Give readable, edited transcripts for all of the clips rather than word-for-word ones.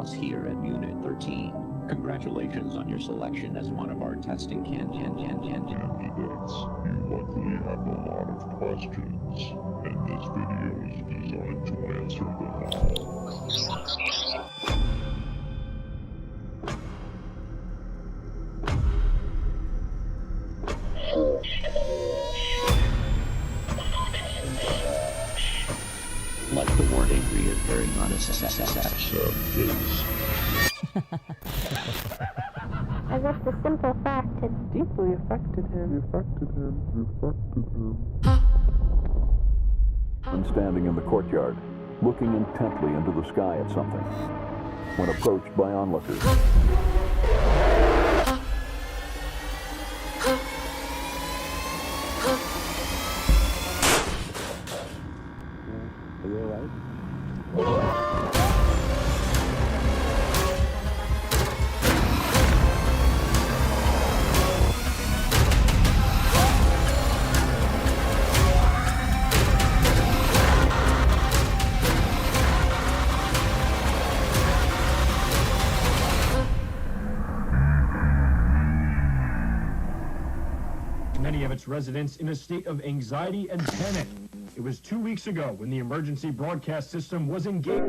us here at Unit 13. Congratulations on your selection as one of our testing candidates. You luckily have a lot of questions, and this video is designed to answer them all. Like the warning, reappearing on a sad face. As if the simple fact had deeply affected him. And standing in the courtyard, looking intently into the sky at something, when approached by onlookers. Are you alright? Many of its residents in a state of anxiety and panic. It was 2 weeks ago when the emergency broadcast system was engaged.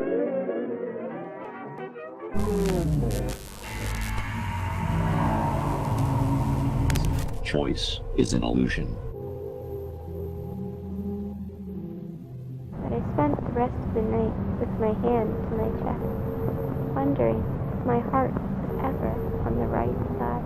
Choice is an illusion. But I spent the rest of the night with my hand to my chest, wondering if my heart was ever on the right side.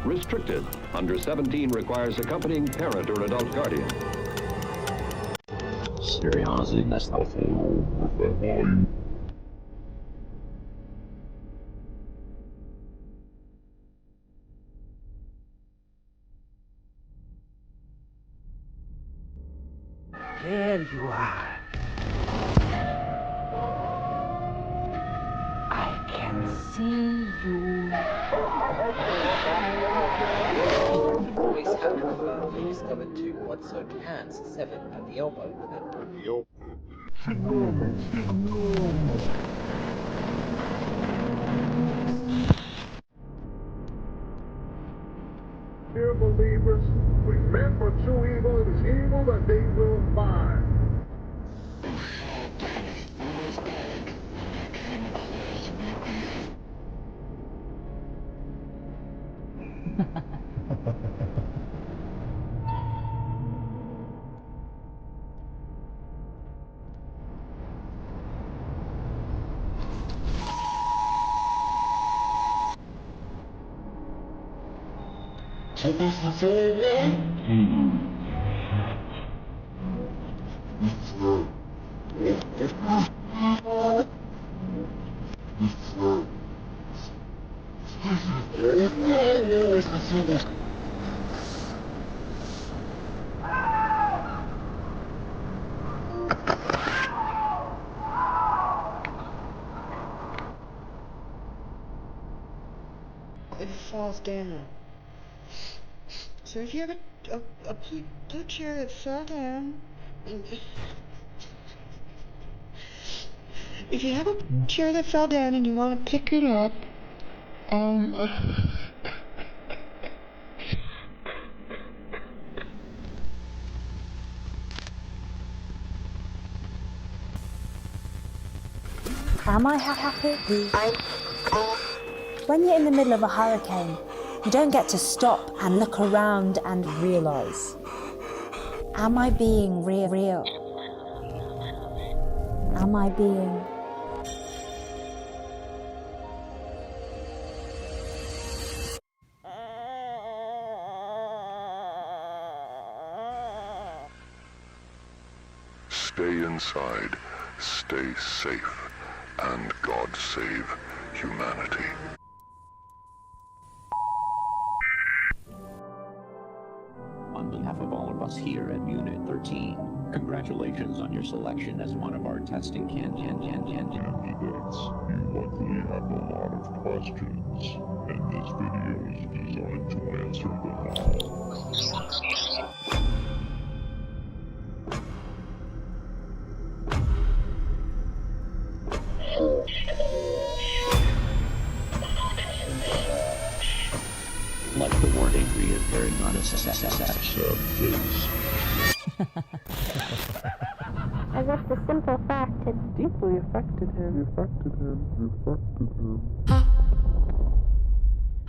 Restricted. Under 17 requires accompanying parent or adult guardian. Seriously, that's not fair. There you are. I can see you. Voice had confirmed he discovered two quad-sewed hands severed at the elbow. Dear believers, remember true evil is evil that they will find. It falls down. So if you have a blue chair that fell down, if you have a chair that fell down and you want to pick it up, Am I happy? When you're in the middle of a hurricane, you don't get to stop and look around and realize, am I being real? Am I being... Stay inside, stay safe, and God save humanity. On behalf of all of us here at Unit 13, Congratulations on your selection as one of our testing Candidates, you likely have a lot of questions, and this video is designed to answer them all. Like the word angry is very not a sad face. As if the simple fact had Deeply affected him.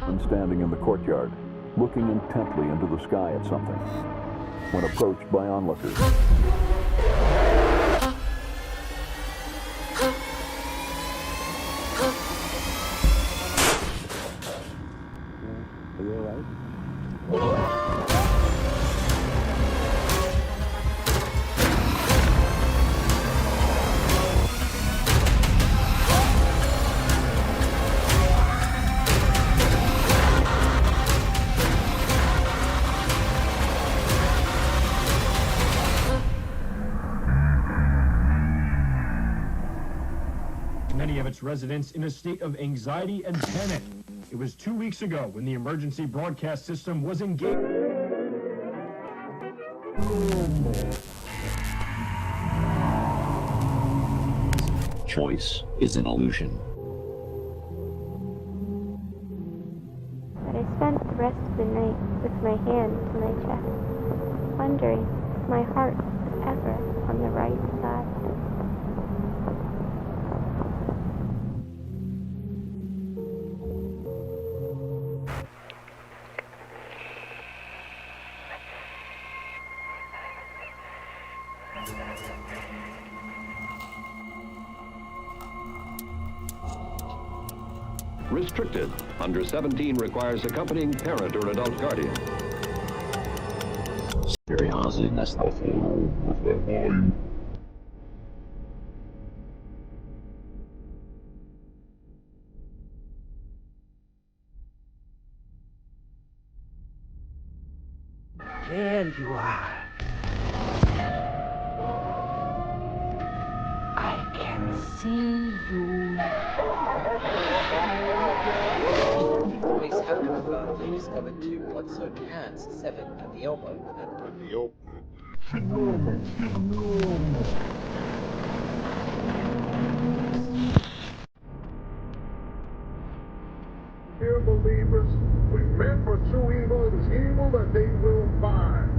And standing in the courtyard, looking intently into the sky at something, when approached by onlookers. Are you all right? Many of its residents in a state of anxiety and panic. It was 2 weeks ago when the emergency broadcast system was engaged. choice is an illusion. But I spent the rest of the night with my hand to my chest, wondering if my heart was ever on the right side. Restricted. Under 17 requires accompanying parent or adult guardian. Curiosity, that's the with that volume. There you are. I can see you. Police have confirmed they discovered 2 blood-soaked hands, 7 at the elbow and at the elbow. Dear believers, we meant for true evil, it is evil that they will find.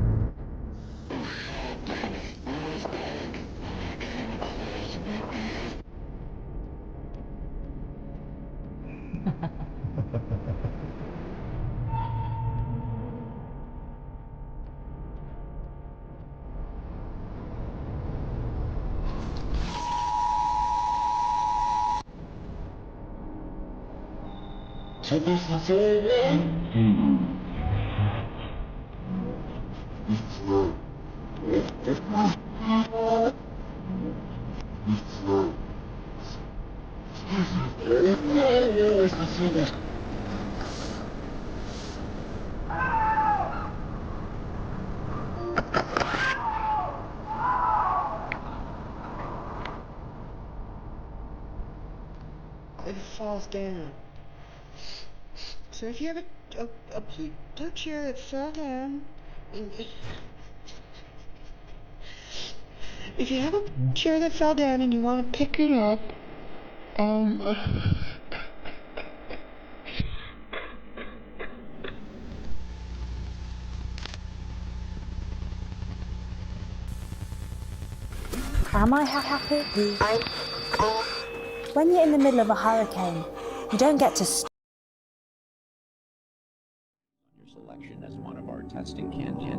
It falls down. So if you have a blue chair that fell down, if you have a chair that fell down and you want to pick it up, Am I happy? When you're in the middle of a hurricane, you don't get to stop. Your selection as one of our testing Candidates, you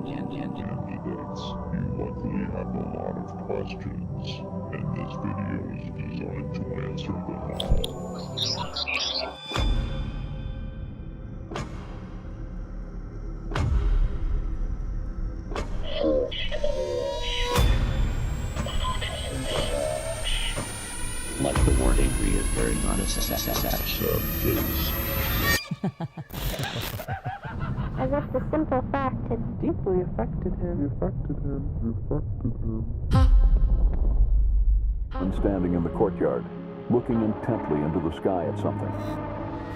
likely have a lot of questions, and this video is designed to answer them all. Like the word angry is very not a sad face. As as if the simple fact had deeply affected him. And standing in the courtyard, looking intently into the sky at something,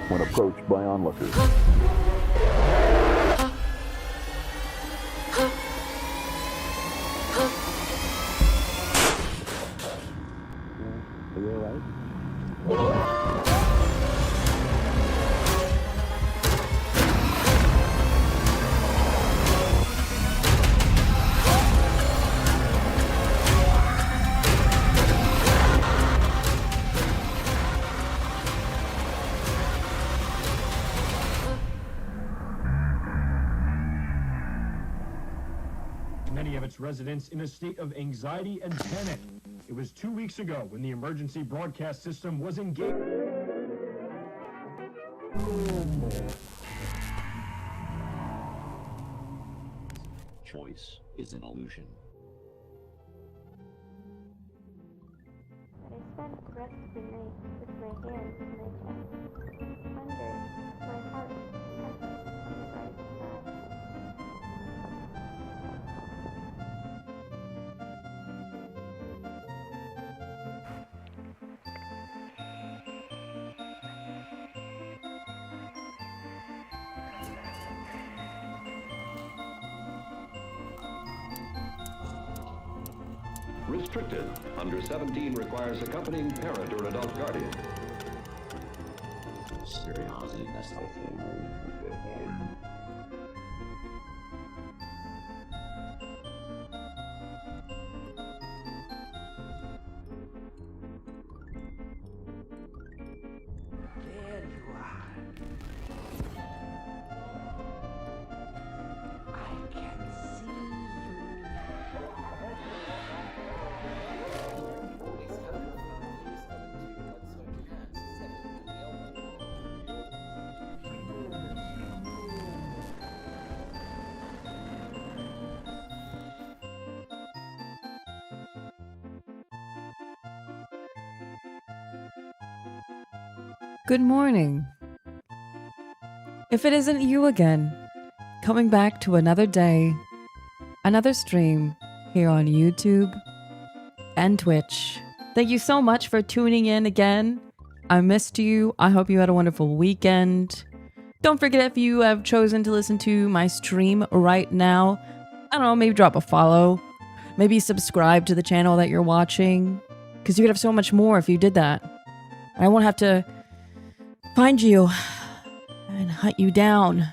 when approached by onlookers. Are you all right? Many of its residents in a state of anxiety and panic. It was 2 weeks ago when the emergency broadcast system was engaged. Choice is an illusion. But I spent the rest of the night with my hand to my chest, wondering if my heart was ever on the right side. Restricted. Under 17 requires accompanying parent or adult guardian. Curiosity, that's the There you are. I can see you. Police have confirmed use of two blood-soaked hands, 7 at the elbow. Good morning. If it isn't you again, coming back to another day, another stream here on YouTube and Twitch. Thank you so much for tuning in again. I missed you. I hope you had a wonderful weekend. Don't forget, if you have chosen to listen to my stream right now, I don't know, maybe drop a follow. Maybe subscribe to the channel that you're watching, because you could have so much more if you did that. I won't have to find you and hunt you down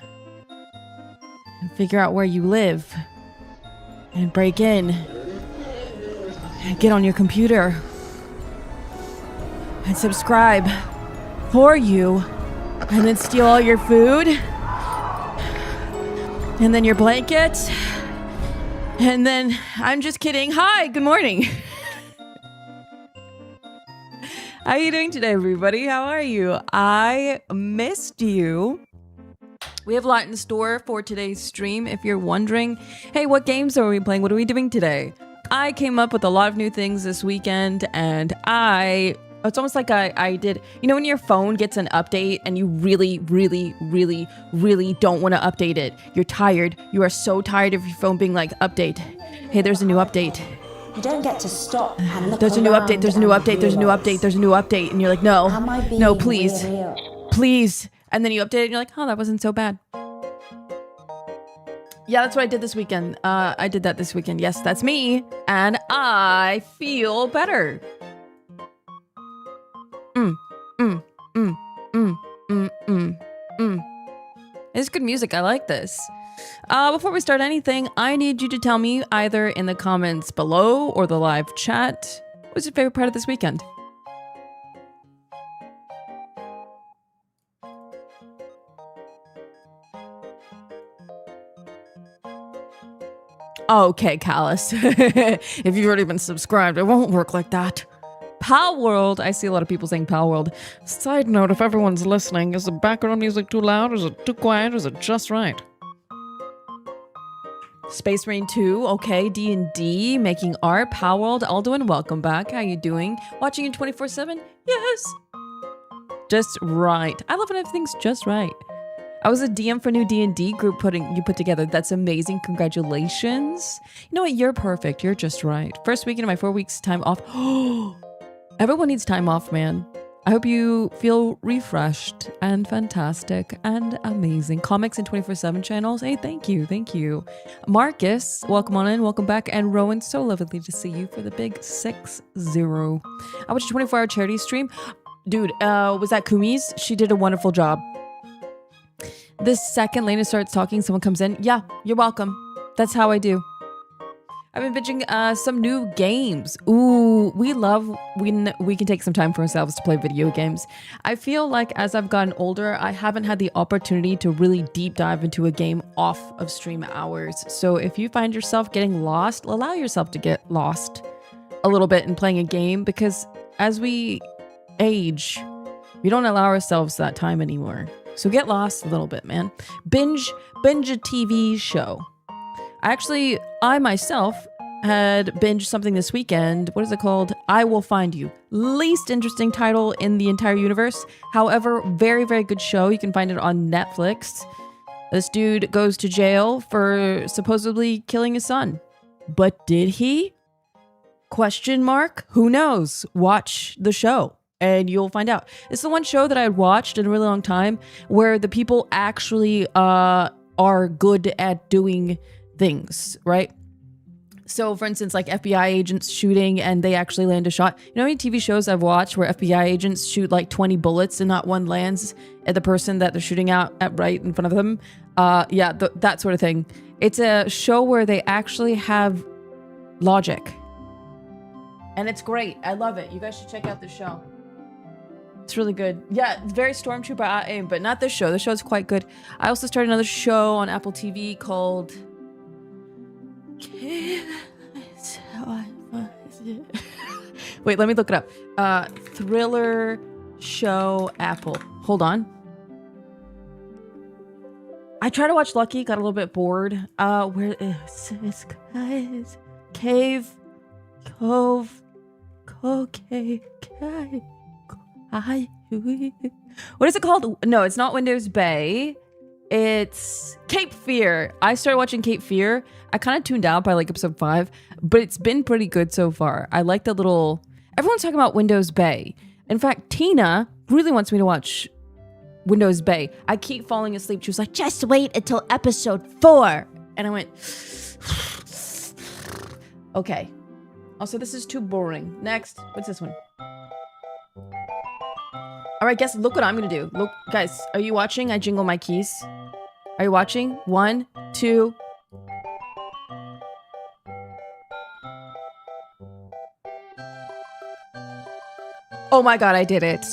and figure out where you live and break in and get on your computer and subscribe for you and then steal all your food and then your blankets and then I'm just kidding. Hi, good morning. How are you doing today, everybody? How are you? I missed you. We have a lot in store for today's stream. If you're wondering, hey, what games are we playing? What are we doing today? I came up with a lot of new things this weekend, and it's almost like I did, you know, when your phone gets an update and you really don't want to update it. You're tired. You are so tired of your phone being like, update. Hey, there's a new update. You don't get to stop and look There's a new around update, there's a new and update, there's a new realize, update, there's a new update. And you're like, no, am I being no, please, real? please. And then you update it and you're like, oh, that wasn't so bad. Yeah, that's what I did this weekend. I did that this weekend. Yes, that's me. And I feel better. It's good music. I like this. Before we start anything, I need you to tell me either in the comments below or the live chat, what was your favorite part of this weekend? Okay, Callus. If you've already been subscribed, it won't work like that. Pal World. I see a lot of people saying Pal World. Side note, if everyone's listening, is the background music too loud, or is it too quiet, or is it just right? Space Marine 2, okay, D&D, making art, Pal World, Alduin, welcome back. How you doing? Watching in 24/7? Yes. Just right. I love when everything's just right. I was a DM for a new D&D group you put together. That's amazing. Congratulations. You know what? You're perfect. You're just right. First weekend of my 4 weeks time off. Everyone needs time off, man. I hope you feel refreshed and fantastic and amazing. Comics and 24/7 channels. Hey, thank you. Thank you. Marcus, welcome on in. Welcome back. And Rowan, so lovely to see you for the big 6-0. I watched a 24-hour charity stream. Dude, was that Kumi's? She did a wonderful job. The second Layna starts talking, someone comes in. Yeah, you're welcome. That's how I do. I've been binging some new games. Ooh, we love when we can take some time for ourselves to play video games. I feel like as I've gotten older, I haven't had the opportunity to really deep dive into a game off of stream hours. So if you find yourself getting lost, allow yourself to get lost a little bit in playing a game, because as we age, we don't allow ourselves that time anymore. So get lost a little bit, man. Binge a TV show. I myself had binged something this weekend. What is it called? I Will Find You. Least interesting title in the entire universe. However, very, very good show. You can find it on Netflix. This dude goes to jail for supposedly killing his son. But did he? Question mark? Who knows? Watch the show and you'll find out. It's the one show that I had watched in a really long time where the people actually are good at doing things, right? So for instance, like FBI agents shooting and they actually land a shot. You know how many TV shows I've watched where FBI agents shoot like 20 bullets and not one lands at the person that they're shooting at right in front of them? Yeah, that sort of thing. It's a show where they actually have logic. And it's great. I love it. You guys should check out the show. It's really good. Yeah, it's very Stormtrooper aim, but not this show. The show is quite good. I also started another show on Apple TV called... Wait, let me look it up. Thriller show Apple. Hold on. I tried to watch Lucky, got a little bit bored. Where is it's Cave Cove Okay. What is it called? No, it's not Windows Bay. It's Cape Fear. I started watching Cape Fear. I kind of tuned out by like episode 5, but it's been pretty good so far. I like the little... Everyone's talking about Windows Bay. In fact, Tina really wants me to watch Windows Bay. I keep falling asleep. She was like, just wait until episode 4. And I went... Okay. Also, this is too boring. Next. What's this one? All right, guess. Look what I'm going to do. Look, guys, are you watching? I jingle my keys. Are you watching? 1, 2... Oh my god, I did it.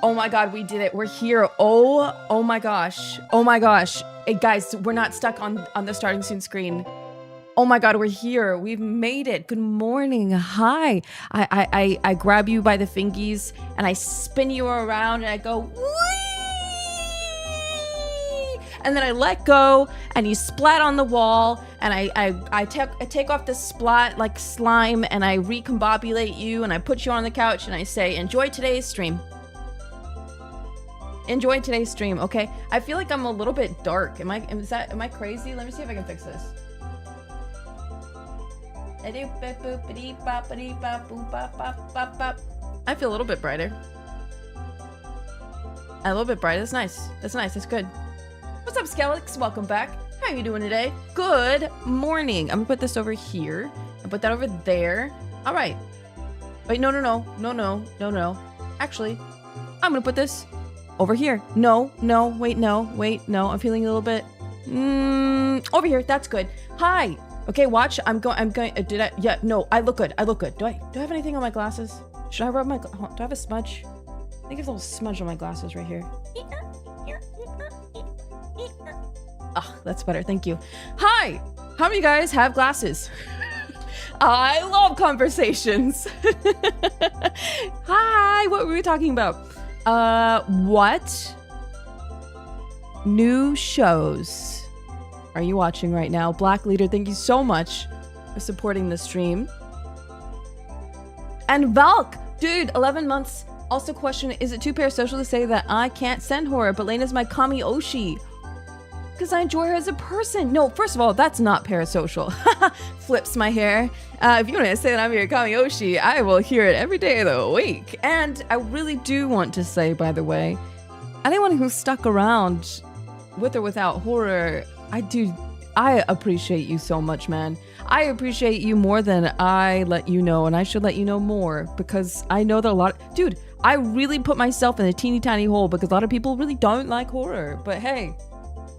Oh my god, we did it. We're here. Oh my gosh. Oh my gosh. Hey, guys, we're not stuck on the starting soon screen. Oh my god, we're here. We've made it. Good morning. Hi. I grab you by the fingies and I spin you around and I go, whee! And then I let go and you splat on the wall and I take off the splat like slime and I recombobulate you and I put you on the couch and I say, enjoy today's stream. Enjoy today's stream, okay? I feel like I'm a little bit dark. Am I crazy? Let me see if I can fix this. I feel a little bit brighter. A little bit brighter. That's nice. That's nice. That's good. What's up, Skelix? Welcome back. How are you doing today? Good morning. I'm gonna put this over here and put that over there. All right. Wait, no. Actually, I'm gonna put this over here. No. Wait, no. I'm feeling a little bit over here. That's good. Hi. Okay, watch. I'm going. Did I? Yeah. No. I look good. Do I have anything on my glasses? Should I rub my? Do I have a smudge? I think there's a little smudge on my glasses right here. Ah, that's better. Thank you. Hi. How many of you guys have glasses? I love conversations. Hi. What were we talking about? What new shows are you watching right now? Black Leader, thank you so much for supporting the stream. And Valk, dude, 11 months. Also question, is it too parasocial to say that I can't send horror, but Layna's my Kami Oshi? because I enjoy her as a person. No, first of all, that's not parasocial. Flips my hair. If you want to say that I'm your Kamiyoshi, I will hear it every day of the week. And I really do want to say, by the way, anyone who's stuck around with or without horror, I appreciate you so much, man. I appreciate you more than I let you know, and I should let you know more, because I know that dude, I really put myself in a teeny tiny hole because a lot of people really don't like horror. But hey,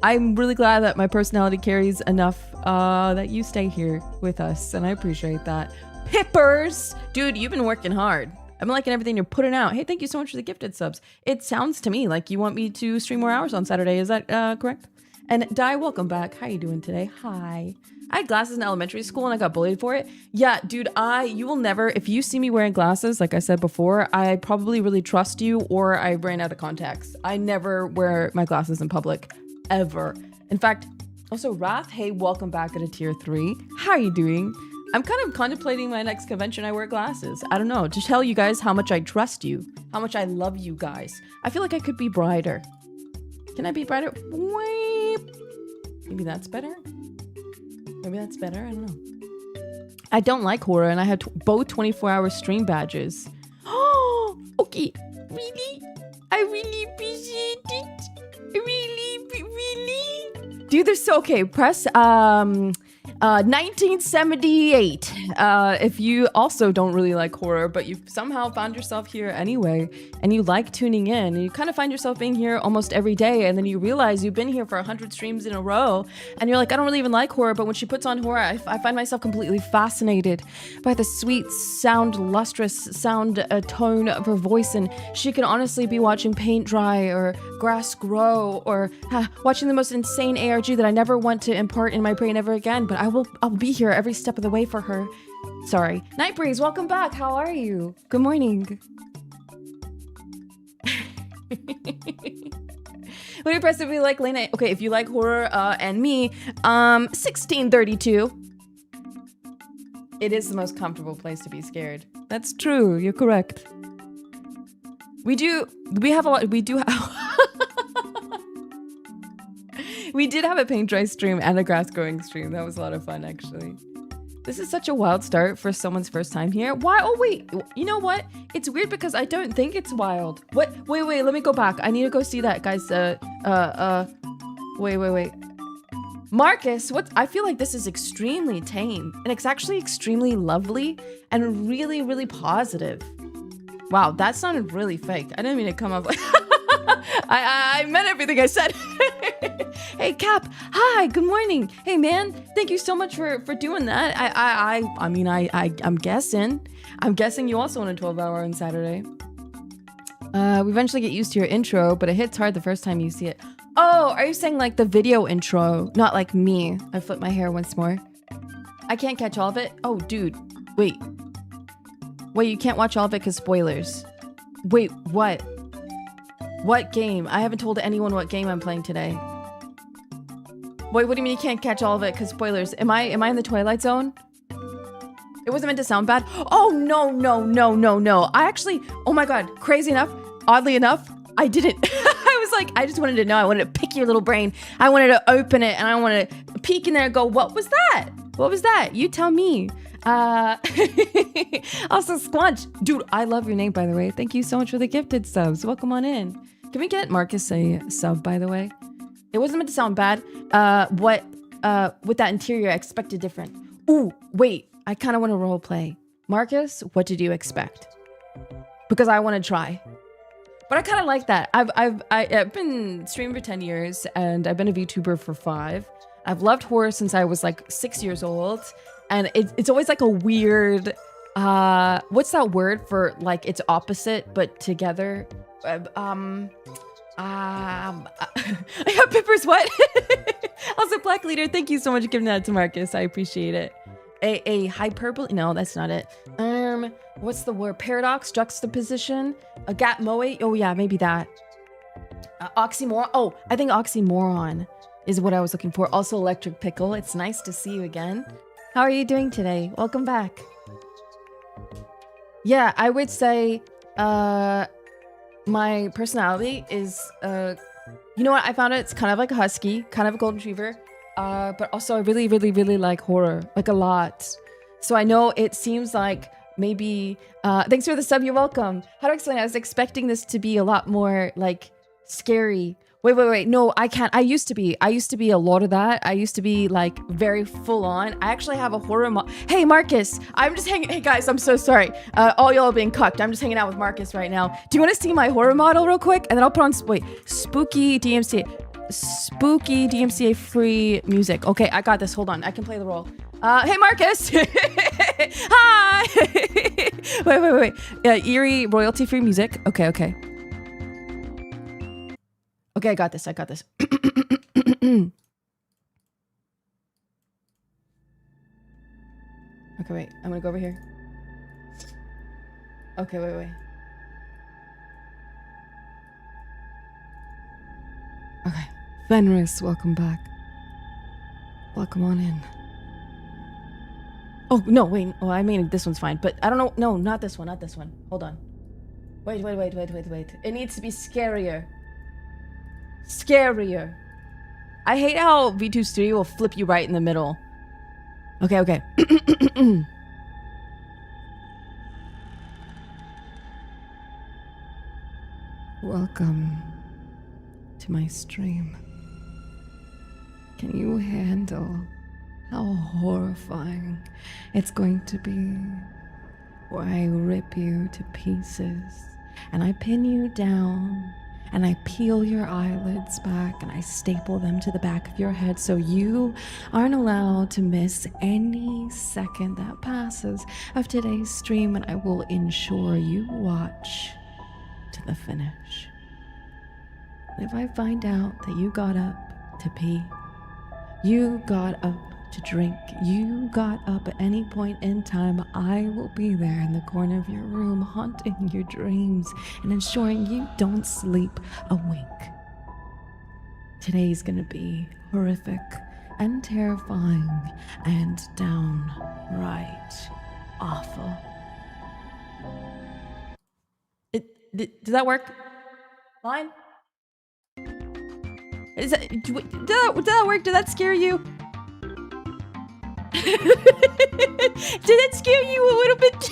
I'm really glad that my personality carries enough that you stay here with us, and I appreciate that. Pippers! Dude, you've been working hard. I've been liking everything you're putting out. Hey, thank you so much for the gifted subs. It sounds to me like you want me to stream more hours on Saturday. Is that correct? And Di, welcome back. How you doing today? Hi. I had glasses in elementary school and I got bullied for it. Yeah, dude, you will never, if you see me wearing glasses, like I said before, I probably really trust you, or I ran out of contacts. I never wear my glasses in public, ever. In fact, also Wrath, hey, welcome back at a tier 3. How are you doing? I'm kind of contemplating my next convention I wear glasses. I don't know, to tell you guys how much I trust you, how much I love you guys. I feel like I could be brighter. Can I be brighter? Maybe that's better? Maybe that's better? I don't know. I don't like horror, and I have both 24-hour stream badges. Oh, okay. Really? I really appreciate it. Really? Dude, they're so okay. Press 1978. If you also don't really like horror, but you've somehow found yourself here anyway, and you like tuning in, and you kind of find yourself being here almost every day, and then you realize you've been here for 100 streams in a row, and you're like, I don't really even like horror, but when she puts on horror, I find myself completely fascinated by the sweet sound, lustrous sound tone of her voice, and she can honestly be watching paint dry, or grass grow, or watching the most insane ARG that I never want to impart in my brain ever again, but I'll be here every step of the way for her. Sorry. Night Breeze, welcome back. How are you? Good morning. What impressive we like Layna. Okay, if you like horror and me, 1632. It is the most comfortable place to be scared. That's true. You're correct. We do have we did have a paint dry stream and a grass growing stream. That was a lot of fun, actually. This is such a wild start for someone's first time here. Why? Oh, wait. You know what? It's weird because I don't think it's wild. What? Wait. Let me go back. I need to go see that, guys. Wait. Marcus, what? I feel like this is extremely tame. And it's actually extremely lovely and really, really positive. Wow, that sounded really fake. I didn't mean to come up like... I meant everything I said. Hey Cap, hi, good morning. Hey man, thank you so much for doing that. I'm guessing you also want a 12-hour on Saturday. We eventually get used to your intro, but it hits hard the first time you see it. Oh, are you saying like the video intro, not like me? I flipped my hair once more. I can't catch all of it. Oh, dude, wait, you can't watch all of it because spoilers. Wait, what? What game? I haven't told anyone what game I'm playing today. Wait, what do you mean you can't catch all of it because spoilers? Am I in the Twilight Zone? It wasn't meant to sound bad. Oh, no. I actually, oh my God, crazy enough, oddly enough, I didn't. I was like, I just wanted to know. I wanted to pick your little brain. I wanted to open it and I wanted to peek in there and go, what was that? What was that? You tell me. Also, Squanch. Dude, I love your name, by the way. Thank you so much for the gifted subs. Welcome on in. Can we get Marcus a sub, by the way? It wasn't meant to sound bad. With that interior, I expected different. Ooh, wait. I kind of want to role play. Marcus, what did you expect? Because I want to try. But I kind of like that. I've been streaming for 10 years, and I've been a VTuber for 5. I've loved horror since I was like 6 years old. And it's always like a weird, what's that word for like it's opposite but together? Yeah, Pippers, what? Also, Black Leader, thank you so much for giving that to Marcus. I appreciate it. A hyperbole? No, that's not it. What's the word? Paradox, juxtaposition, a gap moe? Oh yeah, maybe that. Oxymoron. Oh, I think oxymoron is what I was looking for. Also, Electric Pickle. It's nice to see you again. How are you doing today? Welcome back. Yeah, I would say my personality is You know what? I found it. It's kind of like a husky, kind of a golden retriever. But also I really, really, really like horror, like a lot. So I know it seems like maybe, thanks for the sub, you're welcome. How do I explain it? I was expecting this to be a lot more like scary. Wait. No, I can't. I used to be a lot of that. I used to be like very full on. I actually have a horror Hey, Marcus, I'm just hanging. Hey guys, I'm so sorry. All y'all are being cucked. I'm just hanging out with Marcus right now. Do you want to see my horror model real quick? And then I'll put on, spooky DMCA free music. Okay, I got this. Hold on. I can play the role. Hey, Marcus. Hi. wait. Eerie royalty free music. Okay. Okay, I got this. Okay, wait. I'm gonna go over here. Okay, wait. Okay. Fenris, welcome back. Welcome on in. Oh, no, wait. Oh, I mean, this one's fine. But I don't know. No, not this one. Hold on. Wait. It needs to be scarier. I hate how V2 Studio will flip you right in the middle. Okay. Welcome to my stream. Can you handle how horrifying it's going to be? Where I rip you to pieces and I pin you down and I peel your eyelids back and I staple them to the back of your head so you aren't allowed to miss any second that passes of today's stream, and I will ensure you watch to the finish. And if I find out that you got up to pee, you got up to drink, you got up at any point in time, I will be there in the corner of your room haunting your dreams and ensuring you don't sleep a wink. Today's gonna be horrific and terrifying and downright awful. Did that work? Fine? Did that work? Did that scare you? Did it scare you a little bit?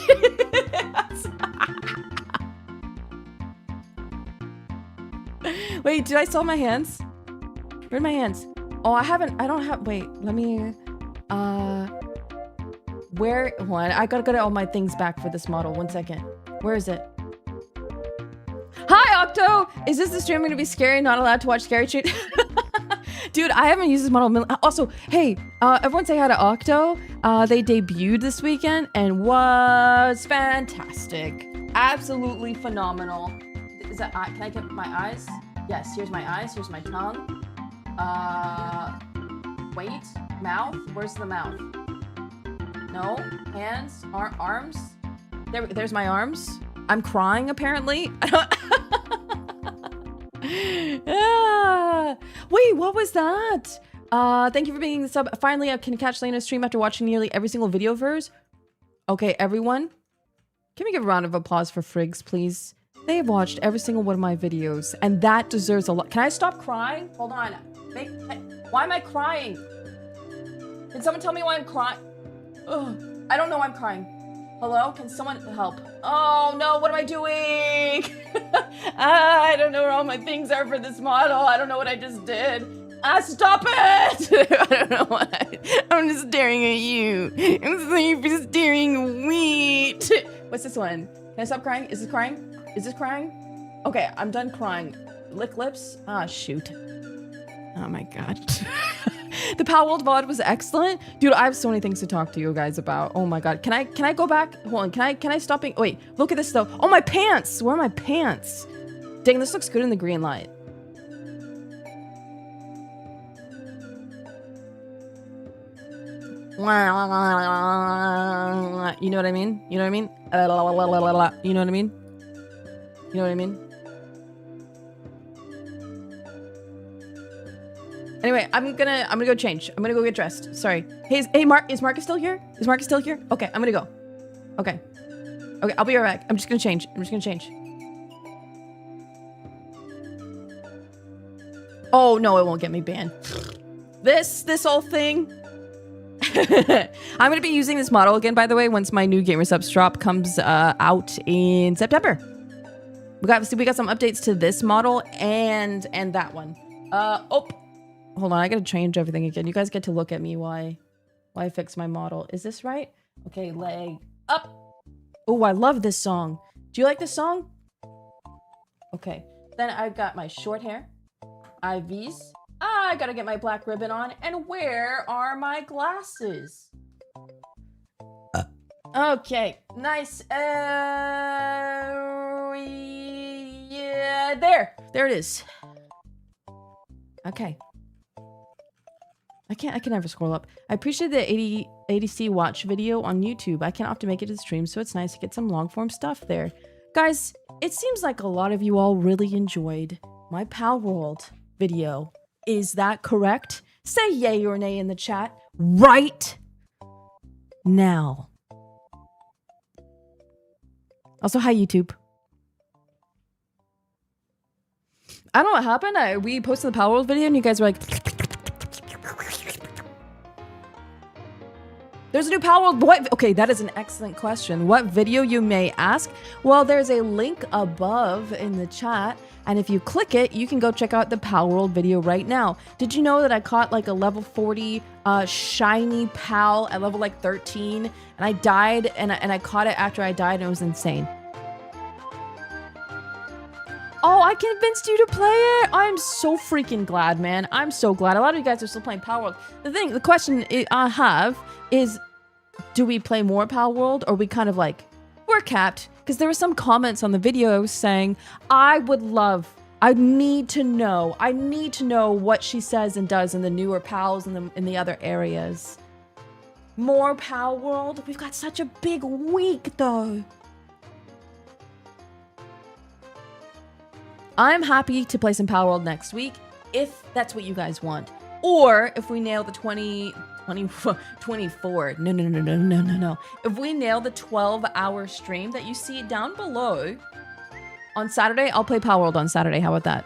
Wait, did I sell my hands? Where'd my hands? Oh, I don't have, wait, let me, where, one, I gotta go to all my things back for this model, 1 second. Where is it? Hi, Octo! Is this the stream gonna be scary, not allowed to watch scary shit? Dude, I haven't used this model. Also, hey, everyone say hi to Octo. They debuted this weekend and was fantastic. Absolutely phenomenal. Is that, can I get my eyes? Yes, here's my eyes, here's my tongue. Wait, mouth? Where's the mouth? No, hands, arms? There's my arms. I'm crying, apparently. Wait, what was that? Thank you for being the sub. Finally, I can catch Layna's stream after watching nearly every single video of hers. Okay, everyone. Can we give a round of applause for Friggs, please? They have watched every single one of my videos, and that deserves a lot. Can I stop crying? Hold on. Why am I crying? Can someone tell me why I'm crying? Ugh, I don't know I'm crying. Hello? Can someone help? Oh no, what am I doing? I don't know where all my things are for this model. I don't know what I just did. Stop it! I don't know why. I'm just staring at you. I'm just staring at wheat. What's this one? Can I stop crying? Is this crying? Is this crying? Okay, I'm done crying. Lick lips? Ah, shoot. Oh my god. The Palworld VOD was excellent. Dude, I have so many things to talk to you guys about. Oh my god. Can I go back? Hold on. Can I stop being... Wait, look at this though. Oh, my pants! Where are my pants? Dang, this looks good in the green light. You know what I mean? You know what I mean? You know what I mean? You know what I mean? Anyway, I'm gonna go change. I'm gonna go get dressed. Sorry. Hey, is Marcus still here? Is Marcus still here? Okay, I'm gonna go. Okay, I'll be right back. I'm just gonna change. Oh, no, it won't get me banned. This whole thing. I'm going to be using this model again, by the way, once my new Gamersubs drop comes out in September. We got some updates to this model and that one. Oh, hold on. I got to change everything again. You guys get to look at me while I fix my model. Is this right? Okay, leg up. Oh, I love this song. Do you like this song? Okay. Then I've got my short hair. IVs. I gotta get my black ribbon on. And where are my glasses? Okay, nice. Yeah, there it is. Okay. I can never scroll up. I appreciate the 80C watch video on YouTube. I can't often make it to the stream, so it's nice to get some long form stuff there. Guys, it seems like a lot of you all really enjoyed my Pal World video. Is that correct? Say yay or nay in the chat right now. Also, hi YouTube. I don't know what happened. We posted the Pal World video and you guys were like... There's a new Pal World. What? Okay, that is an excellent question. What video, you may ask? Well, there's a link above in the chat, and if you click it, you can go check out the Pal World video right now. Did you know that I caught like a level 40 shiny Pal at level like 13, and I died, and I caught it after I died, and it was insane. Oh, I convinced you to play it. I'm so freaking glad, man. I'm so glad. A lot of you guys are still playing Pal World. The question I have is, do we play more Pal World, or we kind of like, we're capped? Because there were some comments on the video saying, I need to know what she says and does in the newer Pals and in the other areas. More Pal World? We've got such a big week, though. I'm happy to play some Pal World next week, if that's what you guys want. Or if we nail the 24. No. If we nail the 12-hour stream that you see down below, on Saturday, I'll play Pal World on Saturday. How about that?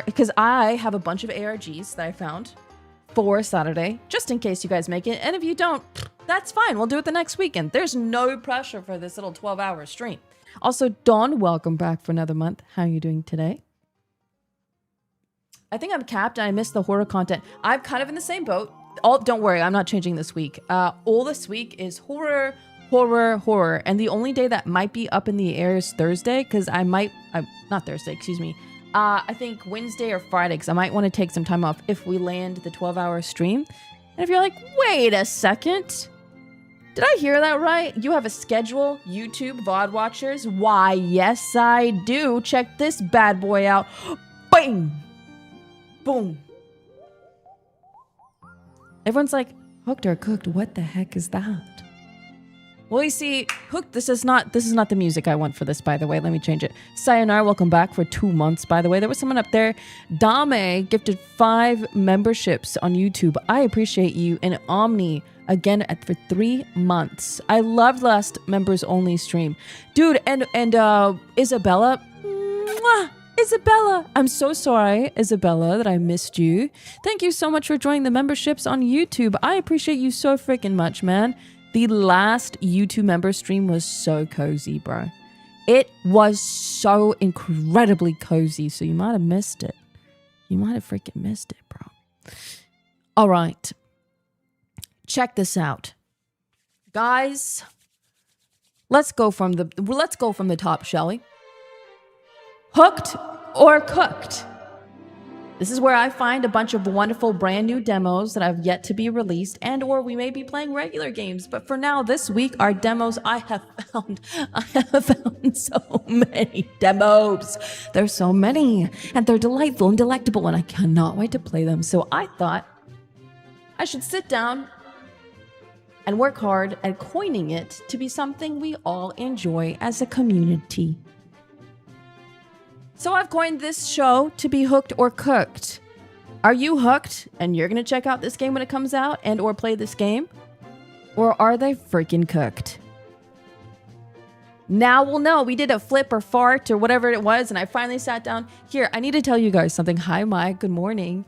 Because I have a bunch of ARGs that I found for Saturday, just in case you guys make it. And if you don't, that's fine. We'll do it the next weekend. There's no pressure for this little 12-hour stream. Also, Dawn, welcome back for another month. How are you doing today? I think I'm capped and I missed the horror content. I'm kind of in the same boat. Don't worry, I'm not changing this week. All this week is horror. And the only day that might be up in the air is Thursday, because not Thursday, excuse me. I think Wednesday or Friday, because I might want to take some time off if we land the 12-hour stream. And if you're like, wait a second, did I hear that right? You have a schedule, YouTube, VOD watchers? Why, yes, I do. Check this bad boy out. Bang! Boom. Everyone's like, hooked or cooked? What the heck is that? Well, you see, hooked, this is not the music I want for this, by the way. Let me change it. Sayonara, welcome back for 2 months, by the way. There was someone up there. Dame gifted 5 memberships on YouTube. I appreciate you. And Omni, again, for 3 months. I loved last members only stream. Dude, and Isabella, mwah! Isabella, I'm so sorry, Isabella, that I missed you. Thank you so much for joining the memberships on YouTube. I appreciate you so freaking much, man. The last YouTube member stream was so cozy, bro. It was so incredibly cozy, so you might have missed it. You might have freaking missed it, bro. All right. Check this out. Guys, let's go from the top, shall we? Hooked or cooked? This is where I find a bunch of wonderful brand new demos that have yet to be released, and or we may be playing regular games. But for now, this week, our demos, I have found so many demos. There's so many, and they're delightful and delectable, and I cannot wait to play them. So I thought I should sit down and work hard at coining it to be something we all enjoy as a community. So I've coined this show to be hooked or cooked. Are you hooked and you're going to check out this game when it comes out and or play this game? Or are they freaking cooked? Now we'll know we did a flip or fart or whatever it was, and I finally sat down. Here, I need to tell you guys something. Hi, Mike. Good morning.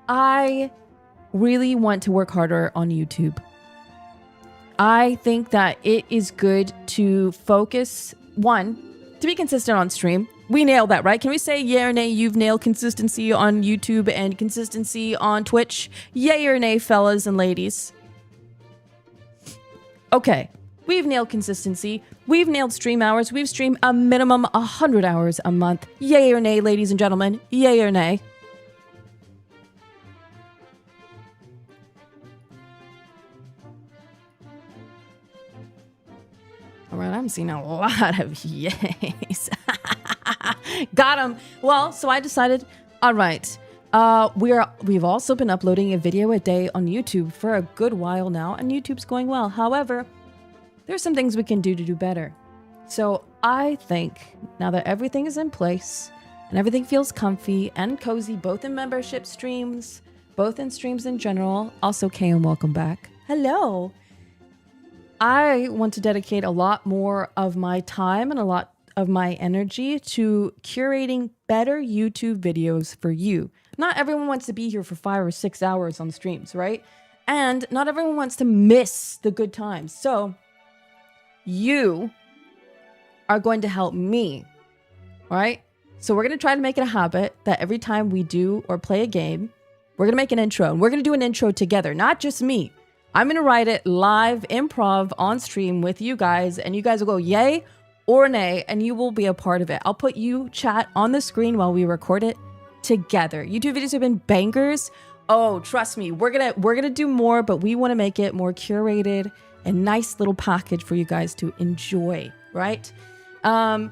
I really want to work harder on YouTube. I think that it is good to focus, one, to be consistent on stream. We nailed that, right? Can we say yay or nay? You've nailed consistency on YouTube and consistency on Twitch. Yay or nay, fellas and ladies? Okay, we've nailed consistency. We've nailed stream hours. We've streamed a minimum 100 hours a month. Yay or nay, ladies and gentlemen? Yay or nay? All right, I'm seeing a lot of yays. Got him. Well, so I decided, all right, we've also been uploading a video a day on YouTube for a good while now, and YouTube's going well. However, there's some things we can do to do better. So I think now that everything is in place and everything feels comfy and cozy, both in membership streams, both in streams in general. Also, KM, welcome back. Hello. I want to dedicate a lot more of my time and a lot of my energy to curating better YouTube videos for you. Not everyone wants to be here for 5 or 6 hours on streams, right? And not everyone wants to miss the good times. So you are going to help me, right? So we're going to try to make it a habit that every time we do or play a game, we're going to make an intro. And we're going to do an intro together, not just me. I'm going to write it live, improv, on stream with you guys, and you guys will go yay or nay, and you will be a part of it. I'll put you chat on the screen while we record it together. YouTube videos have been bangers. Oh, trust me, we're gonna do more, but we want to make it more curated and nice little package for you guys to enjoy, right? I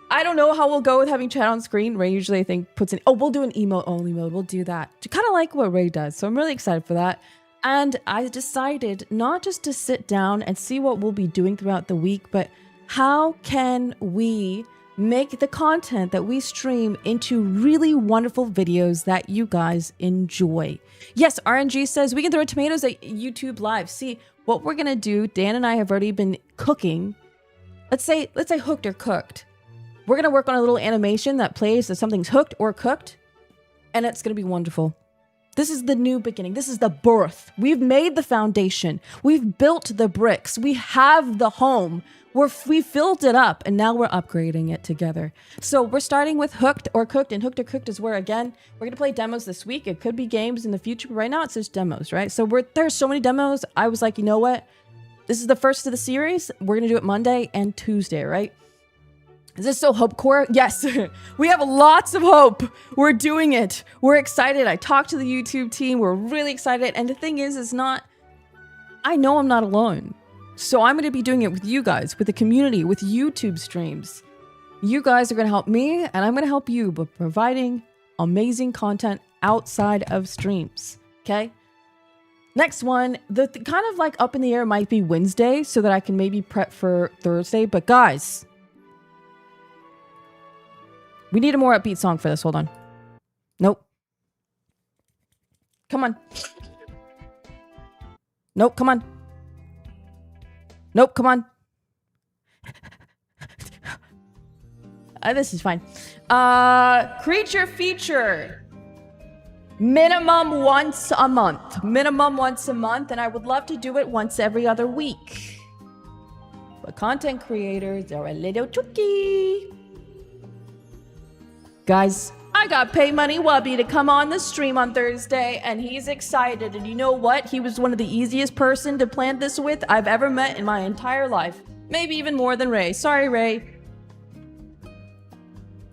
don't know how we'll go with having chat on screen. Ray usually, I think, puts in, oh, we'll do an emote only mode. We'll do that. Kind of like what Ray does. So I'm really excited for that. And I decided not just to sit down and see what we'll be doing throughout the week, but how can we make the content that we stream into really wonderful videos that you guys enjoy? Yes, RNG says we can throw tomatoes at YouTube Live. See, what we're gonna do, Dan and I have already been cooking. Let's say hooked or cooked. We're gonna work on a little animation that plays that something's hooked or cooked, and it's gonna be wonderful. This is the new beginning. This is the birth. We've made the foundation. We've built the bricks. We have the home. We filled it up, and now we're upgrading it together. So we're starting with hooked or cooked, and hooked or cooked is where, again, we're going to play demos this week. It could be games in the future, but right now it's just demos, right? So there's so many demos. I was like, you know what? This is the first of the series. We're going to do it Monday and Tuesday, right? Is this so hope core? Yes, we have lots of hope. We're doing it. We're excited. I talked to the YouTube team. We're really excited. And the thing is not, I know I'm not alone. So I'm going to be doing it with you guys, with the community, with YouTube streams. You guys are going to help me, and I'm going to help you by providing amazing content outside of streams. Okay? Next one, the kind of like up in the air might be Wednesday so that I can maybe prep for Thursday. But guys, we need a more upbeat song for this. Hold on. Nope. Come on. Nope, come on. Nope, come on. This is fine. Creature feature. Minimum once a month. Minimum once a month, and I would love to do it once every other week. But content creators are a little tricky. Guys, I got Pay Money Wubby to come on the stream on Thursday, and he's excited. And you know what? He was one of the easiest person to plan this with I've ever met in my entire life. Maybe even more than Ray. Sorry, Ray.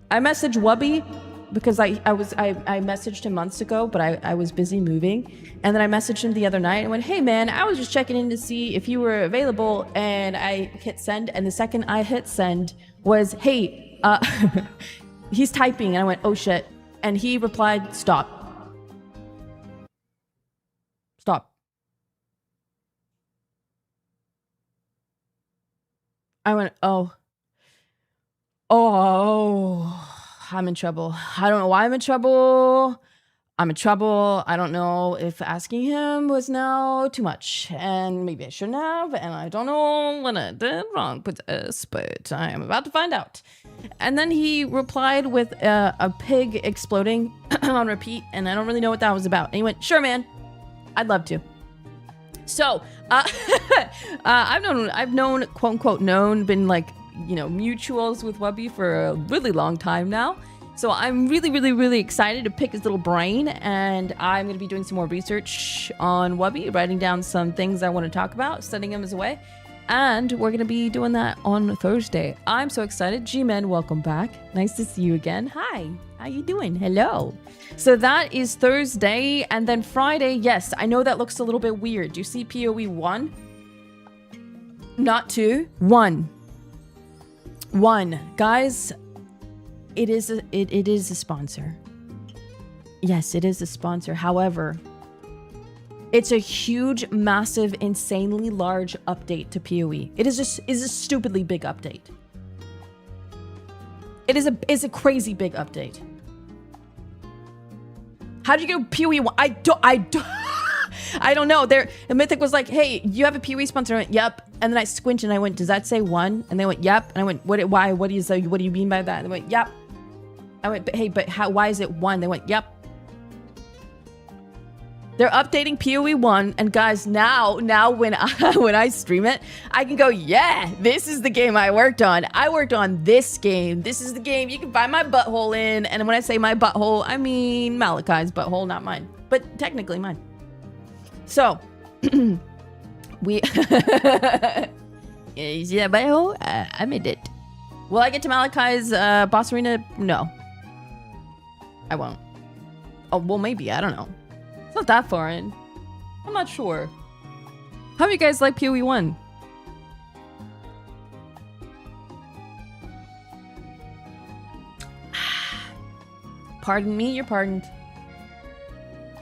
I messaged Wubby because I messaged him months ago, but I was busy moving. And then I messaged him the other night and went, hey man, I was just checking in to see if you were available. And I hit send, and the second I hit send was, hey, he's typing, and I went, oh shit. And he replied, stop. Stop. I went, oh, I'm in trouble. I don't know why I'm in trouble. I'm in trouble. I don't know if asking him was now too much, and maybe I shouldn't have, and I don't know what I did wrong with this, but I am about to find out. And then he replied with a pig exploding on repeat, and I don't really know what that was about. And he went, "Sure, man, I'd love to." So I've known, quote unquote, been like, you know, mutuals with Wubby for a really long time now. So I'm really excited to pick his little brain, and I'm going to be doing some more research on Wubby, writing down some things I want to talk about, studying him as a way, and we're going to be doing that on Thursday. I'm so excited. G-Men, welcome back. Nice to see you again. Hi, how you doing? Hello. So that is Thursday, and then Friday, yes, I know that looks a little bit weird. Do you see PoE 1? Not 2, 1. 1. Guys, it is a sponsor. Yes, it is a sponsor. However, it's a huge, massive, insanely large update to PoE. It is a stupidly big update. It is a crazy big update. How do you go PoE 1? I don't know. The Mythic was like, "Hey, you have a PoE sponsor?" I went, "Yep." And then I squinted and I went, "Does that say 1?" And they went, "Yep." And I went, "Why? What do you mean by that?" And they went, "Yep." I went, "But hey, why is it 1?" They went, "Yep." They're updating PoE 1, and guys, now when I stream it, I can go, "Yeah, this is the game I worked on. I worked on this game. This is the game you can find my butthole in." And when I say my butthole, I mean Malachi's butthole, not mine, but technically mine. So, we... You see that butthole? I made it. Will I get to Malachi's boss arena? No. I won't. Oh, well, maybe. I don't know. It's not that far in. I'm not sure. How do you guys like PoE 1? Pardon me, you're pardoned.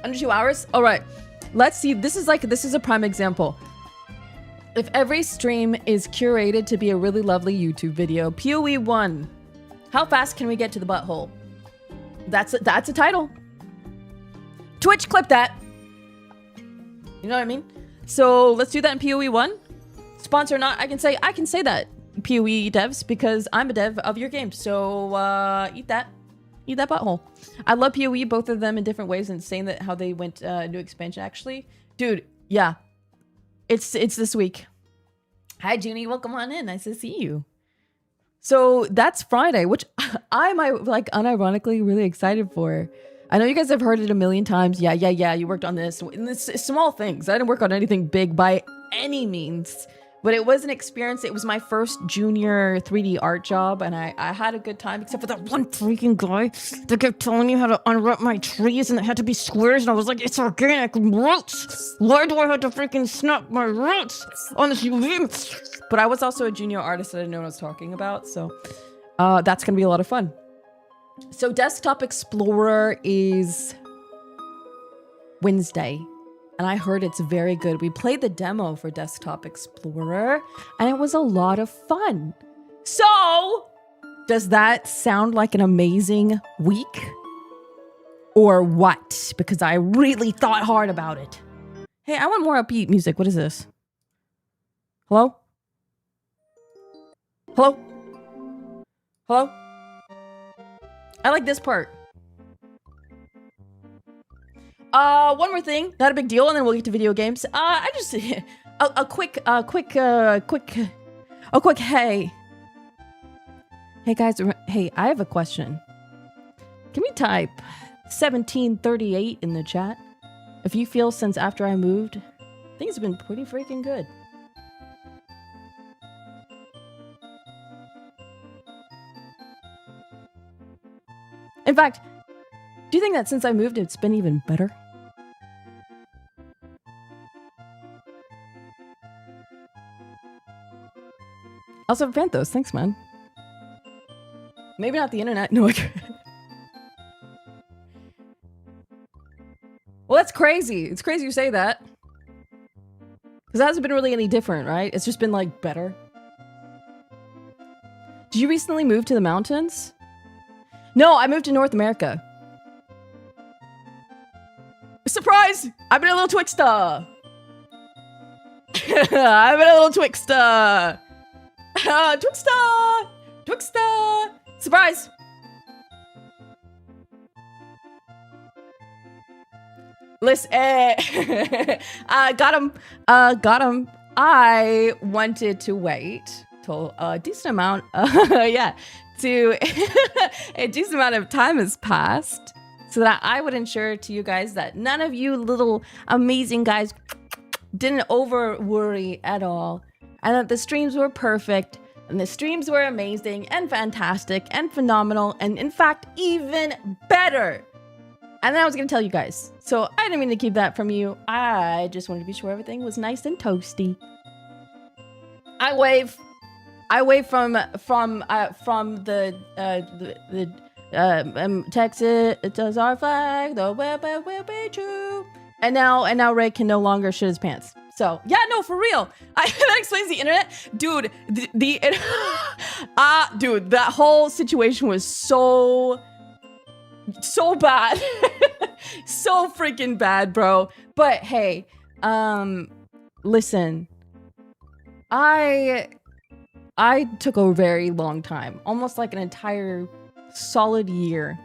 Under 2 hours? All right. Let's see. This is a prime example. If every stream is curated to be a really lovely YouTube video, PoE 1, how fast can we get to the butthole? That's a title. Twitch, clip that. You know what I mean? So let's do that in PoE 1. Sponsor or not, I can say that, PoE devs, because I'm a dev of your game. So eat that butthole. I love PoE, both of them in different ways, and saying that how they went new expansion actually. Dude, yeah. It's this week. Hi Junie, welcome on in. Nice to see you. So that's Friday, which I'm like unironically really excited for. I know you guys have heard it a million times. Yeah, you worked on this. And it's small things. I didn't work on anything big by any means. But it was an experience. It was my first junior 3D art job, and I had a good time, except for that one freaking guy that kept telling me how to unwrap my trees, and it had to be squares, and I was like, "It's organic roots. Why do I have to freaking snap my roots on this UV?" But I was also a junior artist that I didn't know what I was talking about, so that's going to be a lot of fun. So Desktop Explorer is Wednesday. And I heard it's very good. We played the demo for Desktop Explorer, and it was a lot of fun. So, does that sound like an amazing week? Or what? Because I really thought hard about it. Hey, I want more upbeat music. What is this? Hello? Hello? Hello? I like this part. One more thing, not a big deal, and then we'll get to video games. I just a quick hey. Hey guys, hey, I have a question. Can we type 1738 in the chat? If you feel since after I moved, things have been pretty freaking good. In fact, do you think that since I moved, it's been even better? Also, Vanthos, thanks, man. Maybe not the internet. No, well, that's crazy. It's crazy you say that. Because it hasn't been really any different, right? It's just been, like, better. Did you recently move to the mountains? No, I moved to North America. Surprise! I've been a little Twixter. I've been a little Twixter. Twixter! Twixter! Surprise! Listen, got him. Got him. I wanted to wait till a decent amount. Yeah, to a decent amount of time has passed, so that I would ensure to you guys that none of you little amazing guys didn't over worry at all, and that the streams were perfect, and the streams were amazing and fantastic and phenomenal, and in fact even better. And then I was gonna tell you guys, so I didn't mean to keep that from you. I just wanted to be sure everything was nice and toasty. I wave from the Texas. It does our flag. The weapon will be true. And now Ray can no longer shit his pants. So yeah, no, for real. That explains the internet, dude. Dude, that whole situation was so bad. So freaking bad, bro. But hey, listen, I took a very long time, almost like an entire solid year,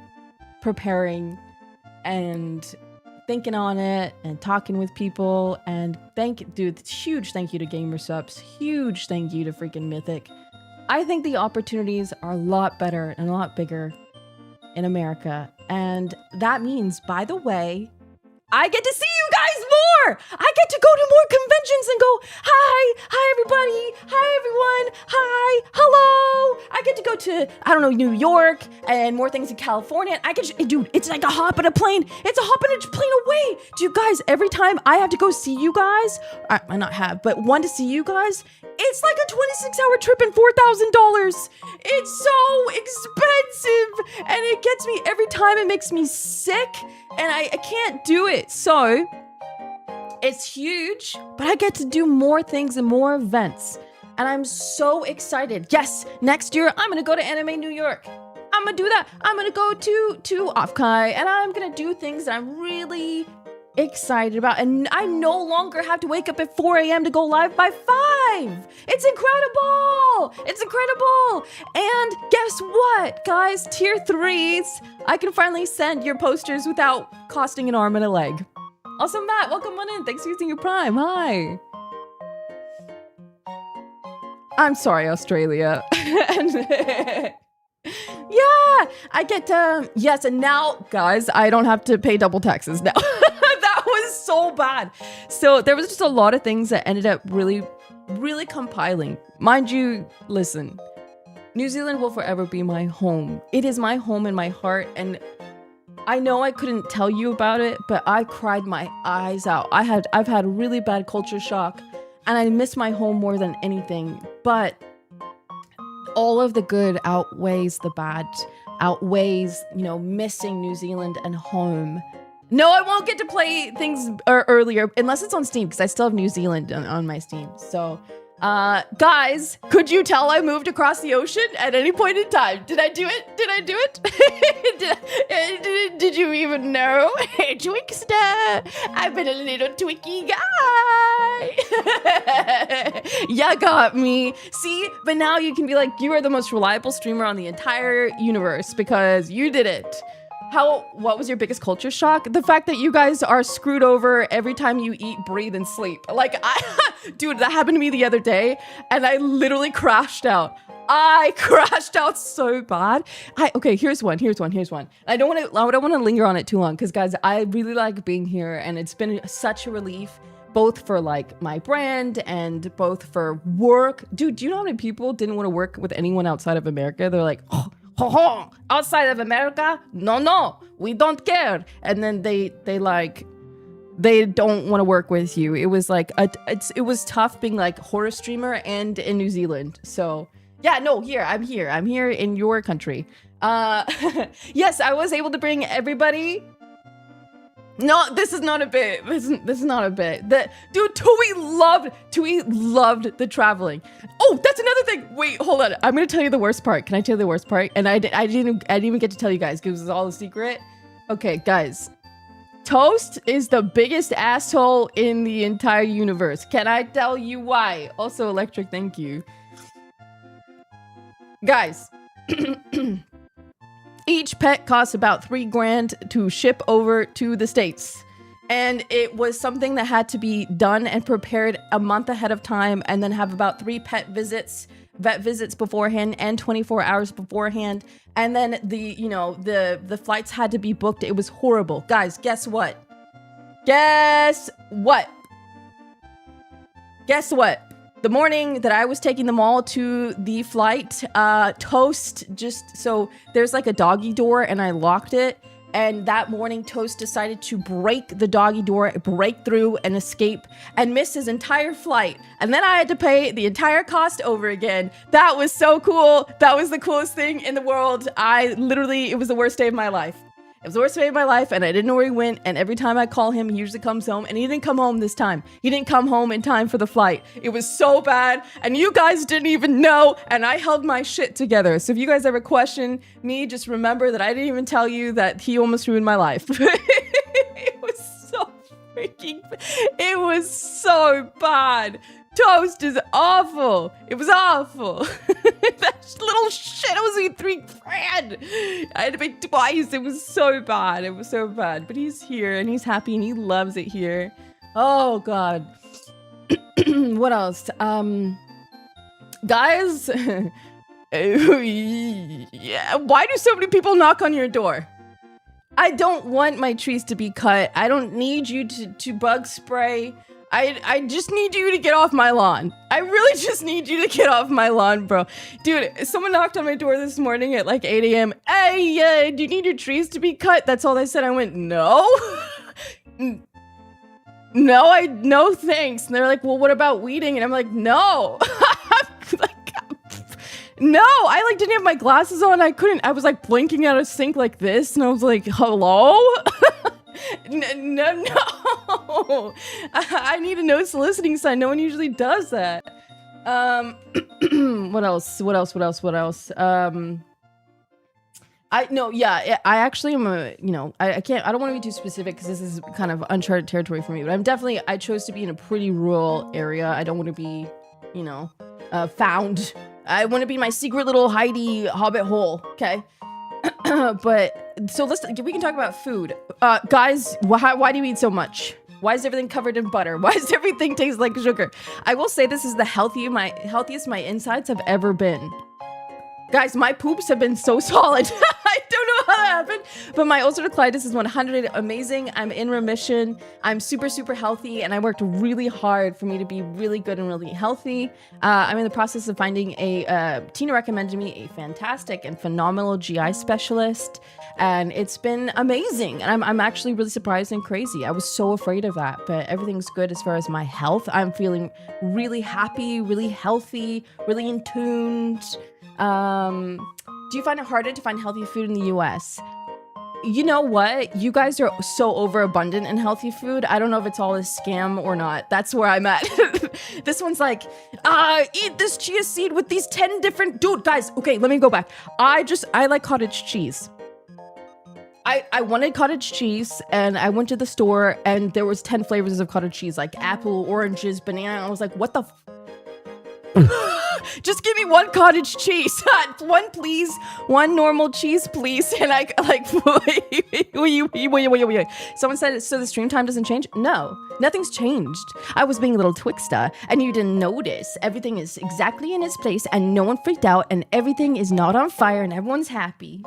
preparing and thinking on it and talking with people. And huge thank you to GamerSups, huge thank you to freaking Mythic. I think the opportunities are a lot better and a lot bigger in America, and that means, by the way, I get to see you guys more. I get to go to more conventions and go, hi everybody, hi everyone, hi, hello. I get to go to, I don't know, New York and more things in California. Dude, it's like a hop on a plane. It's a hop on a plane away. Do you guys, every time I have to go see you guys, I not have, but one to see you guys, it's like a 26-hour trip and $4,000. It's so expensive, and it gets me every time. It makes me sick, and I can't do it. So it's huge, but I get to do more things and more events, and I'm so excited. Yes, next year I'm gonna go to Anime New York. I'm gonna do that. I'm gonna go to Offkai, and I'm gonna do things that I'm really excited about, and I no longer have to wake up at 4 a.m. to go live by 5. It's incredible. It's incredible. And guess what, guys? Tier 3s, I can finally send your posters without costing an arm and a leg. Also, Matt, welcome on in. Thanks for using your Prime. Hi. I'm sorry, Australia. Yeah, I get to, yes, and now, guys, I don't have to pay double taxes now. That was so bad. So there was just a lot of things that ended up really, really compiling. Mind you, listen, New Zealand will forever be my home. It is my home in my heart, and I know I couldn't tell you about it, but I cried my eyes out. I've had a really bad culture shock, and I miss my home more than anything, but all of the good outweighs the bad, outweighs, missing New Zealand and home. No, I won't get to play things earlier, unless it's on Steam, because I still have New Zealand on my Steam. So, guys, could you tell I moved across the ocean at any point in time? Did I do it? Did I do it? Did you even know? Hey, Twixter, I've been a little Twiki guy. You got me. See, but now you can be like, you are the most reliable streamer on the entire universe because you did it. What was your biggest culture shock? The fact that you guys are screwed over every time you eat, breathe, and sleep. Like, dude, that happened to me the other day, and I literally crashed out. I crashed out so bad. Okay, here's one. I don't want to linger on it too long, because guys, I really like being here, and it's been such a relief, both for like my brand and both for work. Dude, do you know how many people didn't want to work with anyone outside of America? They're like, outside of America? No, we don't care. And then they don't want to work with you. It was like, it was tough being like horror streamer and in New Zealand. So yeah, no, I'm here in your country. Yes, I was able to bring everybody. No, this is not a bit. This is not a bit. Dude, Tui loved the traveling. Oh, that's another thing. Wait, hold on. I'm gonna tell you the worst part. Can I tell you the worst part? And I didn't even get to tell you guys because it was all a secret. Okay, guys. Toast is the biggest asshole in the entire universe. Can I tell you why? Also, Electric, thank you. Guys, each pet costs about $3 grand to ship over to the States. And it was something that had to be done and prepared a month ahead of time, and then have about 3 vet visits beforehand and 24 hours beforehand. And then the flights had to be booked. It was horrible. Guys, guess what? Guess what? Guess what? The morning that I was taking them all to the flight, Toast so there's like a doggy door and I locked it. And that morning, Toast decided to break the doggy door, break through and escape and miss his entire flight. And then I had to pay the entire cost over again. That was so cool. That was the coolest thing in the world. It was the worst day of my life. It was the worst day of my life, and I didn't know where he went. And every time I call him, he usually comes home, and he didn't come home this time. He didn't come home in time for the flight. It was so bad, and you guys didn't even know, and I held my shit together. So if you guys ever question me, just remember that I didn't even tell you that he almost ruined my life. It was so bad. Toast is awful. It was awful. That little shit was like $3 grand. I had to pay twice. It was so bad. It was so bad. But he's here and he's happy and he loves it here. Oh God. What else? Guys. Yeah. Why do so many people knock on your door? I don't want my trees to be cut. I don't need you to bug spray. I just need you to get off my lawn. I really just need you to get off my lawn, bro. Dude, someone knocked on my door this morning at like 8 a.m. Hey, do you need your trees to be cut? That's all they said. I went, no. No, thanks. And they're like, well, what about weeding? And I'm like, no. No, I didn't have my glasses on. I was like blinking at a sink like this. And I was like, hello? No. I need a no soliciting sign. No one usually does that. What else? I actually am I don't want to be too specific because this is kind of uncharted territory for me, but I chose to be in a pretty rural area. I don't want to be, found. I want to be my secret little hidey hobbit hole. Okay. But so we can talk about food. Guys, why do you eat so much? Why is everything covered in butter? Why does everything taste like sugar? I will say this is the healthiest my insides have ever been. Guys, my poops have been so solid. I don't know how that happened, but my ulcerative colitis is 100 amazing. I'm in remission. I'm super, super healthy, and I worked really hard for me to be really good and really healthy. I'm in the process of finding Tina recommended me a fantastic and phenomenal GI specialist, and it's been amazing. And I'm actually really surprised and crazy. I was so afraid of that, but everything's good as far as my health. I'm feeling really happy, really healthy, really in tuned. Do you find it harder to find healthy food in the US? You know what? You guys are so overabundant in healthy food. I don't know if it's all a scam or not. That's where I'm at. This one's like, eat this chia seed with these 10 different... Dude, guys, okay, let me go back. I like cottage cheese. I wanted cottage cheese, and I went to the store, and there was 10 flavors of cottage cheese, like apple, oranges, banana. I was like, what the... Just give me one cottage cheese. One, please. One normal cheese, please. And I wait. Someone said, so the stream time doesn't change? No, nothing's changed. I was being a little twixter, and you didn't notice. Everything is exactly in its place, and no one freaked out, and everything is not on fire, and everyone's happy.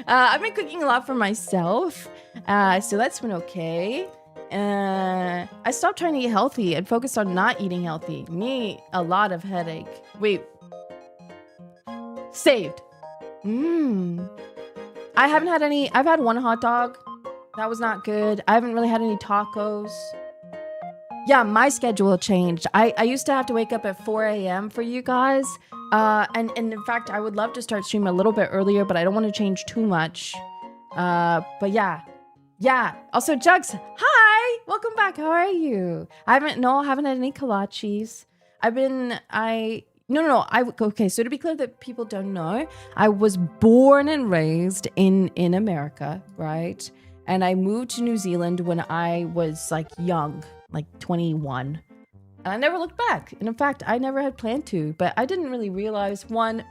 I've been cooking a lot for myself, so that's been okay. I stopped trying to eat healthy and focused on not eating healthy. Me, a lot of headache. Wait. Saved. I haven't had any. I've had one hot dog. That was not good. I haven't really had any tacos. Yeah, my schedule changed. I used to have to wake up at 4 a.m. for you guys. And in fact, I would love to start streaming a little bit earlier, but I don't want to change too much. But yeah. Yeah. Also, Jugs, hi! Welcome back. How are you? I haven't had any kolaches. Okay, so to be clear that people don't know, I was born and raised in America, right? And I moved to New Zealand when I was like young, like 21. And I never looked back. And in fact, I never had planned to, but I didn't really realize, one,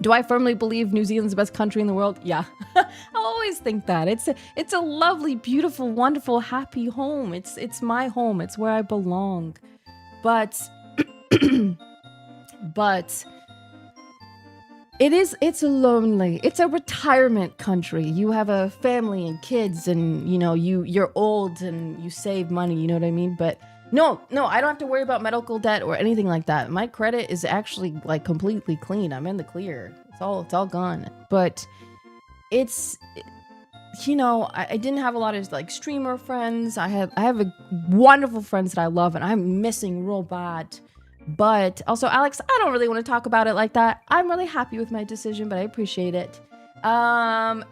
do I firmly believe New Zealand's the best country in the world? Yeah. I always think that. It's a lovely, beautiful, wonderful, happy home. It's my home. It's where I belong. But it's lonely. It's a retirement country. You have a family and kids, and you're old and you save money, you know what I mean? But no, I don't have to worry about medical debt or anything like that. My credit is actually like completely clean. I'm in the clear. It's all gone. But it's, I didn't have a lot of like streamer friends. I have a wonderful friends that I love and I'm missing real bad. But also, Alex, I don't really want to talk about it like that. I'm really happy with my decision, but I appreciate it. Yeah,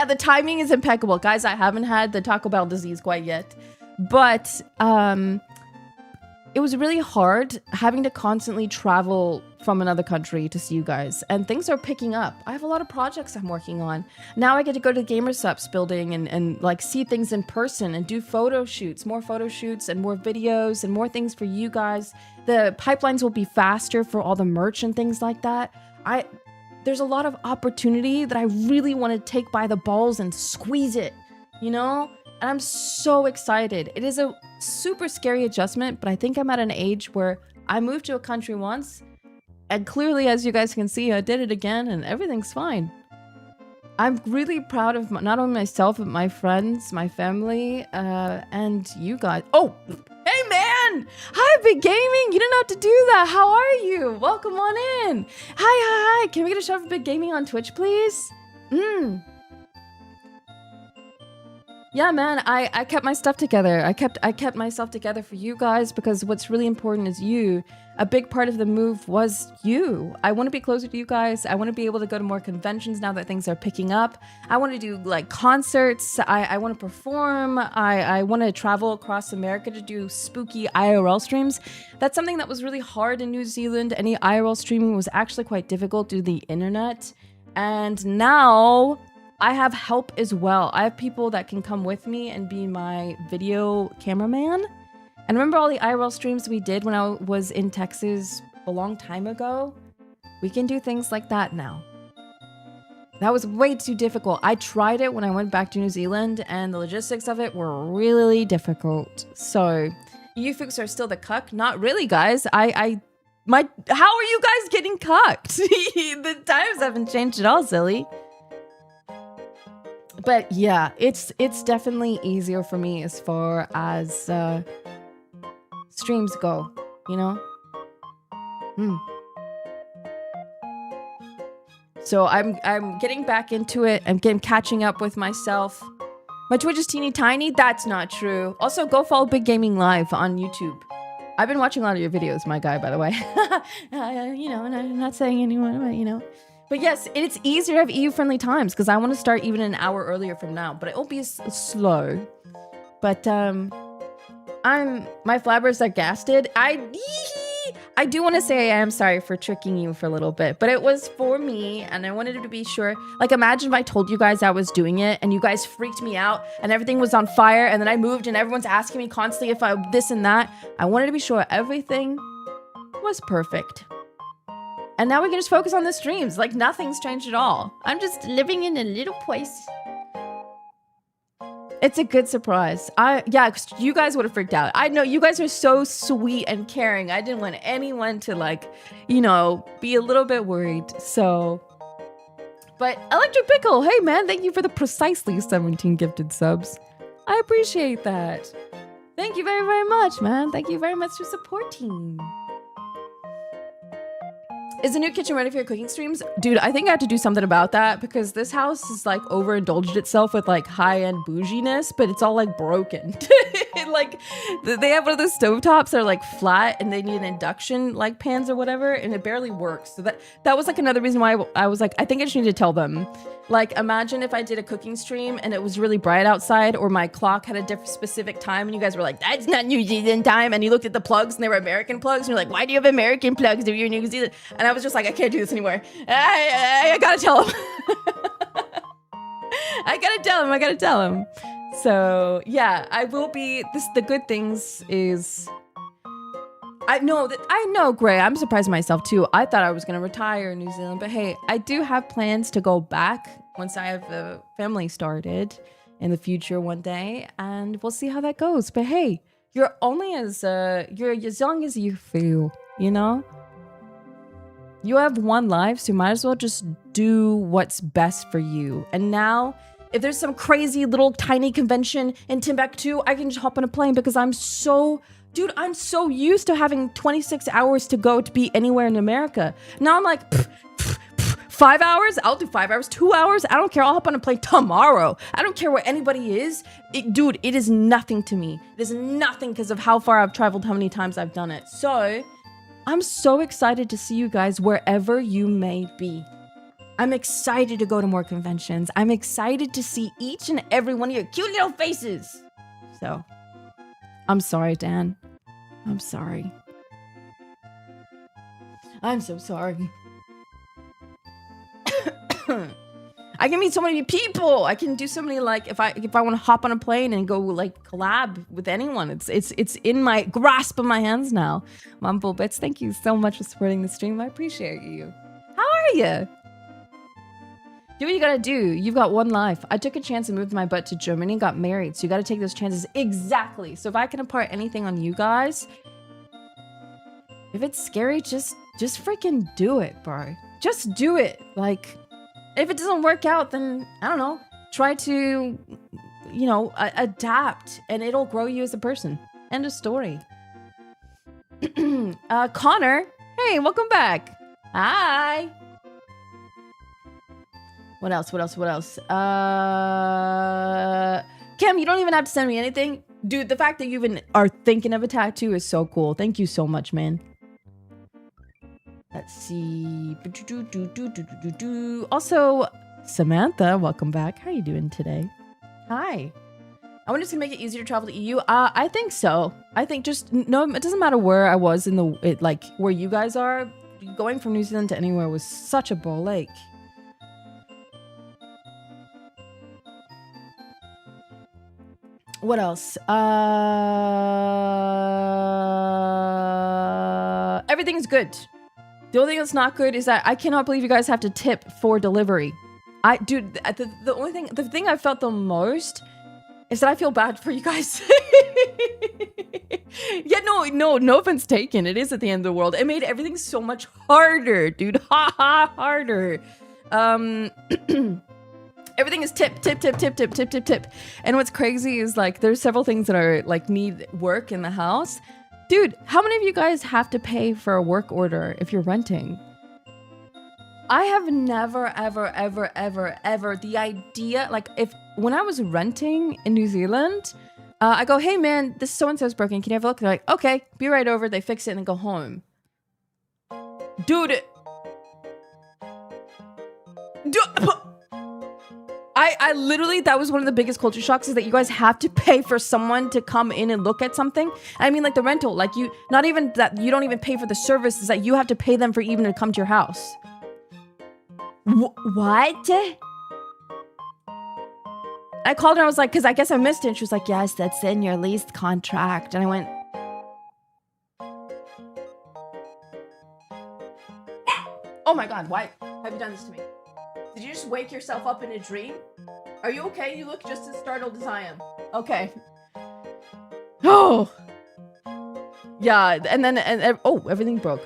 the timing is impeccable. Guys, I haven't had the Taco Bell disease quite yet. But it was really hard having to constantly travel from another country to see you guys. And things are picking up. I have a lot of projects I'm working on. Now I get to go to the Gamersup's building and like see things in person and do photo shoots, more photo shoots and more videos and more things for you guys. The pipelines will be faster for all the merch and things like that. There's a lot of opportunity that I really want to take by the balls and squeeze it, And I'm so excited. It is a super scary adjustment, but I think I'm at an age where I moved to a country once, and clearly, as you guys can see, I did it again, and everything's fine. I'm really proud of not only myself, but my friends, my family, and you guys. Oh, hey man! Hi, Big Gaming! You didn't have to do that. How are you? Welcome on in. Hi. Can we get a shout for Big Gaming on Twitch, please? Yeah, man, I kept my stuff together. I kept myself together for you guys because what's really important is you. A big part of the move was you. I want to be closer to you guys. I want to be able to go to more conventions now that things are picking up. I want to do like concerts. I want to perform. I want to travel across America to do spooky IRL streams. That's something that was really hard in New Zealand. Any IRL streaming was actually quite difficult due to the internet. And now I have help as well. I have people that can come with me and be my video cameraman. And remember all the IRL streams we did when I was in Texas a long time ago? We can do things like that now. That was way too difficult. I tried it when I went back to New Zealand and the logistics of it were really difficult. So, you folks are still the cuck? Not really, guys. How are you guys getting cucked? The times haven't changed at all, silly. But yeah, it's definitely easier for me as far as streams go, So I'm getting back into it. I'm catching up with myself. My Twitch is teeny tiny. That's not true. Also, go follow Big Gaming Live on YouTube. I've been watching a lot of your videos, my guy, by the way. And I'm not saying anyone, but But yes, it's easier to have EU-friendly times because I want to start even an hour earlier from now, but it'll be slow. But my flabbers are gasted. I do want to say I am sorry for tricking you for a little bit, but it was for me and I wanted to be sure. Like, imagine if I told you guys I was doing it and you guys freaked me out and everything was on fire and then I moved and everyone's asking me constantly if I this and that. I wanted to be sure everything was perfect. And now we can just focus on the streams. Like, nothing's changed at all. I'm just living in a little place. It's a good surprise. Yeah, 'cause you guys would have freaked out. I know you guys are so sweet and caring. I didn't want anyone to be a little bit worried. So, but Electric Pickle, hey man, thank you for the precisely 17 gifted subs. I appreciate that. Thank you very, very much, man. Thank you very much for supporting. Is the new kitchen ready for your cooking streams? Dude, I think I have to do something about that because this house is overindulged itself with high-end bouginess, but it's all broken. They have one of those stovetops that are flat and they need an induction pans or whatever, and it barely works. So that was another reason why I was I think I just need to tell them. Imagine if I did a cooking stream and it was really bright outside, or my clock had a different specific time and you guys were like, that's not New Zealand time, and you looked at the plugs and they were American plugs and you're like, why do you have American plugs if you're New Zealand? And I was just I can't do this anymore. I gotta tell them. I gotta tell him. So yeah, I will be. The good things is, I know, Gray. I'm surprised myself too. I thought I was gonna retire in New Zealand, but hey, I do have plans to go back once I have a family started in the future one day, and we'll see how that goes. But hey, you're only as young as you feel, you know? You have one life, so you might as well just do what's best for you. And now, if there's some crazy little tiny convention in Timbuktu, I can just hop on a plane because I'm so used to having 26 hours to go to be anywhere in America. Now I'm like, 5 hours? I'll do 5 hours, 2 hours. I don't care. I'll hop on a plane tomorrow. I don't care where anybody is. Dude, it is nothing to me. It is nothing because of how far I've traveled, how many times I've done it. So I'm so excited to see you guys wherever you may be. I'm excited to go to more conventions. I'm excited to see each and every one of your cute little faces. So, I'm sorry, Dan. I'm sorry. I'm so sorry. I can meet so many people. I can do so many, like, if I want to hop on a plane and go like collab with anyone, it's in my grasp of my hands now. Mumble Bits, thank you so much for supporting the stream. I appreciate you. How are you? Do what you gotta do. You've got one life. I took a chance and moved my butt to Germany and got married. So you gotta take those chances. Exactly. So if I can impart anything on you guys, if it's scary, just freaking do it, bro. Just do it. Like, if it doesn't work out, then, I don't know, try to, you know, adapt, and it'll grow you as a person. End of story. Connor, hey, welcome back. Hi. What else? Kim, you don't even have to send me anything. Dude, the fact that you even are thinking of a tattoo is so cool. Thank you so much, man. Let's see. Also, Samantha, welcome back. How are you doing today? Hi. I wonder if it's gonna make it easier to travel to EU. I think so. I think just no. It doesn't matter where I was in like where you guys are. Going from New Zealand to anywhere was such a ball ache. What else? Everything's good. The only thing that's not good is that I cannot believe you guys have to tip for delivery. Dude, the thing I felt the most is that I feel bad for you guys. Yeah, no offense taken. It is at the end of the world. It made everything so much harder, dude. Harder. Everything is tip. And what's crazy is like there's several things that are like need work in the house. Dude, how many of you guys have to pay for a work order if you're renting? I have never, ever, the idea, like when I was renting in New Zealand, I go, hey man, this so-and-so's broken. Can you have a look? They're like, okay, be right over. They fix it and then go home. Dude. I literally, that was one of the biggest culture shocks is that you guys have to pay for someone to come in and look at something. I mean, like the rental, like you, not even that you don't even pay for the services, that you have to pay them for even to come to your house. What? I called her, I was like, because I guess I missed it. And she was like, yes, that's in your lease contract. And I went, oh my God, why have you done this to me? Did you just wake yourself up in a dream? Are you okay? You look just as startled as I am. Okay. Oh. Yeah, and then, oh, everything broke.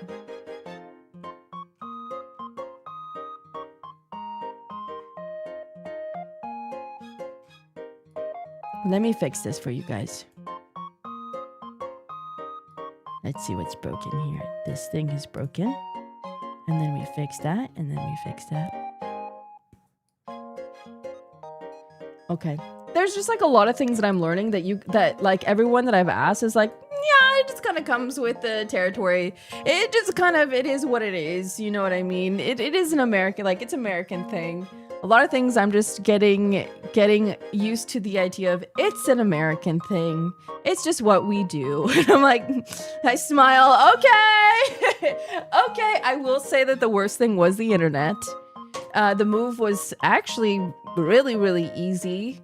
Let me fix this for you guys. Let's see what's broken here. This thing is broken. And then we fix that, and then we fix that. Okay. There's just like a lot of things that I'm learning that like everyone that I've asked is like, yeah, it just kind of comes with the territory. It just kind of, it is what it is. You know what I mean? It is an American, like it's American thing. A lot of things I'm just getting used to the idea of it's an American thing. It's just what we do. And I'm like, I smile. Okay. Okay. I will say that the worst thing was the internet. The move was actually really, really easy.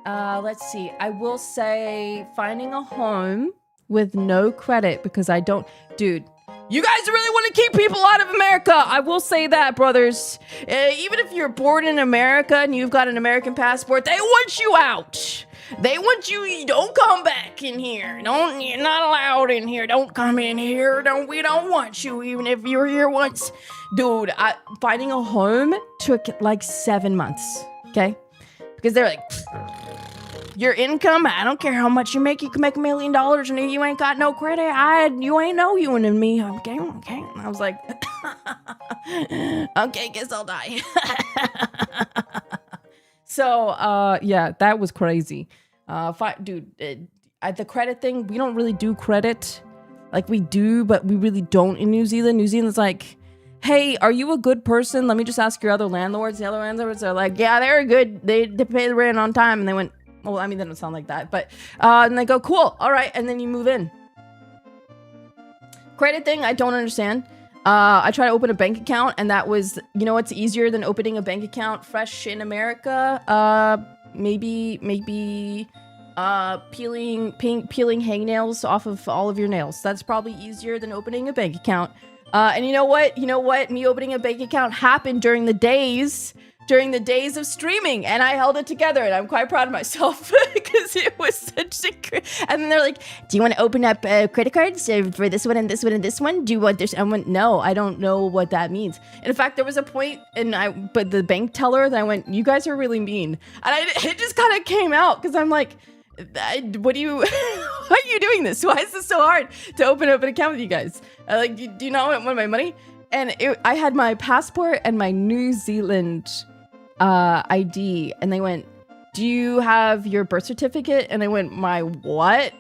Let's see. I will say finding a home with no credit because I don't... Dude, you guys really want to keep people out of America. I will say that, brothers. Even if you're born in America and you've got an American passport, they want you out. They want you don't come back in here. You're not allowed in here. Don't come in here. We don't want you even if you were here once. Dude, finding a home took like 7 months, okay? Because they're like... Your income, I don't care how much you make. You can make $1 million and you ain't got no credit. You ain't no you and me. Okay. And I was like, okay, guess I'll die. So, yeah, that was crazy. Dude, the credit thing, we don't really do credit. Like we do, but we really don't in New Zealand. New Zealand's like, hey, are you a good person? Let me just ask your other landlords. The other landlords are like, yeah, they're good. They pay the rent on time. And they went, well, I mean, they don't sound like that, but, and they go, cool, all right, and then you move in. Credit thing, I don't understand. I tried to open a bank account, and that was, you know what's easier than opening a bank account fresh in America? Maybe peeling hangnails off of all of your nails. That's probably easier than opening a bank account. And you know what? Me opening a bank account happened during the days of streaming, and I held it together, and I'm quite proud of myself because it was such a... And then they're like, do you want to open up credit cards for this one and this one and this one? Do you want this? I went, no, I don't know what that means. And in fact, there was a point, but the bank teller that I went, you guys are really mean. And it just kind of came out, because I'm like, what do you... why are you doing this? Why is this so hard to open up an account with you guys? Like, do you not want my money? And I had my passport and my New Zealand... ID, and they went, do you have your birth certificate? And I went, my what?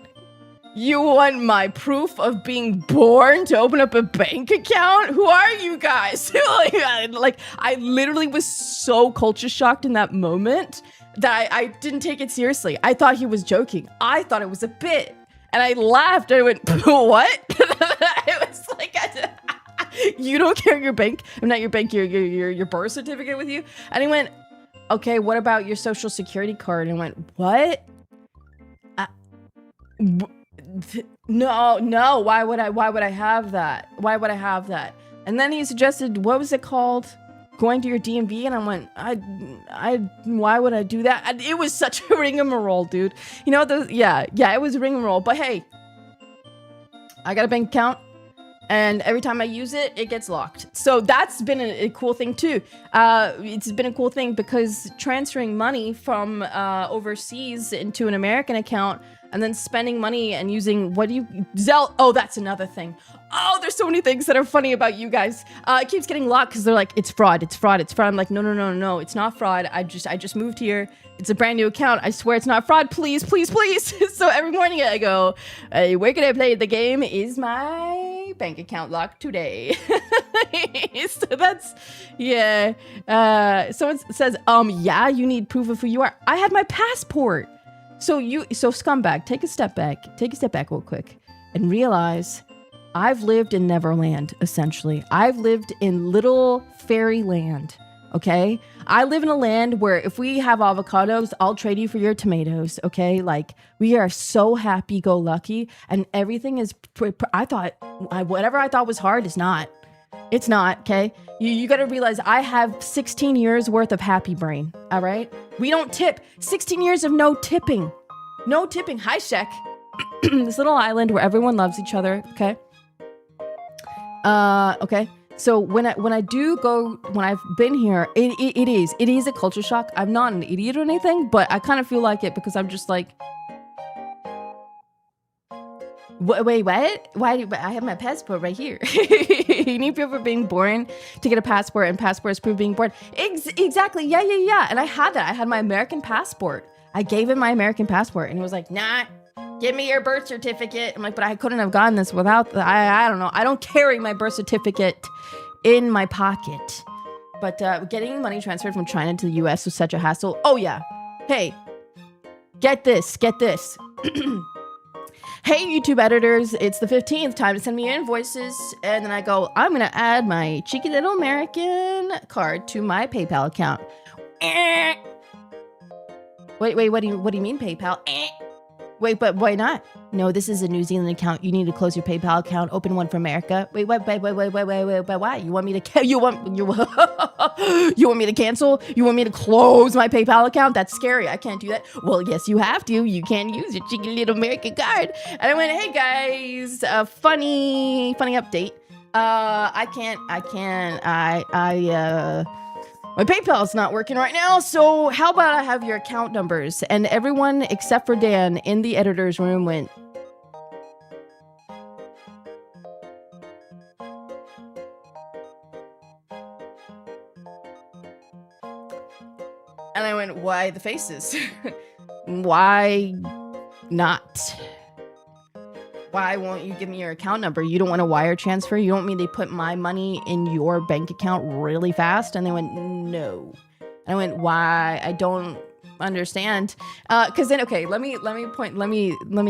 You want my proof of being born to open up a bank account? Who are you guys? like I literally was so culture shocked in that moment that I didn't take it seriously. I thought he was joking. I thought it was a bit, and I laughed and I went, what? It was like, you don't carry your bank? I'm not your bank, your birth certificate with you? And he went, okay, what about your social security card? And I went, what? No, why would I have that? Why would I have that? And then he suggested, what was it called? Going to your DMV? And I went, why would I do that? And it was such a rigmarole, dude. You know, it was a rigmarole. But hey, I got a bank account. And every time I use it, it gets locked. So that's been a cool thing too. It's been a cool thing because transferring money from overseas into an American account and then spending money and using, oh, that's another thing. Oh, there's so many things that are funny about you guys. It keeps getting locked because they're like, it's fraud. I'm like, no, it's not fraud. I just moved here. It's a brand new account. I swear it's not fraud. Please. So every morning I go, where can I play the game? Is my bank account locked today? So that's, yeah. Someone says, yeah, you need proof of who you are. I had my passport. So scumbag, take a step back real quick and realize I've lived in Neverland, essentially. I've lived in little fairyland. Okay, I live in a land where if we have avocados, I'll trade you for your tomatoes. Okay, like we are so happy-go-lucky, and everything is. Whatever I thought was hard is not. It's not. Okay, you got to realize I have 16 years worth of happy brain. All right, we don't tip. 16 years of no tipping. Hi, Shek. This little island where everyone loves each other. Okay. Okay. So when I've been here, it is a culture shock. I'm not an idiot or anything, but I kind of feel like it because I'm just like, wait, what? Why do I have my passport right here? You need proof of being born to get a passport, and passport is proof of being born. Exactly. Yeah. And I had that. I had my American passport. I gave him my American passport, and he was like, nah. Give me your birth certificate. I'm like, but I couldn't have gotten this without I don't know. I don't carry my birth certificate in my pocket. But getting money transferred from China to the US was such a hassle. Oh yeah. Hey, get this. hey, YouTube editors, it's the 15th, time to send me your invoices. And then I go, I'm going to add my cheeky little American card to my PayPal account. Wait, what do you mean PayPal? Wait, but why not? No, this is a New Zealand account. You need to close your PayPal account. Open one for America. Wait, why? You want me to you want me to cancel? You want me to close my PayPal account? That's scary. I can't do that. Well, yes, you have to. You can't use your cheeky little American card. And I went, hey guys, funny update. My PayPal's not working right now, so how about I have your account numbers? And everyone except for Dan in the editor's room went, and I went, why the faces? Why not? Why won't you give me your account number? You don't want a wire transfer? You don't want me to put my money in your bank account really fast? And they went, no. And I went, why? I don't understand. Cause then, okay, let me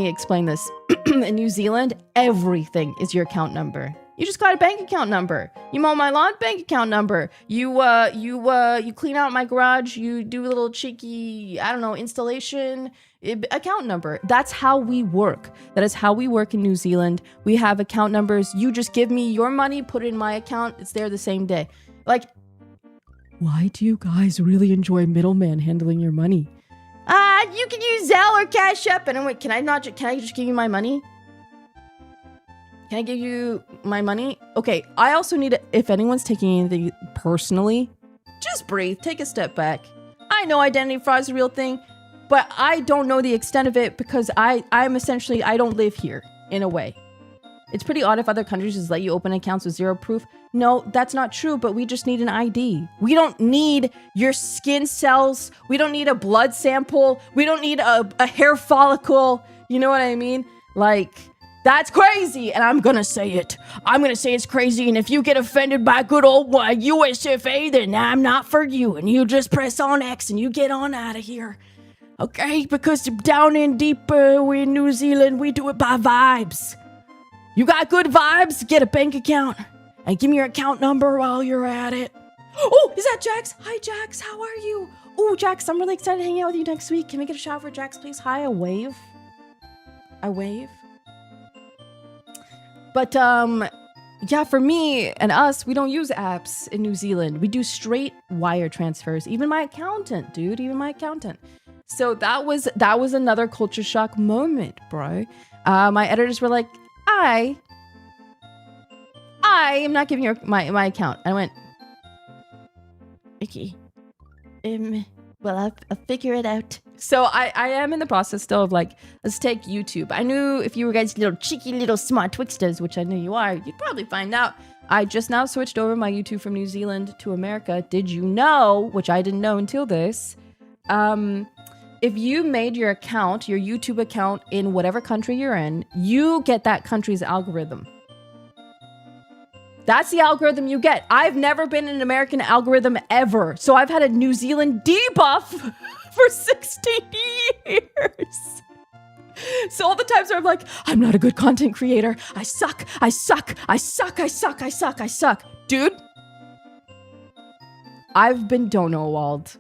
explain this. In New Zealand, everything is your account number. You just got a bank account number. You mow my lawn, bank account number. You clean out my garage. You do a little cheeky, I don't know, installation, account number. That's how we work. That is how we work in New Zealand. We have account numbers. You just give me your money, put it in my account. It's there the same day. Like, why do you guys really enjoy middleman handling your money? You can use Zelle or Cash App. And I'm like, can I just give you my money? Can I give you my money? Okay, I also need to, if anyone's taking anything personally, just breathe, take a step back. I know identity fraud is a real thing, but I don't know the extent of it because I'm essentially, I don't live here in a way. It's pretty odd if other countries just let you open accounts with zero proof. No, that's not true, but we just need an ID. We don't need your skin cells. We don't need a blood sample. We don't need a hair follicle. You know what I mean? Like, that's crazy, and I'm gonna say it. I'm gonna say it's crazy, and if you get offended by good old USFA, then I'm not for you, and you just press on X and you get on out of here. Okay? Because down in deep in New Zealand, we do it by vibes. You got good vibes? Get a bank account, and give me your account number while you're at it. Oh, is that Jax? Hi, Jax. How are you? Oh, Jax, I'm really excited to hang out with you next week. Can we get a shout for Jax, please? Hi, a wave. A wave. But, yeah, for me and us, we don't use apps in New Zealand. We do straight wire transfers. Even my accountant, dude. Even my accountant. So that was another culture shock moment, bro. My editors were like, I am not giving you my account. I went, okay. Well, I'll figure it out. So I am in the process still of like, let's take YouTube. I knew if you were guys little cheeky little smart twixters, which I know you are, you'd probably find out. I just now switched over my YouTube from New Zealand to America. Did you know, which I didn't know until this, if you made your account, your YouTube account in whatever country you're in, you get that country's algorithm. That's the algorithm you get. I've never been in an American algorithm ever. So I've had a New Zealand debuff for 16 years. So all the times where I'm like, I'm not a good content creator. I suck. Dude, I've been Donowald.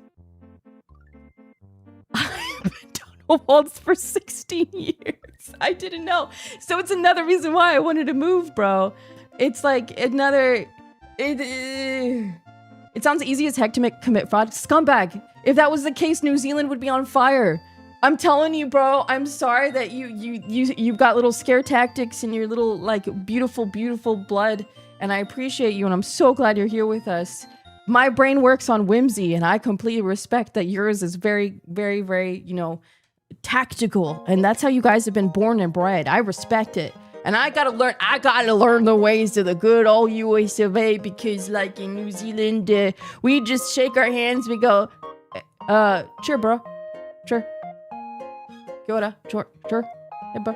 I've been Donowald for 16 years. I didn't know. So it's another reason why I wanted to move, bro. It's like another... It sounds easy as heck to commit fraud. Scumbag. If that was the case, New Zealand would be on fire. I'm telling you, bro. I'm sorry that you've got little scare tactics in your little, like, beautiful, beautiful blood. And I appreciate you, and I'm so glad you're here with us. My brain works on whimsy, and I completely respect that yours is very, very, very, you know, tactical. And that's how you guys have been born and bred. I respect it. And I gotta learn the ways of the good old US of A, because like in New Zealand, we just shake our hands, we go, sure, bro. Sure. Kia ora. Sure. Hey, bro.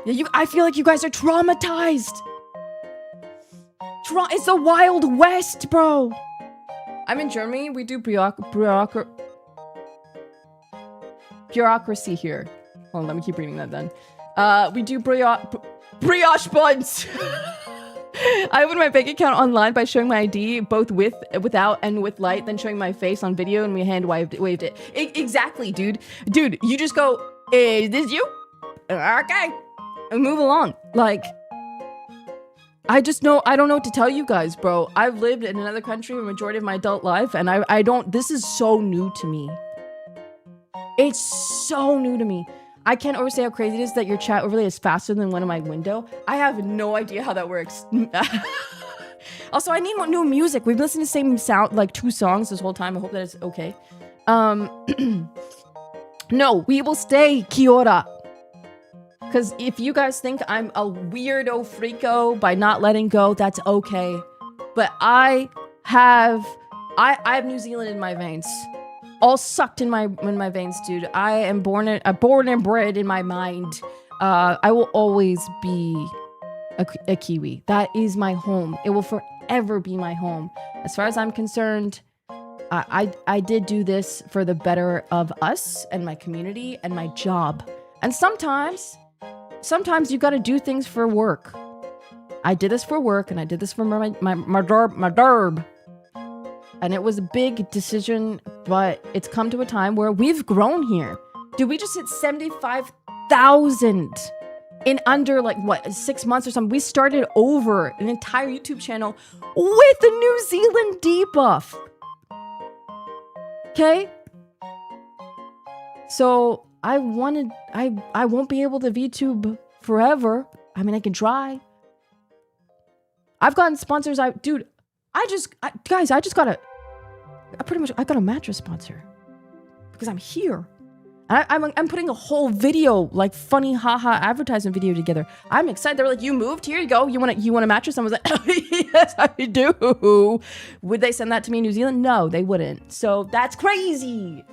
Yeah, I feel like you guys are traumatized. It's the Wild West, bro. I'm in Germany. We do bureaucracy here. Hold on, let me keep reading that then. We do brioche buns. I opened my bank account online by showing my ID, both without, and with light, then showing my face on video, and we hand waved it. Exactly, dude. Dude, you just go, is this you? Okay. And move along. Like, I don't know what to tell you guys, bro. I've lived in another country for the majority of my adult life, and this is so new to me. It's so new to me. I can't overstate how crazy it is that your chat overlay is faster than one of my window. I have no idea how that works. Also, I need more new music. We've listened to the same sound, like 2 songs this whole time. I hope that it's okay. No, we will stay, Kiora. Because if you guys think I'm a weirdo freako by not letting go, that's okay. But I have New Zealand in my veins. All sucked in my veins, dude. I am born and bred in my mind. I will always be a Kiwi. That is my home. It will forever be my home. As far as I'm concerned, I did do this for the better of us and my community and my job. And sometimes you gotta do things for work. I did this for work, and I did this for my derb. And it was a big decision, but it's come to a time where we've grown here. Dude, we just hit 75,000 in under, like, what, 6 months or something. We started over an entire YouTube channel with a New Zealand debuff. Okay? So, I won't be able to VTube forever. I mean, I can try. I've gotten sponsors. Dude, I got a mattress sponsor because I'm here. I'm putting a whole video, like funny haha advertisement video together. I'm excited. They were like, "You moved? Here you go. You want a mattress?" I was like, "Yes, I do." Would they send that to me in New Zealand? No, they wouldn't. So that's crazy.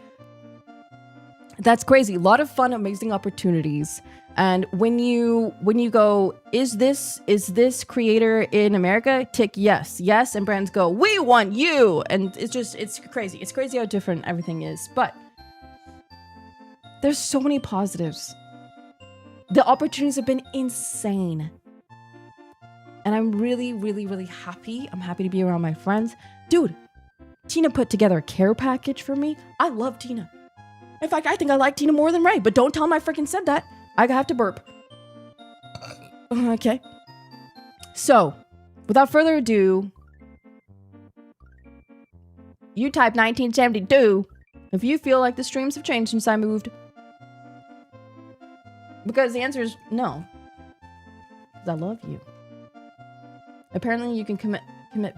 That's crazy. A lot of fun, amazing opportunities. And when you go, is this creator in America? Tick yes, and brands go, we want you. And it's crazy. It's crazy how different everything is. But there's so many positives. The opportunities have been insane. And I'm really, really, really happy. I'm happy to be around my friends. Dude, Tina put together a care package for me. I love Tina. In fact, I think I like Tina more than Ray, but don't tell him I freaking said that. I have to burp. Okay. So, without further ado, you type 1972 if you feel like the streams have changed since I moved. Because the answer is no. Because I love you. Apparently, you can commit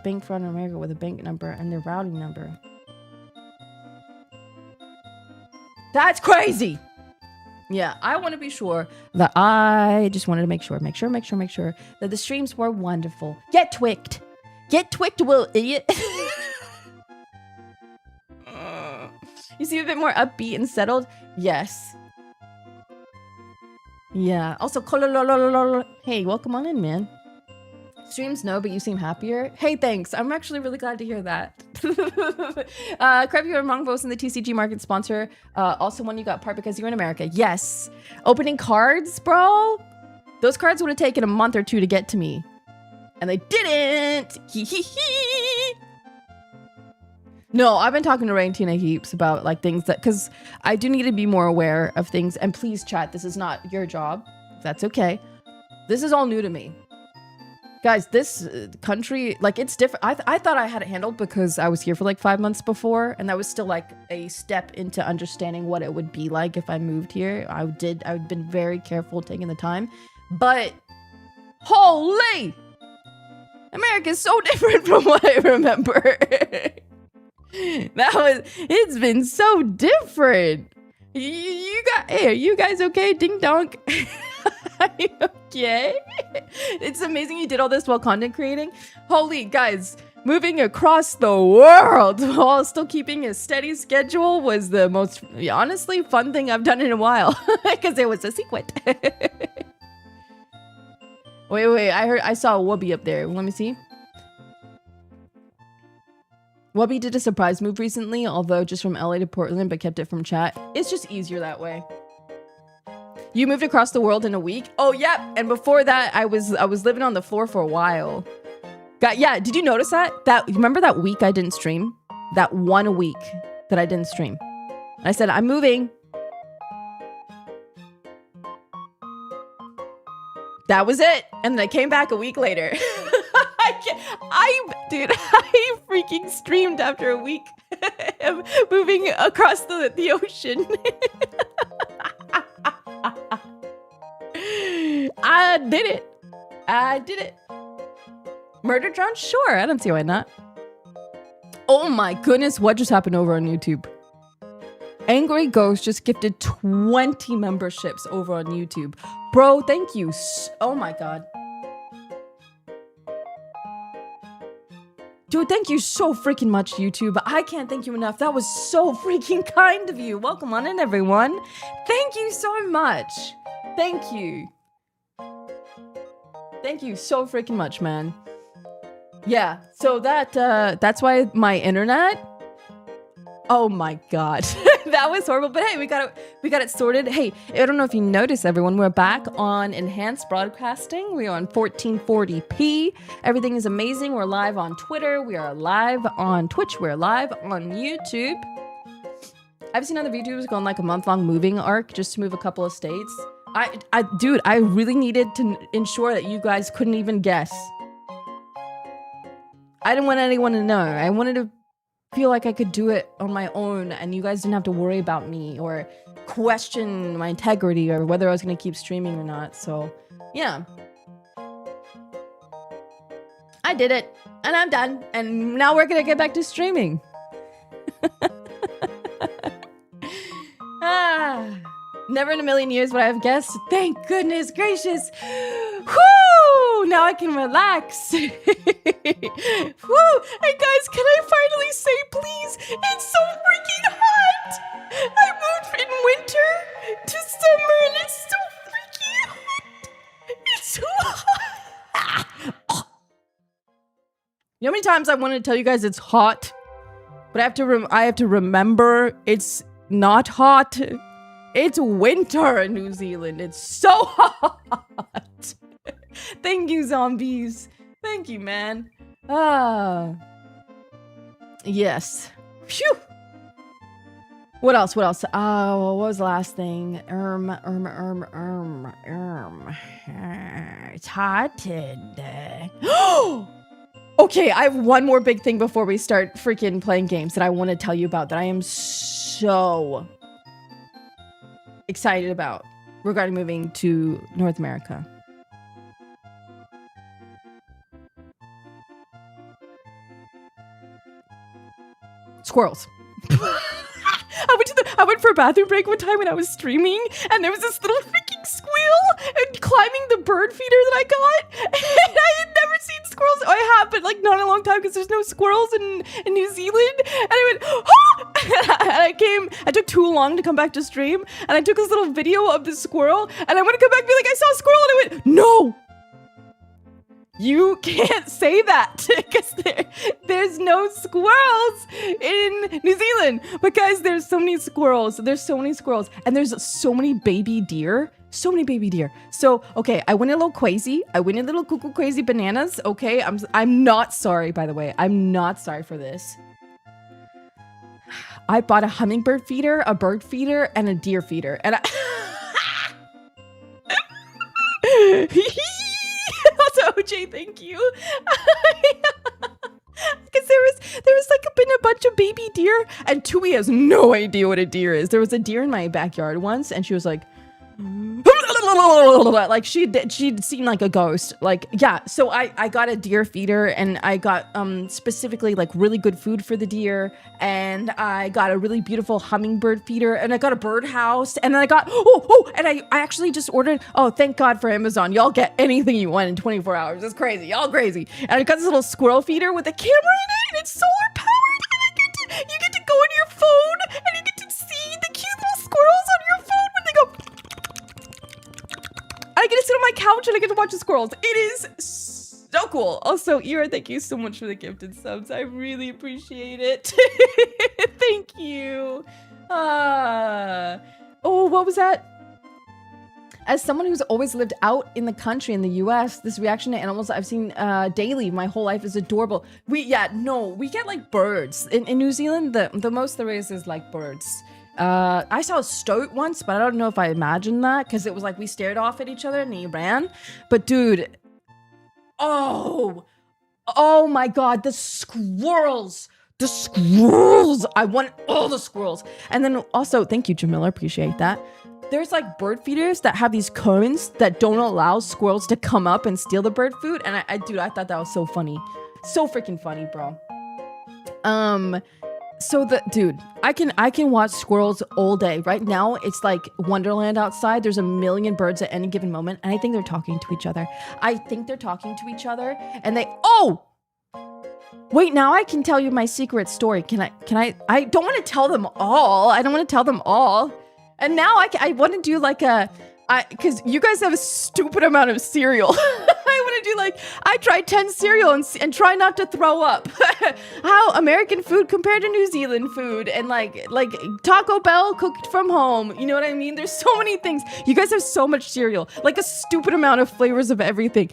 bank fraud in America with a bank number and their routing number. That's crazy! Yeah, I want to be sure that I just wanted to make sure that the streams were wonderful. Get twicked, will idiot. You seem a bit more upbeat and settled. Yes. Yeah. Also, hey, welcome on in, man. Streams, no, but you seem happier. Hey, thanks. I'm actually really glad to hear that. Crap, you were among those in the TCG market sponsor. Also one you got part because you're in America. Yes. Opening cards, bro. Those cards would have taken a month or 2 to get to me. And they didn't. No, I've been talking to Ray and Tina heaps about like things that, because I do need to be more aware of things. And please chat, this is not your job. That's okay. This is all new to me. Guys, this country, like, it's different. I thought I had it handled because I was here for like 5 months before, and that was still like a step into understanding what it would be like if I moved here. I've been very careful taking the time, but holy, America is so different from what I remember. It's been so different. Hey, are you guys okay? Ding dong. Are you okay? It's amazing you did all this while content creating. Holy, guys, moving across the world while still keeping a steady schedule was the most, honestly, fun thing I've done in a while. Because it was a secret. Wait, I saw a Wubby up there. Let me see. Wubby did a surprise move recently, although just from LA to Portland, but kept it from chat. It's just easier that way. You moved across the world in a week? Oh, yep. And before that, I was living on the floor for a while. Yeah, did you notice that? Remember that week I didn't stream? That 1 week that I didn't stream. I said, I'm moving. That was it. And then I came back a week later. Dude, I freaking streamed after a week of moving across the ocean. I did it. Murder drone? Sure, I don't see why not. Oh my goodness, what just happened over on YouTube? Angry Ghost just gifted 20 memberships over on YouTube. Bro, thank you. Oh my god. Dude, thank you so freaking much, YouTube. I can't thank you enough. That was so freaking kind of you. Welcome on in, everyone. Thank you so much. Thank you. Thank you so freaking much, man. Yeah, so that's why my internet. Oh my god. That was horrible, but hey, we got it sorted. Hey, I don't know if you noticed, everyone, we're back on enhanced broadcasting. We're on 1440p. Everything is amazing. We're live on Twitter. We are live on Twitch. We're live on YouTube. I've seen other VTubers go on like a month-long moving arc just to move a couple of states. Dude, I really needed to ensure that you guys couldn't even guess. I didn't want anyone to know. I wanted to feel like I could do it on my own and you guys didn't have to worry about me or question my integrity or whether I was going to keep streaming or not. So, yeah. I did it and I'm done. And now we're going to get back to streaming. Never in a million years would I have guessed. Thank goodness gracious. Whoo! Now I can relax. Whoo! Hey guys, can I finally say please? It's so freaking hot! I moved in winter to summer and it's so freaking hot! It's so hot! You know how many times I wanted to tell you guys it's hot? But I have to remember it's not hot. It's winter in New Zealand. It's so hot. Thank you, zombies. Thank you, man. Yes. Phew. What else? What was the last thing? It's hot and okay, I have one more big thing before we start freaking playing games that I want to tell you about that I am so excited about regarding moving to North America. Squirrels. I went for a bathroom break one time when I was streaming, and there was this little freaking squeal and climbing the bird feeder that I got. And I had never seen squirrels. Oh, I have, but like not in a long time because there's no squirrels in New Zealand. And I went, oh! I took too long to come back to stream, and I took this little video of the squirrel, and I want to come back and be like, I saw a squirrel, and I went, no! You can't say that because there's no squirrels in New Zealand. But guys, there's so many squirrels. There's so many squirrels. And there's so many baby deer. So many baby deer. So, okay, I went a little crazy. I went a little cuckoo crazy bananas. Okay, I'm not sorry, by the way. I'm not sorry for this. I bought a hummingbird feeder, a bird feeder, and a deer feeder. And also, OJ, thank you. Because there was like been a bunch of baby deer, and Tui has no idea what a deer is. There was a deer in my backyard once, and she was like, like she'd seen like a ghost. Like, yeah. So I got a deer feeder, and I got specifically like really good food for the deer, and I got a really beautiful hummingbird feeder, and I got a birdhouse, and then I got and I actually just ordered, oh, thank God for Amazon. Y'all get anything you want in 24 hours. It's crazy. Y'all crazy. And I got this little squirrel feeder with a camera in it, and it's solar powered, and you get to go on your phone, and you get to see the cute little squirrels on your phone when they go. I get to sit on my couch and I get to watch the squirrels. It is so cool. Also, Ira, thank you so much for the gifted subs. I really appreciate it. Thank you. Oh, what was that? as someone who's always lived out in the country in the US, this reaction to animals I've seen daily my whole life is adorable. We get like birds. In New Zealand, the most there is like birds. I saw a stoat once, but I don't know if I imagined that because it was like we stared off at each other and he ran. But dude, oh my God, the squirrels. I want all the squirrels. And then also, thank you, Jamila, appreciate that. There's like bird feeders that have these cones that don't allow squirrels to come up and steal the bird food. And I thought that was so funny. So freaking funny, bro. So I can watch squirrels all day. Right now, it's like Wonderland outside. There's a million birds at any given moment. And I think they're talking to each other. And wait, now I can tell you my secret story. Can I don't want to tell them all. And now I want to do like because you guys have a stupid amount of cereal. I want to do like, I tried 10 cereal and try not to throw up. How American food compared to New Zealand food, and like Taco Bell cooked from home. You know what I mean? There's so many things. You guys have so much cereal, like a stupid amount of flavors of everything.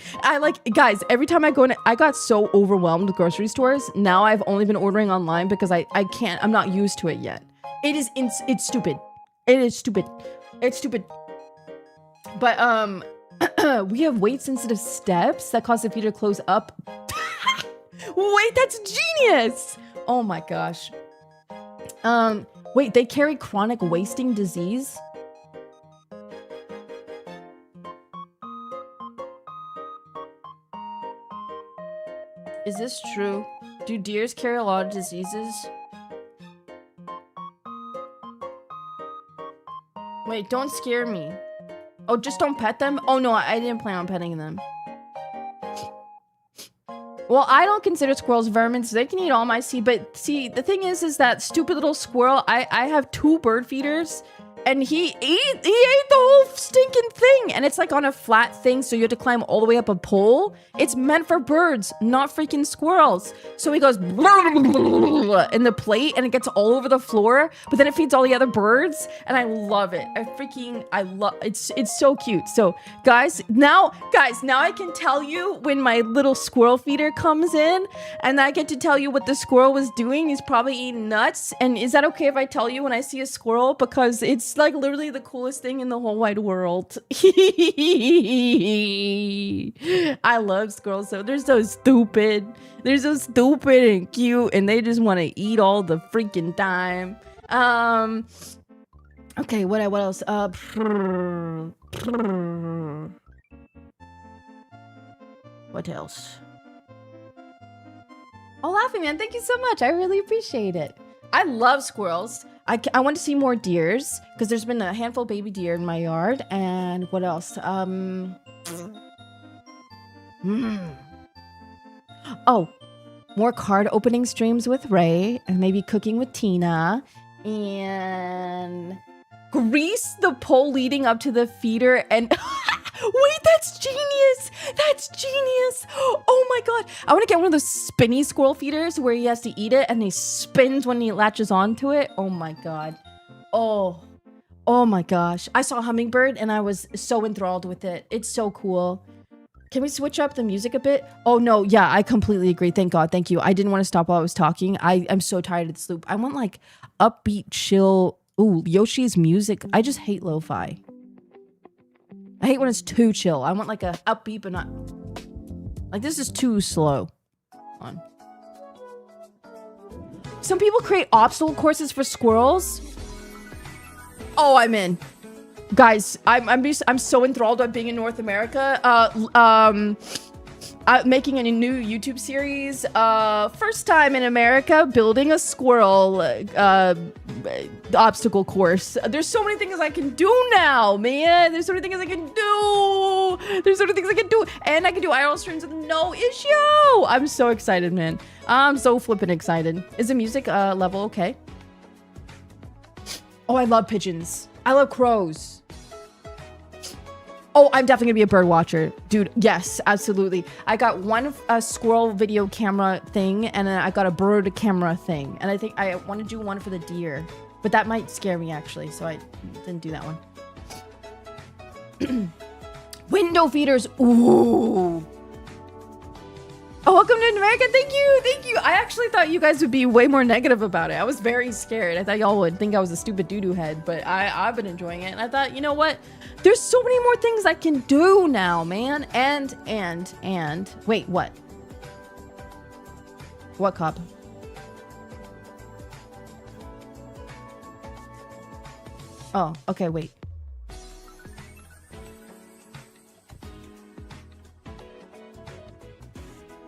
Guys, every time I go in, I got so overwhelmed with grocery stores. Now I've only been ordering online because I can't, I'm not used to it yet. It's stupid. It is stupid. It's stupid. But we have weight-sensitive steps that cause the feeder to close up. Wait, that's genius! Oh my gosh. Wait, they carry chronic wasting disease? Is this true? Do deers carry a lot of diseases? Wait, don't scare me. Oh, just don't pet them? Oh no, I didn't plan on petting them. Well, I don't consider squirrels vermin, so they can eat all my seed. But see, the thing is that stupid little squirrel, I have 2 bird feeders, and he ate the whole stinking thing. And it's like on a flat thing, so you have to climb all the way up a pole. It's meant for birds, not freaking squirrels. So he goes in the plate, and it gets all over the floor. But then it feeds all the other birds, and I love it. I love it's so cute. So guys, now I can tell you when my little squirrel feeder comes in, and I get to tell you what the squirrel was doing. He's probably eating nuts. And is that okay if I tell you when I see a squirrel? Because it's like literally the coolest thing in the whole wide world. I love squirrels, so they're so stupid. They're so stupid and cute, and they just want to eat all the freaking time. Okay, what else? What else? Oh, Laughing Man, thank you so much. I really appreciate it. I love squirrels. I want to see more deers because there's been a handful of baby deer in my yard. And what else? Oh, more card opening streams with Ray, and maybe cooking with Tina, and grease the pole leading up to the feeder. And wait, that's genius! That's genius! Oh my god! I want to get one of those spinny squirrel feeders where he has to eat it and he spins when he latches onto it. Oh my god. Oh my gosh. I saw a hummingbird and I was so enthralled with it. It's so cool. Can we switch up the music a bit? Oh no, yeah, I completely agree. Thank God, thank you. I didn't want to stop while I was talking. I'm so tired of this loop. I want like upbeat, chill. Ooh, Yoshi's music. I just hate lo-fi. I hate when it's too chill. I want like a upbeat, but not like this is too slow. Hold on. Some people create obstacle courses for squirrels. Oh, I'm in. Guys, I'm so enthralled by being in North America. Making a new YouTube series. First time in America, building a squirrel obstacle course. There's so many things I can do now, man. There's so many things I can do. And I can do IRL streams with no issue. I'm so excited, man. I'm so flippin' excited. Is the music level okay? Oh, I love pigeons. I love crows. Oh, I'm definitely gonna be a bird watcher. Dude, yes, absolutely. I got one squirrel video camera thing, and then I got a bird camera thing. And I think I want to do one for the deer. But that might scare me, actually, so I didn't do that one. Window feeders. Ooh. Oh, welcome to America. Thank you. Thank you. I actually thought you guys would be way more negative about it. I was very scared. I thought y'all would think I was a stupid doo-doo head, but I've been enjoying it. And I thought, you know what? There's so many more things I can do now, man. And wait, what? What cop? Oh, okay, wait.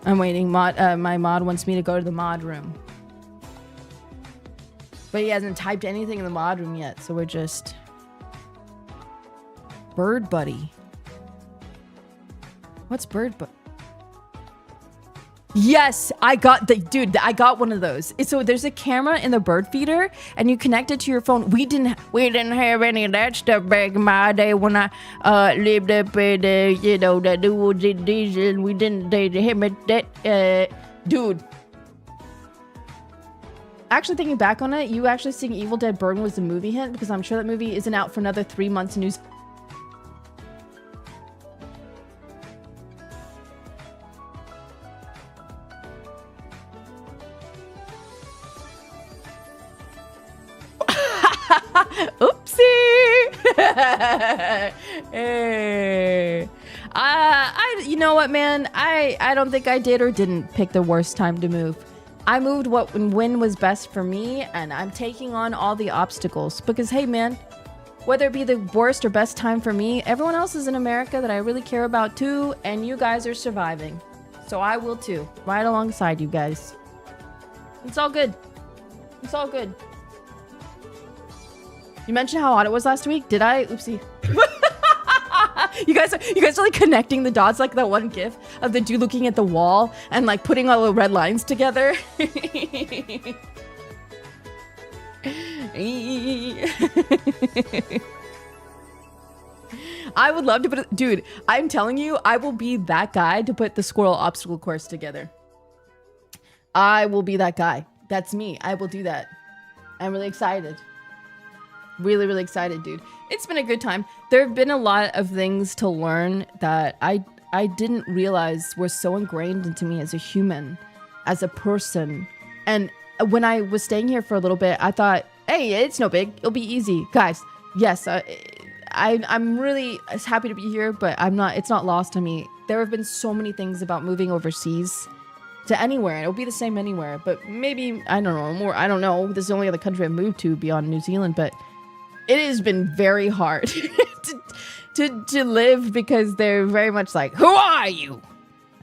I'm waiting. My mod wants me to go to the mod room. But he hasn't typed anything in the mod room yet, so we're just... Bird Buddy. What's Bird Buddy? Yes, I got I got one of those. So there's a camera in the bird feeder, and you connect it to your phone. We didn't have any of that stuff back in my day when I lived up in the dudes in diesel. We didn't that dude. Actually, thinking back on it, you actually seeing Evil Dead Burn was the movie hint, because I'm sure that movie isn't out for another 3 months in New Zealand. Oopsie. Hey. You know what, man? I don't think I did or didn't pick the worst time to move. I moved when was best for me, and I'm taking on all the obstacles because, hey, man, whether it be the worst or best time for me, everyone else is in America that I really care about too, and you guys are surviving. So I will too, right alongside you guys. It's all good. It's all good. You mentioned how hot it was last week. Did I? Oopsie. You guys are like connecting the dots, like that one gif of the dude looking at the wall and like putting all the red lines together. I would love to put it, dude, I'm telling you, I will be that guy to put the squirrel obstacle course together. I will be that guy. That's me. I will do that. I'm really excited. Really, really excited, dude. It's been a good time. There have been a lot of things to learn that I didn't realize were so ingrained into me as a human, as a person. And when I was staying here for a little bit, I thought, hey, it's no big. It'll be easy. Guys, yes, I'm really happy to be here, but it's not lost on me. There have been so many things about moving overseas to anywhere. It'll be the same anywhere, but maybe, I don't know, more, I don't know. This is the only other country I've moved to beyond New Zealand, but it has been very hard to live because they're very much like, who are you?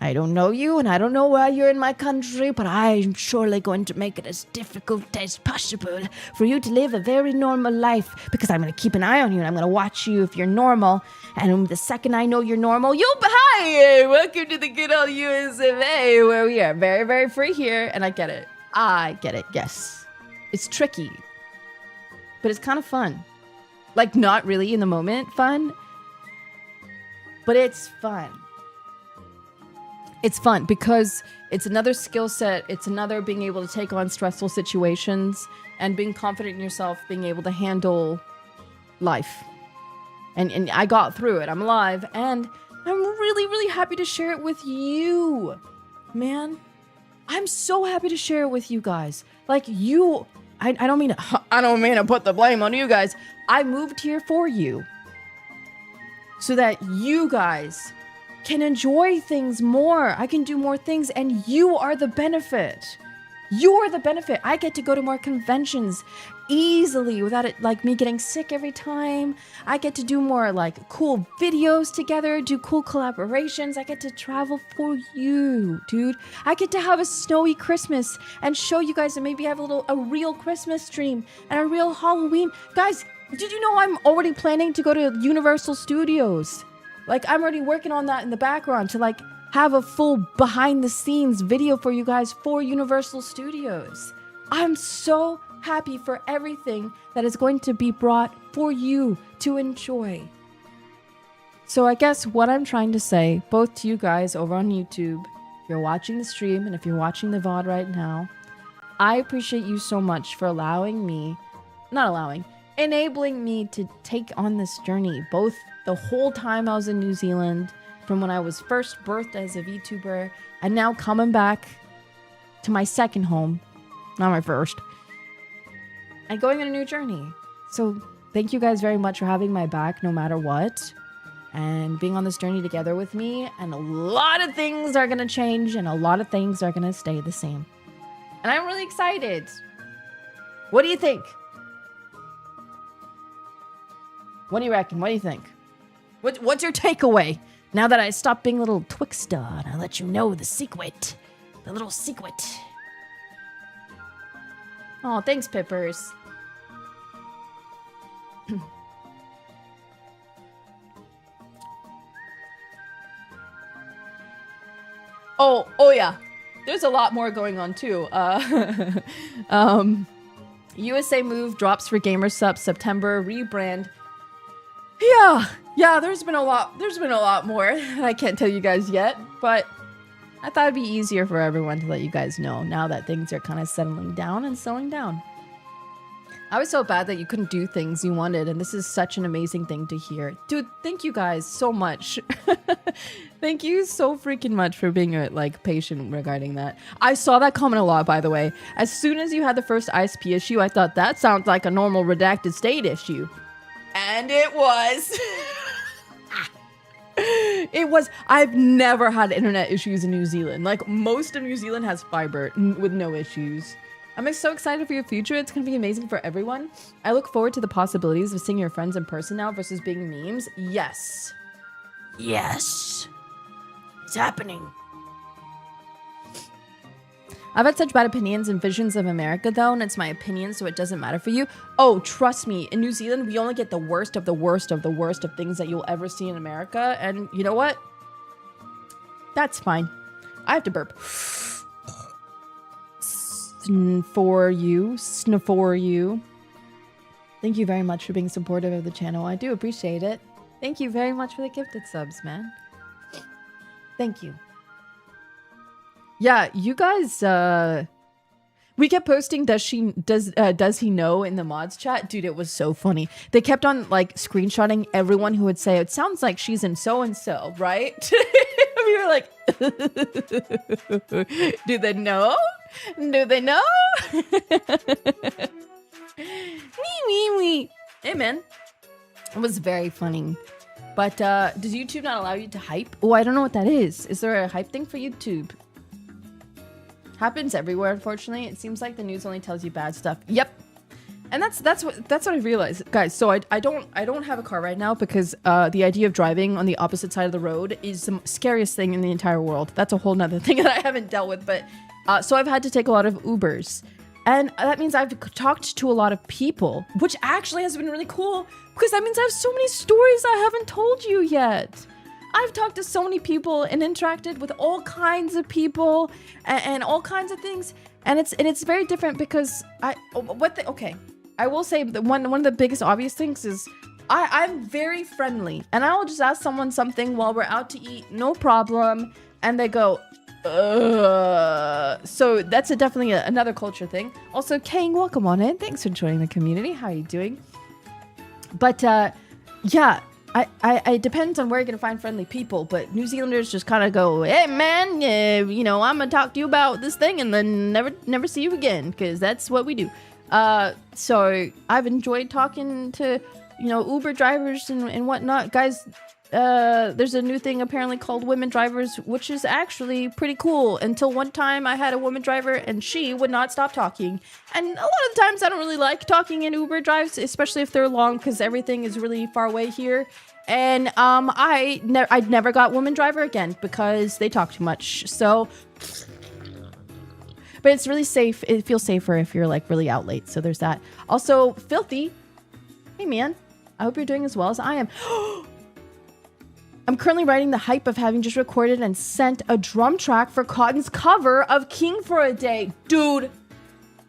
I don't know you, and I don't know why you're in my country, but I'm surely going to make it as difficult as possible for you to live a very normal life, because I'm going to keep an eye on you, and I'm going to watch you if you're normal, and the second I know you're normal, hi, welcome to the good old US of A, where we are very, very free here, and I get it, yes. It's tricky, but it's kind of fun. Like, not really in the moment fun, but it's fun. It's fun because it's another skill set. It's another being able to take on stressful situations and being confident in yourself, being able to handle life. And I got through it. I'm alive, and I'm really, really happy to share it with you, man. I'm so happy to share it with you guys. Like, you... I don't mean to put the blame on you guys. I moved here for you so that you guys can enjoy things more. I can do more things, and you are the benefit. You are the benefit. I get to go to more conventions easily without it, like, me getting sick every time. I get to do more, like, cool videos together, do cool collaborations. I get to travel for you, dude. I get to have a snowy Christmas and show you guys, and maybe have a real Christmas stream and a real Halloween. Guys, did you know I'm already planning to go to Universal Studios? Like, I'm already working on that in the background to, like, have a full behind-the-scenes video for you guys for Universal Studios. I'm so happy for everything that is going to be brought for you to enjoy. So I guess what I'm trying to say, both to you guys over on YouTube, if you're watching the stream and if you're watching the VOD right now, I appreciate you so much for enabling me to take on this journey, both the whole time I was in New Zealand, from when I was first birthed as a VTuber, and now coming back to my second home, not my first, and going on a new journey. So thank you guys very much for having my back no matter what, and being on this journey together with me. And a lot of things are gonna change and a lot of things are gonna stay the same. And I'm really excited. What do you think? What do you reckon? What do you think? What's your takeaway? Now that I stopped being a little Twixter and I let you know the secret. The little secret. Oh, thanks, Pippers. Oh yeah. There's a lot more going on too. USA move drops for GamerSup September rebrand. Yeah, there's been a lot more. I can't tell you guys yet, but I thought it'd be easier for everyone to let you guys know now that things are kind of settling down and slowing down. I was so bad that you couldn't do things you wanted, and this is such an amazing thing to hear. Dude, thank you guys so much. Thank you so freaking much for being like patient regarding that. I saw that comment a lot, by the way. As soon as you had the first ISP issue, I thought that sounds like a normal redacted state issue. And it was. It was. I've never had internet issues in New Zealand. Like, most of New Zealand has fiber with no issues. I'm so excited for your future. It's going to be amazing for everyone. I look forward to the possibilities of seeing your friends in person now versus being memes. Yes. Yes. It's happening. I've had such bad opinions and visions of America, though, and it's my opinion, so it doesn't matter for you. Oh, trust me, in New Zealand, we only get the worst of the worst of the worst of things that you'll ever see in America, and you know what? That's fine. I have to burp. For you. Thank you very much for being supportive of the channel. I do appreciate it. Thank you very much for the gifted subs, man. Thank you. Yeah, you guys, we kept posting does he know in the mods chat. Dude, it was so funny. They kept on like screenshotting everyone who would say it sounds like she's in so and so, right? We were like, do they know? Do they know? Wee. Hey, man. It was very funny. But does YouTube not allow you to hype? Oh, I don't know what that is. Is there a hype thing for YouTube? Happens everywhere, unfortunately. It seems like the news only tells you bad stuff. Yep. And that's what I realized, guys. So I don't have a car right now because the idea of driving on the opposite side of the road is the scariest thing in the entire world. That's a whole nother thing that I haven't dealt with. But so I've had to take a lot of Ubers, and that means I've talked to a lot of people, which actually has been really cool because that means I have so many stories I haven't told you yet. I've talked to so many people and interacted with all kinds of people and all kinds of things, and it's very different because I will say that one of the biggest obvious things is I'm very friendly, and I will just ask someone something while we're out to eat, no problem, and they go, so that's definitely another culture thing. Also, Kang, welcome on in. Thanks for joining the community. How are you doing? But yeah. It depends on where you're gonna find friendly people, but New Zealanders just kind of go, hey man, you know, I'm gonna talk to you about this thing and then never see you again, because that's what we do. So I've enjoyed talking to, you know, Uber drivers and whatnot. Guys, there's a new thing apparently called women drivers, which is actually pretty cool. Until one time I had a woman driver and she would not stop talking. And a lot of the times I don't really like talking in Uber drives, especially if they're long, because everything is really far away here. And I'd never got woman driver again because they talk too much. So, but it's really safe. It feels safer if you're like really out late. So there's that. Also, Filthy. Hey man, I hope you're doing as well as I am. I'm currently writing the hype of having just recorded and sent a drum track for Cotton's cover of King for a Day. Dude,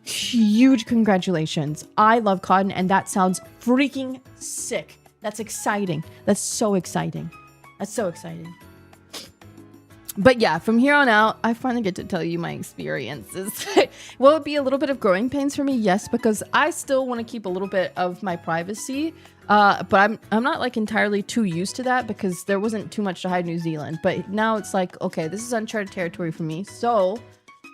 huge congratulations. I love Cotton and that sounds freaking sick. That's exciting. That's so exciting. That's so exciting. But yeah, from here on out, I finally get to tell you my experiences. Will it be a little bit of growing pains for me? Yes, because I still want to keep a little bit of my privacy. But I'm not like entirely too used to that because there wasn't too much to hide in New Zealand. But now it's like, okay, this is uncharted territory for me. So,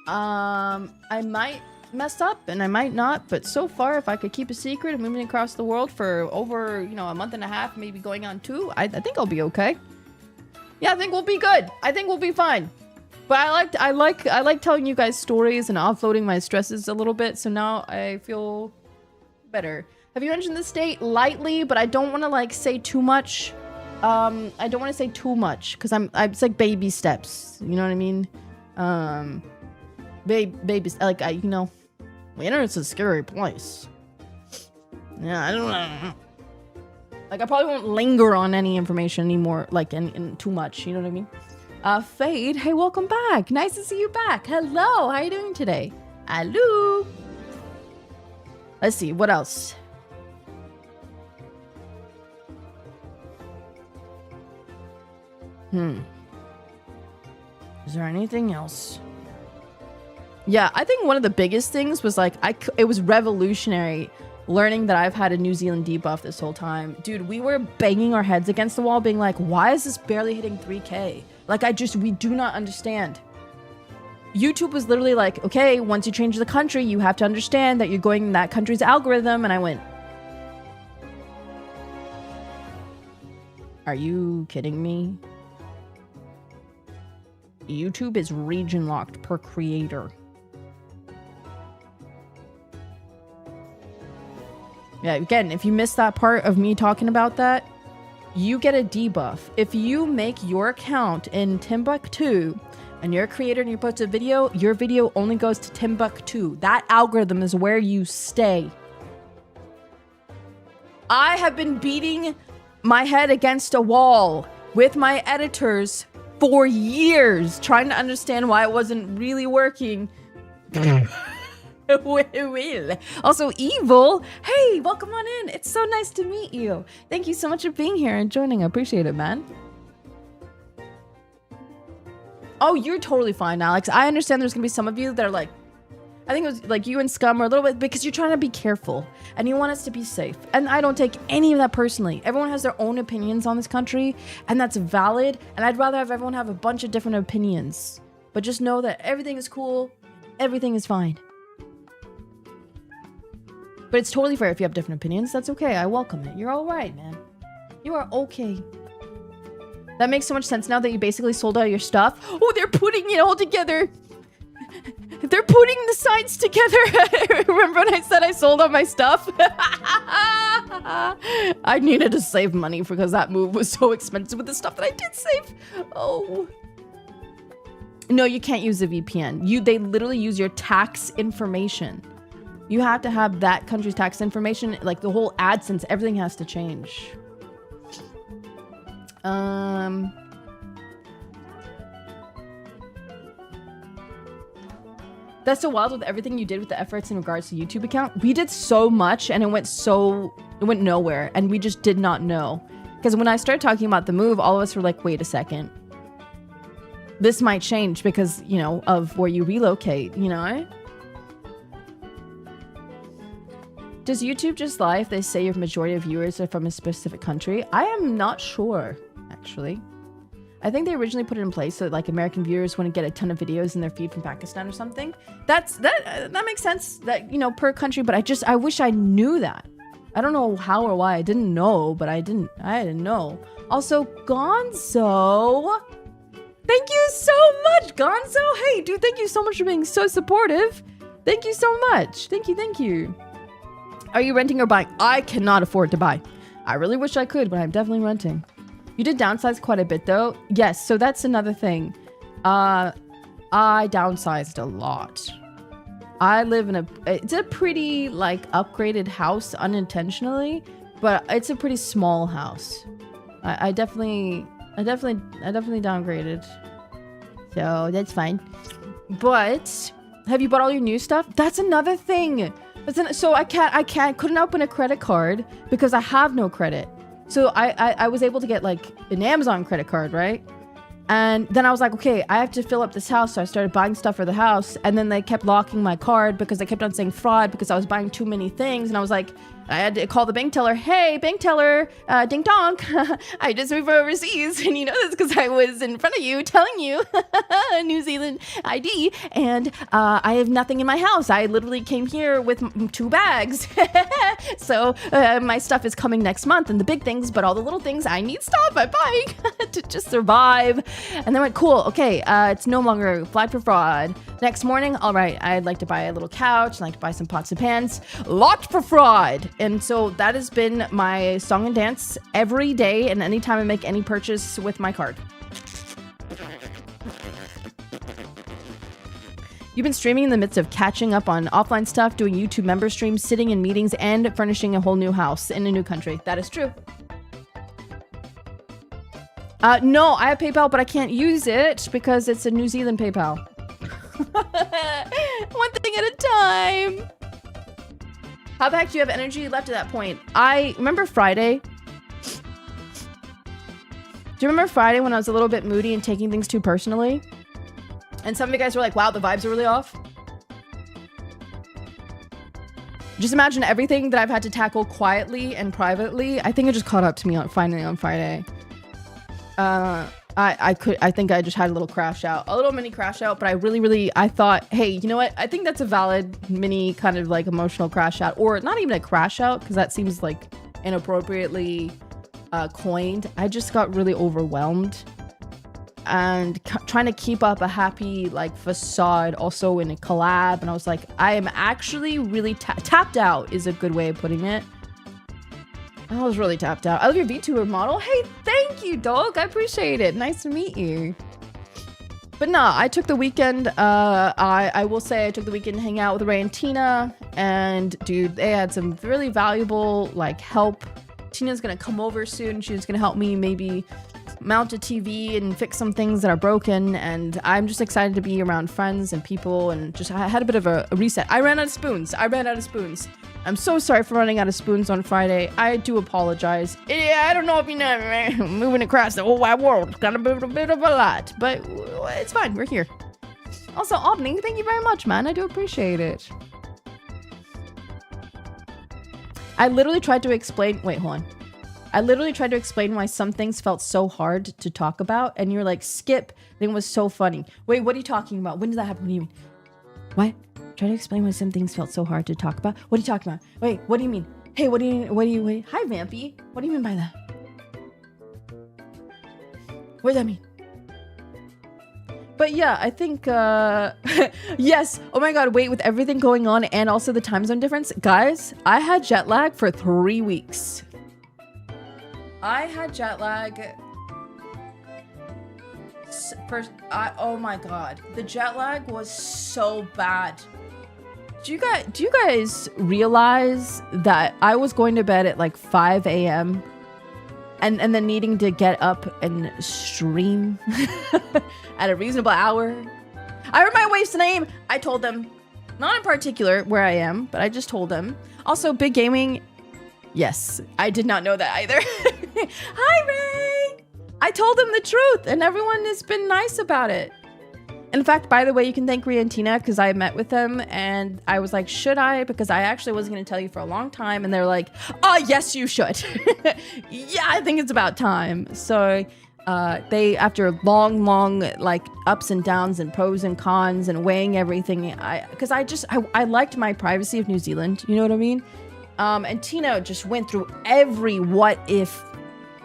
I might mess up and I might not. But so far, if I could keep a secret of moving across the world for over, a month and a half, maybe going on 2, I think I'll be okay. Yeah, I think we'll be good. I think we'll be fine. But I like telling you guys stories and offloading my stresses a little bit. So now I feel better. Have you mentioned the state lightly? But I don't want to like say too much. I don't want to say too much because it's like baby steps. You know what I mean? Babies like the internet's a scary place. Yeah, I don't know. Like, I probably won't linger on any information anymore, like, in too much, you know what I mean? Fade, hey, welcome back. Nice to see you back. Hello, how are you doing today? Hello. Let's see, what else? Is there anything else? Yeah, I think one of the biggest things was, like, it was revolutionary learning that I've had a New Zealand debuff this whole time. Dude, we were banging our heads against the wall being like, why is this barely hitting 3K? Like, we do not understand. YouTube was literally like, okay, once you change the country, you have to understand that you're going in that country's algorithm. And I went, are you kidding me? YouTube is region locked per creator. Yeah, again, if you missed that part of me talking about that, you get a debuff. If you make your account in Timbuktu and you're a creator and you post a video, your video only goes to Timbuktu. That algorithm is where you stay. I have been beating my head against a wall with my editors for years, trying to understand why it wasn't really working. Also, Evil, hey, welcome on in. It's so nice to meet you. Thank you so much for being here and joining. I appreciate it, man. Oh, you're totally fine, Alex. I understand there's gonna be some of you that are like, I think it was like you and Scum are a little bit, because you're trying to be careful and you want us to be safe. And I don't take any of that personally. Everyone has their own opinions on this country, and that's valid. And I'd rather have everyone have a bunch of different opinions. But just know that everything is cool. Everything is fine. But it's totally fair if you have different opinions. That's okay. I welcome it. You're all right, man. You are okay. That makes so much sense now that you basically sold out your stuff. Oh, they're putting it all together. They're putting the sides together. Remember when I said I sold out my stuff? I needed to save money because that move was so expensive with the stuff that I did save. Oh. No, you can't use a VPN. They literally use your tax information. You have to have that country's tax information. Like the whole AdSense, everything has to change. That's so wild with everything you did with the efforts in regards to YouTube account. We did so much and it went nowhere, and we just did not know. Because when I started talking about the move, all of us were like, wait a second. This might change because, of where you relocate, Does YouTube just lie if they say your majority of viewers are from a specific country? I am not sure, actually. I think they originally put it in place so that, like, American viewers wouldn't get a ton of videos in their feed from Pakistan or something. That makes sense, that, per country, but I wish I knew that. I don't know how or why I didn't know, but I didn't know. Also, Gonzo, thank you so much, Gonzo. Hey, dude, thank you so much for being so supportive. Thank you so much. Thank you. Are you renting or buying? I cannot afford to buy. I really wish I could, but I'm definitely renting. You did downsize quite a bit though. Yes, so that's another thing. I downsized a lot. I live in it's a pretty like upgraded house unintentionally, but it's a pretty small house. I definitely downgraded. So that's fine. But have you bought all your new stuff? That's another thing. So I couldn't open a credit card because I have no credit. So I was able to get like an Amazon credit card, right? And then I was like, okay, I have to fill up this house. So I started buying stuff for the house. And then they kept locking my card because they kept on saying fraud because I was buying too many things. And I was like, I had to call the bank teller. Hey, bank teller, ding dong. I just moved overseas. And you know this because I was in front of you telling you New Zealand ID. And I have nothing in my house. I literally came here with 2 bags. So my stuff is coming next month and the big things, but all the little things I need stuff I'm buying to just survive. And they went, cool. Okay. It's no longer flagged for fraud. Next morning. All right. I'd like to buy a little couch. I'd like to buy some pots and pans. Locked for fraud. And so that has been my song and dance every day and anytime I make any purchase with my card. You've been streaming in the midst of catching up on offline stuff, doing YouTube member streams, sitting in meetings, and furnishing a whole new house in a new country. That is true. No, I have PayPal, but I can't use it because it's a New Zealand PayPal. One thing at a time. How the heck do you have energy left at that point? I remember Friday. Do you remember Friday when I was a little bit moody and taking things too personally? And some of you guys were like, wow, the vibes are really off. Just imagine everything that I've had to tackle quietly and privately. I think it just caught up to me finally on Friday. I think I just had a little crash out, a little mini crash out, but I thought, hey, you know what? I think that's a valid mini kind of like emotional crash out, or not even a crash out, because that seems like inappropriately coined. I just got really overwhelmed and trying to keep up a happy like facade also in a collab. And I was like, I am actually really tapped out is a good way of putting it. I was really tapped out. I love your VTuber model. Hey, thank you, dog. I appreciate it. Nice to meet you. But nah, I took the weekend. I will say I took the weekend to hang out with Ray and Tina. And dude, they had some really valuable like help. Tina's gonna come over soon. She's gonna help me maybe mount a TV and fix some things that are broken. And I'm just excited to be around friends and people. And just I had a bit of a reset. I ran out of spoons. I'm so sorry for running out of spoons on Friday. I do apologize. Yeah, I don't know if you know, man. Moving across the whole wide world. It's got a bit of a lot, but it's fine. We're here. Also, Omni, thank you very much, man. I do appreciate it. I literally tried to explain. Wait, hold on. I literally tried to explain why some things felt so hard to talk about, and you're like, Skip. I think it was so funny. Wait, what are you talking about? When did that happen? What do you mean? What? Try to explain why some things felt so hard to talk about. What are you talking about? Wait, what do you mean? Hey, what do you, wait. Hi, Vampy. What do you mean by that? What does that mean? But yeah, I think, yes. Oh my God, wait, with everything going on and also the time zone difference. Guys, I had jet lag for 3 weeks. I had jet lag. Oh my God. The jet lag was so bad. Do you guys realize that I was going to bed at like 5 a.m. and then needing to get up and stream at a reasonable hour? I heard my wife's name. I told them, not in particular where I am, but I just told them. Also, Big Gaming. Yes, I did not know that either. Hi, Ray. I told them the truth and everyone has been nice about it. In fact, by the way, you can thank Rhea and Tina because I met with them and I was like, should I? Because I actually wasn't going to tell you for a long time. And they're like, oh, yes, you should. Yeah, I think it's about time. So they, after long, like ups and downs and pros and cons and weighing everything, because I liked my privacy of New Zealand. You know what I mean? And Tina just went through every what if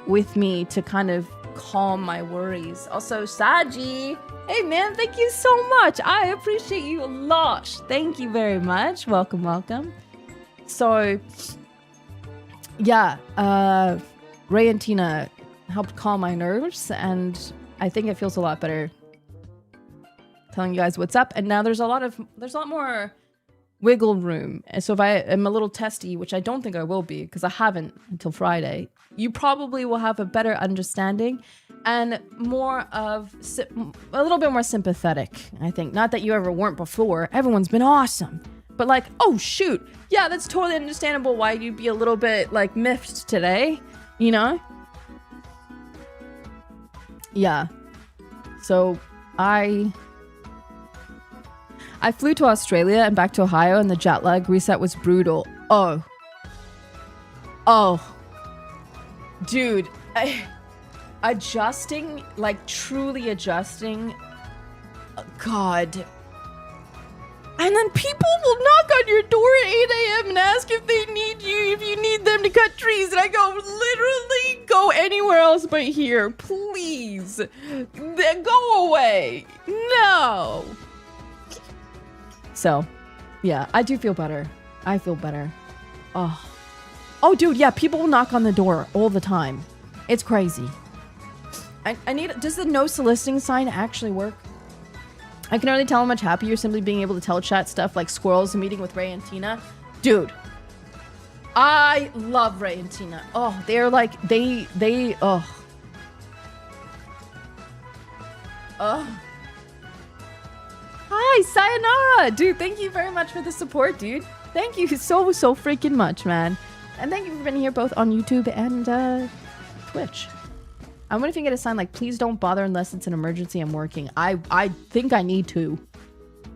with me to kind of calm my worries. Also, Saji. Hey man, thank you so much. I appreciate you a lot. Thank you very much. Welcome, welcome. So, yeah, Ray and Tina helped calm my nerves, and I think it feels a lot better telling you guys what's up. And now there's a lot more wiggle room. And so if I am a little testy, which I don't think I will be because I haven't until Friday, you probably will have a better understanding and a little bit more sympathetic, I think. Not that you ever weren't before. Everyone's been awesome. But like, oh shoot, yeah, that's totally understandable why you'd be a little bit like miffed today, you know? Yeah. So I flew to Australia and back to Ohio, and the jet lag reset was brutal. Oh, dude, adjusting, like truly adjusting. God. And then people will knock on your door at 8 a.m. and ask if they need you, if you need them to cut trees. And I go, literally go anywhere else but here. Please. Then go away. No. So, yeah, I do feel better. I feel better. Oh, dude, yeah, people will knock on the door all the time. It's crazy. I need, does the no soliciting sign actually work? I can already tell how much happier simply being able to tell chat stuff like squirrels meeting with Ray and Tina. Dude, I love Ray and Tina. Oh, they're like, oh. Hi, sayonara. Dude, thank you very much for the support, dude. Thank you so freaking much, man. And thank you for being here both on YouTube and Twitch. I wonder if you can get a sign like, please don't bother unless it's an emergency, I'm working. I think I need to.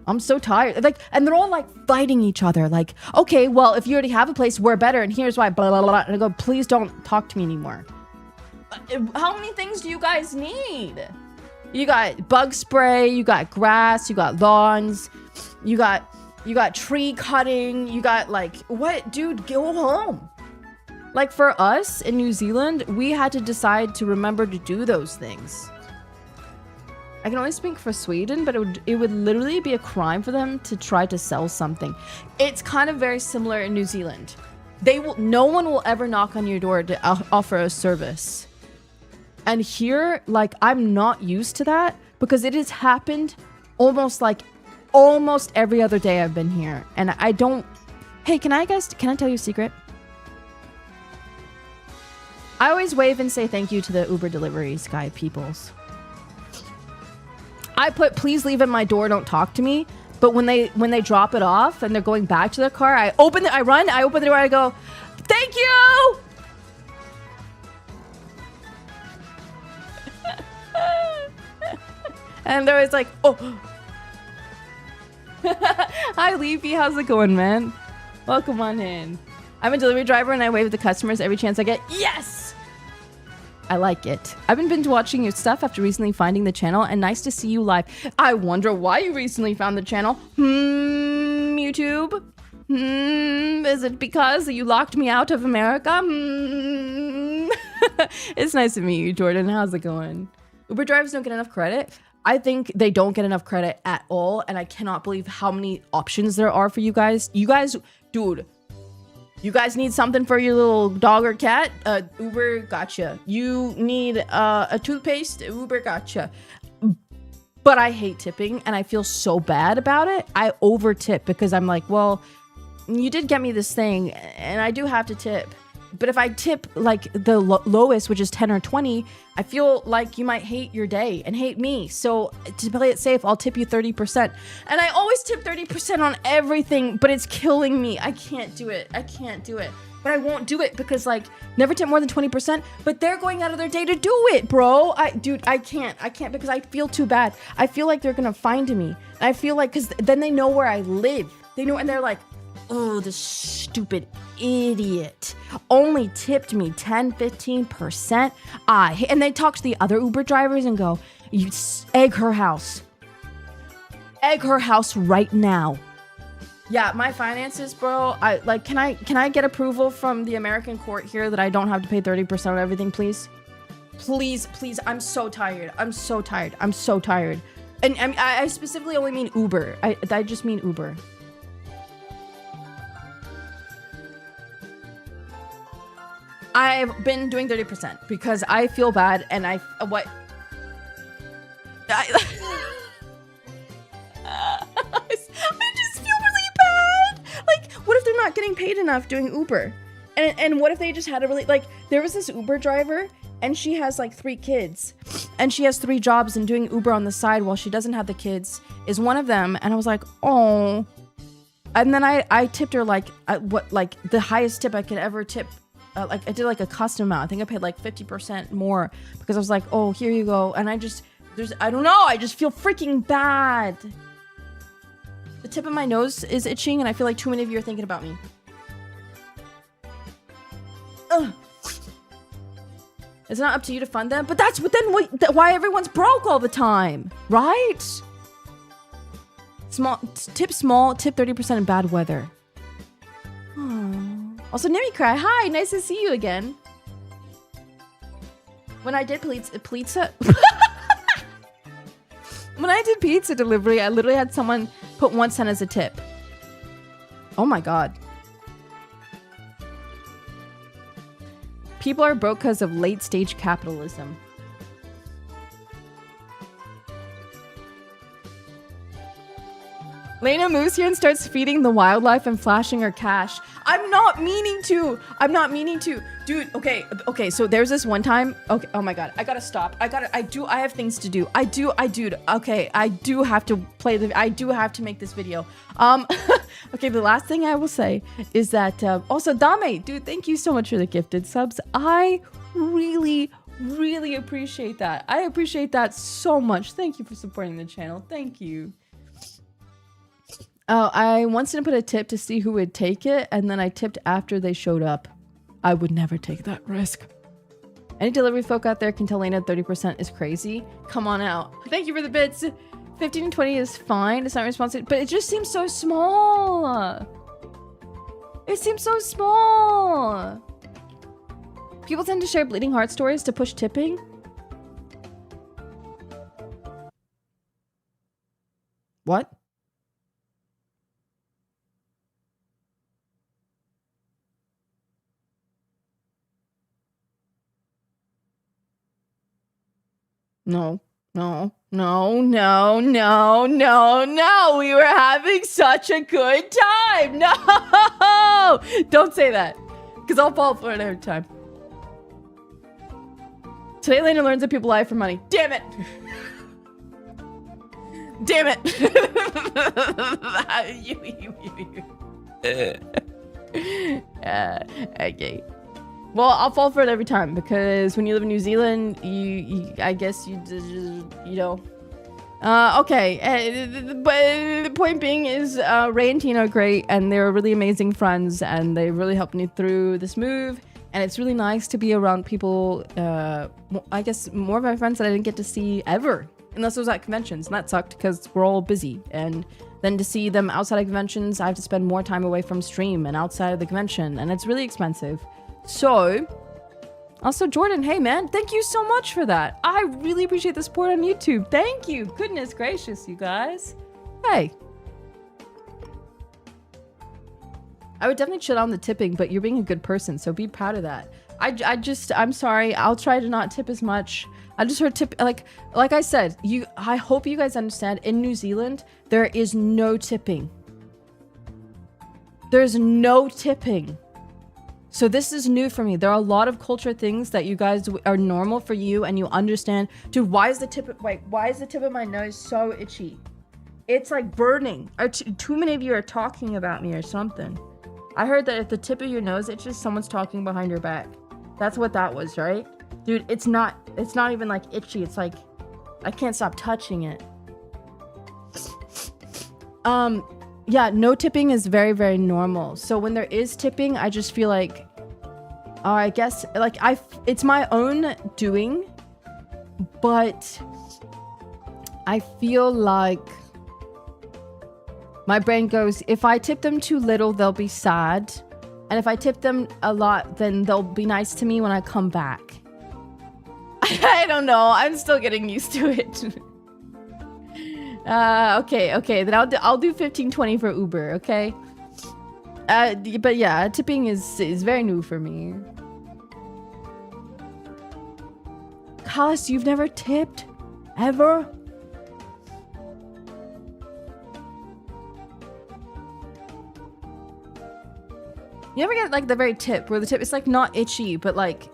I'm so tired. Like, and they're all like fighting each other. Like, okay, well, if you already have a place, we're better. And here's why, blah, blah, blah. And I go, please don't talk to me anymore. How many things do you guys need? You got bug spray, you got grass, you got lawns, you got tree cutting, you got like, what? Dude, go home. Like for us in New Zealand, we had to decide to remember to do those things. I can only speak for Sweden, but it would literally be a crime for them to try to sell something. It's kind of very similar in New Zealand. No one will ever knock on your door to offer a service. And here, like, I'm not used to that because it has happened almost every other day I've been here. And I don't, hey, can I tell you a secret? I always wave and say thank you to the Uber deliveries guy peoples. I put please leave at my door, don't talk to me. But when they drop it off and they're going back to their car, I open the door, I go, thank you. And they're always like, oh. Hi Leafy, how's it going, man? Welcome on in. I'm a delivery driver and I wave at the customers every chance I get. Yes! I like it. I've been binge watching your stuff after recently finding the channel and nice to see you live. I wonder why you recently found the channel. YouTube? Is it because you locked me out of America? It's nice to meet you, Jordan. How's it going? Uber drivers don't get enough credit. I think they don't get enough credit at all. And I cannot believe how many options there are for you guys. Dude. You guys need something for your little dog or cat? Uber gotcha. You need a toothpaste? Uber gotcha. But I hate tipping and I feel so bad about it. I over tip because I'm like, well, you did get me this thing and I do have to tip. But if I tip like the lowest, which is 10 or 20, I feel like you might hate your day and hate me. So to play it safe, I'll tip you 30%. And I always tip 30% on everything, but it's killing me. I can't do it. But I won't do it because like never tip more than 20%, but they're going out of their day to do it, bro. I can't because I feel too bad. I feel like they're going to find me. I feel like, cause then they know where I live. They know, and they're like, oh, this stupid idiot only tipped me 10-15%. And they talk to the other Uber drivers and go, you egg her house right now. Yeah, my finances, bro. Can I get approval from the American court here that I don't have to pay 30% on everything, please? Please. I'm so tired. And I specifically only mean Uber. I just mean Uber. I've been doing 30% because I feel bad and I just feel really bad. Like, what if they're not getting paid enough doing Uber? And what if they just had a really, like, there was this Uber driver and she has like 3 kids and she has 3 jobs and doing Uber on the side while she doesn't have the kids is one of them. And I was like, oh. And then I tipped her like, the highest tip I could ever tip. Like I did like a custom amount. I think I paid like 50% more because I was like, oh, here you go. And I just I don't know, I just feel freaking bad. The tip of my nose is itching and I feel like too many of you are thinking about me. Ugh. It's not up to you to fund them, but why everyone's broke all the time, right? Tip small, tip 30% in bad weather. Aww. Also, Nimi Cry, hi, nice to see you again. When I did pizza, when I did pizza delivery, I literally had someone put 1 cent as a tip. Oh my god. People are broke because of late stage capitalism. Layna moves here and starts feeding the wildlife and flashing her cash. I'm not meaning to. Dude, okay, so there's this one time. Okay, oh my god, I gotta stop. I have things to do. Okay, I do have to make this video. Okay, the last thing I will say is that, also Dame, dude, thank you so much for the gifted subs. I really appreciate that. I appreciate that so much. Thank you for supporting the channel. Thank you. Oh, I once didn't put a tip to see who would take it, and then I tipped after they showed up. I would never take that risk. Any delivery folk out there can tell Layna 30% is crazy. Come on out. Thank you for the bits. 15 and 20 is fine. It's not responsive, but it just seems so small. It seems so small. People tend to share bleeding heart stories to push tipping. What? No. We were having such a good time. No! Don't say that. Because I'll fall for it every time. Today, Layna learns that people lie for money. Damn it! Damn it! Okay. Well, I'll fall for it every time because when you live in New Zealand, I guess you know. Okay. But the point being is, Ray and Tina are great, and they're really amazing friends, and they really helped me through this move. And it's really nice to be around people. I guess more of my friends that I didn't get to see ever, unless it was at conventions, and that sucked because we're all busy. And then to see them outside of conventions, I have to spend more time away from stream and outside of the convention, and it's really expensive. So, also Jordan, hey man, thank you so much for that. I really appreciate the support on YouTube. Thank you. Goodness gracious, you guys. Hey. I would definitely chill on the tipping, but you're being a good person, so be proud of that. I'm sorry. I'll try to not tip as much. I just heard tip, like I said, I hope you guys understand, in New Zealand, there is no tipping. There's no tipping. So this is new for me. There are a lot of culture things that you guys are normal for you and you understand. Dude, why is the tip of my nose so itchy? It's like burning. Too many of you are talking about me or something. I heard that if the tip of your nose itches, someone's talking behind your back. That's what that was, right? Dude, it's not even like itchy. It's like, I can't stop touching it. Yeah, no tipping is very, very normal. So when there is tipping, I just feel like, I guess, like, it's my own doing, but I feel like my brain goes, if I tip them too little, they'll be sad. And if I tip them a lot, then they'll be nice to me when I come back. I don't know. I'm still getting used to it. Okay, then I'll do 15-20 for Uber, okay? But yeah, tipping is very new for me. Callus, you've never tipped? Ever? You ever get like the very tip where the tip is like not itchy, but like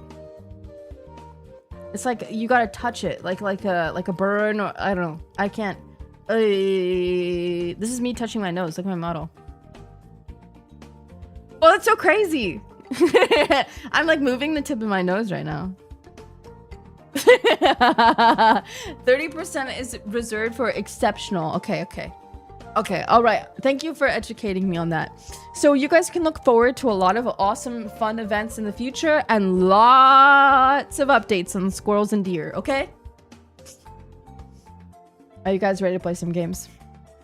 it's like you gotta touch it like a burn, or I don't know. I can't. This is me touching my nose. Look at my model. Oh, that's so crazy. I'm like moving the tip of my nose right now. 30% is reserved for exceptional. Okay, all right. Thank you for educating me on that. So you guys can look forward to a lot of awesome, fun events in the future and lots of updates on squirrels and deer, okay? Are you guys ready to play some games?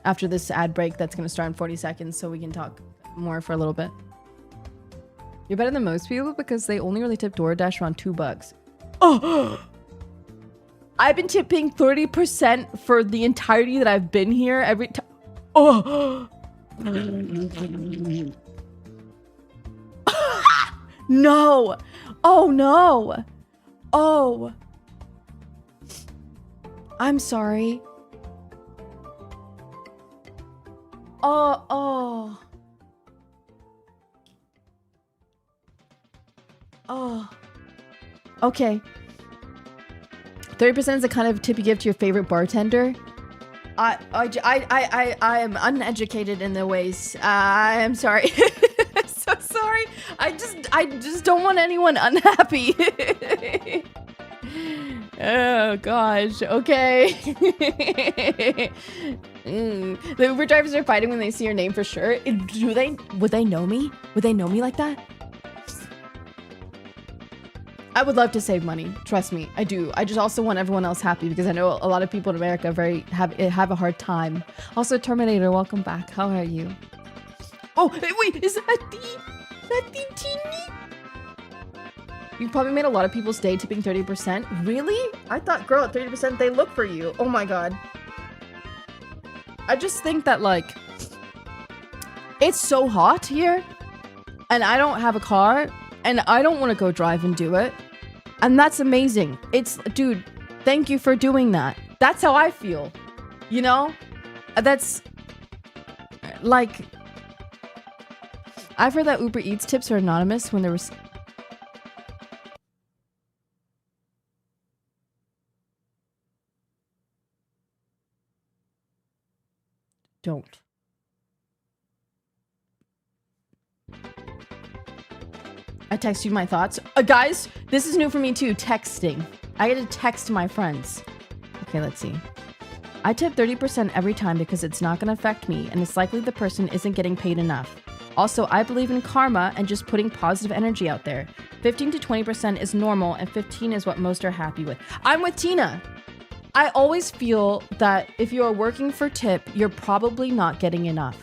After this ad break that's going to start in 40 seconds so we can talk more for a little bit. You're better than most people because they only really tip DoorDash around $2. Oh! I've been tipping 30% for the entirety that I've been here every time. Oh! No! Oh no! Oh! I'm sorry. Oh. Okay. 30% is the kind of tip you give to your favorite bartender. I am uneducated in the ways. I am sorry. So sorry. I just don't want anyone unhappy. Oh gosh. Okay. The Uber drivers are fighting when they see your name for sure. Would they know me? Would they know me like that? I would love to save money. Trust me, I do. I just also want everyone else happy because I know a lot of people in America have a hard time. Also, Terminator, welcome back. How are you? Oh, wait, is that the teeny? You probably made a lot of people stay tipping 30%. Really? I thought, girl, at 30%, they look for you. Oh my god. I just think that, like, it's so hot here, and I don't have a car, and I don't want to go drive and do it. And that's amazing. Dude, thank you for doing that. That's how I feel. You know? That's, like, I've heard that Uber Eats tips are anonymous when there was... Don't. I text you my thoughts. Guys, this is new for me too, texting. I get to text my friends. Okay, let's see. I tip 30% every time because it's not going to affect me and it's likely the person isn't getting paid enough. Also, I believe in karma and just putting positive energy out there. 15 to 20% is normal and 15 is what most are happy with. I'm with Tina. I always feel that if you are working for tip, you're probably not getting enough.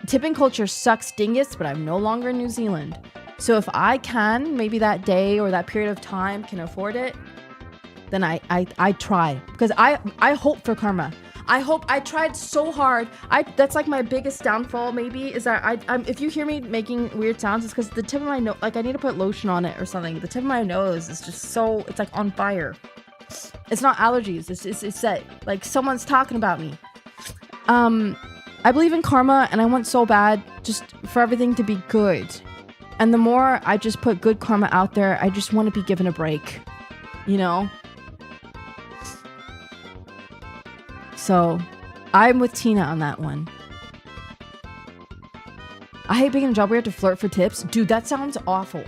Tipping culture sucks dingus, but I'm no longer in New Zealand. So if I can, maybe that day or that period of time can afford it, then I try. Because I hope for karma. I tried so hard. That's like my biggest downfall maybe, is that if you hear me making weird sounds, it's because the tip of my nose, like I need to put lotion on it or something. The tip of my nose is just so, it's like on fire. It's not allergies. It's that like someone's talking about me. I believe in karma and I want so bad just for everything to be good. And the more I just put good karma out there, I just want to be given a break. You know? So, I'm with Tina on that one. I hate being in a job where you have to flirt for tips. Dude, that sounds awful.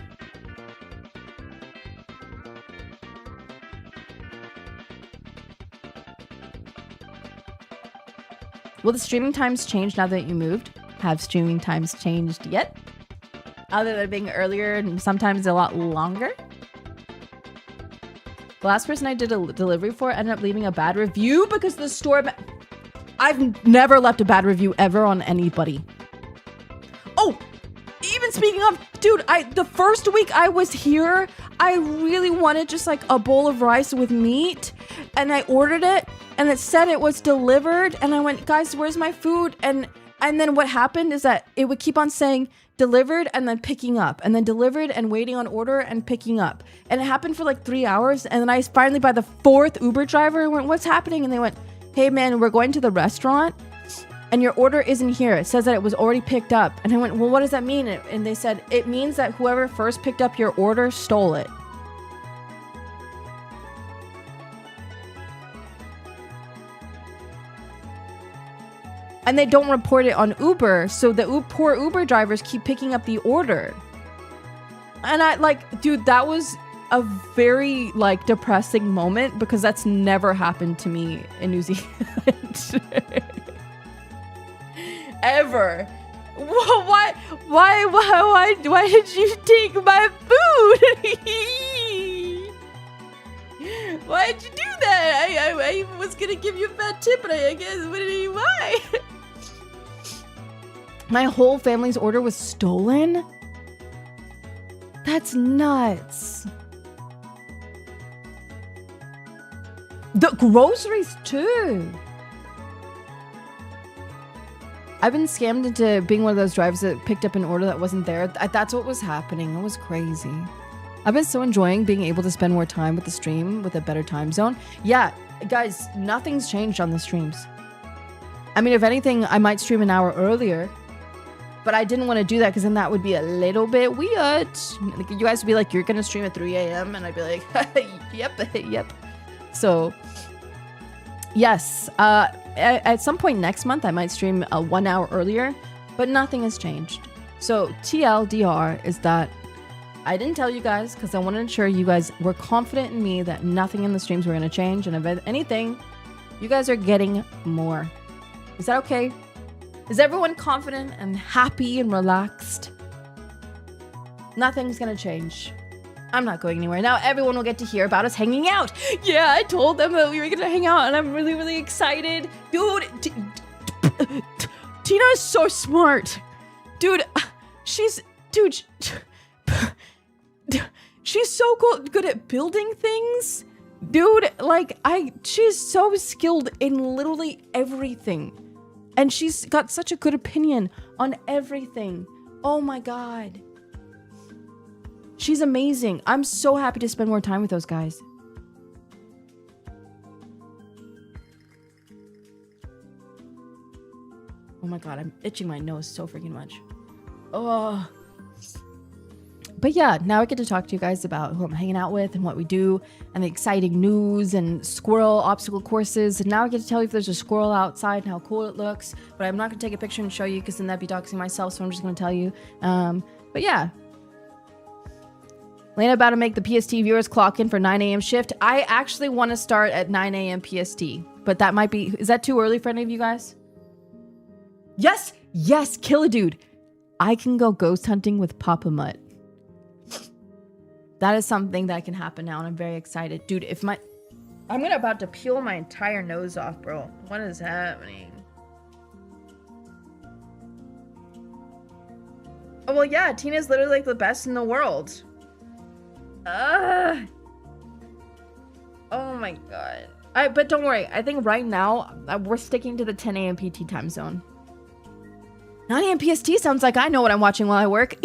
Will the streaming times change now that you moved? Have streaming times changed yet? Other than being earlier and sometimes a lot longer? The last person I did a delivery for ended up leaving a bad review because the store... I've never left a bad review ever on anybody. Oh! Even speaking of... Dude, the first week I was here, I really wanted just like a bowl of rice with meat. And I ordered it. And it said it was delivered. And I went, guys, where's my food? And then what happened is that it would keep on saying... delivered and then picking up and then delivered and waiting on order and picking up, and it happened for like 3 hours. And then I finally, by the 4th Uber driver, went, what's happening? And they went, hey man, we're going to the restaurant and your order isn't here. It says that it was already picked up. And I went, well, what does that mean? And they said it means that whoever first picked up your order stole it. And they don't report it on Uber, so the poor Uber drivers keep picking up the order. And I, like, dude, that was a very like depressing moment because that's never happened to me in New Zealand. Ever. Why did you take my food? Why did you do that? I was gonna give you a fat tip, but I guess why? My whole family's order was stolen? That's nuts. The groceries too. I've been scammed into being one of those drivers that picked up an order that wasn't there. That's what was happening. It was crazy. I've been so enjoying being able to spend more time with the stream with a better time zone. Yeah, guys, nothing's changed on the streams. I mean, if anything, I might stream an hour earlier. But I didn't want to do that because then that would be a little bit weird. You guys would be like, you're going to stream at 3 a.m. And I'd be like, yep. So, yes. At some point next month, I might stream 1 hour earlier. But nothing has changed. So, TLDR is that I didn't tell you guys because I want to ensure you guys were confident in me that nothing in the streams were going to change. And if anything, you guys are getting more. Is that okay? Is everyone confident and happy and relaxed? Nothing's gonna change. I'm not going anywhere. Now everyone will get to hear about us hanging out. Yeah, I told them that we were gonna hang out and I'm really, really excited. Dude, Tina is so smart. Dude, she's so good at building things. Dude, like, she's so skilled in literally everything. And she's got such a good opinion on everything. Oh my God. She's amazing. I'm so happy to spend more time with those guys. Oh my God, I'm itching my nose so freaking much. Oh. But yeah, now I get to talk to you guys about who I'm hanging out with and what we do and the exciting news and squirrel obstacle courses. And now I get to tell you if there's a squirrel outside and how cool it looks. But I'm not going to take a picture and show you because then that'd be doxing myself. So I'm just going to tell you. But yeah. Layna about to make the PST viewers clock in for 9 a.m. shift. I actually want to start at 9 a.m. PST. But that might be... Is that too early for any of you guys? Yes! Yes! Kill a dude. I can go ghost hunting with Papa Mutt. That is something that can happen now, and I'm very excited. Dude, I'm about to peel my entire nose off, bro. What is happening? Oh, well, yeah, Tina's literally like the best in the world. Oh my God. But don't worry. I think right now, we're sticking to the 10 a.m. PT time zone. 9 a.m. PST sounds like I know what I'm watching while I work.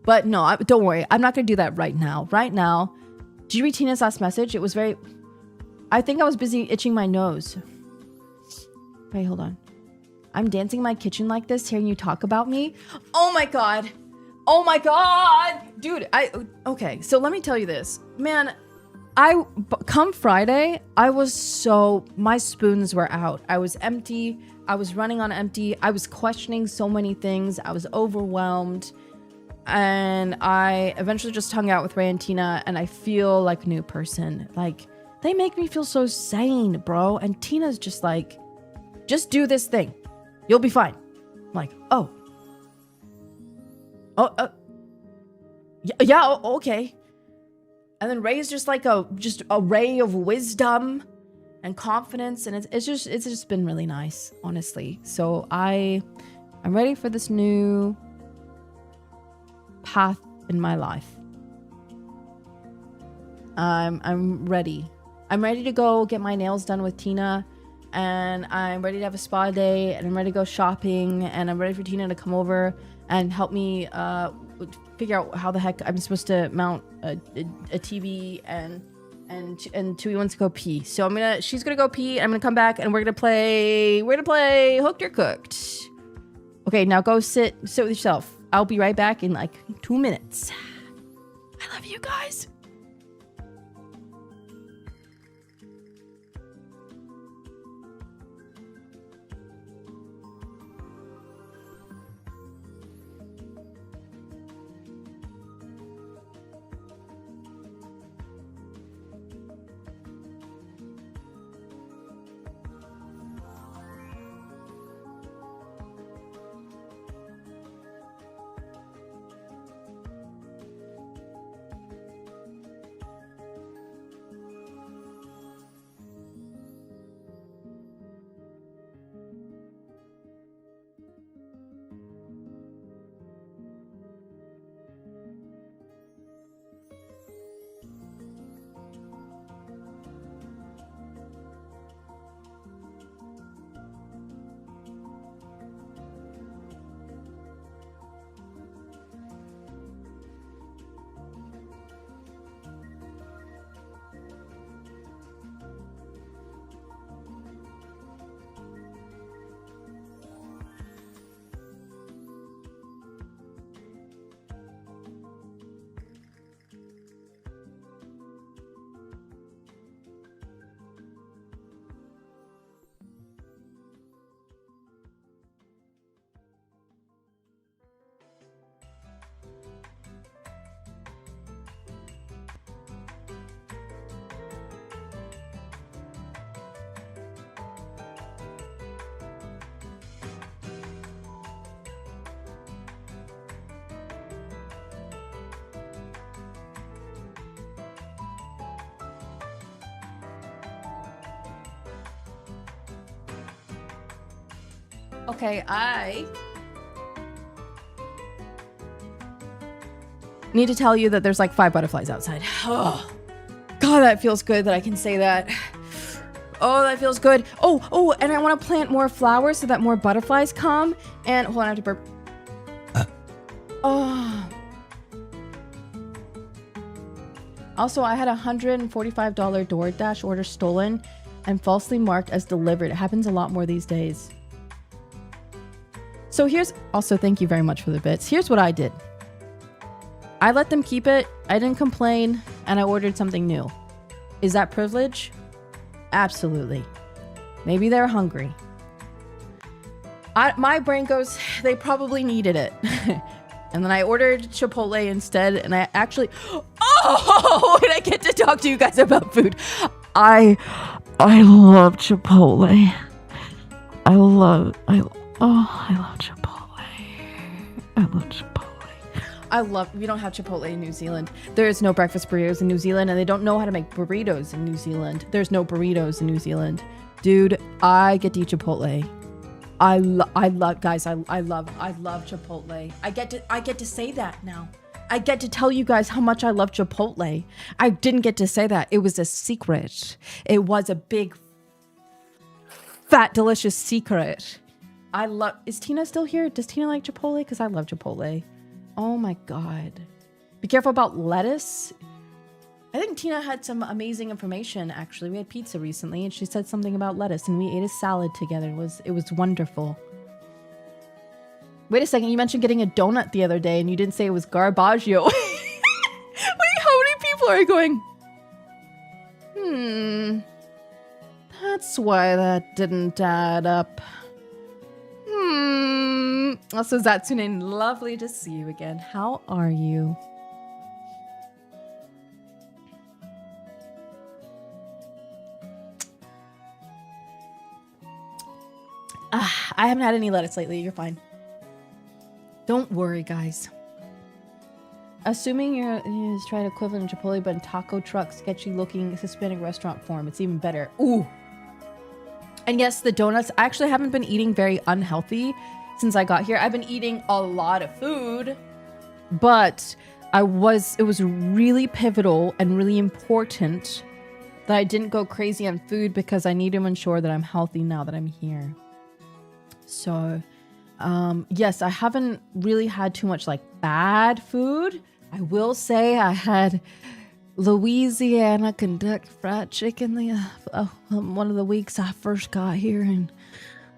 But no, don't worry. I'm not going to do that right now. Right now, did you read Tina's last message? It was very... I think I was busy itching my nose. Wait, hold on. I'm dancing in my kitchen like this, hearing you talk about me. Oh my God. Oh my God. Dude, okay, so let me tell you this. Man, come Friday, I was so... My spoons were out. I was empty. I was running on empty. I was questioning so many things. I was overwhelmed. And I eventually just hung out with Ray and Tina, and I feel like a new person. Like, they make me feel so sane, bro. And Tina's just like, just do this thing. You'll be fine. I'm like, oh. Yeah, okay. And then Ray's just like a ray of wisdom and confidence, and it's just been really nice, honestly. So I'm ready for this new path in my life. I'm ready. I'm ready to go get my nails done with Tina, and I'm ready to have a spa day, and I'm ready to go shopping, and I'm ready for Tina to come over and help me figure out how the heck I'm supposed to mount a TV, and Tui wants to go pee. So she's gonna go pee, I'm gonna come back, and we're gonna play Hooked or Cooked. Okay, now go sit with yourself. I'll be right back in like 2 minutes. I love you guys. Okay, I need to tell you that there's like 5 butterflies outside. Oh, God, that feels good that I can say that. Oh, that feels good. Oh, and I want to plant more flowers so that more butterflies come. And hold on, I have to burp. Oh. Also, I had a $145 DoorDash order stolen and falsely marked as delivered. It happens a lot more these days. So here's also, thank you very much for the bits. Here's what I did. I let them keep it. I didn't complain, and I ordered something new. Is that privilege? Absolutely. Maybe they're hungry. My brain goes, they probably needed it. And then I ordered Chipotle instead, and I actually... Oh! And I get to talk to you guys about food. I love Chipotle. I love Chipotle. We don't have Chipotle in New Zealand. There is no breakfast burritos in New Zealand, and they don't know how to make burritos in New Zealand. There's no burritos in New Zealand. Dude, I get to eat Chipotle. I love Chipotle. I get to say that now. I get to tell you guys how much I love Chipotle. I didn't get to say that. It was a secret. It was a big, fat, delicious secret. Is Tina still here? Does Tina like Chipotle? Because I love Chipotle. Oh my God. Be careful about lettuce. I think Tina had some amazing information, actually. We had pizza recently, and she said something about lettuce, and we ate a salad together. It was wonderful. Wait a second, you mentioned getting a donut the other day, and you didn't say it was Garbaggio. Wait, how many people are going, that's why that didn't add up. Also, Zatsune, lovely to see you again. How are you? I haven't had any lettuce lately. You're fine. Don't worry, guys. Assuming you're trying equivalent to Chipotle, but in taco truck, sketchy looking Hispanic restaurant form. It's even better. Ooh. And yes, the donuts. I actually haven't been eating very unhealthy since I got here. I've been eating a lot of food, but it was really pivotal and really important that I didn't go crazy on food because I need to ensure that I'm healthy now that I'm here. So, yes, I haven't really had too much like bad food. I will say I had Louisiana Kentucky fried chicken one of the weeks I first got here, and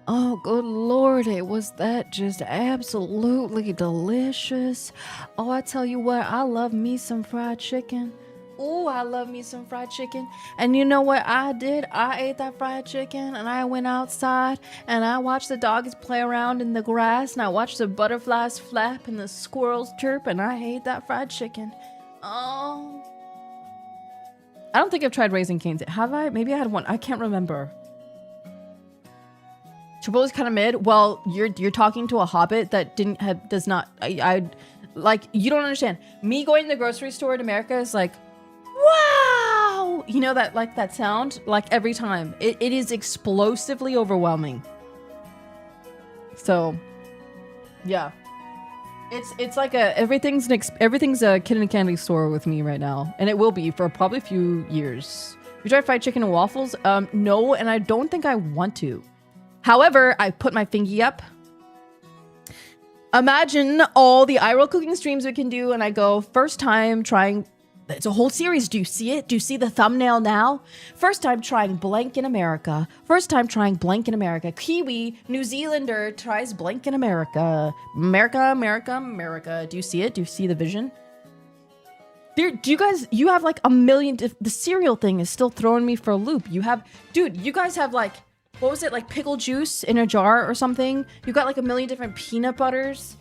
oh, good Lord, it was that just absolutely delicious. Oh, I tell you what, I love me some fried chicken. Oh, I love me some fried chicken. And you know what I did? I ate that fried chicken, and I went outside, and I watched the dogs play around in the grass, and I watched the butterflies flap and the squirrels chirp, and I ate that fried chicken. Oh. I don't think I've tried Raising Cane's. Have I? Maybe I had one. I can't remember. Chipotle's kind of mid. Well, you're talking to a hobbit that does not. I like, you don't understand. Me going to the grocery store in America is like, wow! You know that sound? Like every time. It is explosively overwhelming. So, yeah. It's like everything's a kid in a candy store with me right now. And it will be for probably a few years. You tried fried chicken and waffles? No, and I don't think I want to. However, I put my fingy up. Imagine all the IRL cooking streams we can do, and I go, first time trying... It's a whole series. Do you see it? Do you see the thumbnail now? First time trying blank in America. First time trying blank in America. Kiwi, New Zealander tries blank in America. America, America, America. Do you see it? Do you see the vision? Dude, you have like a million... The cereal thing is still throwing me for a loop. You guys have like... What was it? Like pickle juice in a jar or something? You got like a million different peanut butters.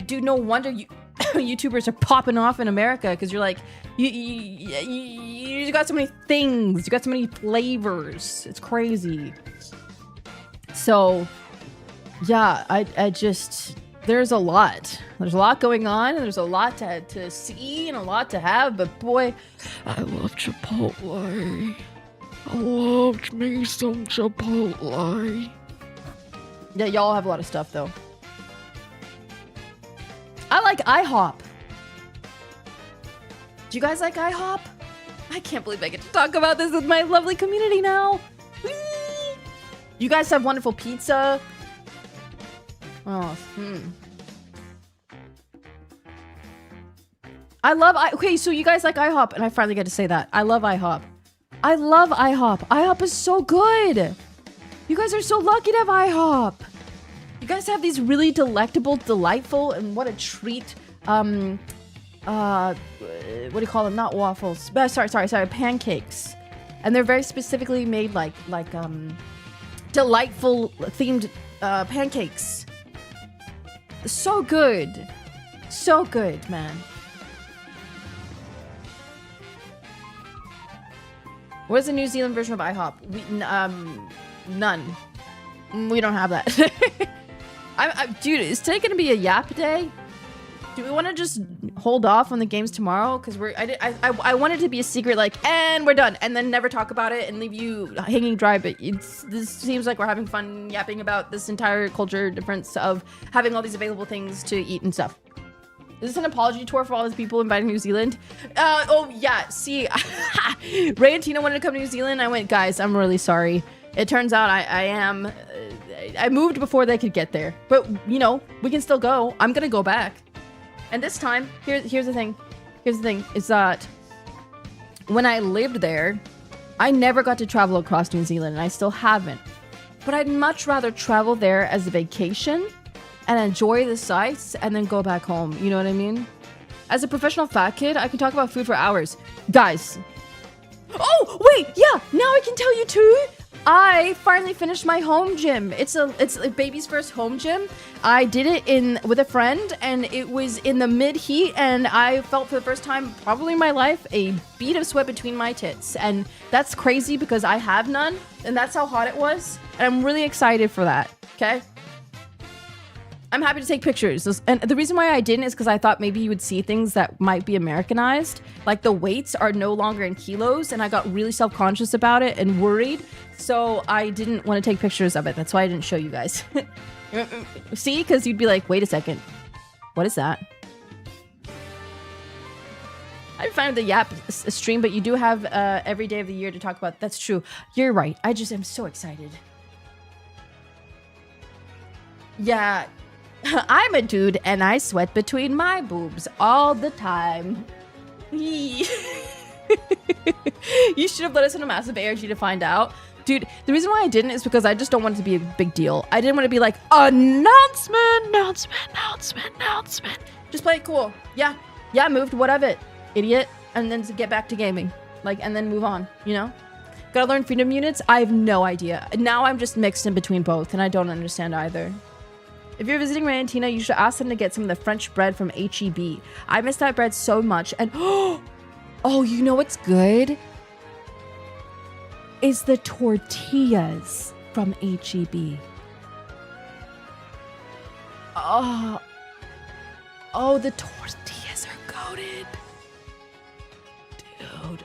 Dude, no wonder YouTubers are popping off in America, because you're like, you got so many things. You got so many flavors. It's crazy. So, yeah, I just... There's a lot. There's a lot going on, and there's a lot to see and a lot to have, but boy, I love Chipotle. I loved me some Chipotle. Yeah, y'all have a lot of stuff though. I like IHOP. Do you guys like IHOP? I can't believe I get to talk about this with my lovely community now. Whee! You guys have wonderful pizza. Oh, okay, so you guys like IHOP, and I finally get to say that. I love IHOP. I love IHOP. IHOP is so good. You guys are so lucky to have IHOP. You guys have these really delectable, delightful, and what a treat. What do you call them? Not waffles. Sorry, pancakes. And they're very specifically made like delightful themed pancakes. So good. So good, man. What is the New Zealand version of IHOP? None. We don't have that. Dude, is today gonna be a yap day? Do we want to just hold off on the games tomorrow? Because I want it to be a secret, like, and we're done, and then never talk about it and leave you hanging dry. But this seems like we're having fun yapping about this entire culture difference of having all these available things to eat and stuff. Is this an apology tour for all these people inviting New Zealand? Oh yeah, see, Ray and Tina wanted to come to New Zealand. I went, guys, I'm really sorry. It turns out I moved before they could get there. But, you know, we can still go. I'm gonna go back. And this time, here's the thing. Here's the thing, is that when I lived there, I never got to travel across New Zealand, and I still haven't. But I'd much rather travel there as a vacation and enjoy the sights and then go back home. You know what I mean? As a professional fat kid, I can talk about food for hours. Guys. Oh, wait, yeah, now I can tell you too. I finally finished my home gym. It's a baby's first home gym. I did it with a friend, and it was in the mid heat, and I felt for the first time probably in my life a bead of sweat between my tits, and that's crazy because I have none, and that's how hot it was, and I'm really excited for that. Okay. I'm happy to take pictures. And the reason why I didn't is because I thought maybe you would see things that might be Americanized. Like the weights are no longer in kilos, and I got really self-conscious about it and worried. So I didn't want to take pictures of it. That's why I didn't show you guys. See? Because you'd be like, wait a second. What is that? I found the Yap stream, but you do have every day of the year to talk about. That's true. You're right. I just am so excited. Yeah. I'm a dude and I sweat between my boobs all the time. You should have let us in a massive ARG to find out. Dude, the reason why I didn't is because I just don't want it to be a big deal. I didn't want to be like, announcement. Just play it cool. Yeah, moved, whatever, idiot. And then to get back to gaming. Like, and then move on, you know? Gotta learn freedom units? I have no idea. Now I'm just mixed in between both and I don't understand either. If you're visiting Ray and Tina, you should ask them to get some of the French bread from HEB. I miss that bread so much. And oh, you know what's good? Is the tortillas from HEB. Oh, the tortillas are goated. Dude.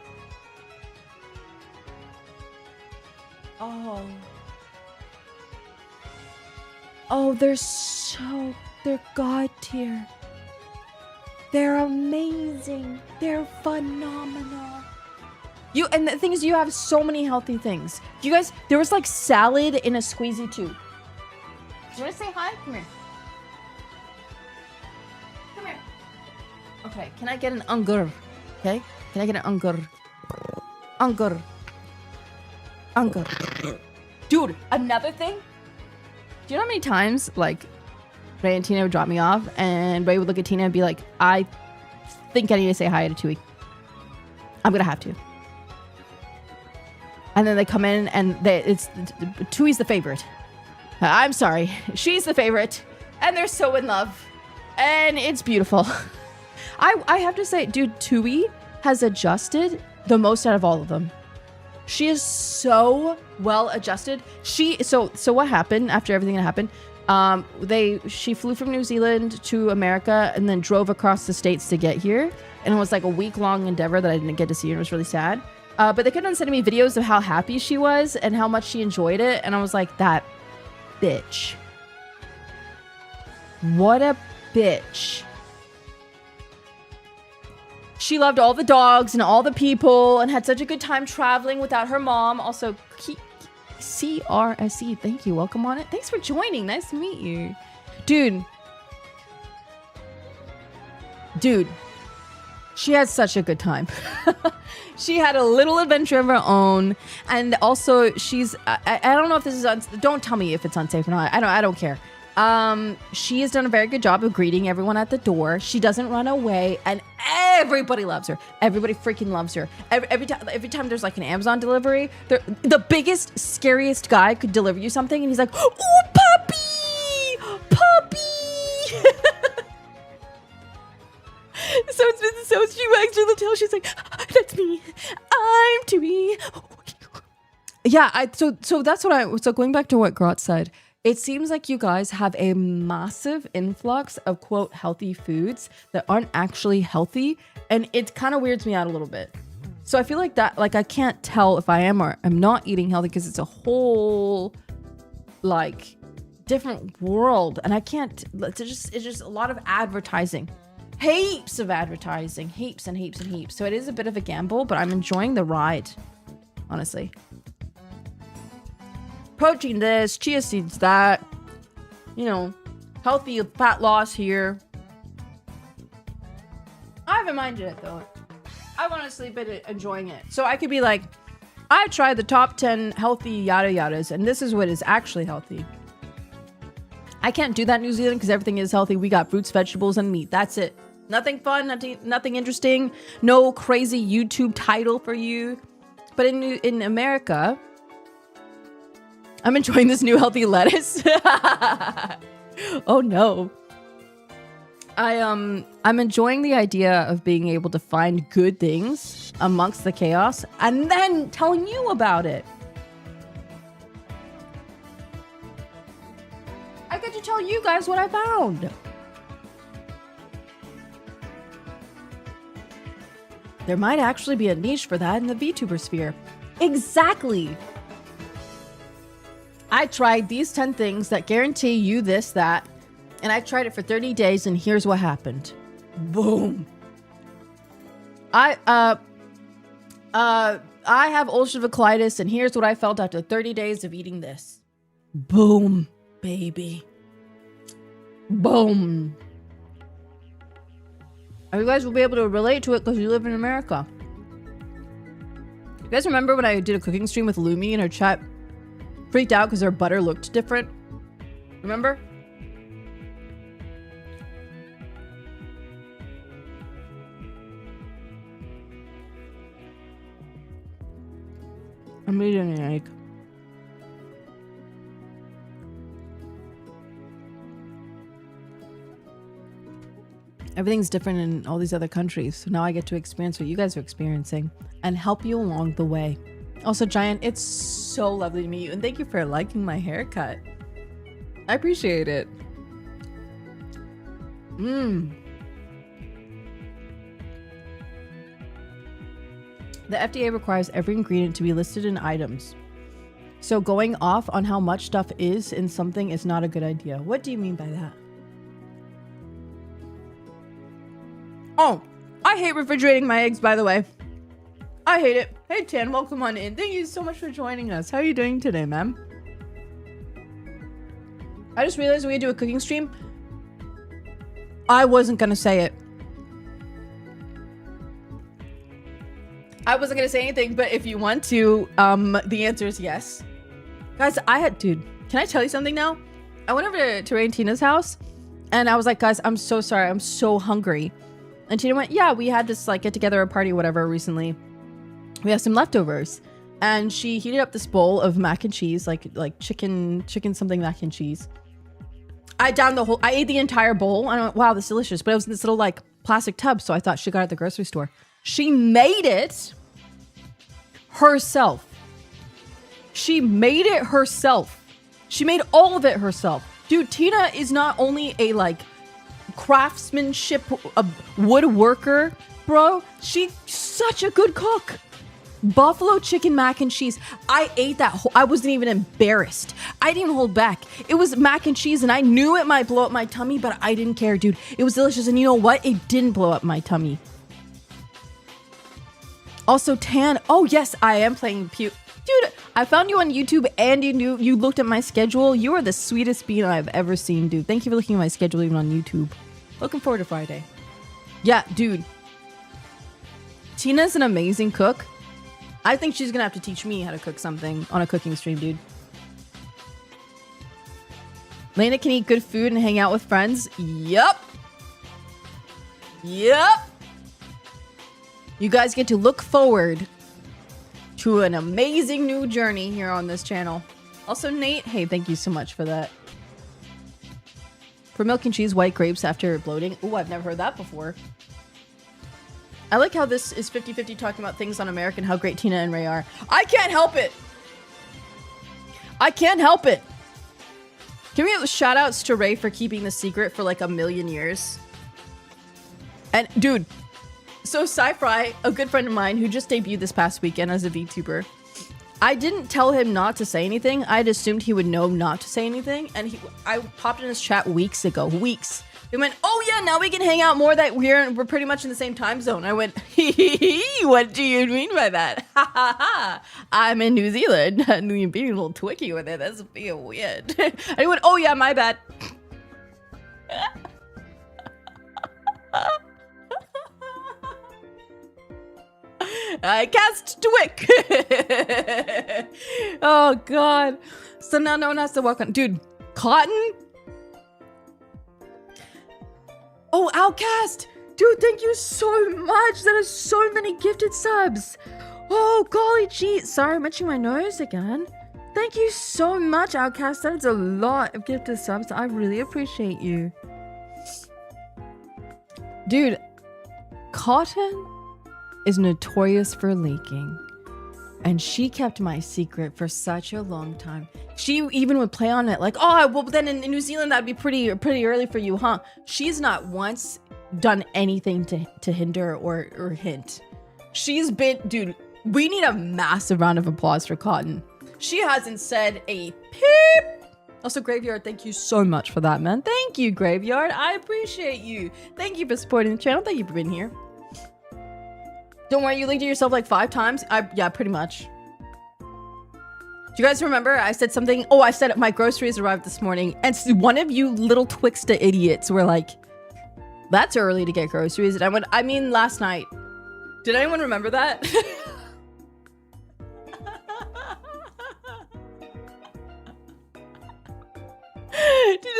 Oh, they're god tier. They're amazing. They're phenomenal. And the thing is, you have so many healthy things. You guys, there was like salad in a squeezy too. Do you want to say hi? Come here. Come here. Okay, can I get an ungur? Okay, can I get an ungur? Ungur. Dude, another thing. Do you know how many times, like, Ray and Tina would drop me off, and Ray would look at Tina and be like, I think I need to say hi to Tui. I'm gonna have to. And then they come in, and Tui's the favorite. I'm sorry. She's the favorite. And they're so in love. And it's beautiful. I have to say, dude, Tui has adjusted the most out of all of them. She is so well adjusted. So what happened after everything that happened? She flew from New Zealand to America and then drove across the states to get here. And it was like a week-long endeavor that I didn't get to see, and it was really sad. But they kept on sending me videos of how happy she was and how much she enjoyed it. And I was like, that bitch. What a bitch. She loved all the dogs and all the people and had such a good time traveling without her mom. Also, CRSE, thank you. Welcome on it. Thanks for joining. Nice to meet you. Dude, she had such a good time. She had a little adventure of her own. And also, she's, I don't know if this is, don't tell me if it's unsafe or not. I don't care. She has done a very good job of greeting everyone at the door. She doesn't run away, and everybody loves her. Everybody freaking loves her. Every time there's like an Amazon delivery, the biggest, scariest guy could deliver you something, and he's like, "Oh, puppy!" So she wags her little tail. She's like, "That's me. I'm Tui." Yeah, so that's what so going back to what Grot said. It seems like you guys have a massive influx of, quote, healthy foods that aren't actually healthy. And it kind of weirds me out a little bit. So I feel like that, like, I can't tell if I am or I'm not eating healthy because it's a whole, like, different world. And I can't, it's just a lot of advertising. Heaps of advertising. Heaps and heaps and heaps. So it is a bit of a gamble, but I'm enjoying the ride, honestly. Protein this, chia seeds that, you know, healthy fat loss here. I haven't minded it though. I've honestly been enjoying it. So I could be like, I tried the top 10 healthy yada yadas, and this is what is actually healthy. I can't do that in New Zealand because everything is healthy. We got fruits, vegetables, and meat. That's it. Nothing fun, nothing interesting. No crazy YouTube title for you. But in America, I'm enjoying this new healthy lettuce. Oh no. I'm enjoying the idea of being able to find good things amongst the chaos and then telling you about it. I get to tell you guys what I found. There might actually be a niche for that in the VTuber sphere. Exactly. I tried these 10 things that guarantee you this, that, and I tried it for 30 days, and here's what happened. Boom. I have ulcerative colitis, and here's what I felt after 30 days of eating this. Boom, baby. Boom. And you guys will be able to relate to it because you live in America. You guys remember when I did a cooking stream with Lumi and her chat freaked out because her butter looked different? Remember? I'm eating an egg. Everything's different in all these other countries, so now I get to experience what you guys are experiencing and help you along the way. Also, Giant, it's so lovely to meet you, and thank you for liking my haircut. I appreciate it. The FDA requires every ingredient to be listed in items. So going off on how much stuff is in something is not a good idea. What do you mean by that? Oh, I hate refrigerating my eggs, by the way. I hate it. Hey, Tan, welcome on in. Thank you so much for joining us. How are you doing today, ma'am? I just realized we had to do a cooking stream. I wasn't going to say it. I wasn't going to say anything, but if you want to, the answer is yes. Guys, dude, can I tell you something now? I went over to Ray and Tina's house, and I was like, guys, I'm so sorry. I'm so hungry. And Tina went, yeah, we had this like get together, a party, whatever, recently. We have some leftovers. And she heated up this bowl of mac and cheese, like chicken something mac and cheese. I ate the entire bowl. And I went, wow, this is delicious. But it was in this little like plastic tub. So I thought she got it at the grocery store. She made it herself. She made it herself. She made all of it herself. Dude, Tina is not only a like craftsmanship woodworker, bro. She's such a good cook. Buffalo chicken mac and cheese. I ate that whole, I wasn't even embarrassed. I didn't even hold back. It was mac and cheese and I knew it might blow up my tummy, but I didn't care, dude. It was delicious, and you know what? It didn't blow up my tummy. Also, Tan. Oh yes, I am playing Dude, I found you on YouTube and you looked at my schedule. You are the sweetest being I've ever seen, dude. Thank you for looking at my schedule even on YouTube. Looking forward to Friday. Yeah, dude. Tina's an amazing cook. I think she's gonna have to teach me how to cook something on a cooking stream, dude. Layna can eat good food and hang out with friends. Yup. Yup. You guys get to look forward to an amazing new journey here on this channel. Also, Nate, hey, thank you so much for that. For milk and cheese, white grapes after bloating. Ooh, I've never heard that before. I like how this is 50-50 talking about things on America and how great Tina and Ray are. I can't help it. I can't help it. Can we have shout outs to Ray for keeping the secret for like 1,000,000 years? And dude, so Sci-Fry, a good friend of mine who just debuted this past weekend as a VTuber, I didn't tell him not to say anything. I'd assumed he would know not to say anything. And I popped in his chat weeks ago. Weeks. He went, oh yeah, now we can hang out more that we're pretty much in the same time zone. I went, what do you mean by that? Ha ha ha. I'm in New Zealand. You're being a little twicky with it. That's being weird. I went, oh yeah, my bad. I cast Twick. Oh god. So now no one has to walk on. Dude, Cotton? Oh, Outcast! Dude, thank you so much! That is so many gifted subs! Oh, golly gee! Sorry, I'm itching my nose again. Thank you so much, Outcast. That is a lot of gifted subs. I really appreciate you. Dude, Cotton is notorious for leaking. And she kept my secret for such a long time. She even would play on it like, oh, well, then in New Zealand, that'd be pretty early for you, huh? She's not once done anything to hinder or hint. She's been, dude, we need a massive round of applause for Cotton. She hasn't said a peep. Also, Graveyard, thank you so much for that, man. Thank you, Graveyard. I appreciate you. Thank you for supporting the channel. Thank you for being here. Don't worry, you linked to yourself like 5 times? Yeah, pretty much. Do you guys remember I said something? Oh, I said my groceries arrived this morning. And one of you little Twixta idiots were like, that's early to get groceries. And I went, I mean, last night. Did anyone remember that? Did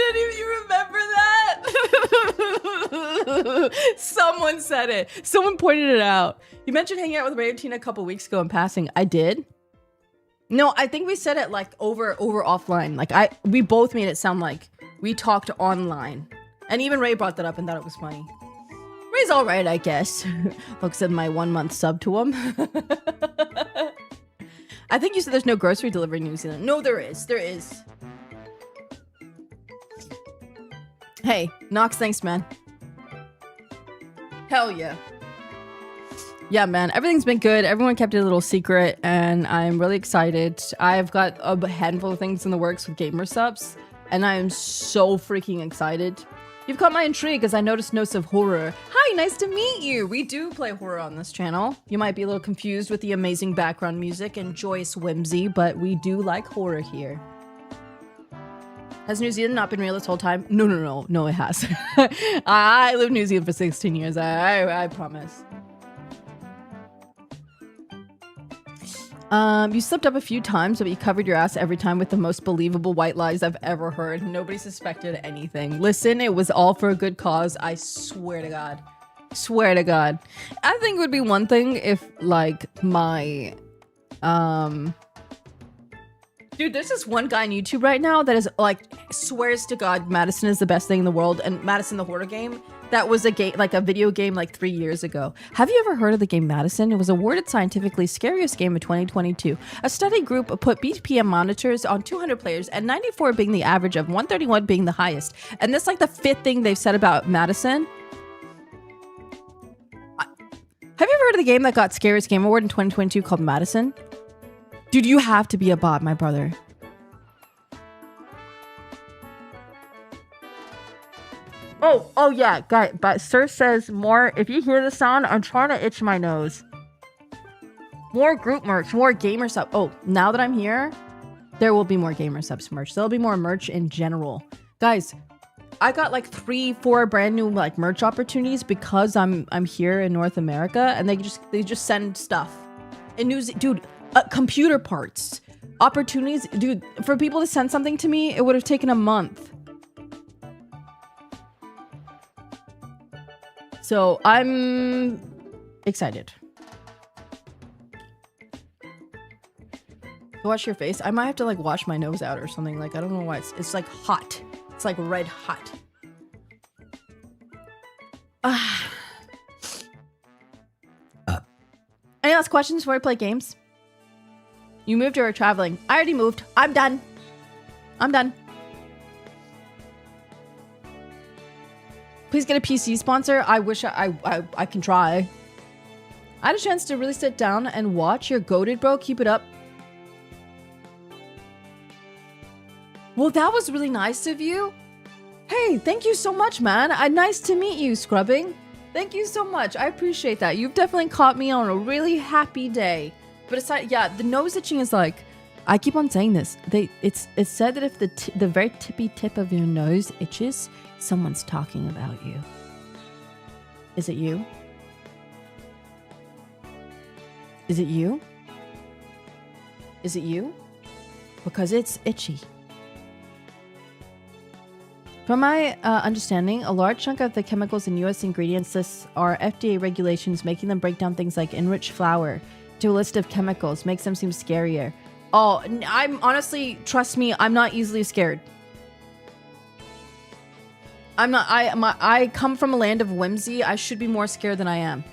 any of you remember that? Someone said it. Someone pointed it out. You mentioned hanging out with Ray and Tina a couple weeks ago in passing. I did. No, I think we said it like over offline. Like we both made it sound like we talked online. And even Ray brought that up and thought it was funny. Ray's all right, I guess. Looks at my 1-month sub to him. I think you said there's no grocery delivery in New Zealand. No, there is. There is. Hey, Nox, thanks, man. Hell yeah. Yeah, man, everything's been good. Everyone kept it a little secret, and I'm really excited. I've got a handful of things in the works with gamer subs, and I am so freaking excited. You've caught my intrigue as I noticed notes of horror. Hi, nice to meet you. We do play horror on this channel. You might be a little confused with the amazing background music and joyous whimsy, but we do like horror here. Has New Zealand not been real this whole time? No, it has. I lived in New Zealand for 16 years. I promise. You slipped up a few times, but you covered your ass every time with the most believable white lies I've ever heard. Nobody suspected anything. Listen, it was all for a good cause. I swear to God. Swear to God. I think it would be one thing if, like, my, Dude, there's this one guy on YouTube right now that is like swears to God Madison is the best thing in the world, and Madison the horror game. That was a game, like a video game, like 3 years ago. Have you ever heard of the game Madison? It was awarded scientifically scariest game of 2022. A study group put BPM monitors on 200 players, and 94 being the average of 131 being the highest. And that's like the 5th thing they've said about Madison. Have you ever heard of the game that got Scariest Game Award in 2022 called Madison? Dude, you have to be a bot, my brother. Oh yeah, guy. But Sir says more. If you hear the sound, I'm trying to itch my nose. More group merch, more gamer sub. Oh, now that I'm here, there will be more gamer subs merch. There'll be more merch in general, guys. I got like 3-4 brand new like merch opportunities because I'm here in North America, and they just send stuff and news, dude. Computer parts, opportunities, dude. For people to send something to me, it would have taken a month. So I'm excited. Wash your face. I might have to like wash my nose out or something. Like, I don't know why it's like hot. It's like red hot. Any last questions before I play games? You moved or are traveling? I already moved. I'm done. I'm done. Please get a PC sponsor. I wish I can try. I had a chance to really sit down and watch. You're goated, bro. Keep it up. Well, that was really nice of you. Hey, thank you so much, man. Nice to meet you, Scrubbing. Thank you so much. I appreciate that. You've definitely caught me on a really happy day. But aside, yeah, the nose itching is like, I keep on saying this. It's said that if the very tippy tip of your nose itches, someone's talking about you. Is it you? Is it you? Is it you? Because it's itchy. From my understanding, a large chunk of the chemicals in U.S. ingredients lists are FDA regulations, making them break down things like enriched flour to a list of chemicals, makes them seem scarier. Oh, I'm honestly, trust me, I'm not easily scared. I'm not. I come from a land of whimsy. I should be more scared than I am.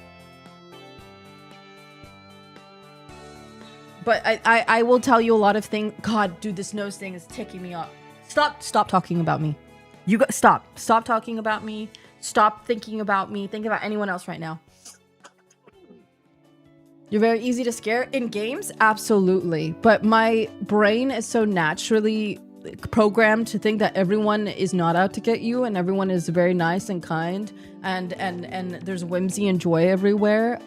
But I will tell you a lot of things. God, dude, this nose thing is ticking me off. Stop talking about me. Stop talking about me. Stop thinking about me. Think about anyone else right now. You're very easy to scare in games? Absolutely. But my brain is so naturally programmed to think that everyone is not out to get you and everyone is very nice and kind and there's whimsy and joy everywhere.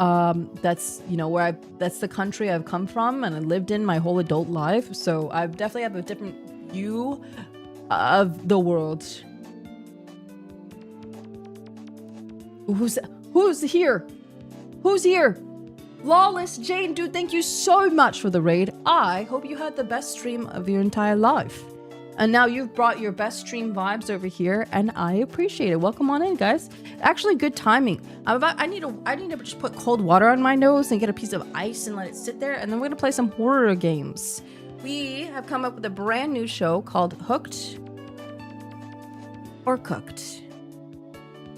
That's, you know, that's the country I've come from and I lived in my whole adult life. So I definitely have a different view of the world. Who's here? Who's here? Lawless Jane, dude, thank you so much for the raid. I hope you had the best stream of your entire life. And now you've brought your best stream vibes over here, and I appreciate it. Welcome on in, guys. Actually, good timing. I need to just put cold water on my nose and get a piece of ice and let it sit there, and then we're gonna play some horror games. We have come up with a brand new show called Hooked or Cooked.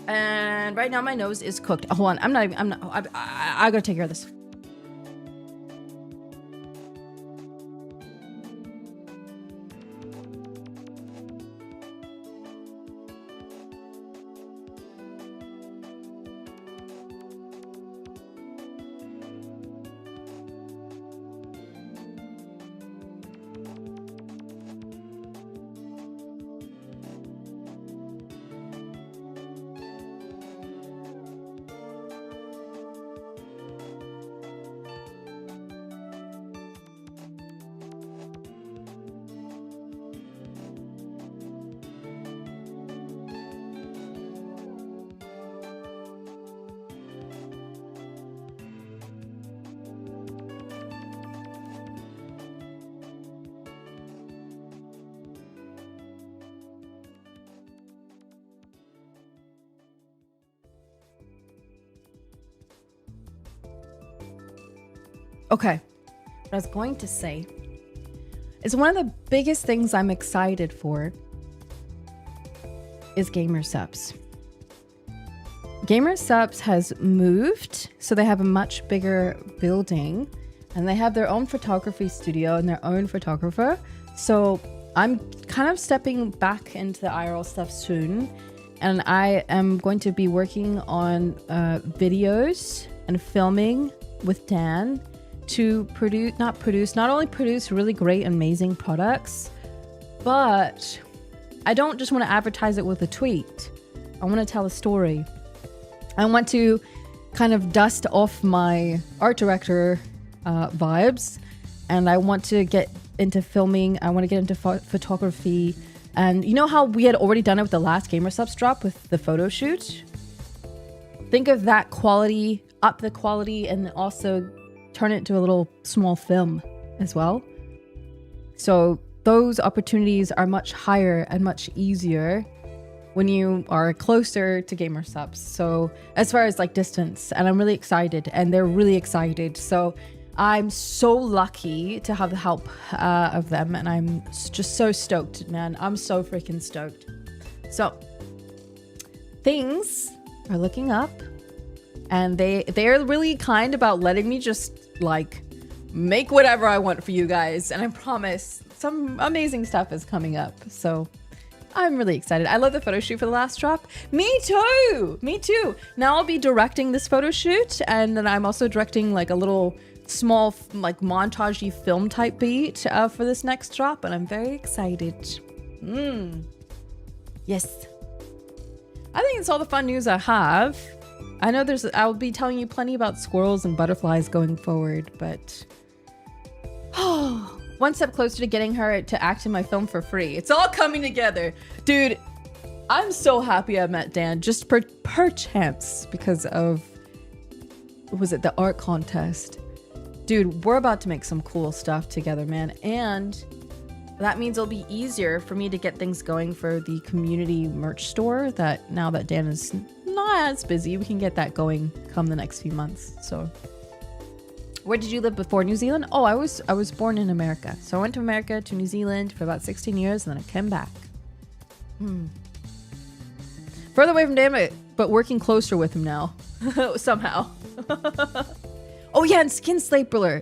And right now my nose is cooked. Hold on, I gotta take care of this. Okay, what I was going to say is one of the biggest things I'm excited for is Gamer Subs. Gamer Subs has moved, so they have a much bigger building and they have their own photography studio and their own photographer. So I'm kind of stepping back into the IRL stuff soon, and I am going to be working on videos and filming with Dan to not only produce really great, amazing products, but I don't just want to advertise it with a tweet. I want to tell a story. I want to kind of dust off my art director vibes, and I want to get into filming. I want to get into photography. And you know how we had already done it with the last GamerSubs drop with the photo shoot? Think of that quality, up the quality, and also turn it into a little small film as well. So those opportunities are much higher and much easier when you are closer to GamerSubs. So as far as like distance, and I'm really excited, and they're really excited. So I'm so lucky to have the help of them, and I'm just so stoked, man. I'm so freaking stoked. So things are looking up, and they're really kind about letting me just like make whatever I want for you guys, and I promise some amazing stuff is coming up. So I'm really excited. I love the photo shoot for the last drop. Me too. Now I'll be directing this photo shoot, and then I'm also directing like a little small like montagey film type beat for this next drop, and I'm very excited. Yes, I think it's all the fun news I have. I know I'll be telling you plenty about squirrels and butterflies going forward, but one step closer to getting her to act in my film for free. It's all coming together, dude. I'm so happy I met Dan just per chance because of, was it the art contest? Dude, we're about to make some cool stuff together, man. And that means it'll be easier for me to get things going for the community merch store that now that Dan is not as busy, we can get that going come the next few months. So where did you live before New Zealand? Oh, I was born in America. So I went to America, to New Zealand for about 16 years, and then I came back. Further away from Dan, but working closer with him now. Somehow. Oh yeah, and skin stapler.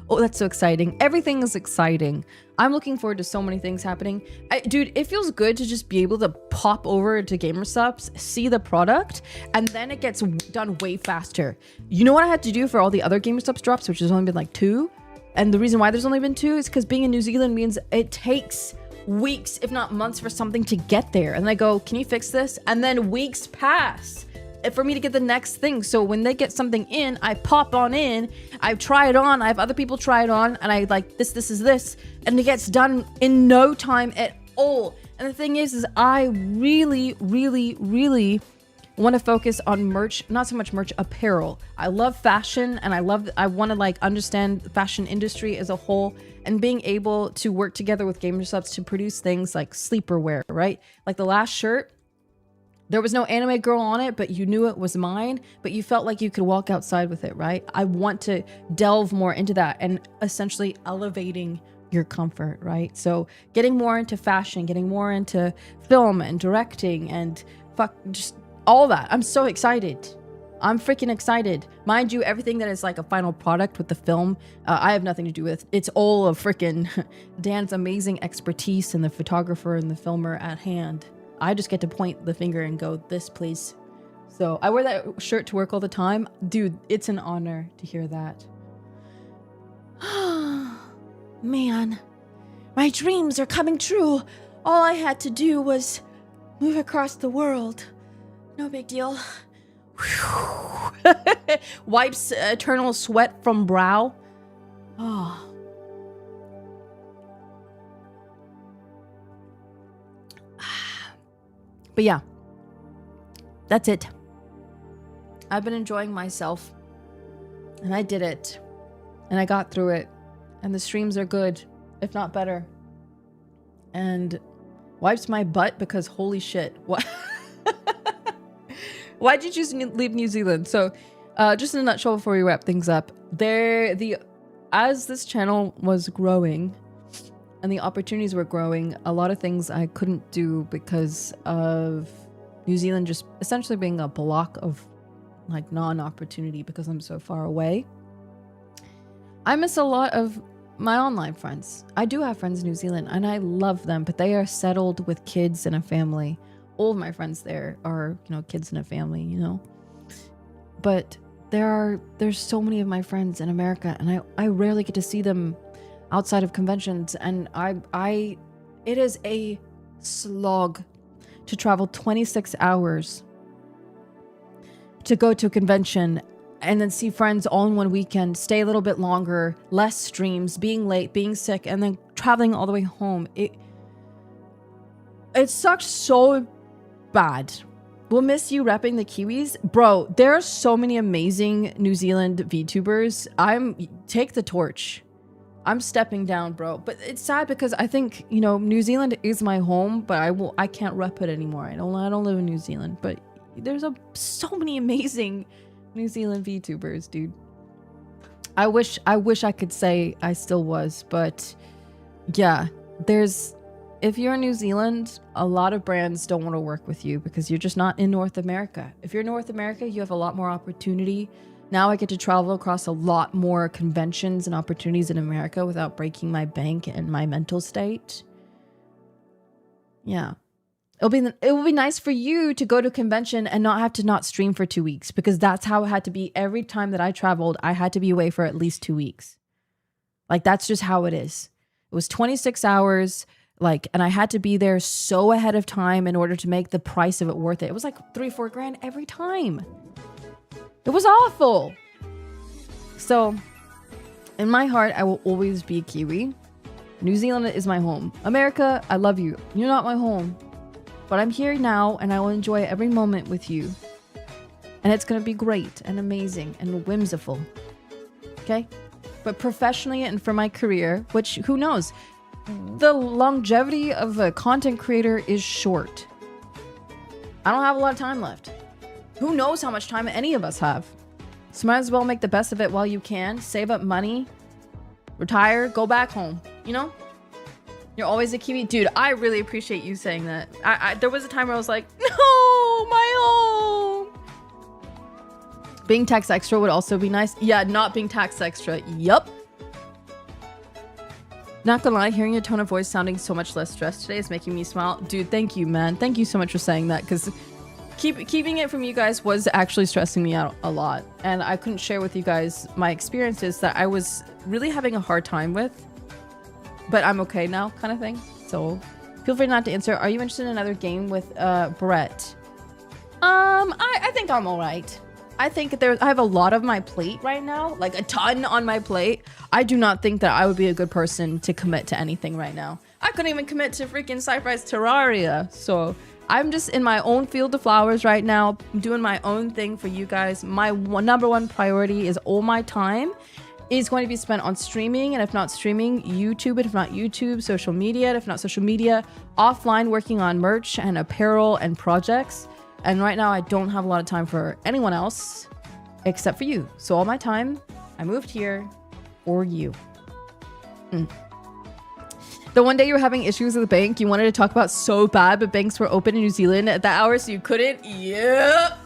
Oh, that's so exciting. Everything is exciting. I'm looking forward to so many things happening. Dude, it feels good to just be able to pop over to GamerSubs, see the product, and then it gets done way faster. You know what I had to do for all the other GamerSubs drops, which has only been like 2? And the reason why there's only been 2 is because being in New Zealand means it takes weeks, if not months, for something to get there. And I go, can you fix this? And then weeks pass for me to get the next thing. So when they get something in, I pop on in, I try it on, I have other people try it on, and I like this is this, and it gets done in no time at all. And the thing is I really want to focus on merch, not so much merch, apparel. I love fashion, and I want to like understand the fashion industry as a whole, and being able to work together with GamerSubs to produce things like sleeper wear, right? Like the last shirt, there was no anime girl on it, but you knew it was mine, but you felt like you could walk outside with it, right? I want to delve more into that and essentially elevating your comfort, right? So getting more into fashion, getting more into film and directing and just all that. I'm so excited. I'm freaking excited. Mind you, everything that is like a final product with the film, I have nothing to do with. It's all of freaking Dan's amazing expertise and the photographer and the filmer at hand. I just get to point the finger and go, this please. So I wear that shirt to work all the time. Dude, it's an honor to hear that. Man, my dreams are coming true. All I had to do was move across the world. No big deal. Wipes eternal sweat from brow. Oh. But yeah, that's it. I've been enjoying myself, and I did it, and I got through it, and the streams are good, if not better. And wipes my butt because holy shit, what? Why'd you choose to leave New Zealand? So, just in a nutshell before we wrap things up, as this channel was growing, and the opportunities were growing, a lot of things I couldn't do because of New Zealand just essentially being a block of like non-opportunity because I'm so far away. I miss a lot of my online friends. I do have friends in New Zealand and I love them, but they are settled with kids and a family. All of my friends there are, kids and a family, But there's so many of my friends in America, and I rarely get to see them outside of conventions, and it is a slog to travel 26 hours to go to a convention and then see friends all in one weekend, stay a little bit longer, less streams, being late, being sick, and then traveling all the way home. It sucks so bad. We'll miss you repping the Kiwis. Bro, there are so many amazing New Zealand VTubers. Take the torch. I'm stepping down, bro. But it's sad because I think, you know, New Zealand is my home, but I can't rep it anymore. I don't live in New Zealand, but there's so many amazing New Zealand VTubers, dude. I wish I could say I still was, but yeah, if you're in New Zealand, a lot of brands don't want to work with you because you're just not in North America. If you're in North America, you have a lot more opportunity. Now I get to travel across a lot more conventions and opportunities in America without breaking my bank and my mental state. Yeah. It will be nice for you to go to a convention and not have to not stream for 2 weeks, because that's how it had to be. Every time that I traveled, I had to be away for at least 2 weeks. Like, that's just how it is. It was 26 hours, and I had to be there so ahead of time in order to make the price of it worth it. It was like $3-4 grand every time. It was awful. So, in my heart, I will always be Kiwi. New Zealand is my home. America, I love you. You're not my home. But I'm here now, and I will enjoy every moment with you. And it's going to be great and amazing and whimsical. Okay? But professionally and for my career, which, who knows? The longevity of a content creator is short. I don't have a lot of time left. Who knows how much time any of us have? So might as well make the best of it while you can. Save up money. Retire. Go back home. You know? You're always a Kiwi. Dude, I really appreciate you saying that. There was a time where I was like, no, my home. Being tax extra would also be nice. Yeah, not being tax extra. Yup. Not gonna lie, hearing your tone of voice sounding so much less stressed today is making me smile. Dude, thank you, man. Thank you so much for saying that, because keeping it from you guys was actually stressing me out a lot. And I couldn't share with you guys my experiences that I was really having a hard time with. But I'm okay now, kind of thing. So feel free not to answer. Are you interested in another game with Brett? I think I'm all right. I think I have a lot of my plate right now, like a ton on my plate. I do not think that I would be a good person to commit to anything right now. I couldn't even commit to freaking Sci-Fi's Terraria. So I'm just in my own field of flowers right now, doing my own thing for you guys. My number one priority is all my time is going to be spent on streaming, and if not streaming, YouTube it, if not YouTube, social media, if not social media, offline working on merch and apparel and projects. And right now I don't have a lot of time for anyone else except for you. So all my time, I moved here for you. The one day you were having issues with the bank you wanted to talk about so bad, but banks were open in New Zealand at that hour, so you couldn't? Yep.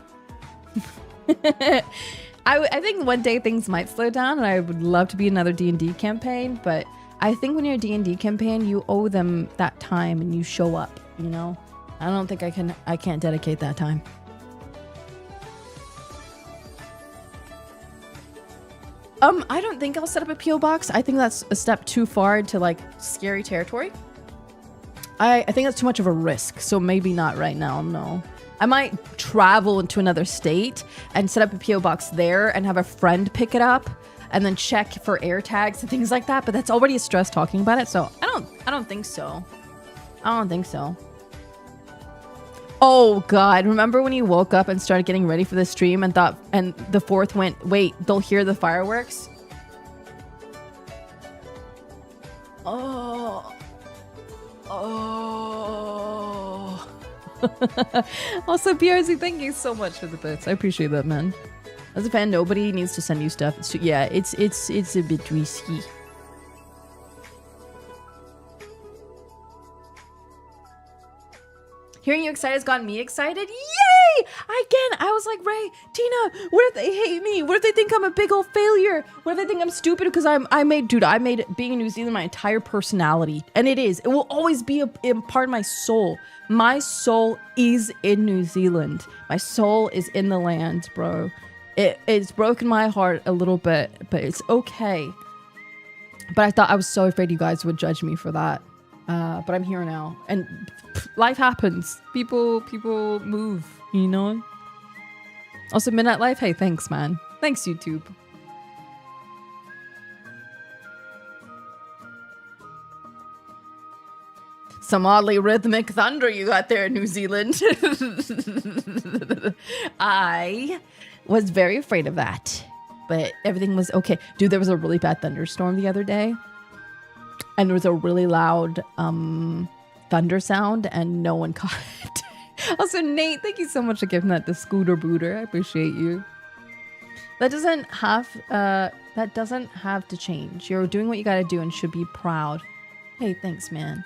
I think one day things might slow down, and I would love to be another D&D campaign, but I think when you're a D&D campaign, you owe them that time and you show up, you know? I don't think I can't dedicate that time. I don't think I'll set up a PO box. I think that's a step too far into like scary territory. I think that's too much of a risk, so maybe not right now, no. I might travel into another state and set up a PO box there and have a friend pick it up and then check for air tags and things like that, but that's already a stress talking about it, so I don't think so. I don't think so. Oh god, remember when you woke up and started getting ready for the stream and thought, and the fourth went, wait, they'll hear the fireworks? Oh. Also, PRZ, thank you so much for the bits. I appreciate that, man. As a fan, nobody needs to send you stuff. It's a bit risky. Hearing you excited has gotten me excited. Yay! Again, I was like, Ray, Tina, what if they hate me? What if they think I'm a big old failure? What if they think I'm stupid because I made being in New Zealand my entire personality. And it is. It will always be a part of my soul. My soul is in New Zealand. My soul is in the land, bro. It's broken my heart a little bit, but it's okay. But I was so afraid you guys would judge me for that. But I'm here now, and life happens. People move, you know. Also, Midnight Life. Hey, thanks, man. Thanks, YouTube. Some oddly rhythmic thunder you got there in New Zealand. I was very afraid of that, but everything was okay. Dude, there was a really bad thunderstorm the other day, and there was a really loud thunder sound, and no one caught it. Also, Nate, thank you so much for giving that to Scooter Booter. I appreciate you. That doesn't have to change. You're doing what you gotta do and should be proud. Hey, thanks, man.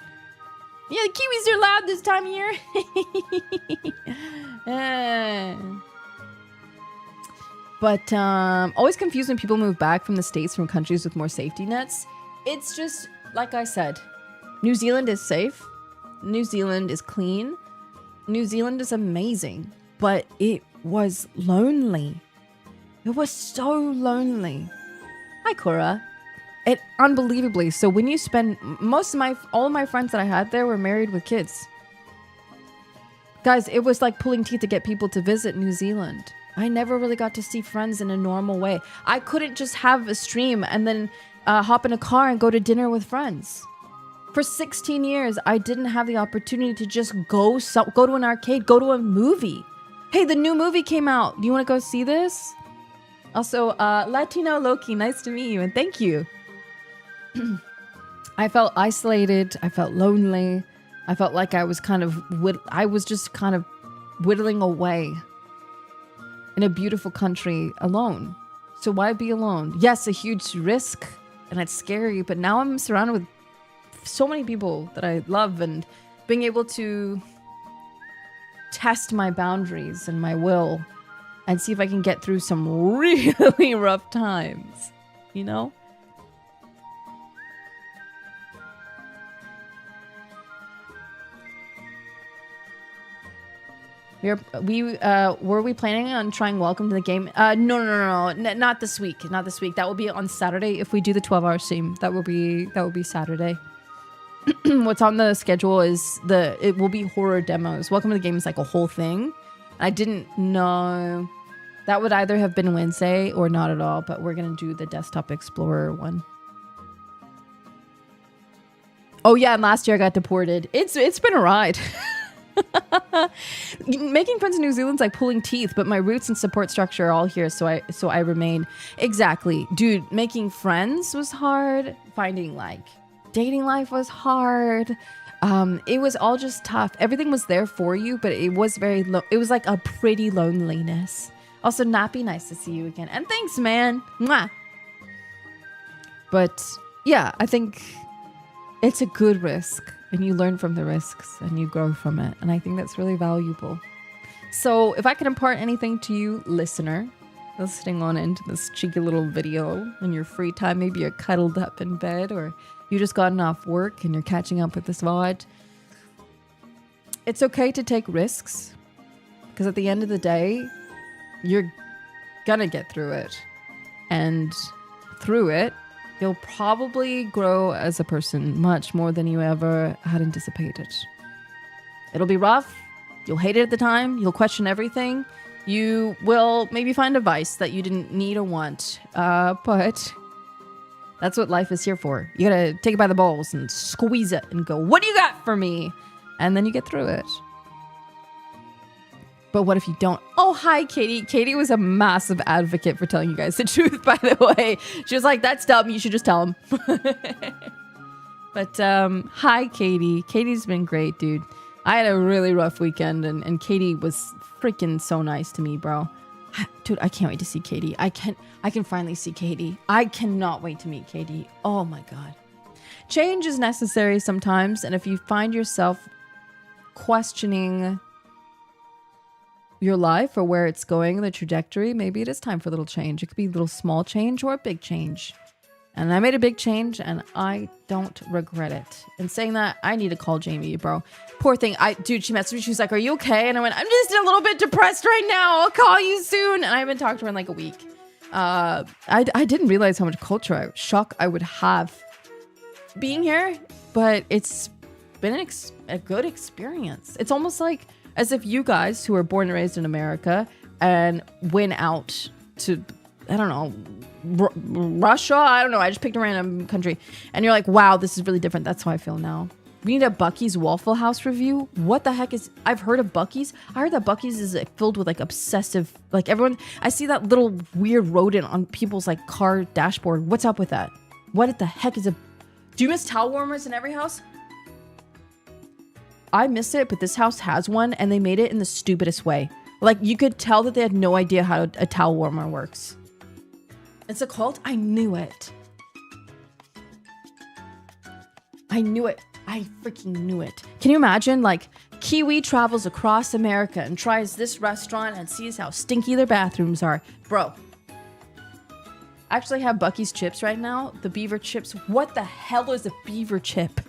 Yeah, the Kiwis are loud this time of year. But always confused when people move back from the States from countries with more safety nets. It's just, like I said, New Zealand is safe. New Zealand is clean. New Zealand is amazing. But it was lonely. It was so lonely. Hi, Cora. It unbelievably. So when you spend all of my friends that I had there were married with kids. Guys, it was like pulling teeth to get people to visit New Zealand. I never really got to see friends in a normal way. I couldn't just have a stream and then hop in a car and go to dinner with friends. For 16 years, I didn't have the opportunity to just go to an arcade, go to a movie. Hey, the new movie came out. Do you want to go see this? Also, Latino Loki, nice to meet you, and thank you. I felt isolated. I felt lonely. I felt like I was just kind of whittling away in a beautiful country alone. So why be alone? Yes, a huge risk, and it's scary, but now I'm surrounded with so many people that I love, and being able to test my boundaries and my will and see if I can get through some really rough times, you know? Were we planning on trying Welcome to the Game? No, not this week. Not this week. That will be on Saturday. If we do the 12-hour stream, that will be Saturday. What's on the schedule is it will be horror demos. Welcome to the Game is like a whole thing. I didn't know that would either have been Wednesday or not at all, but we're gonna do the Desktop Explorer one. Oh yeah, and last year I got deported. It's been a ride. Making friends in New Zealand's like pulling teeth, but my roots and support structure are all here, so I remain. Exactly, dude. Making friends was hard. Finding like dating life was hard. It was all just tough. Everything was there for you, but it was it was like a pretty loneliness. Also, Nappy, nice to see you again, and thanks, man. Mwah. But yeah, I think it's a good risk. And you learn from the risks and you grow from it. And I think that's really valuable. So if I could impart anything to you, listener, listening on into this cheeky little video in your free time, maybe you're cuddled up in bed or you just gotten off work and you're catching up with this VOD. It's okay to take risks because at the end of the day, you're gonna get through it. And through it, you'll probably grow as a person much more than you ever had anticipated. It'll be rough. You'll hate it at the time. You'll question everything. You will maybe find a vice that you didn't need or want. But that's what life is here for. You gotta take it by the balls and squeeze it and go, what do you got for me? And then you get through it. But what if you don't? Oh, hi, Katie. Katie was a massive advocate for telling you guys the truth, by the way. She was like, that's dumb. You should just tell him. But hi, Katie. Katie's been great, dude. I had a really rough weekend, and Katie was freaking so nice to me, bro. Dude, I can't wait to see Katie. I can finally see Katie. I cannot wait to meet Katie. Oh, my God. Change is necessary sometimes, and if you find yourself questioning your life or where it's going, the trajectory, maybe it is time for a little change. It could be a little small change or a big change. And I made a big change, and I don't regret it. And saying that, I need to call Jamie, bro. Poor thing. Dude, she messaged me. She was like, "Are you okay?" And I went, "I'm just a little bit depressed right now. I'll call you soon." And I haven't talked to her in like a week. I didn't realize how much culture shock I would have being here, but it's been a good experience. It's almost like as if you guys who were born and raised in America and went out to, I don't know, Russia, I don't know, I just picked a random country, and you're like, wow, this is really different. That's how I feel now. We need a Buc-ee's Waffle House review. What the heck is, I've heard of Buc-ee's. I heard that Buc-ee's is like filled with like obsessive, like everyone, I see that little weird rodent on people's like car dashboard. What's up with that? What the heck is a, do you miss towel warmers in every house? I miss it, but this house has one, and they made it in the stupidest way. Like, you could tell that they had no idea how a towel warmer works. It's a cult? I knew it. I knew it. I freaking knew it. Can you imagine, like, Kiwi travels across America and tries this restaurant and sees how stinky their bathrooms are. Bro. I actually have Buc-ee's chips right now. The beaver chips. What the hell is a beaver chip?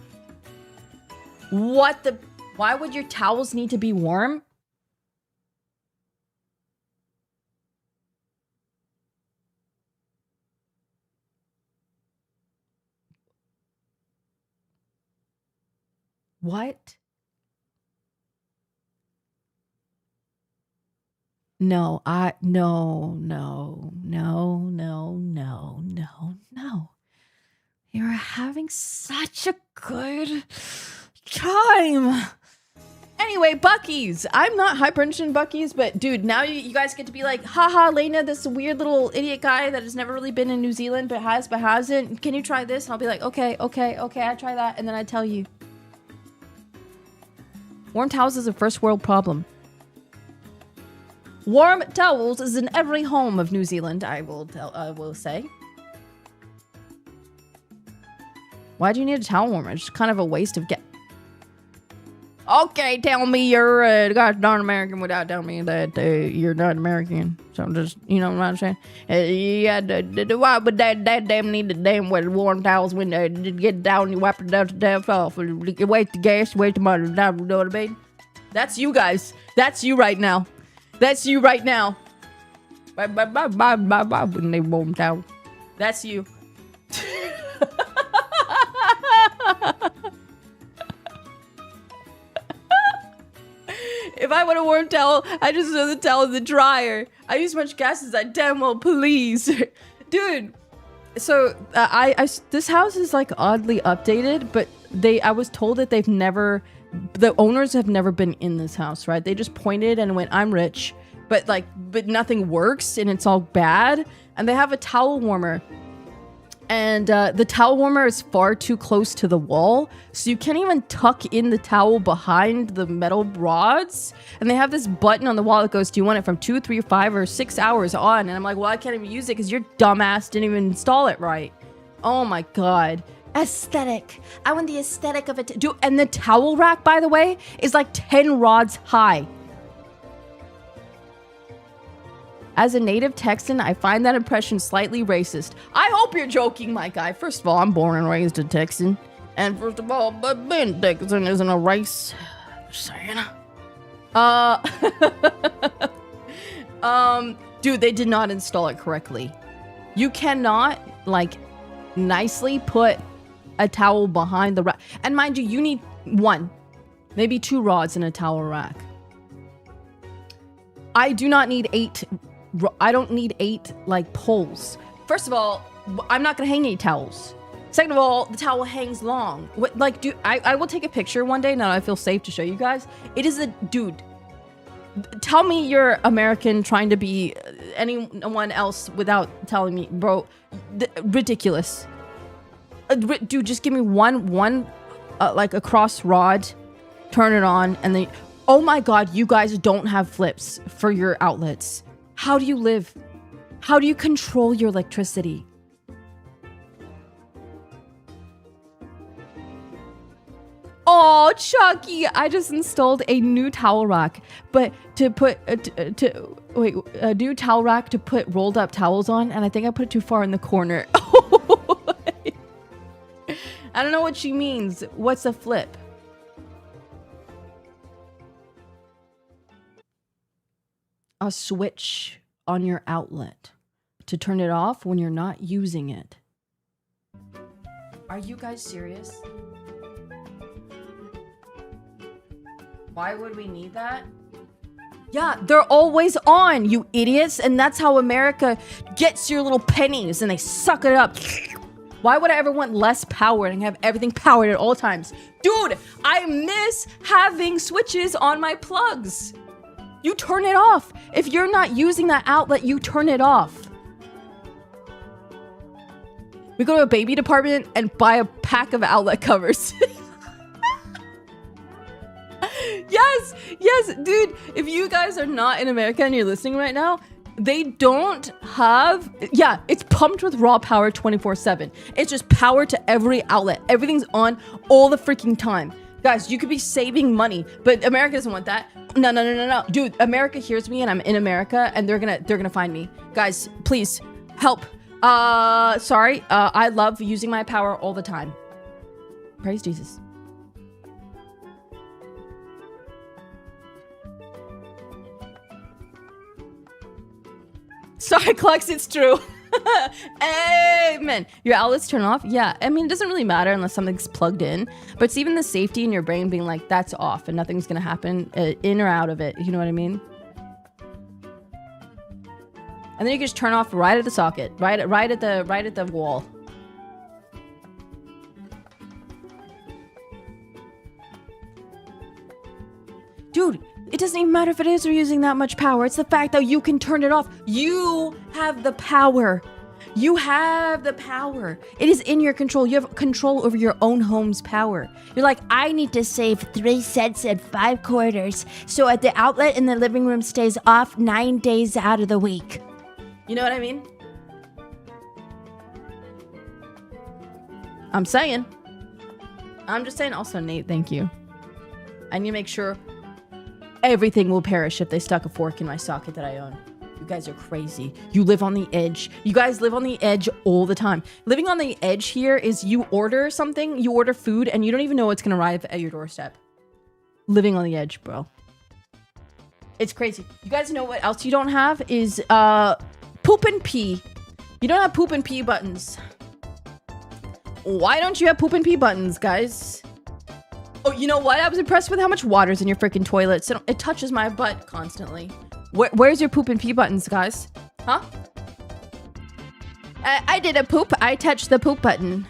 What the... Why would your towels need to be warm? What? No. You're having such a good time. Anyway, Buc-ee's. I'm not hyperinterested in Buc-ee's, but dude, now you guys get to be like, haha, Layna, this weird little idiot guy that has never really been in New Zealand but hasn't. Can you try this? And I'll be like, okay, I try that, and then I tell you. Warm towels is a first world problem. Warm towels is in every home of New Zealand, I will say. Why do you need a towel warmer? It's just kind of a waste of Okay, tell me you're not American without telling me that you're not American. So just, you know what I'm saying? Why would that damn need the damn warm towels when they get down and you wipe it off? Waste the gas, waste the money. You know what I mean? That's you guys. That's you right now. That's you right now. When they warm towel. That's you. If I want a warm towel, I just throw the towel in the dryer. I use as much gas as I damn well please. Dude, so this house is like oddly updated, but I was told that the owners have never been in this house, right? They just pointed and went, I'm rich, but nothing works and it's all bad. And they have a towel warmer. And the towel warmer is far too close to the wall, so you can't even tuck in the towel behind the metal rods. And they have this button on the wall that goes, do you want it from 2, 3, 5, or 6 hours on? And I'm like, well, I can't even use it because your dumbass didn't even install it right. Oh my god. Aesthetic. I want the aesthetic of it. Dude, and the towel rack, by the way, is like 10 rods high. As a native Texan, I find that impression slightly racist. I hope you're joking, my guy. First of all, I'm born and raised a Texan. And first of all, but being Texan isn't a race. Just saying. Dude, they did not install it correctly. You cannot, nicely put a towel behind the rack. And mind you, you need 1, maybe 2 rods in a towel rack. I do not need 8. I don't need 8 poles. First of all, I'm not gonna hang 8 towels. Second of all, the towel hangs long. I will take a picture one day now that I feel safe to show you guys. It is dude. Tell me you're American trying to be anyone else without telling me, bro. Ridiculous. Dude, just give me one a cross rod, turn it on, and then. Oh my god, you guys don't have flips for your outlets. How do you live? How do you control your electricity? Oh, Chucky, I just installed a new towel rack, but to put a new towel rack to put rolled up towels on, and I think I put it too far in the corner. I don't know what she means. What's a flip? A switch on your outlet to turn it off when you're not using it. Are you guys serious? Why would we need that? Yeah, they're always on, you idiots. And that's how America gets your little pennies and they suck it up. Why would I ever want less power and have everything powered at all times? Dude, I miss having switches on my plugs. You turn it off. If you're not using that outlet, you turn it off. We go to a baby department and buy a pack of outlet covers. Yes, dude. If you guys are not in America and you're listening right now, they don't have, yeah, it's pumped with raw power 24/7. It's just power to every outlet. Everything's on all the freaking time. Guys, you could be saving money, but America doesn't want that. No. Dude, America hears me and I'm in America and they're gonna find me. Guys, please help. Sorry. I love using my power all the time. Praise Jesus. Sorry, Clux, it's true. Amen. Your outlets turn off? Yeah, I mean, it doesn't really matter unless something's plugged in, but it's even the safety in your brain being like, that's off and nothing's gonna happen in or out of it. You know what I mean? And then you can just turn off right at the socket, right at the wall. Dude, it doesn't even matter if it is or using that much power. It's the fact that you can turn it off. You have the power. You have the power. It is in your control. You have control over your own home's power. You're like, I need to save 3 cents and 5 quarters so at the outlet in the living room stays off 9 days out of the week. You know what I mean? I'm saying. I'm just saying. Also, Nate, thank you. I need to make sure everything will perish if they stuck a fork in my socket that I own. You guys are crazy. You live on the edge. You guys live on the edge all the time. Living on the edge here is you order something, you order food, and you don't even know it's gonna arrive at your doorstep. Living on the edge, bro. It's crazy. You guys know what else you don't have is poop and pee. You don't have poop and pee buttons. Why don't you have poop and pee buttons, guys? Oh, you know what? I was impressed with how much water's in your freaking toilets. It touches my butt constantly. Where's your poop and pee buttons, guys? Huh? I did a poop. I touched the poop button.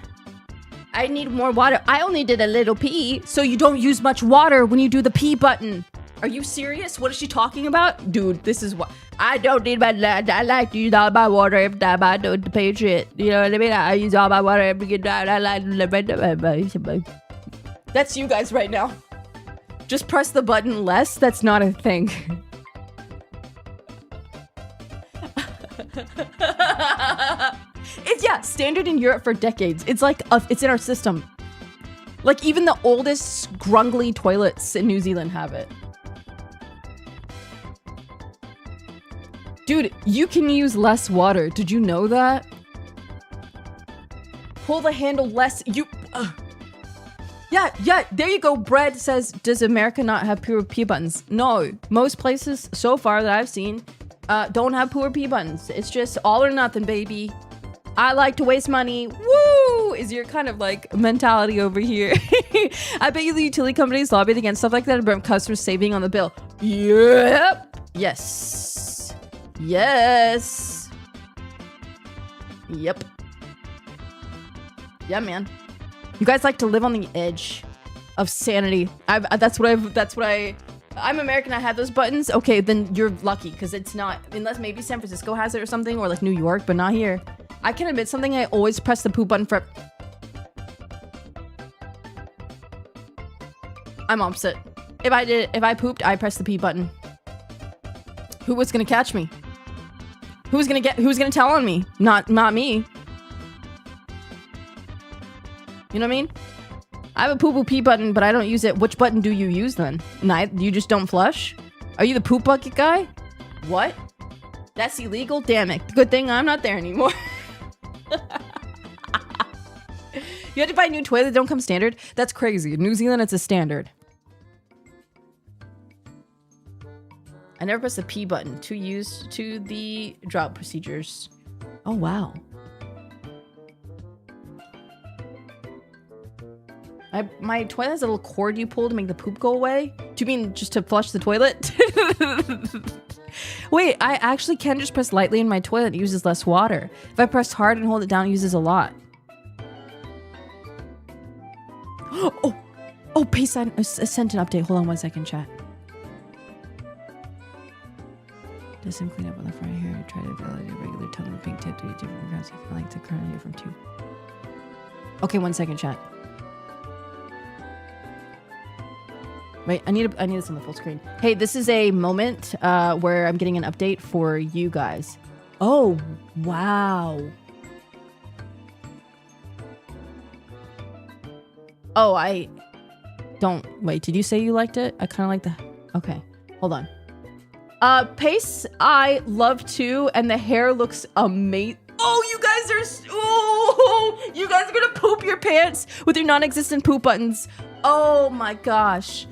I need more water. I only did a little pee, so you don't use much water when you do the pee button. Are you serious? What is she talking about? Dude, this is what... I don't need my... I like to use all my water every time I do the pay shit. You know what I mean? I use all my water every time I like to... That's you guys right now. Just press the button less. That's not a thing. It's, yeah, standard in Europe for decades. It's like, it's in our system. Like, even the oldest grungly toilets in New Zealand have it. Dude, you can use less water. Did you know that? Pull the handle less. Yeah, there you go. Bread says, does America not have pure P buttons? No, most places so far that I've seen don't have pure P buttons. It's just all or nothing, baby. I like to waste money. Woo! Is your kind of like mentality over here. I bet you the utility companies lobbied against stuff like that to prevent customers saving on the bill. Yep. Yes. Yes. Yep. Yeah, man. You guys like to live on the edge of sanity. I'm American. I have those buttons. Okay, then you're lucky because it's not, unless maybe San Francisco has it or something, or like New York, but not here. I can admit something. I always press the poop button for... I'm opposite. If I pooped, I press the pee button. Who was gonna catch me? Who's gonna tell on me? Not me. You know what I mean? I have a poo pee button, but I don't use it. Which button do you use then? You just don't flush? Are you the poop bucket guy? What? That's illegal? Damn it. Good thing I'm not there anymore. You had to buy a new toilet that don't come standard? That's crazy. In New Zealand, it's a standard. I never pressed the P button. Too used to the drop procedures. Oh, wow. My toilet has a little cord you pull to make the poop go away. Do you mean just to flush the toilet? Wait, I actually can just press lightly in my toilet. It uses less water. If I press hard and hold it down, it uses a lot. Oh, Pace sent an update. Hold on 1 second, chat. Does some clean up on the front here. Try to validate a regular tongue with pink tip to be different from I like the current here from 2. Okay, 1 second, chat. Wait, I need this on the full screen. Hey, this is a moment where I'm getting an update for you guys. Oh, wow. Oh, I don't... Wait, did you say you liked it? I kind of like the... Okay, hold on. Pace, I love too, and the hair looks amazing. Oh, you guys are... Oh, you guys are gonna poop your pants with your non-existent poop buttons. Oh my gosh.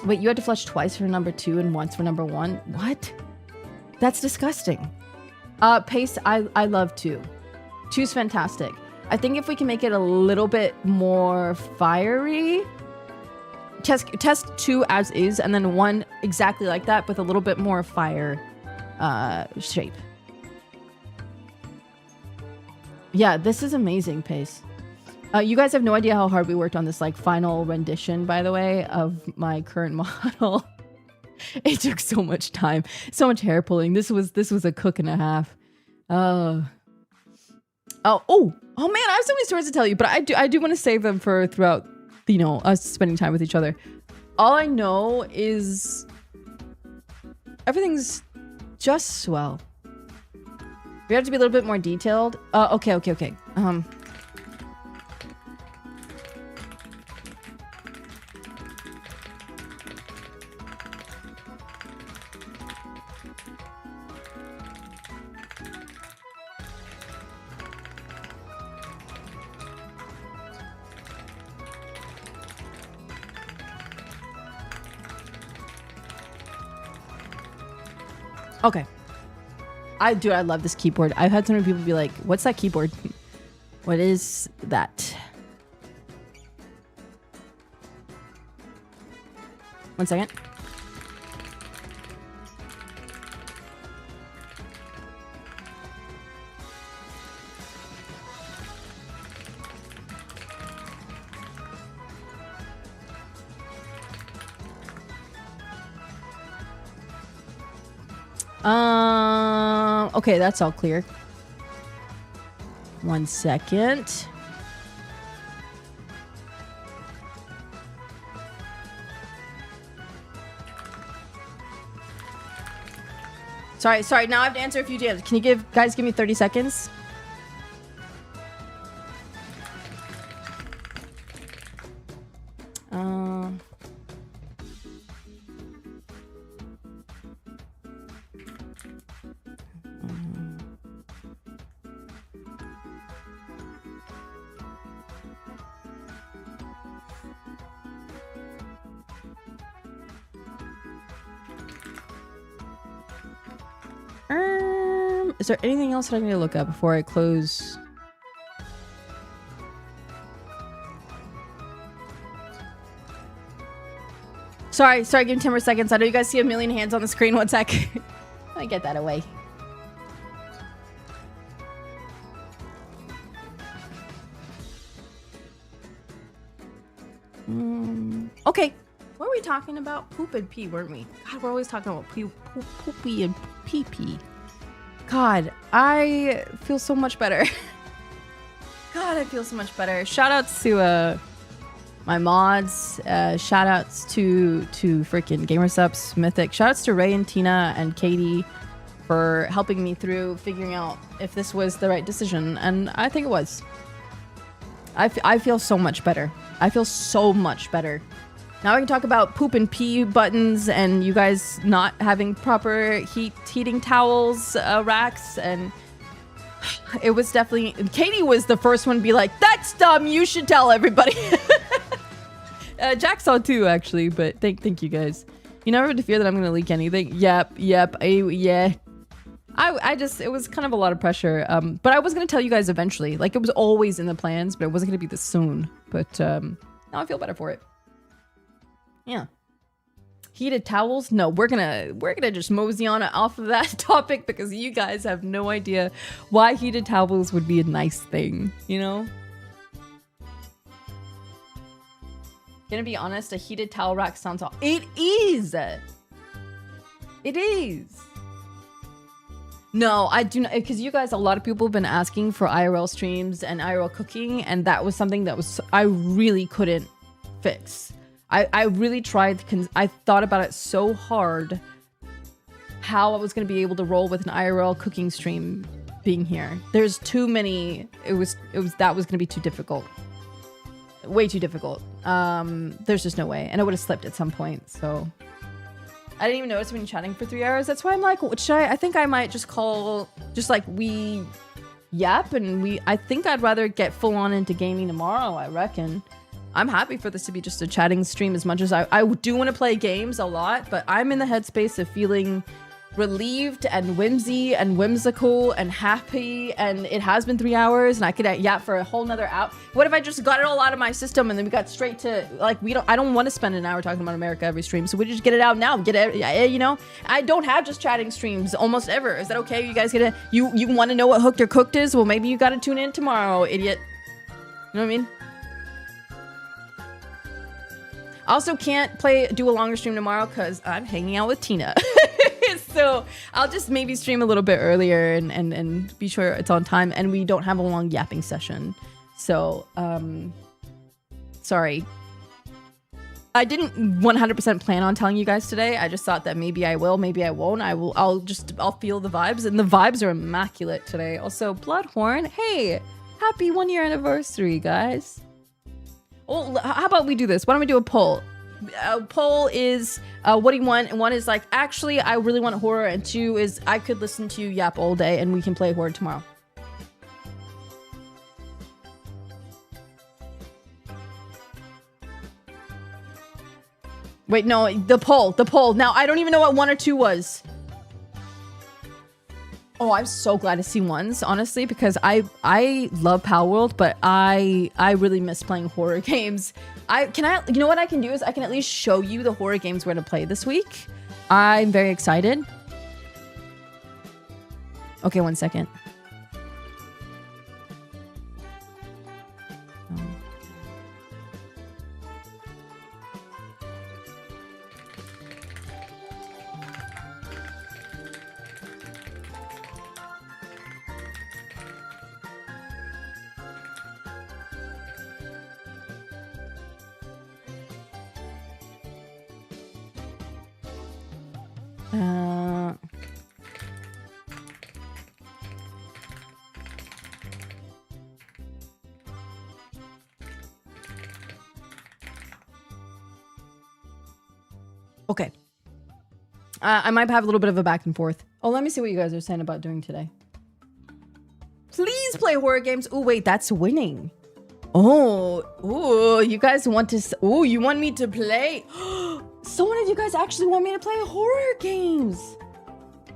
Wait, you had to flush twice for number 2 and once for number 1? What? That's disgusting. Pace, I love 2. 2's fantastic. I think if we can make it a little bit more fiery, test 2 as is, and then 1 exactly like that with a little bit more fire shape. Yeah, this is amazing, Pace. You guys have no idea how hard we worked on this like final rendition, by the way, of my current model. It took so much time, so much hair pulling. This was a cook and a half. Oh man, I have so many stories to tell you, but I do want to save them for throughout, you know, us spending time with each other. All I know is everything's just swell. We have to be a little bit more detailed. Okay. Okay. I love this keyboard. I've had so many people be like, what's that keyboard? What is that? 1 second. Okay, that's all clear. 1 second. Sorry, now I have to answer a few DMs. Can you guys give me 30 seconds? Is there anything else that I need to look at before I close? Sorry, give me 10 more seconds. I know you guys see a million hands on the screen. 1 sec. Let me get that away. Okay. What were we talking about? Poop and pee, weren't we? God, we're always talking about poopy and pee-pee. God, I feel so much better. God, I feel so much better. Shout outs to my mods. Shout outs to freaking GamerSups, Mythic. Shout outs to Ray and Tina and Katie for helping me through figuring out if this was the right decision. And I think it was. I feel so much better. I feel so much better. Now we can talk about poop and pee buttons and you guys not having proper heating towels, racks, and it was definitely... Katie was the first one to be like, that's dumb, you should tell everybody. Jack saw too, actually, but thank you guys. You never had to fear that I'm gonna leak anything? Yep, yeah. I just, it was kind of a lot of pressure. But I was gonna tell you guys eventually. Like, it was always in the plans, but it wasn't gonna be this soon. But now I feel better for it. Yeah. Heated towels? No, we're gonna just mosey on off of that topic because you guys have no idea why heated towels would be a nice thing, you know? Gonna be honest, a heated towel rack sounds all— It is! It is! No, I do not, because you guys, a lot of people have been asking for IRL streams and IRL cooking, and that was something that I really couldn't fix. I really tried, I thought about it so hard how I was going to be able to roll with an IRL cooking stream being here. There's too many, that was going to be too difficult. Way too difficult. There's just no way. And I would have slipped at some point, so. I didn't even notice when you're chatting for 3 hours. That's why I'm like, I think I might just call, just like we yap and I think I'd rather get full on into gaming tomorrow, I reckon. I'm happy for this to be just a chatting stream as much as I do want to play games a lot, but I'm in the headspace of feeling relieved and whimsical and happy, and it has been 3 hours and I could yap for a whole nother hour. What if I just got it all out of my system and then we got straight to, like, I don't want to spend an hour talking about America every stream, so we just get it out now, you know? I don't have just chatting streams almost ever. Is that okay? You guys you want to know what Hooked or Cooked is? Well, maybe you got to tune in tomorrow, idiot. You know what I mean? I also can't do a longer stream tomorrow because I'm hanging out with Tina. So I'll just maybe stream a little bit earlier and be sure it's on time and we don't have a long yapping session. So, sorry. I didn't 100% plan on telling you guys today. I just thought that maybe I will, maybe I won't. I'll feel the vibes, and the vibes are immaculate today. Also, Bloodhorn, hey, happy 1 year anniversary, guys. Well, how about we do this? Why don't we do a poll? Poll is, what do you want? And one is like, actually, I really want horror. And 2 is, I could listen to you yap all day and we can play horror tomorrow. Wait, no, the poll. Now, I don't even know what 1 or 2 was. Oh, I'm so glad to see 1s, honestly, because I love Power World, but I really miss playing horror games. You know what I can do is I can at least show you the horror games we're going to play this week. I'm very excited. Okay, 1 second. Okay. I might have a little bit of a back and forth. Oh, let me see what you guys are saying about doing today. Please play horror games. Oh, wait, that's winning. Oh, you guys want to... Oh, you want me to play... So one of you guys actually want me to play horror games.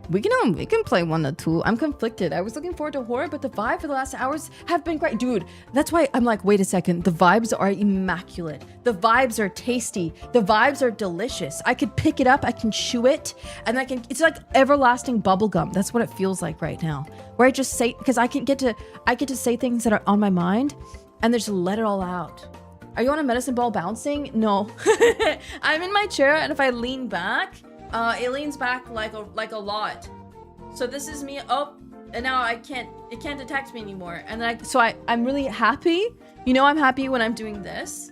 We can play 1 or 2. I'm conflicted. I was looking forward to horror, but the vibe for the last hours have been great. Dude, that's why I'm like, wait a second. The vibes are immaculate. The vibes are tasty. The vibes are delicious. I could pick it up. I can chew it. And it's like everlasting bubblegum. That's what it feels like right now. Where I just say, because I get to say things that are on my mind and just let it all out. Are you on a medicine ball bouncing? No. I'm in my chair, and if I lean back, it leans back like a lot. So this is me. Oh, and now it can't detect me anymore. And then I'm really happy. You know, I'm happy when I'm doing this.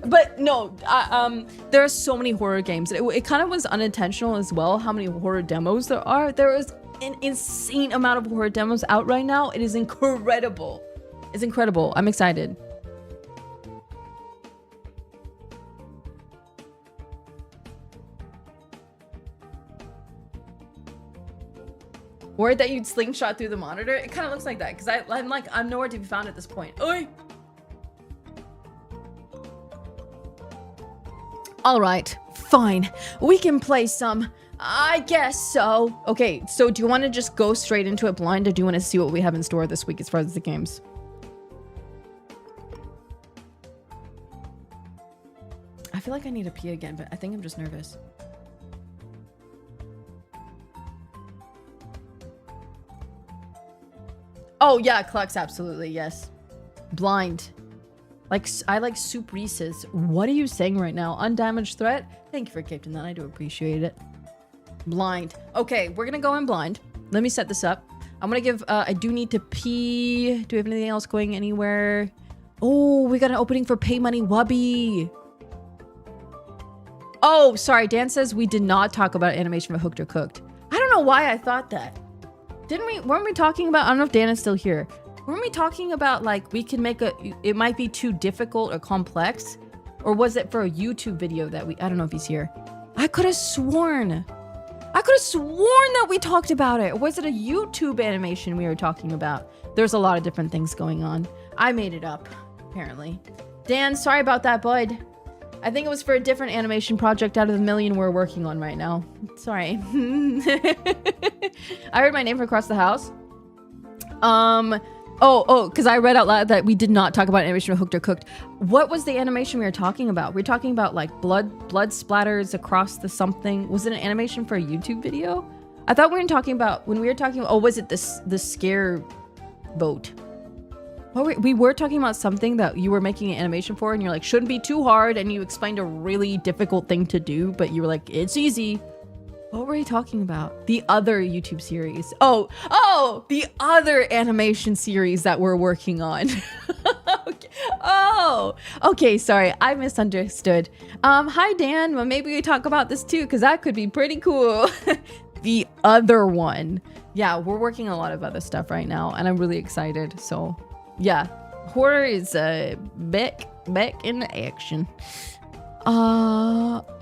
But no, there are so many horror games. It kind of was unintentional as well how many horror demos there are. There is an insane amount of horror demos out right now. It is incredible. It's incredible. I'm excited. Worried that you'd slingshot through the monitor? It kind of looks like that, because I'm nowhere to be found at this point. Oi! Alright, fine. We can play some. I guess so. Okay, so do you want to just go straight into it blind, or do you want to see what we have in store this week as far as the games? I feel like I need to pee again, but I think I'm just nervous. Oh yeah, Clux, absolutely, yes. Blind. Like, I like Soup Reese's. What are you saying right now? Undamaged threat? Thank you for gifting that. I do appreciate it. Blind. Okay, we're gonna go in blind. Let me set this up. I'm gonna give, I do need to pee. Do we have anything else going anywhere? Oh, we got an opening for Pay Money Wubby. Oh, sorry. Dan says we did not talk about animation for Hooked or Cooked. I don't know why I thought that. Weren't we talking about, I don't know if Dan is still here. Weren't we talking about, like, we can make it might be too difficult or complex? Or was it for a YouTube video that I don't know if he's here. I could have sworn that we talked about it. Or was it a YouTube animation we were talking about? There's a lot of different things going on. I made it up, apparently. Dan, sorry about that, bud. I think it was for a different animation project out of the million we're working on right now. Sorry. I heard my name from across the house. Because I read out loud that we did not talk about animation for Hooked or Cooked. What was the animation we were talking about? We were talking about, like, blood splatters across the something. Was it an animation for a YouTube video? I thought we were talking about, was it the scare boat? We were talking about something that you were making an animation for, and you're like, shouldn't be too hard, and you explained a really difficult thing to do, but you were like, it's easy. What were you talking about? The other YouTube series. Oh, the other animation series that we're working on. Okay. Oh, okay, sorry, I misunderstood. Hi Dan, well, maybe we talk about this too, because that could be pretty cool. The other one. Yeah, we're working on a lot of other stuff right now, and I'm really excited, so... Yeah, horror is back in action.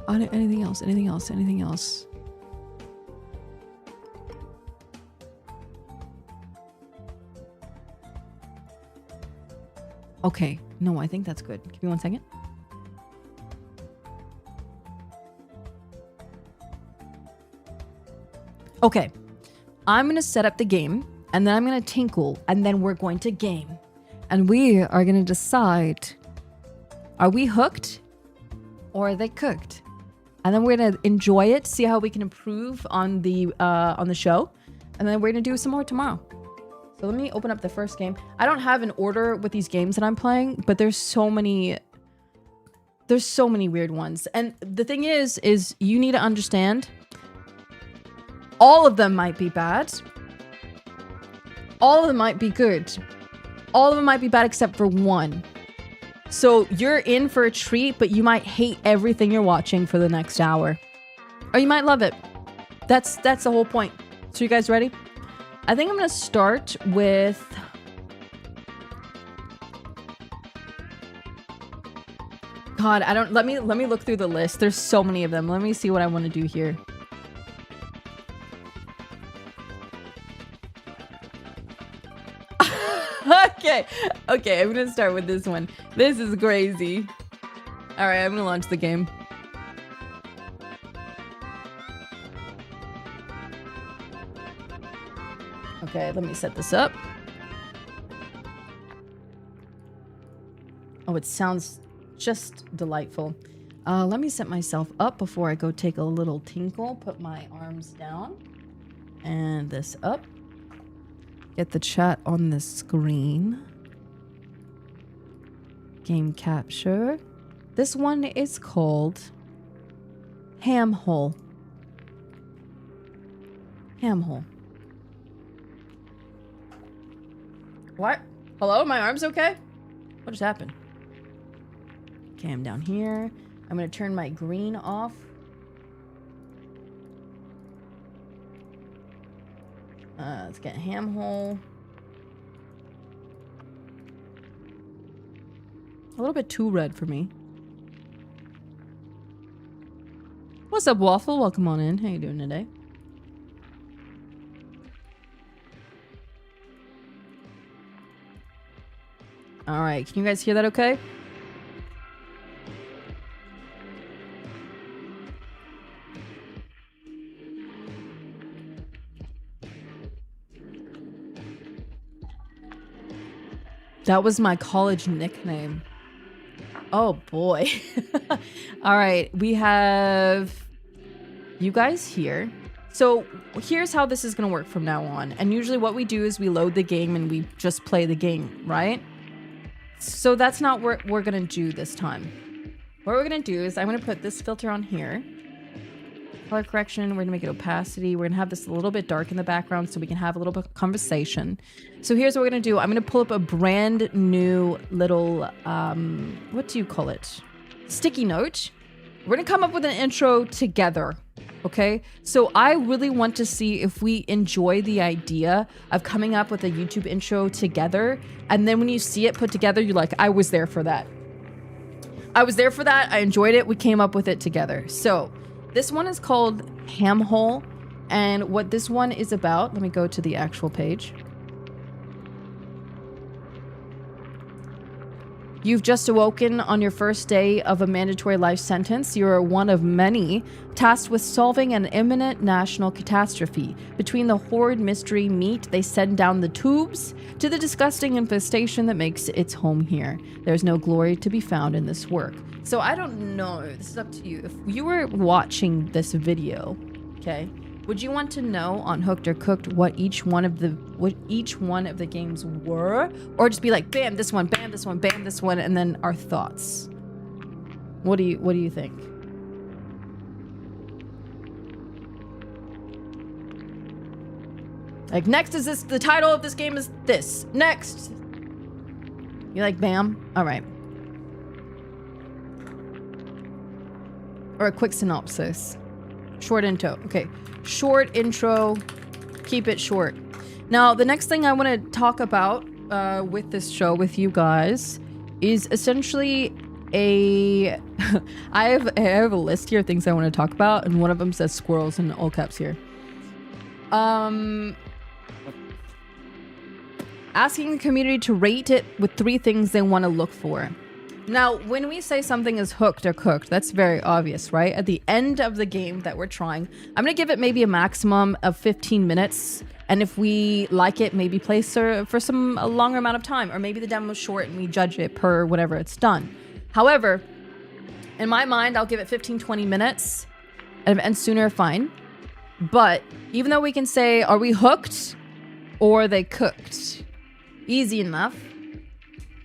Anything else? Okay, no, I think that's good. Give me 1 second. Okay, I'm gonna set up the game, and then I'm gonna tinkle, and then we're going to game. And we are going to decide, are we hooked or are they cooked? And then we're going to enjoy it, see how we can improve on the show. And then we're going to do some more tomorrow. So let me open up the first game. I don't have an order with these games that I'm playing, but there's so many weird ones. And the thing is you need to understand, all of them might be bad. All of them might be good. All of them might be bad except for one. So you're in for a treat, but you might hate everything you're watching for the next hour. Or you might love it. That's the whole point. So you guys ready? I think I'm gonna start with... God, let me look through the list. There's so many of them. Let me see what I want to do here. Okay, I'm gonna start with this one. This is crazy. Alright, I'm gonna launch the game. Okay, let me set this up. Oh, it sounds just delightful. Let me set myself up before I go take a little tinkle. Put my arms down. And this up. Get the chat on the screen. Game capture. This one is called Ham Hole. Ham Hole. What? Hello? My arm's okay? What just happened? Okay, I'm down here. I'm gonna turn my green off. Let's get Ham Hole. A little bit too red for me. What's up, Waffle? Welcome on in. How you doing today? All right, can you guys hear that okay? That was my college nickname. Oh boy. All right, we have you guys here. So here's how this is gonna work from now on. And usually what we do is we load the game and we just play the game, right? So that's not what we're gonna do this time. What we're gonna do is I'm gonna put this filter on here. Color correction, we're gonna make it opacity. We're gonna have this a little bit dark in the background so we can have a little bit of conversation. So here's what we're gonna do. I'm gonna pull up a brand new little, what do you call it? Sticky note. We're gonna come up with an intro together, okay? So I really want to see if we enjoy the idea of coming up with a YouTube intro together. And then when you see it put together, you're like, I was there for that. I was there for that. I enjoyed it. We came up with it together. So this one is called Ham Hole, and what this one is about, let me go to the actual page. You've just awoken on your first day of a mandatory life sentence. You are one of many tasked with solving an imminent national catastrophe. Between the horrid mystery meat they send down the tubes to the disgusting infestation that makes its home here. There's no glory to be found in this work. So I don't know, this is up to you. If you were watching this video, okay, would you want to know on Hooked or Cooked what each one of the games were? Or just be like, bam, this one, bam, this one, bam, this one, and then our thoughts? What do you think? Like, next is this, the title of this game is this. Next. You like bam? All right. Or a quick synopsis. Short intro. Okay. Short intro. Keep it short. Now, the next thing I want to talk about with this show with you guys is essentially a... I have a list here of things I want to talk about, and one of them says squirrels in all caps here. Asking the community to rate it with 3 things they want to look for. Now, when we say something is hooked or cooked, that's very obvious, right? At the end of the game that we're trying, I'm going to give it maybe a maximum of 15 minutes. And if we like it, maybe play for a longer amount of time. Or maybe the demo is short and we judge it per whatever it's done. However, in my mind, I'll give it 15, 20 minutes. And sooner, fine. But even though we can say, are we hooked or are they cooked? Easy enough.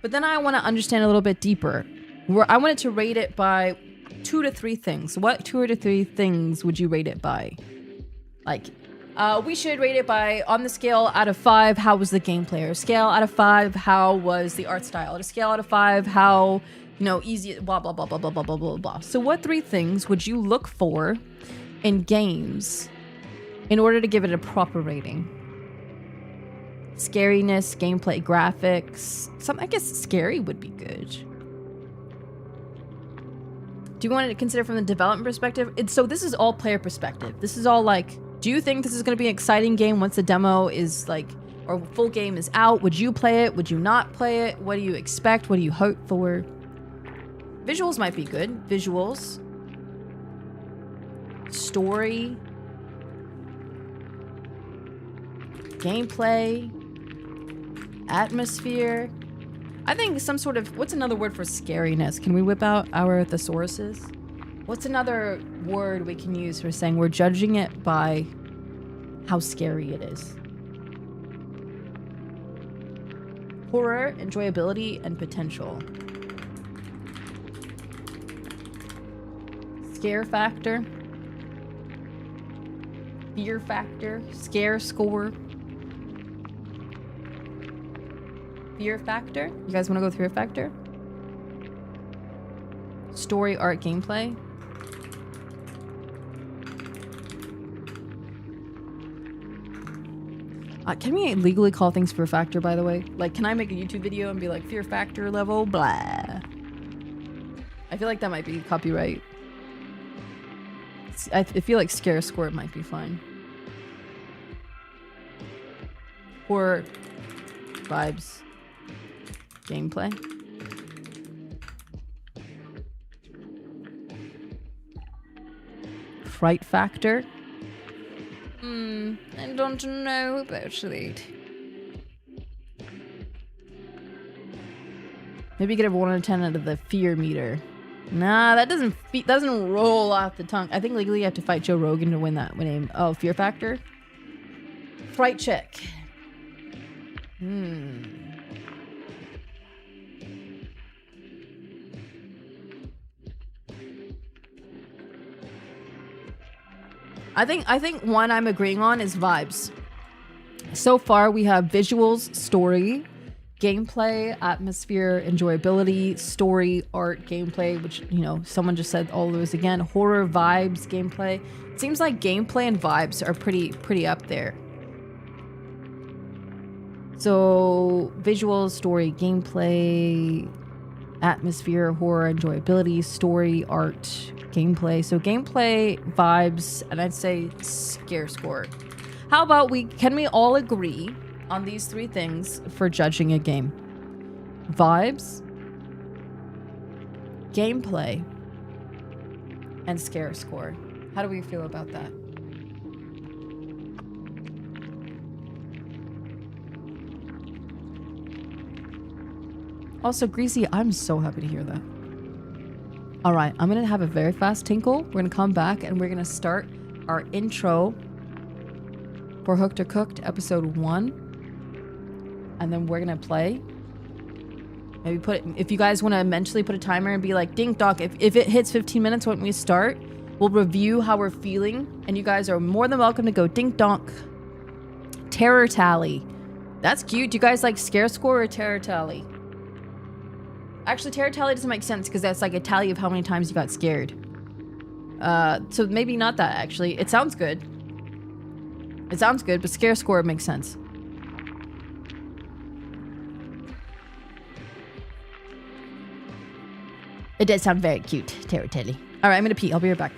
But then I want to understand a little bit deeper. I wanted to rate it by 2 to 3 things. What 2 to 3 things would you rate it by? Like, we should rate it by, on the scale out of 5, how was the gameplay? Or scale out of 5, how was the art style? Or scale out of 5, how, easy, blah, blah, blah, blah, blah, blah, blah, blah, blah. So what 3 things would you look for in games in order to give it a proper rating? Scariness, gameplay, graphics. I guess scary would be good. Do you want to consider from the development perspective? So this is all player perspective. This is all like, do you think this is going to be an exciting game once the demo is like, or full game is out? Would you play it? Would you not play it? What do you expect? What do you hope for? Visuals might be good. Visuals. Story. Gameplay. Atmosphere. I think some sort of, what's another word for scariness? Can we whip out our thesauruses? What's another word we can use for saying we're judging it by how scary it is? Horror, enjoyability, and potential. Scare factor. Fear factor. Scare score. Fear factor. You guys want to go through a factor? Story, art, gameplay. Can we legally call things fear factor, by the way? Like, can I make a YouTube video and be like, fear factor level, blah. I feel like that might be copyright. I feel like scare score might be fine. Horror vibes. gameplay. Fright factor. I don't know about that. Maybe get a 1 out of 10 out of the fear meter. Nah, that doesn't roll off the tongue. I think legally you have to fight Joe Rogan to win that name. Oh, fear factor. Fright check. I think one I'm agreeing on is vibes. So far we have visuals, story, gameplay, atmosphere, enjoyability, story, art, gameplay, which, you know, someone just said all those again. Horror, vibes, gameplay. It seems like gameplay and vibes are pretty up there. So visuals, story, gameplay, atmosphere, horror, enjoyability, story, art, gameplay. So gameplay, vibes, and I'd say scare score. How about can we all agree on these 3 things for judging a game? Vibes, gameplay, and scare score. How do we feel about that? Also, Greasy, I'm so happy to hear that. All right, I'm going to have a very fast tinkle. We're going to come back and we're going to start our intro for Hooked or Cooked episode 1. And then we're going to play. Maybe if you guys want to mentally put a timer and be like, ding doc, if it hits 15 minutes when we start, we'll review how we're feeling. And you guys are more than welcome to go ding donk. Terror tally. That's cute. Do you guys like scare score or terror tally? Actually, terror tally doesn't make sense because that's like a tally of how many times you got scared. So maybe not that, actually. It sounds good. It sounds good, but scare score makes sense. It does sound very cute, terror tally. All right, I'm going to pee. I'll be right back.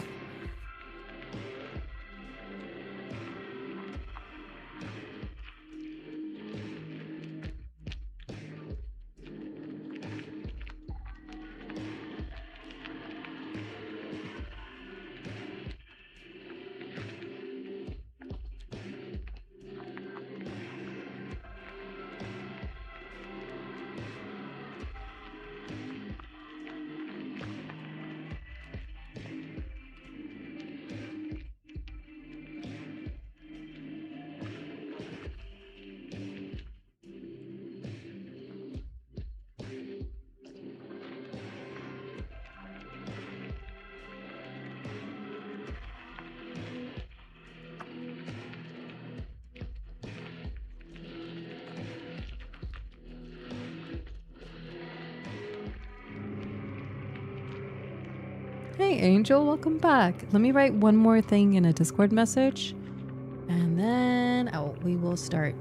Hey Angel, welcome back. Let me write one more thing in a Discord message and then we will start.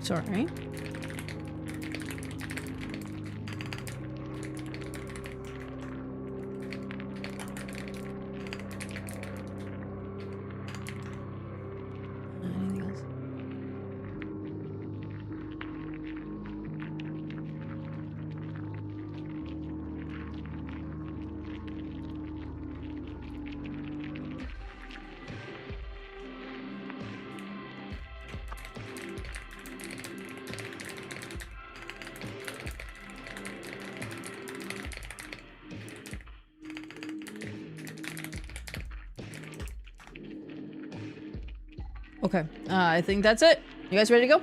Sorry. Anything else? Okay, I think that's it. You guys ready to go?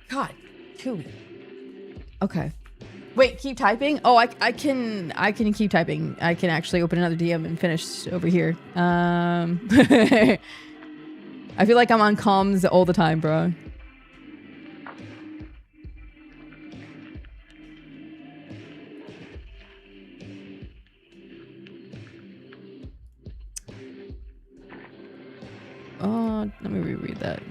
God, Chewy. Okay. Wait, keep typing? Oh, I can keep typing. I can actually open another DM and finish over here. I feel like I'm on comms all the time, bro. Oh, let me reread that.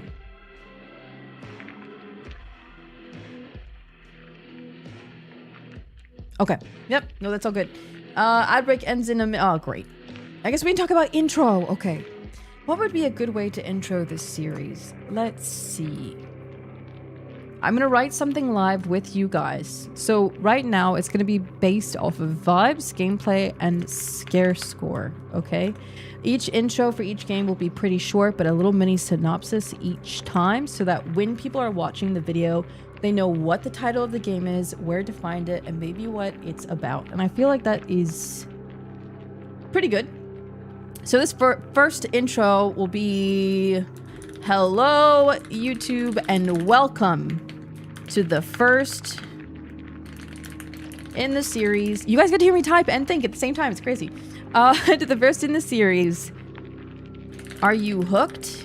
Okay. Yep. No, that's all good. Ad break ends in a oh, great. I guess we can talk about intro. Okay. What would be a good way to intro this series? Let's see. I'm going to write something live with you guys. So right now it's going to be based off of vibes, gameplay, and scare score. Okay. Each intro for each game will be pretty short, but a little mini synopsis each time so that when people are watching the video, they know what the title of the game is, where to find it, and maybe what it's about. And I feel like that is pretty good. So this first intro will be, hello, YouTube, and welcome to the first in the series. You guys get to hear me type and think at the same time. It's crazy. To the first in the series. Are you hooked?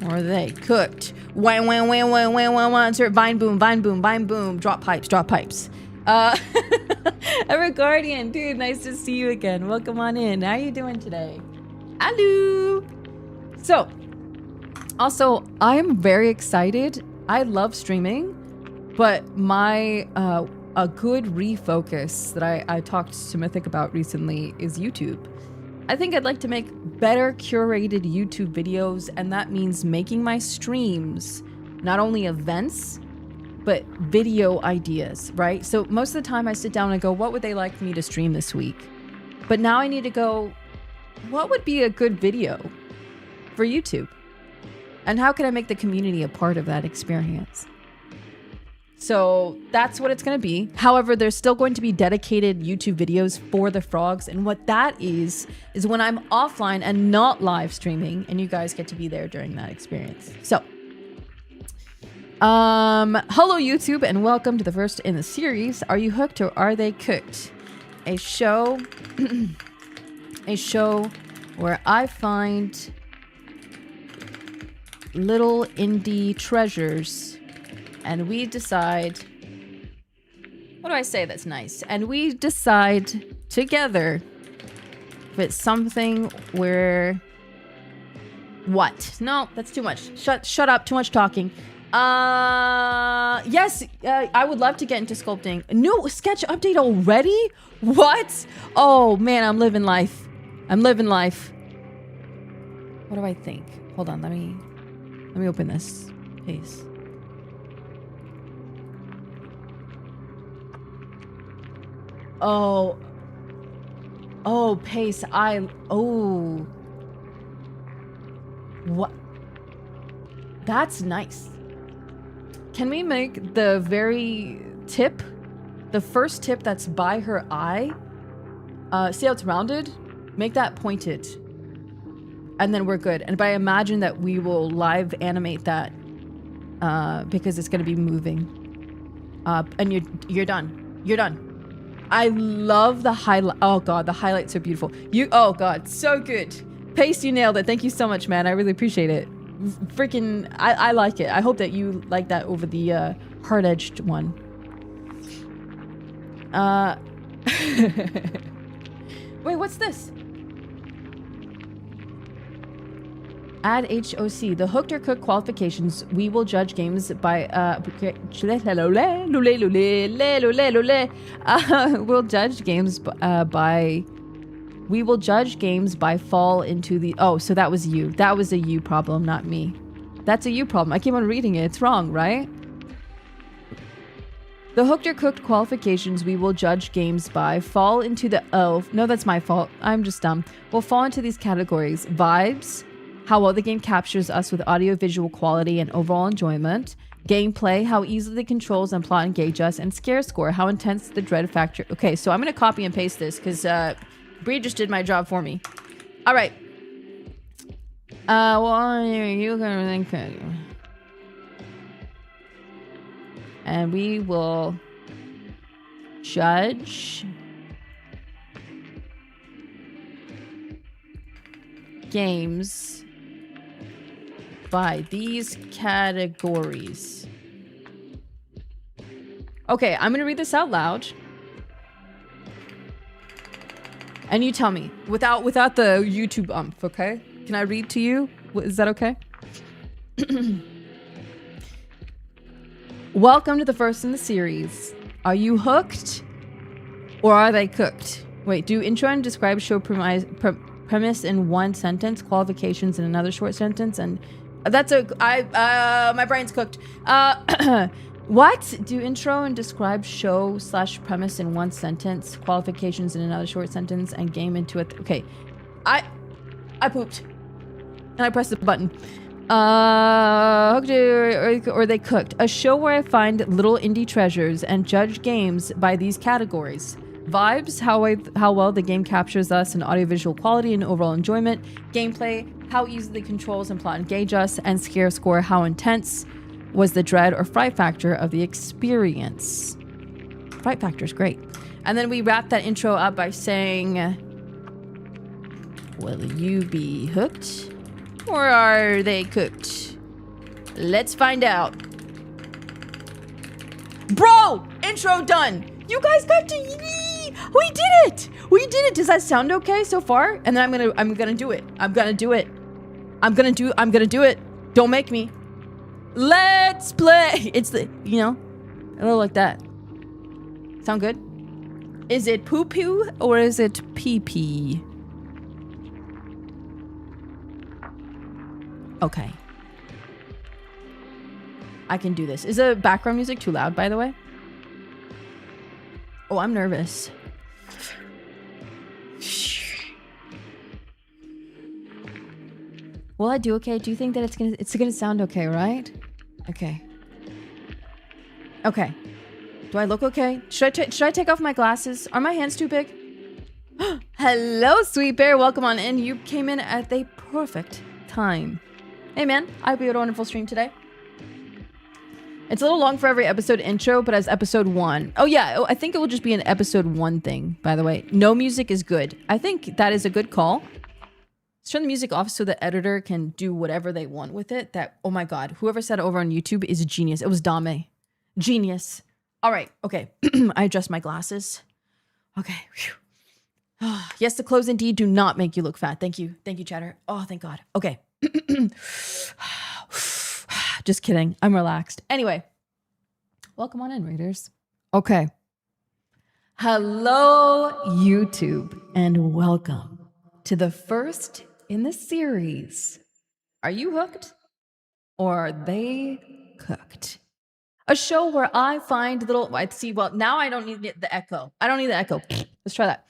Or are they cooked? Wham, wham, wham, wham, wham, wham, wham. Insert vine boom, vine boom, vine boom. Drop pipes, drop pipes. Ever Guardian, dude, nice to see you again. Welcome on in. How you doing today? Hello. So, also, I'm very excited. I love streaming, but my a good refocus that I talked to Mythic about recently is YouTube. I think I'd like to make better curated YouTube videos, and that means making my streams not only events, but video ideas, right? So most of the time I sit down and go, what would they like me to stream this week? But now I need to go, what would be a good video for YouTube? And how can I make the community a part of that experience? So that's what it's going to be. However, there's still going to be dedicated YouTube videos for the frogs. And what that is when I'm offline and not live streaming, and you guys get to be there during that experience. So, hello YouTube, and welcome to the first in the series. Are you hooked or are they cooked? A show, a show where I find little indie treasures. And we decide, what do I say that's nice? And we decide together if it's something where, what? No, that's too much. Shut up, too much talking. Yes, I would love to get into sculpting. New sketch update already? What? Oh man, I'm living life. I'm living life. What do I think? Hold on, let me open this case. Oh, Pace, what? That's nice. Can we make the very tip, the first tip that's by her eye, see how it's rounded? Make that pointed. And then we're good. But I imagine that we will live animate that because it's going to be moving. And you're done. You're done. I love the highlight. Oh god, the highlights are beautiful. Oh god, so good. Pace, you nailed it. Thank you so much, man. I really appreciate it. Freaking, I like it. I hope that you like that over the hard-edged one. Wait, what's this? Add HOC. The hooked or cooked qualifications. We will judge games by we'll judge games by. We will judge games by fall into the. Oh, so that was you. That was a you problem, not me. That's a you problem. I keep on reading it. It's wrong, right? The hooked or cooked qualifications we will judge games by fall into the. Oh, no, that's my fault. I'm just dumb. Will fall into these categories: vibes, how well the game captures us with audio-visual quality and overall enjoyment; gameplay, how easily the controls and plot engage us; and scare score, how intense the dread factor. Okay, so I'm gonna copy and paste this because Bree just did my job for me. All right. Well, you can think. And we will judge games by these categories. Okay, I'm gonna read this out loud. And you tell me, without the YouTube umph, okay? Can I read to you? Is that okay? Welcome to the first in the series. Are you hooked? Or are they cooked? Wait, do intro and describe show premise in one sentence, qualifications in another short sentence, and that's my brain's cooked. What? Do intro and describe show / premise in one sentence, qualifications in another short sentence, and game into it. Okay. I pooped. And I pressed the button. Hooked or they cooked. A show where I find little indie treasures and judge games by these categories. Vibes, how well the game captures us in audiovisual quality and overall enjoyment. Gameplay, how easily controls and plot engage us. And scare score, how intense was the dread or fright factor of the experience. Fright factor is great. And then we wrap that intro up by saying, will you be hooked or are they cooked? Let's find out. Bro, intro done. You guys got to, we did it. We did it. Does that sound okay so far? And then I'm gonna do it. I'm gonna do it. I'm gonna do it. Don't make me. Let's play. It's the, a little like that. Sound good? Is it poo poo or is it pee pee? Okay. I can do this. Is the background music too loud, by the way? Oh, I'm nervous. Will I do okay? Do you think that it's gonna sound okay, right? Okay. Okay. Do I look okay? Should I take off my glasses? Are my hands too big? Hello, Sweet Bear. Welcome on in. You came in at the perfect time. Hey, man. I hope you had a wonderful stream today. It's a little long for every episode intro, but as episode 1. Oh, yeah. I think it will just be an episode 1 thing, by the way. No music is good. I think that is a good call. Let's turn the music off so the editor can do whatever they want with it. Oh my God. Whoever said it over on YouTube is a genius. It was Dame. Genius. All right. Okay. I adjust my glasses. Okay. Yes, the clothes indeed do not make you look fat. Thank you. Thank you, Chatter. Oh, thank God. Okay. Just kidding. I'm relaxed. Anyway. Welcome on in, readers. Okay. Hello, YouTube, and welcome to the first in the series. Are you hooked? Or are they cooked? A show where I find little... I see. Well, now I don't need the echo. I don't need the echo. Let's try that.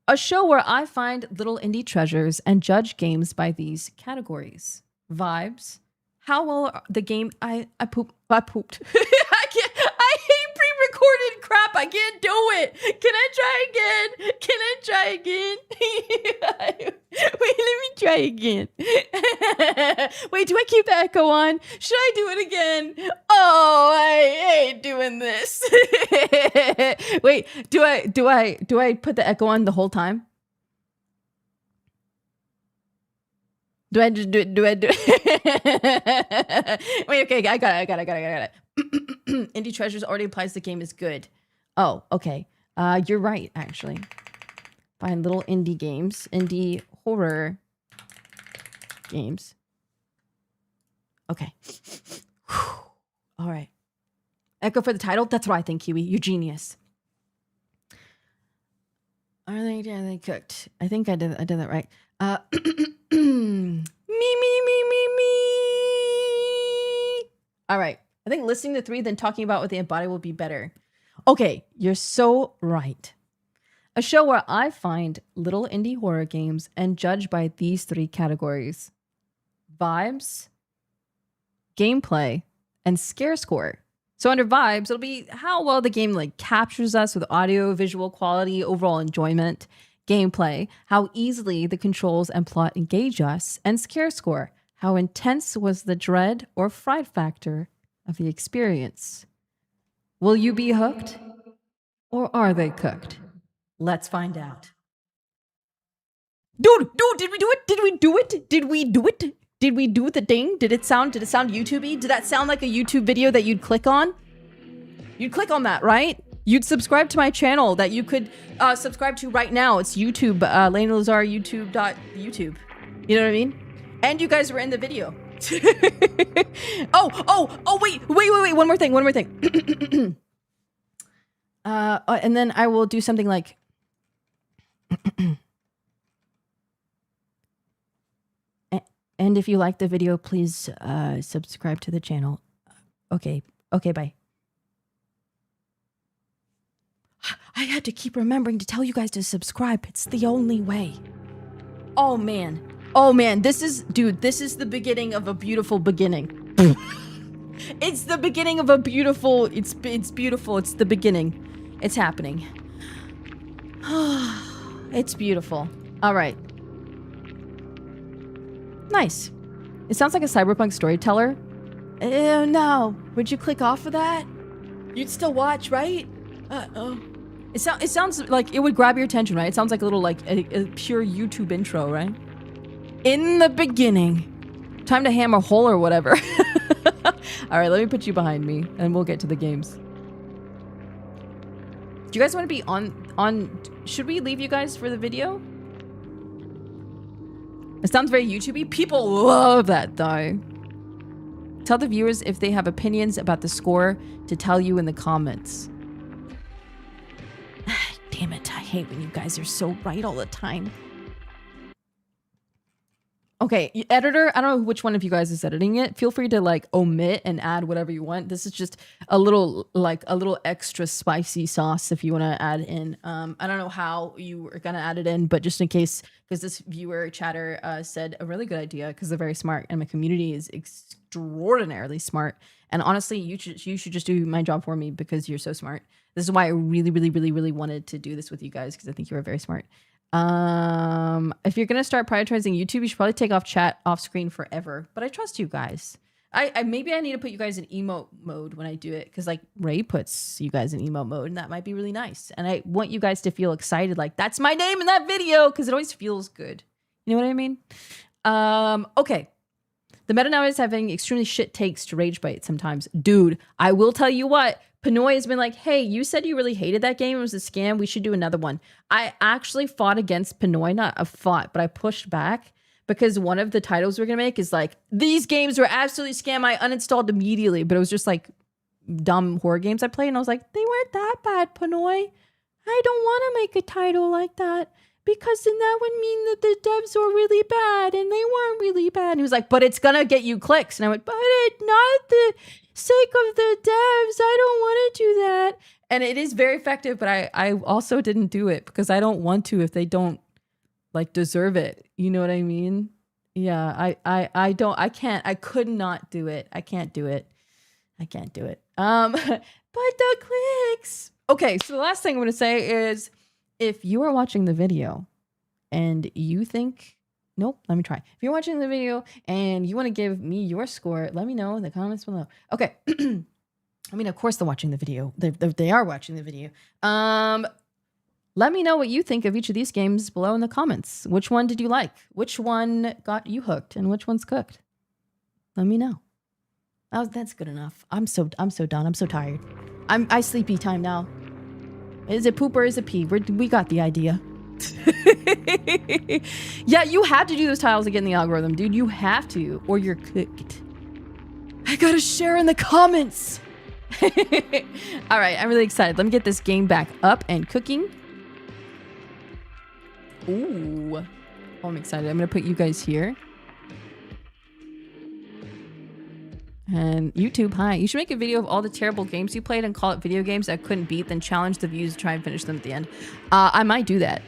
A show where I find little indie treasures and judge games by these categories. Vibes. How well the game... I pooped. I hate pre-recorded crap. I can't do it. Can I try again? Wait, let me try again. Wait, do I keep the echo on? Should I do it again? Oh, I hate doing this. Wait, do I put the echo on the whole time? Do I do it? Wait, okay, I got it. Indie Treasures already implies the game is good. Oh, okay. You're right, actually. Find little indie games. Indie horror games. Okay. All right. Echo for the title? That's what I think, Kiwi. You're genius. Are they cooked? I think I did that right. Me. All right. I think listening to 3, then talking about what they embody will be better. Okay, you're so right. A show where I find little indie horror games and judge by these 3 categories. Vibes, gameplay, and scare score. So under vibes, it'll be how well the game captures us with audio, visual quality, overall enjoyment. gameplay, how easily the controls and plot engage us, and scare score, how intense was the dread or fright factor of the experience. Will you be hooked? Or are they cooked? Let's find out. Dude, did we do it? Did we do it? Did we do it? Did we do the thing? Did it sound YouTube-y? Did that sound like a YouTube video that you'd click on? You'd click on that, right? You'd subscribe to my channel that you could subscribe to right now. It's YouTube, Layna Lazar, YouTube.YouTube. You know what I mean? And you guys were in the video. oh, wait, one more thing. And then I will do something like... And if you like the video, please subscribe to the channel. Okay, bye. I had to keep remembering to tell you guys to subscribe. It's the only way. Oh man, this is the beginning of a beautiful beginning. It's the beginning of a beautiful, it's beautiful, it's the beginning. It's happening. It's beautiful. All right. Nice. It sounds like a cyberpunk storyteller. Oh no. Would you click off of that? You'd still watch, right? Uh-oh. It sounds like it would grab your attention, right? It sounds like a little, like, a pure YouTube intro, right? In the beginning. Time to hammer a hole or whatever. Alright, let me put you behind me, and we'll get to the games. Do you guys want to be on... Should we leave you guys for the video? It sounds very YouTube-y. People love that, though. Tell the viewers if they have opinions about the score to tell you in the comments. Damn it, I hate when you guys are so right all the time. Okay, editor, I don't know which one of you guys is editing it. Feel free to, like, omit and add whatever you want. This is just a little extra spicy sauce if you want to add in. I don't know how you are going to add it in, but just in case, because this viewer chatter said a really good idea because they're very smart and my community is extraordinarily smart. And honestly, you should just do my job for me because you're so smart. This is why I really wanted to do this with you guys because I think you are very smart. If you're gonna start prioritizing YouTube, you should probably take off chat off screen forever. But I trust you guys. I maybe I need to put you guys in emote mode when I do it because like Ray puts you guys in emote mode and that might be really nice. And I want you guys to feel excited, like that's my name in that video because it always feels good. You know what I mean? Okay. The meta now is having extremely shit takes to rage bite sometimes. Dude, I will tell you what. Pinoy has been like, hey, you said you really hated that game. It was a scam. We should do another one. I actually fought against Pinoy. Not a fought, but I pushed back because one of the titles we're going to make is like, these games were absolutely scam. I uninstalled immediately, but it was just like dumb horror games I played. And I was like, they weren't that bad, Pinoy. I don't want to make a title like that because then that would mean that the devs were really bad and they weren't really bad. And he was like, but it's going to get you clicks. And I went, but it's not the sake of the devs. I don't want to do that. And it is very effective, but I also didn't do it because I don't want to if they don't like deserve it. You know what I mean? Yeah, I could not do it. I can't do it. But the clicks. Okay, so the last thing I'm going to say is if you are watching the video and you think, nope, let me try. If you're watching the video and you want to give me your score, let me know in the comments below. Okay. I mean, of course they're watching the video. They are watching the video. Let me know what you think of each of these games below in the comments. Which one did you like? Which one got you hooked? And which one's cooked? Let me know. Oh, that's good enough. I'm so done. I'm so tired. I sleepy time now. Is it poop or is it pee? We got the idea. Yeah, you have to do those tiles to get in the algorithm, dude. You have to, or you're cooked. I gotta share in the comments. All right, I'm really excited. Let me get this game back up and cooking. Ooh, oh, I'm excited. I'm gonna put you guys here. And YouTube, hi. You should make a video of all the terrible games you played and call it video games that couldn't beat, then challenge the views to try and finish them at the end. I might do that.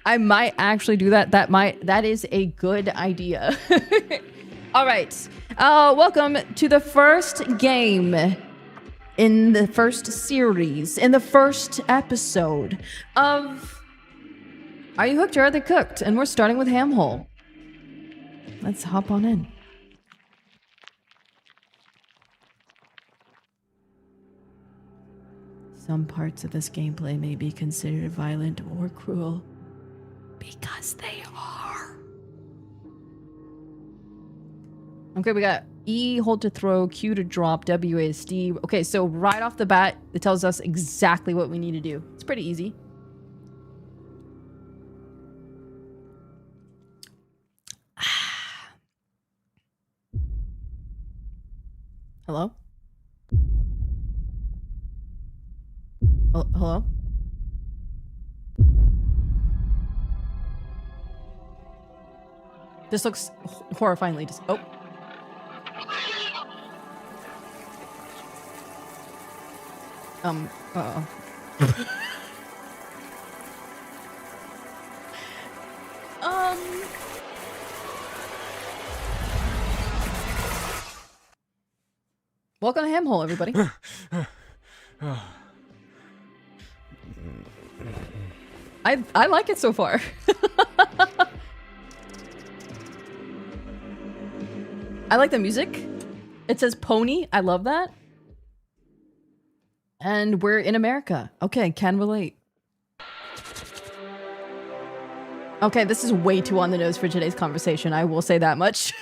I might actually do that. That is a good idea. All right. Welcome to the first game in the first series, in the first episode of Are you hooked or are they cooked? And we're starting with ham hole. Let's hop on in. Some parts of this gameplay may be considered violent or cruel. Because they are. Okay, we got E, hold to throw, Q to drop, WASD. Okay, so right off the bat, it tells us exactly what we need to do. It's pretty easy. Hello? Hello? This looks horrifyingly oh. Uh-oh. Welcome to Hamhole, everybody. I like it so far. I like the music. It says pony. I love that. And we're in America. Okay, can relate. Okay, this is way too on the nose for today's conversation. I will say that much.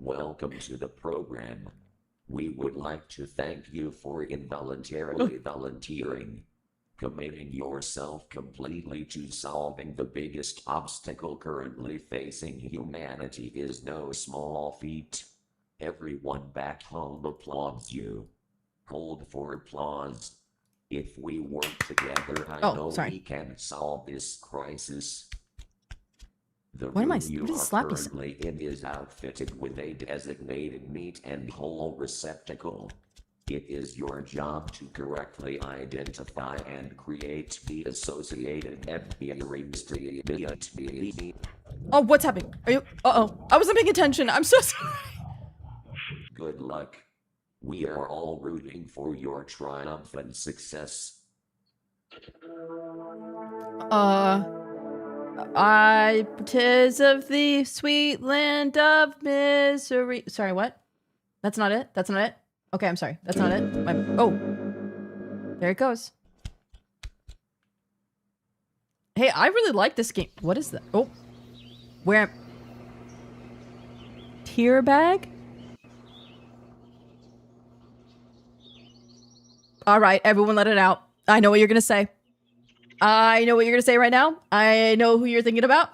Welcome to the program. We would like to thank you for involuntarily volunteering. Committing yourself completely to solving the biggest obstacle currently facing humanity is no small feat. Everyone back home applauds you. Hold for applause. If we work together, I know we can solve this crisis. The room you are currently in is outfitted with a designated meat and hole receptacle. It is your job to correctly identify and create the associated FBI. Oh, what's happening? Are you? Uh-oh. I wasn't paying attention. I'm so sorry. Good luck. We are all rooting for your triumphant success. Tis of the sweet land of misery. Sorry, what? That's not it? That's not it? Okay, I'm sorry. That's not it. Oh. There it goes. Hey, I really like this game. What is that? Oh. Where? Tear bag? All right, everyone let it out. I know what you're going to say. I know what you're going to say right now. I know who you're thinking about.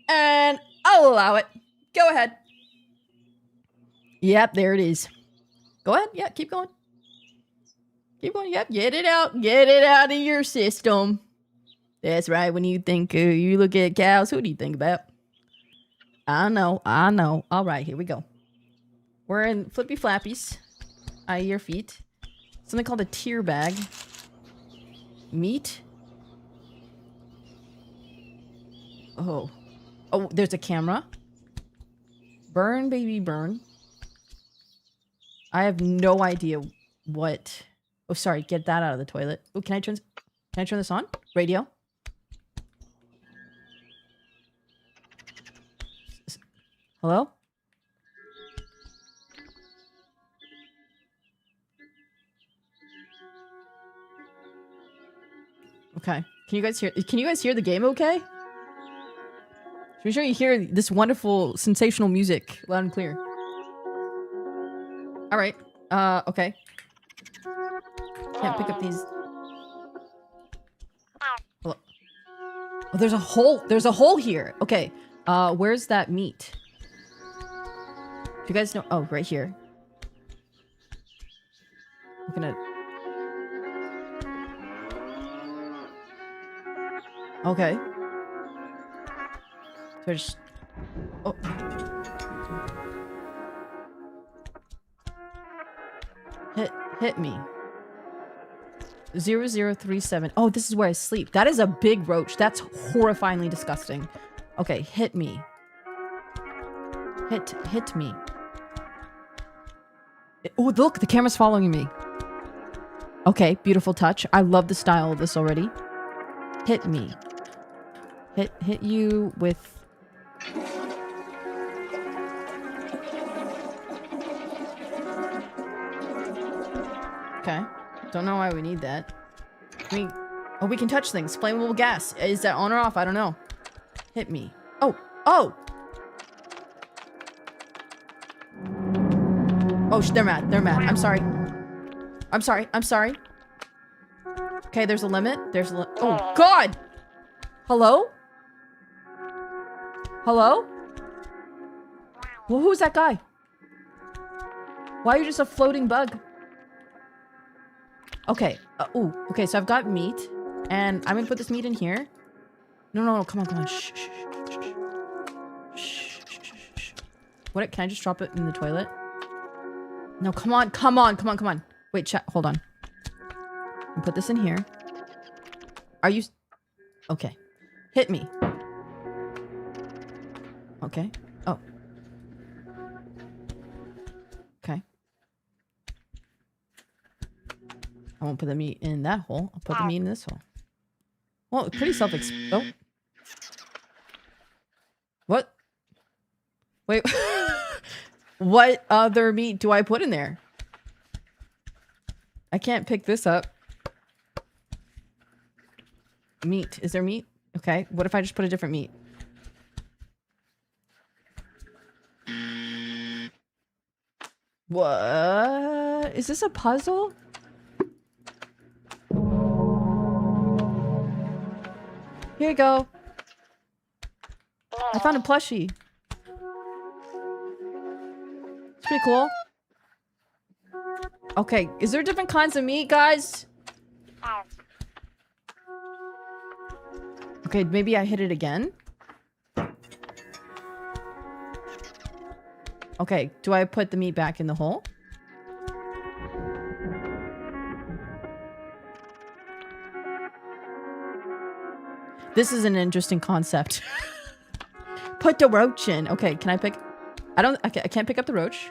And I'll allow it. Go ahead. Yep, there it is. Go ahead. Yeah, keep going. Keep going. Yep, get it out. Get it out of your system. That's right. When you think, you look at cows, who do you think about? I know. I know. All right, here we go. We're in Flippy Flappies. Your feet. Something called a tear bag. Meat. Oh. Oh, there's a camera. Burn, baby, burn. I have no idea what... Oh, sorry. Get that out of the toilet. Oh, can I turn this on? Radio. Hello? Okay. Can you guys hear the game okay? Make sure you hear this wonderful, sensational music loud and clear. All right. Okay. Can't pick up these. Hello. Oh, there's a hole. There's a hole here. Okay. Where's that meat? Do you guys know? Oh, right here. I'm gonna... Okay. There's... Oh. Hit me. 0037. Oh, this is where I sleep. That is a big roach. That's horrifyingly disgusting. Okay, hit me. Hit me. Oh, look, the camera's following me. Okay, beautiful touch. I love the style of this already. Hit me. Hit you with... Okay. Don't know why we need that. Oh, we can touch things. Flammable gas. Is that on or off? I don't know. Hit me. Oh! Oh! Oh, they're mad. They're mad. I'm sorry. I'm sorry. I'm sorry. Okay, there's a limit. There's a oh, God! Hello? Hello? Well, who's that guy? Why are you just a floating bug? Okay. Ooh. Okay, so I've got meat. And I'm gonna put this meat in here. No. Come on. Shh. What? Can I just drop it in the toilet? No, come on. Wait, chat. Hold on. And put this in here. Are you... Okay. Hit me. Okay. Oh. Okay. I won't put the meat in that hole. I'll put the meat in this hole. Well, it's pretty oh. What? Wait. What other meat do I put in there? I can't pick this up. Meat. Is there meat? Okay. What if I just put a different meat? What? Is this a puzzle? Here you go. I found a plushie. It's pretty cool. Okay, is there different kinds of meat, guys? Okay, maybe I hit it again. Okay, do I put the meat back in the hole? This is an interesting concept. Put the roach in. Okay, can I pick... I can't pick up the roach.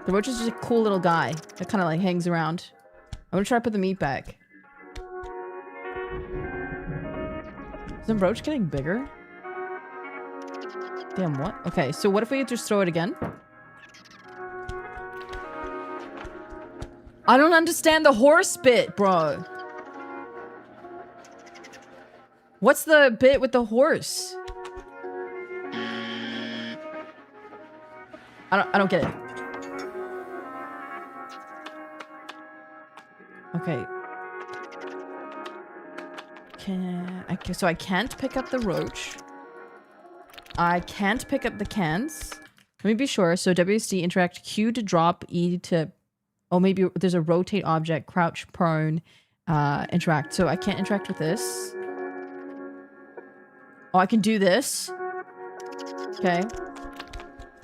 The roach is just a cool little guy that kind of like hangs around. I'm gonna try to put the meat back. Is the roach getting bigger? Damn, what? Okay, so what if we just throw it again? I don't understand the horse bit, bro. What's the bit with the horse? I don't get it. Okay. So I can't pick up the roach. I can't pick up the cans. Let me be sure. So WSD interact Q to drop, E to... Oh, maybe there's a rotate object, crouch, prone, interact. So I can't interact with this. Oh, I can do this. Okay.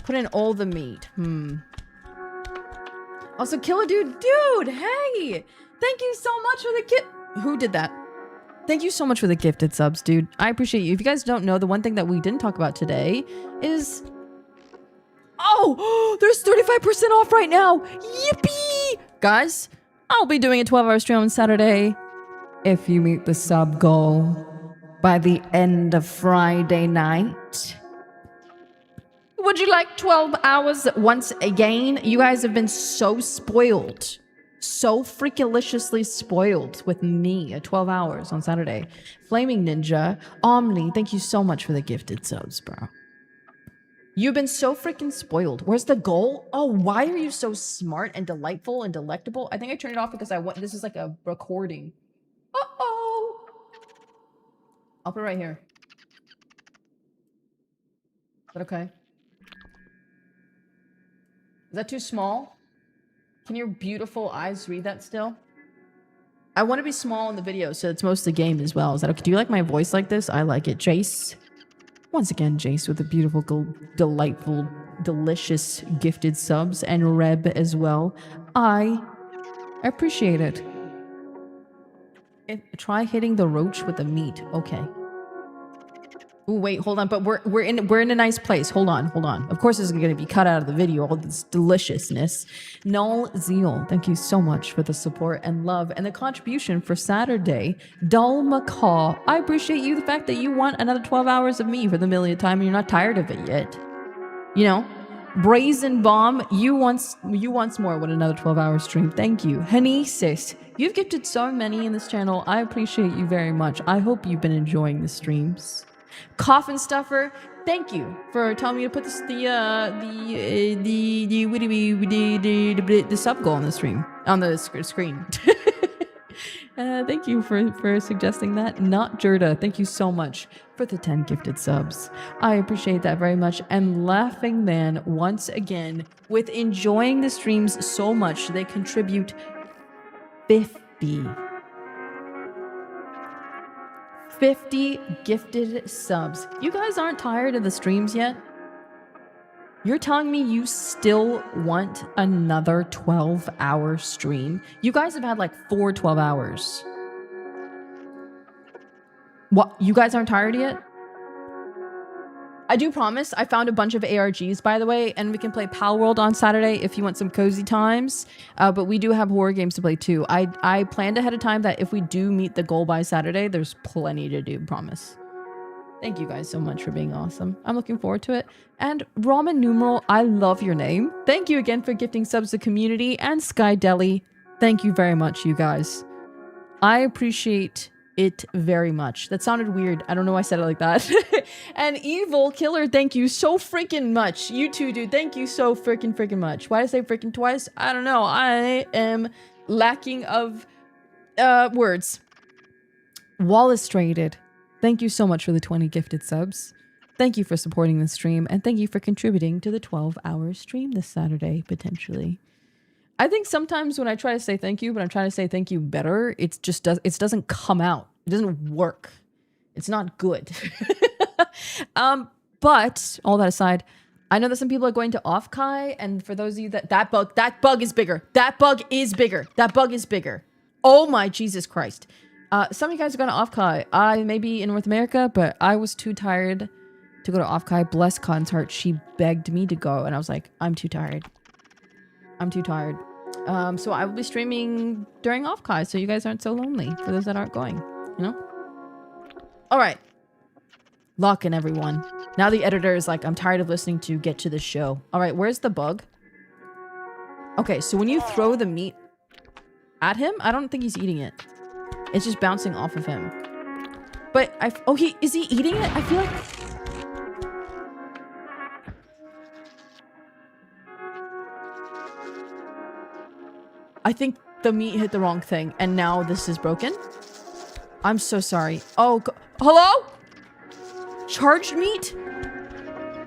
Put in all the meat. Also, kill a dude. Dude, hey! Thank you so much for the gift. Who did that? Thank you so much for the gifted subs, dude. I appreciate you. If you guys don't know, the one thing that we didn't talk about today is... Oh! There's 35% off right now! Yippee! Guys, I'll be doing a 12-hour stream on Saturday. If you meet the sub goal by the end of Friday night... Would you like 12 hours once again? You guys have been so spoiled. So freaking-liciously spoiled with me at 12 hours on Saturday. Flaming Ninja, Omni, thank you so much for the gifted subs, bro. You've been so freaking spoiled. Where's the goal? Oh, why are you so smart and delightful and delectable? I think I turned it off because I want... This is like a recording. Uh-oh. I'll put it right here. Is that okay? Is that too small? Can your beautiful eyes read that still? I want to be small in the video, so it's most of the game as well. Is that okay? Do you like my voice like this? I like it. Jace. Once again, Jace with the beautiful, delightful, delicious gifted subs. And Reb as well. I appreciate it. Try hitting the roach with the meat. Okay. Ooh, wait, hold on. But we're in a nice place. Hold on. Of course, this is going to be cut out of the video. All this deliciousness. Null Zeal, thank you so much for the support and love and the contribution for Saturday. Dull Macaw, I appreciate you. The fact that you want another 12 hours of me for the millionth time and you're not tired of it yet. You know, Brazen Bomb, you once more with another 12-hour stream. Thank you. Hanesis, you've gifted so many in this channel. I appreciate you very much. I hope you've been enjoying the streams. Coffin Stuffer, thank you for telling me to put the sub goal on the stream on the screen. Thank you for suggesting that. Not Jerda, thank you so much for the 10 gifted subs. I appreciate that very much. And Laughing Man, once again, with enjoying the streams so much, they contribute 50 gifted subs. You guys aren't tired of the streams yet? You're telling me you still want another 12-hour stream? You guys have had like 4 12 hours. What? You guys aren't tired yet? I do promise. I found a bunch of ARGs, by the way, and we can play Pal World on Saturday if you want some cozy times. But we do have horror games to play too. I planned ahead of time that if we do meet the goal by Saturday, there's plenty to do, promise. Thank you guys so much for being awesome. I'm looking forward to it. And Ramen Numeral, I love your name. Thank you again for gifting subs to community and Sky Deli. Thank you very much, you guys. I appreciate it very much. That sounded weird. I don't know why I said it like that. And Evil Killer, thank you so freaking much. You too, dude. Thank you so freaking much. Why did I say freaking twice? I don't know. I am lacking of words. Wallace-Traded, thank you so much for the 20 gifted subs. Thank you for supporting the stream, and thank you for contributing to the 12-hour stream this Saturday, potentially. I think sometimes when I try to say thank you, but I'm trying to say thank you better, it doesn't come out. It doesn't work. It's not good. But all that aside, I know that some people are going to off-kai, and for those of you that bug is bigger. That bug is bigger. Oh my Jesus Christ. Some of you guys are going to off-kai. I may be in North America, but I was too tired to go to off-kai. Bless Con's heart. She begged me to go, and I was like, I'm too tired. So I will be streaming during off-kai, so you guys aren't so lonely for those that aren't going, you know? All right. Lock in, everyone. Now the editor is like, I'm tired of listening to get to the show. All right, where's the bug? Okay, so when you throw the meat at him, I don't think he's eating it. It's just bouncing off of him. But is he eating it? I feel like... I think the meat hit the wrong thing, and now this is broken. I'm so sorry. Oh, hello? Charged meat?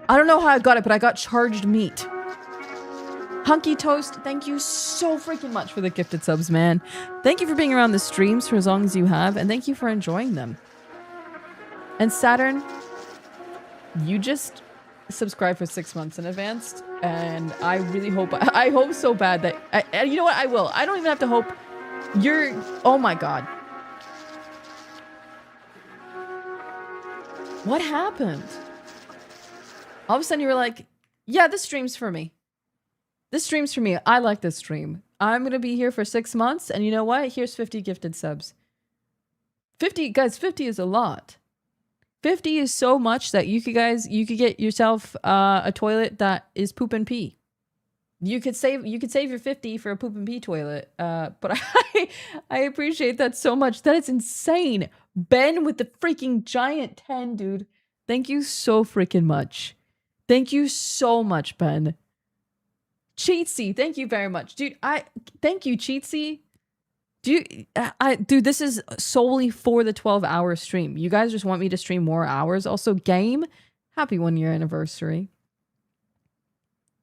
I don't know how I got it, but I got charged meat. Hunky Toast, thank you so freaking much for the gifted subs, man. Thank you for being around the streams for as long as you have, and thank you for enjoying them. And Saturn, you just subscribe for 6 months in advance, and I really hope, I hope so bad that, you know what, I will. I don't even have to hope. Oh my god. What happened? All of a sudden you were like, yeah, this stream's for me. This stream's for me. I like this stream. I'm going to be here for 6 months, and you know what? Here's 50 gifted subs. 50, guys, 50 is a lot. 50 is so much that you could get yourself a toilet that is poop and pee. You could save your 50 for a poop and pee toilet. But I appreciate that so much. That is insane. Ben with the freaking giant 10, dude. Thank you so freaking much. Thank you so much, Ben. Cheatsy, thank you very much. Dude, thank you, Cheatsy. Dude, this is solely for the 12-hour stream. You guys just want me to stream more hours. Also, Game, happy 1-year anniversary.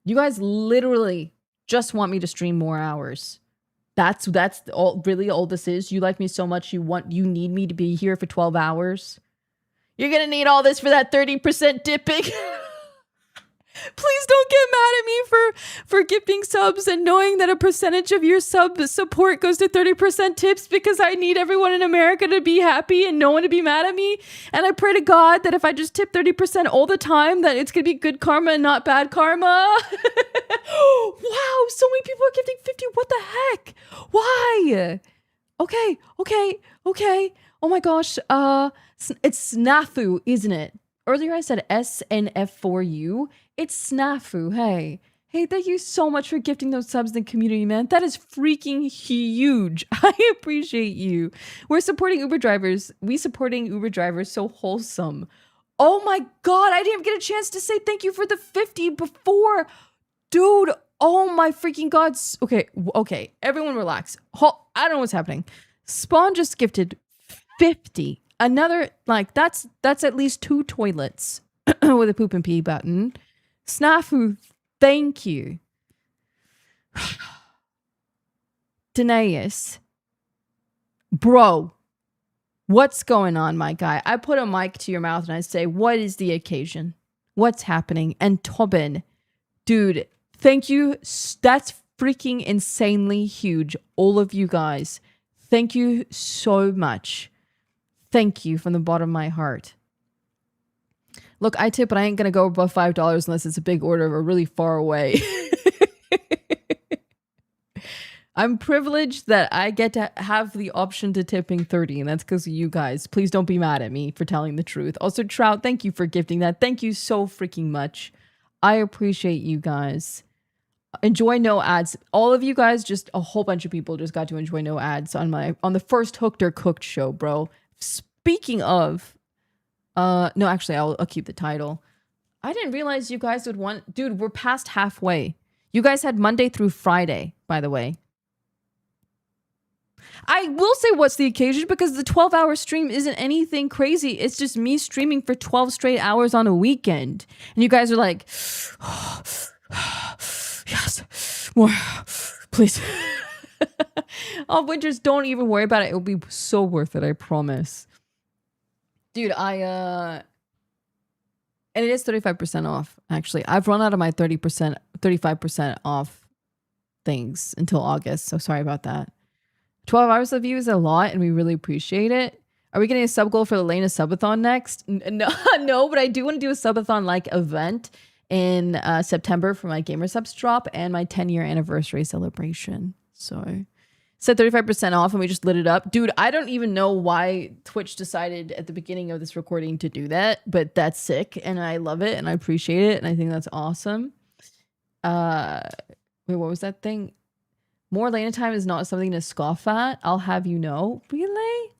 You guys literally just want me to stream more hours. That's really all this is. You like me so much, you need me to be here for 12 hours. You're gonna need all this for that 30% dipping. Please don't get mad at me for gifting subs and knowing that a percentage of your sub support goes to 30% tips, because I need everyone in America to be happy and no one to be mad at me. And I pray to God that if I just tip 30% all the time, that it's going to be good karma and not bad karma. Wow, so many people are gifting 50. What the heck? Why? Okay. Oh my gosh. It's snafu, isn't it? Earlier I said SNF4U. It's snafu. Hey, thank you so much for gifting those subs in the community, man. That is freaking huge. I appreciate you. We're supporting Uber drivers. Supporting Uber drivers. So wholesome. Oh my God. I didn't get a chance to say thank you for the 50 before. Dude. Oh my freaking God. Okay. Everyone relax. I don't know what's happening. Spawn just gifted 50. Another, like, that's at least 2 toilets with a poop and pee button. Snafu, thank you. Danaeus. Bro, what's going on, my guy? I put a mic to your mouth and I say, what is the occasion? What's happening? And Tobin, dude, thank you. That's freaking insanely huge. All of you guys. Thank you so much. Thank you from the bottom of my heart. Look, I tip, but I ain't going to go above $5 unless it's a big order or really far away. I'm privileged that I get to have the option to tipping 30, and that's because of you guys. Please don't be mad at me for telling the truth. Also, Trout, thank you for gifting that. Thank you so freaking much. I appreciate you guys. Enjoy no ads. All of you guys, just a whole bunch of people just got to enjoy no ads on the first Hooked or Cooked show, bro. Speaking of, no, actually, I'll keep the title. I didn't realize you guys would want, dude, we're past halfway. You guys had Monday through Friday, by the way. I will say what's the occasion, because the 12-hour stream isn't anything crazy. It's just me streaming for 12 straight hours on a weekend. And you guys are like, yes, more, please. Oh, Winters, don't even worry about it. It'll be so worth it, I promise. Dude, and it is 35% off, actually. I've run out of my 35% off things until August, so sorry about that. 12 hours of you is a lot, and we really appreciate it. Are we getting a sub goal for the Layna subathon next? No, but I do want to do a subathon-like event in September for my Gamer Subs drop and my 10-year anniversary celebration. So, said 35% off, and we just lit it up. Dude, I don't even know why Twitch decided at the beginning of this recording to do that, but that's sick, and I love it, and I appreciate it, and I think that's awesome. Wait, what was that thing? More Layna time is not something to scoff at. I'll have you know. Really?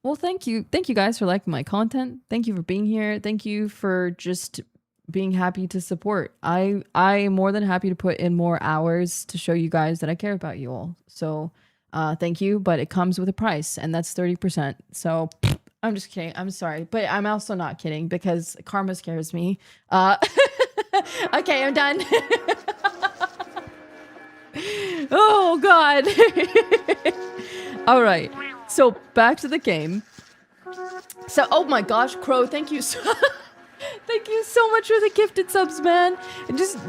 Well, thank you. Thank you guys for liking my content. Thank you for being here. Thank you for just being happy to support. I am more than happy to put in more hours to show you guys that I care about you all. So thank you, but it comes with a price, and that's 30%. So I'm just kidding. I'm sorry, but I'm also not kidding because karma scares me. Okay, I'm done. Oh God. All right, so back to the game. So, oh my gosh, Crow, thank you so thank you so much for the gifted subs, man.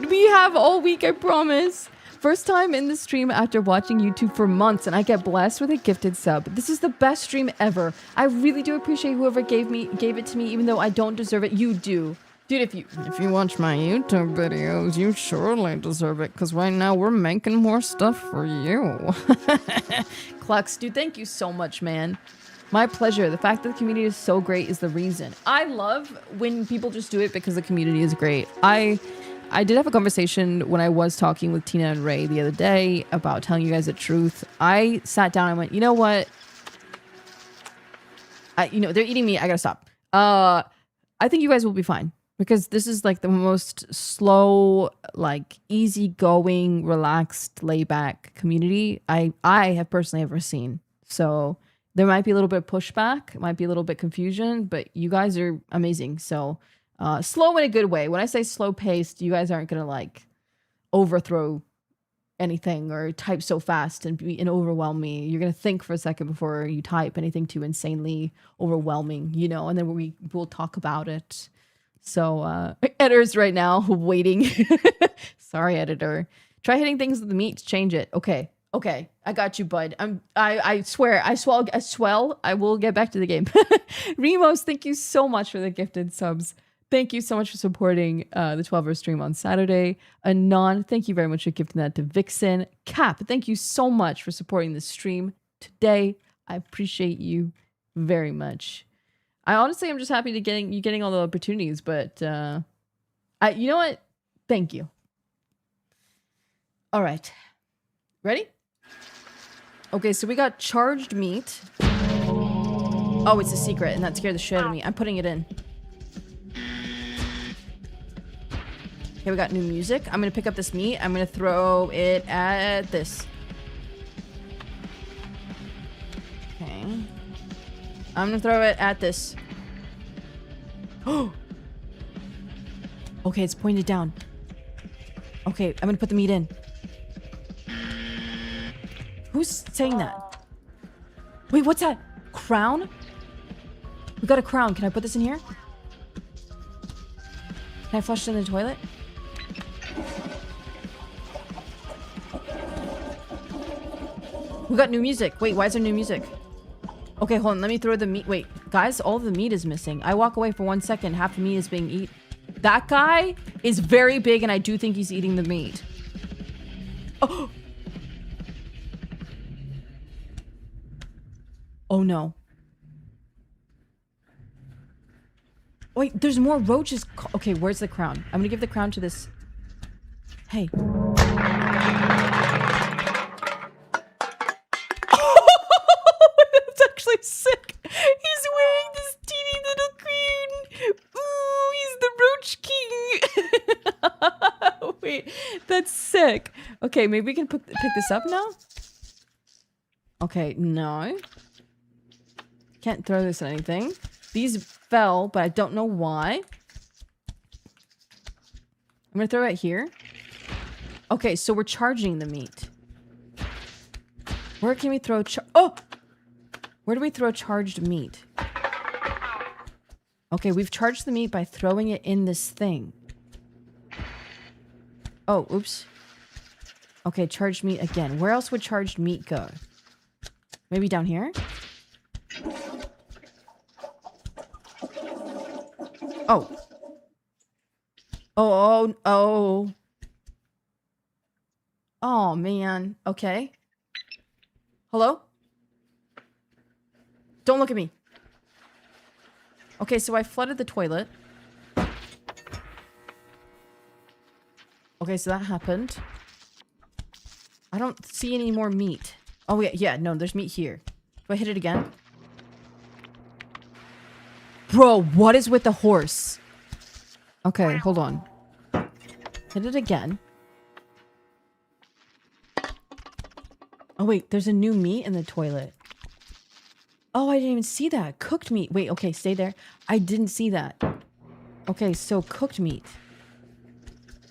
We have all week, I promise. First time in the stream after watching YouTube for months, and I get blessed with a gifted sub. This is the best stream ever. I really do appreciate whoever gave it to me, even though I don't deserve it. You do. Dude, if you watch my YouTube videos, you surely deserve it, because right now we're making more stuff for you. Clux, dude, thank you so much, man. My pleasure. The fact that the community is so great is the reason. I love when people just do it because the community is great. I did have a conversation when I was talking with Tina and Ray the other day about telling you guys the truth. I sat down and went, you know what? They're eating me. I gotta stop. I think you guys will be fine. Because this is like the most slow, like easygoing, relaxed, layback community I have personally ever seen. So there might be a little bit of pushback, might be a little bit confusion, but you guys are amazing. So slow in a good way. When I say slow paced, you guys aren't gonna like overthrow anything or type so fast and overwhelm me. You're gonna think for a second before you type anything too insanely overwhelming, and then we'll talk about it. So editor's right now waiting. Sorry, editor. Try hitting things with the meat to change it. Okay. Okay. I got you, bud. I swear. I swell. I will get back to the game. Remos, thank you so much for the gifted subs. Thank you so much for supporting the 12-hour stream on Saturday. Anon, thank you very much for gifting that to Vixen. Cap, thank you so much for supporting the stream today. I appreciate you very much. I'm just happy to getting all the opportunities, but you know what? Thank you. All right. Ready? Okay, so we got charged meat. Oh, it's a secret, and that scared the shit out of me. I'm putting it in. Okay, we got new music. I'm gonna pick up this meat. I'm gonna throw it at this. Okay. I'm gonna throw it at this. Oh! Okay, it's pointed down. Okay, I'm gonna put the meat in. Who's saying that? Wait, what's that? Crown? We got a crown. Can I put this in here? Can I flush it in the toilet? We got new music. Wait, why is there new music? Okay, hold on. Let me throw the meat. Wait, guys, all of the meat is missing. I walk away for 1 second. Half the meat is being eaten. That guy is very big, and I do think he's eating the meat. Oh! Oh, no. Wait, there's more roaches. Okay, where's the crown? I'm gonna give the crown to this. Hey. That's actually sick. He's wearing this teeny little crown. Ooh, he's the roach king. Wait, that's sick. Okay, maybe we can pick this up now? Okay, no. Can't throw this at anything. These fell, but I don't know why. I'm gonna throw it here. Okay, so we're charging the meat. Where can we throw oh! Where do we throw charged meat? Okay, we've charged the meat by throwing it in this thing. Oh, oops. Okay, charged meat again. Where else would charged meat go? Maybe down here? Oh. Oh. Oh, man. Okay. Hello? Don't look at me. Okay, so I flooded the toilet. Okay, so that happened. I don't see any more meat. Oh, yeah, no, there's meat here. Do I hit it again? Bro, what is with the horse? Okay, hold on. Hit it again. Oh, wait, there's a new meat in the toilet. Oh, I didn't even see that. Cooked meat. Wait, okay, stay there. I didn't see that. Okay, so cooked meat.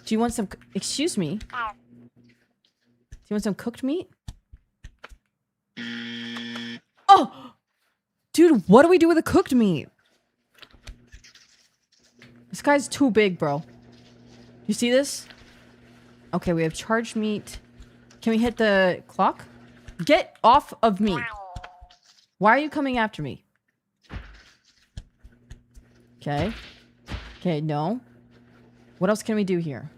Do you want some... Excuse me? Do you want some cooked meat? Oh! Dude, what do we do with the cooked meat? This guy's too big, bro. You see this? Okay, we have charged meat. Can we hit the clock? Get off of me. Why are you coming after me? Okay. Okay, no. What else can we do here?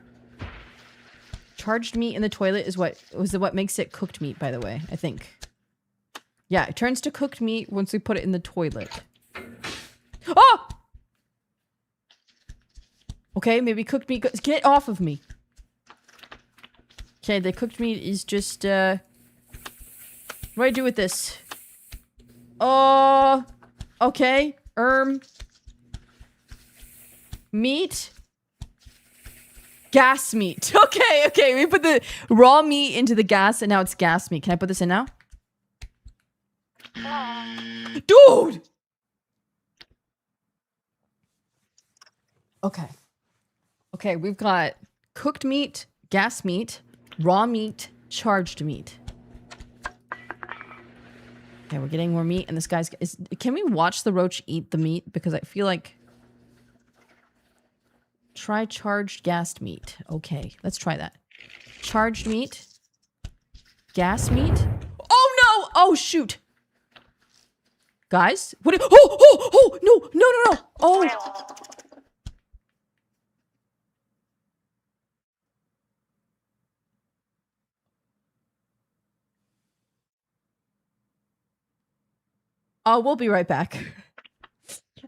Charged meat in the toilet is what makes it cooked meat, by the way, I think. Yeah, it turns to cooked meat once we put it in the toilet. Oh! Okay, maybe cooked meat get off of me. Okay, the cooked meat is just, what do I do with this? Oh, okay. Meat. Gas meat. Okay, we put the raw meat into the gas and now it's gas meat. Can I put this in now? Dude! Okay. Okay, we've got cooked meat, gas meat, raw meat, charged meat. Okay, we're getting more meat and this guy's... can we watch the roach eat the meat? Because I feel like... Try charged gassed meat. Okay, let's try that. Charged meat. Gas meat. Oh no! Oh shoot! Guys, what? No! Oh! We'll be right back.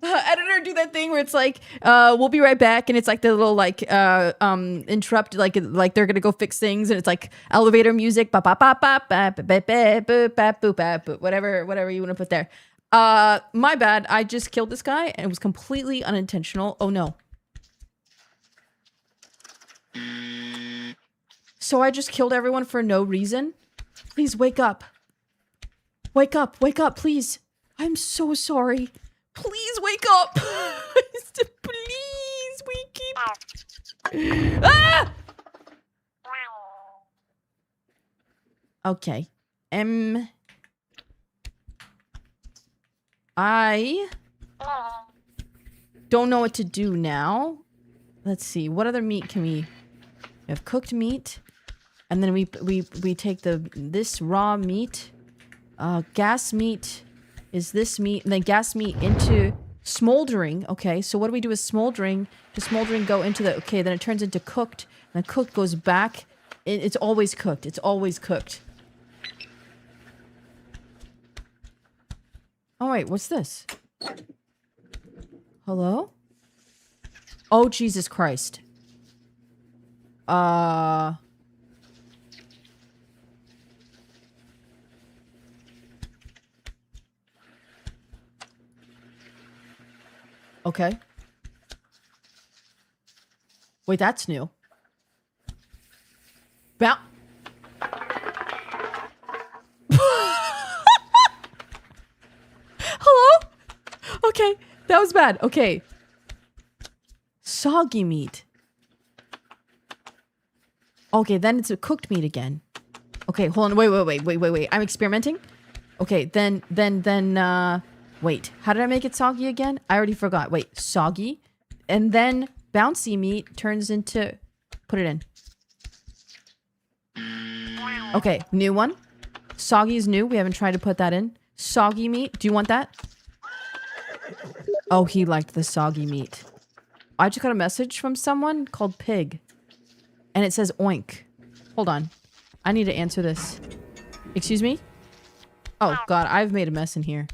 Editor, do that thing where it's like, we'll be right back, and it's like the little like interrupt, like they're gonna go fix things, and it's like elevator music, whatever you want to put there. My bad. I just killed this guy, and it was completely unintentional. Oh no. So I just killed everyone for no reason. Please wake up. Wake up, please. I'm so sorry. Please wake up. Please wake up. Ah! Okay. I don't know what to do now. Let's see. What other meat can we have? Cooked meat. And then we take this raw meat. Gas meat is this meat, and then gas meat into smoldering. Okay, so what do we do with smoldering? Does smoldering go into the... Okay, then it turns into cooked, and then cooked goes back. It's always cooked. It's always cooked. Oh, wait, what's this? Hello? Oh, Jesus Christ. Okay. Wait, that's new. Hello? Okay, that was bad. Okay. Soggy meat. Okay, then it's a cooked meat again. Okay, hold on. Wait. I'm experimenting. Okay, then, wait, how did I make it soggy again? I already forgot. Wait, soggy. And then bouncy meat turns into... Put it in. Okay, new one. Soggy is new. We haven't tried to put that in. Soggy meat. Do you want that? Oh, he liked the soggy meat. I just got a message from someone called Pig. And it says oink. Hold on. I need to answer this. Excuse me? Oh, God. I've made a mess in here.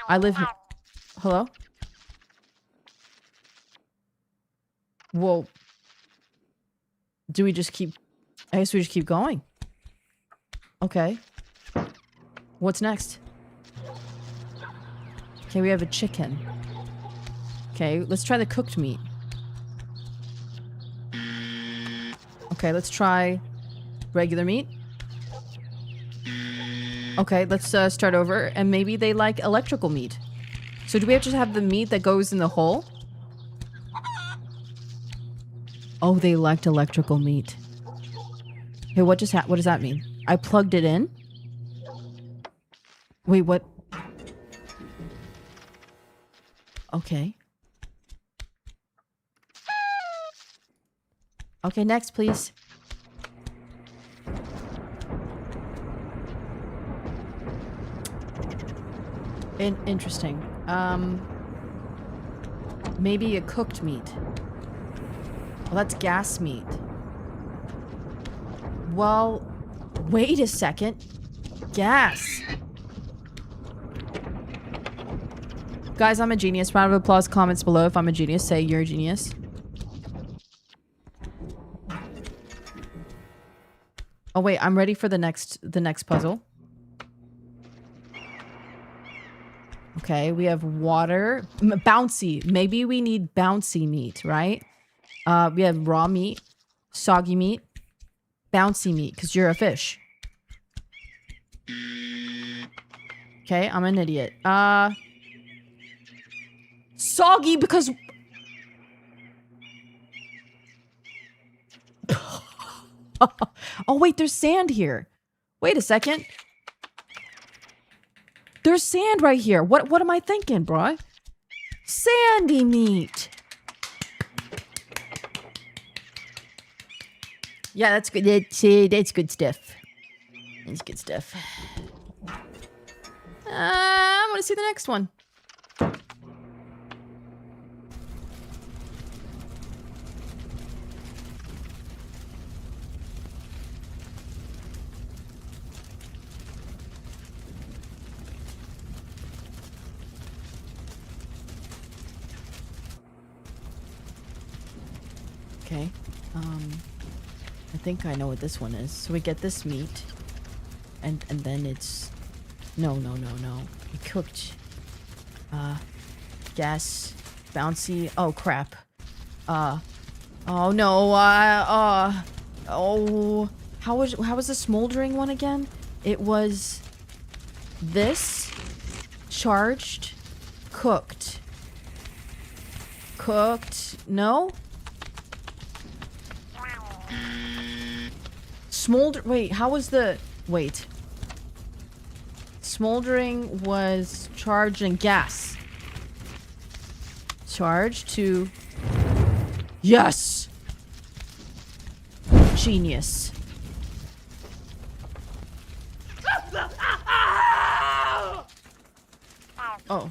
I live here. Hello? Well, do we just keep... I guess we just keep going. Okay. What's next? Okay, we have a chicken. Okay, let's try the cooked meat. Okay, let's try regular meat. Okay, let's start over. And maybe they like electrical meat. So do we have to have the meat that goes in the hole? Oh, they liked electrical meat. Hey, what does that mean? I plugged it in? Wait, what? Okay. Okay, next, please. Interesting. Maybe a cooked meat. Well, that's gas meat. Well, wait a second. Gas. Guys, I'm a genius. Round of applause, comments below if I'm a genius. Say you're a genius. Oh wait, I'm ready for the next puzzle. Okay, we have water. Bouncy. Maybe we need bouncy meat, right? We have raw meat, soggy meat, bouncy meat, because you're a fish. Okay, I'm an idiot. Soggy because... Oh, wait, there's sand here. Wait a second. There's sand right here. What am I thinking, bro? Sandy meat. Yeah, that's good. That's good stuff. That's good stuff. I want to see the next one. Okay. I think I know what this one is. So we get this meat, and then it's no. We cooked. Gas, bouncy. Oh crap. Oh no. Oh. How was the smoldering one again? It was this charged, cooked. No. Wait, how was the... Wait. Smoldering was charged in gas. Charged to... Yes! Genius. Oh.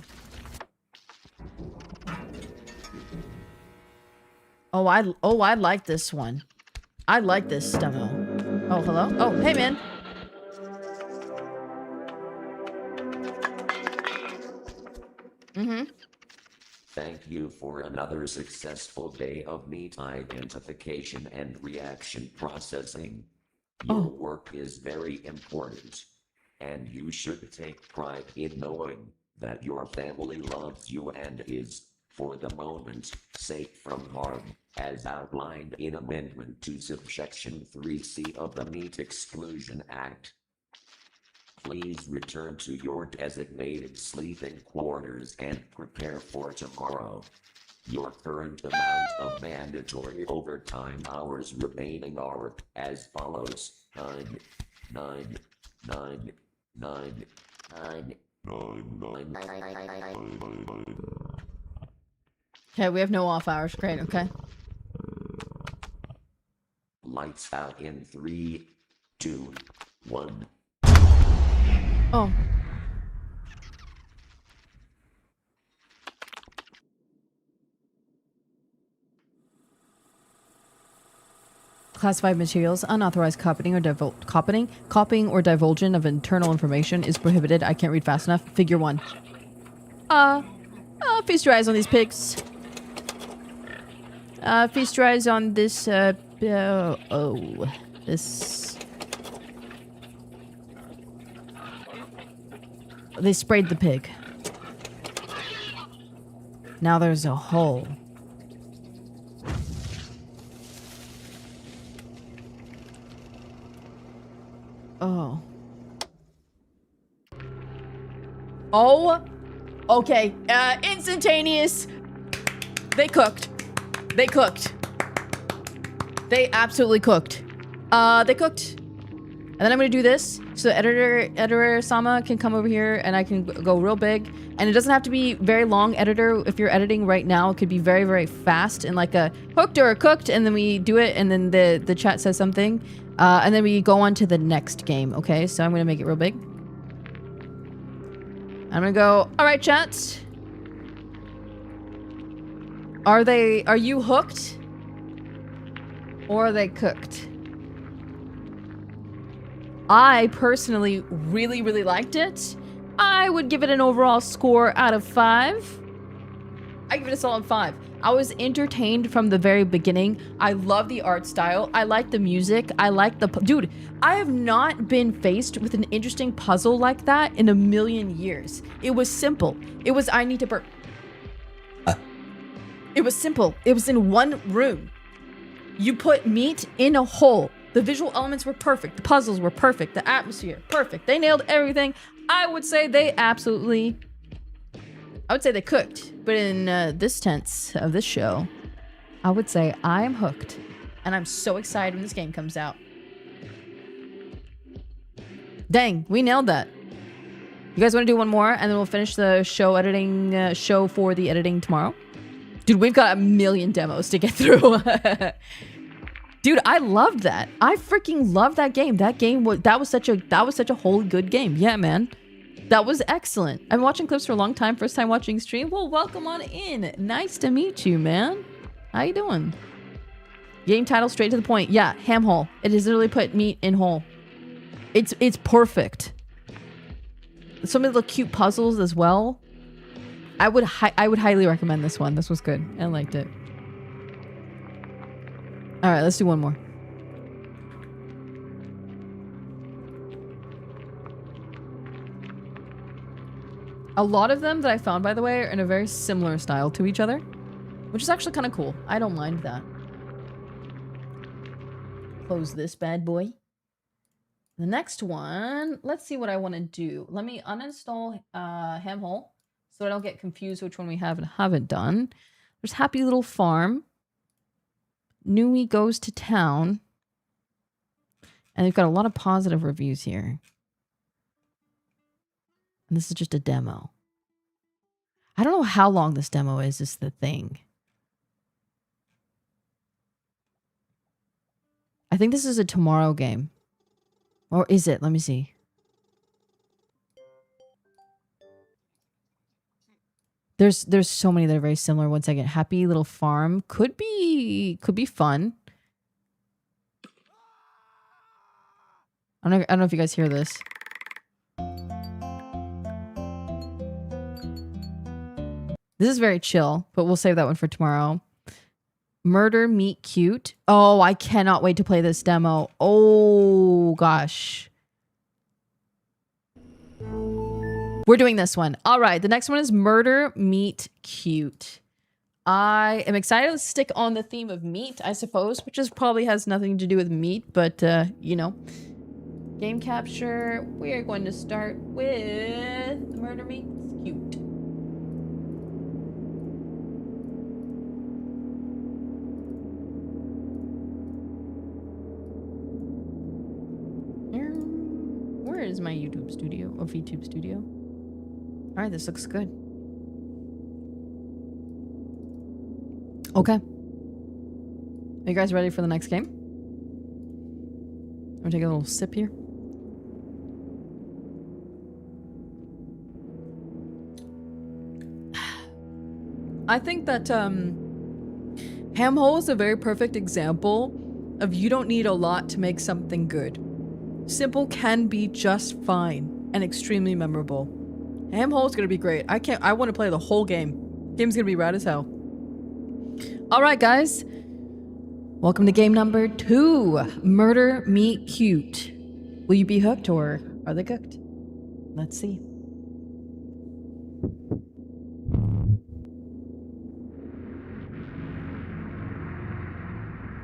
I like this one. I like this demo. Oh, hello? Oh, hey, man. Mm-hmm. Thank you for another successful day of meat identification and reaction processing. Your work is very important, and you should take pride in knowing that your family loves you and is, for the moment, safe from harm, as outlined in Amendment to Subsection 3C of the Meat Exclusion Act. Please return to your designated sleeping quarters and prepare for tomorrow. Your current amount of mandatory overtime hours remaining are as follows: 9. Okay, we have no off hours. Great, okay. Lights out in 3, 2, 1. Oh. Classified materials, unauthorized copying or divulsion of internal information is prohibited. I can't read fast enough. Figure 1. Feast your eyes on these pigs. Feast your eyes on this, this... They sprayed the pig. Now there's a hole. Oh. Oh. Okay. Instantaneous. They cooked. They cooked. They absolutely cooked. They cooked. And then I'm gonna do this so editor Sama can come over here and I can go real big. And it doesn't have to be very long, editor. If you're editing right now, it could be very, very fast and like a hooked or a cooked, and then we do it, and then the chat says something. And then we go on to the next game, okay? So I'm gonna make it real big. I'm gonna go, all right, chat. Are you hooked? Or are they cooked? I personally really, really liked it. I would give it an overall score out of 5. I give it a solid 5. I was entertained from the very beginning. I love the art style. I like the music. I like the... Dude, I have not been faced with an interesting puzzle like that in a million years. It was simple. It was, I need to burp. It was simple. It was in one room. You put meat in a hole. The visual elements were perfect. The puzzles were perfect. The atmosphere, perfect. They nailed everything. I would say they absolutely... I would say they cooked. But in this tense of this show, I would say I am hooked. And I'm so excited when this game comes out. Dang, we nailed that. You guys want to do one more? And then we'll finish the show editing, show for the editing tomorrow? Dude, we've got a million demos to get through. Dude, I loved that. I freaking loved that game. That was such a whole good game. Yeah, man. That was excellent. I've been watching clips for a long time. First time watching stream. Well, welcome on in. Nice to meet you, man. How you doing? Game title straight to the point. Yeah, ham hole. It is literally put meat in hole. It's perfect. Some of the cute puzzles as well. I would highly recommend this one. This was good. I liked it. All right, let's do one more. A lot of them that I found, by the way, are in a very similar style to each other, which is actually kind of cool. I don't mind that. Close this bad boy. The next one, let's see what I want to do. Let me uninstall Hamhole so I don't get confused which one we have and haven't done. There's Happy Little Farm. Nui Goes to Town. And they've got a lot of positive reviews here. And this is just a demo. I don't know how long this demo is the thing. I think this is a tomorrow game. Or is it? Let me see. There's so many that are very similar. One second. Happy Little Farm could be fun. I don't know if you guys hear this. This is very chill, but we'll save that one for tomorrow. Murder Meet Cute. Oh, I cannot wait to play this demo. Oh, gosh. We're doing this one. All right, the next one is Murder Meet Cute. I am excited to stick on the theme of meat, I suppose, which probably has nothing to do with meat, but, you know. Game capture. We are going to start with Murder Meet Cute. Where is my YouTube studio or VTube studio? All right, this looks good. Okay. Are you guys ready for the next game? I'm gonna take a little sip here. I think that Hamhole is a very perfect example of you don't need a lot to make something good. Simple can be just fine and extremely memorable. Hamhole is gonna be great. I want to play the whole game. Game's gonna be rad as hell. All right, guys. Welcome to game number 2. Murder Meet Cute. Will you be hooked or are they cooked? Let's see.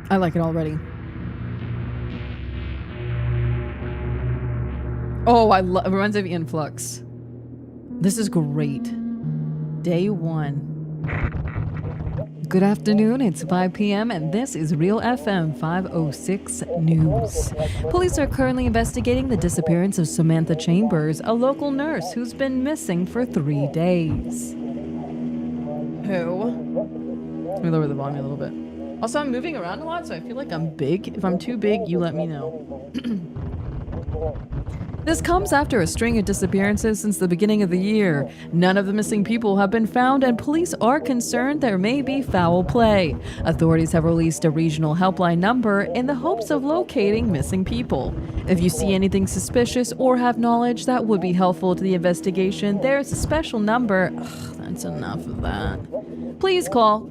I like it already. Oh, it reminds me of Influx. This is great. Day 1. Good afternoon, it's 5 p.m. and this is Real FM 506 News. Police are currently investigating the disappearance of Samantha Chambers, a local nurse who's been missing for 3 days. Who? Let me lower the volume a little bit. Also, I'm moving around a lot, so I feel like I'm big. If I'm too big, you let me know. This comes after a string of disappearances since the beginning of the year. None of the missing people have been found, and police are concerned there may be foul play. Authorities have released a regional helpline number in the hopes of locating missing people. If you see anything suspicious or have knowledge that would be helpful to the investigation, there's a special number. Ugh, that's enough of that. Please call.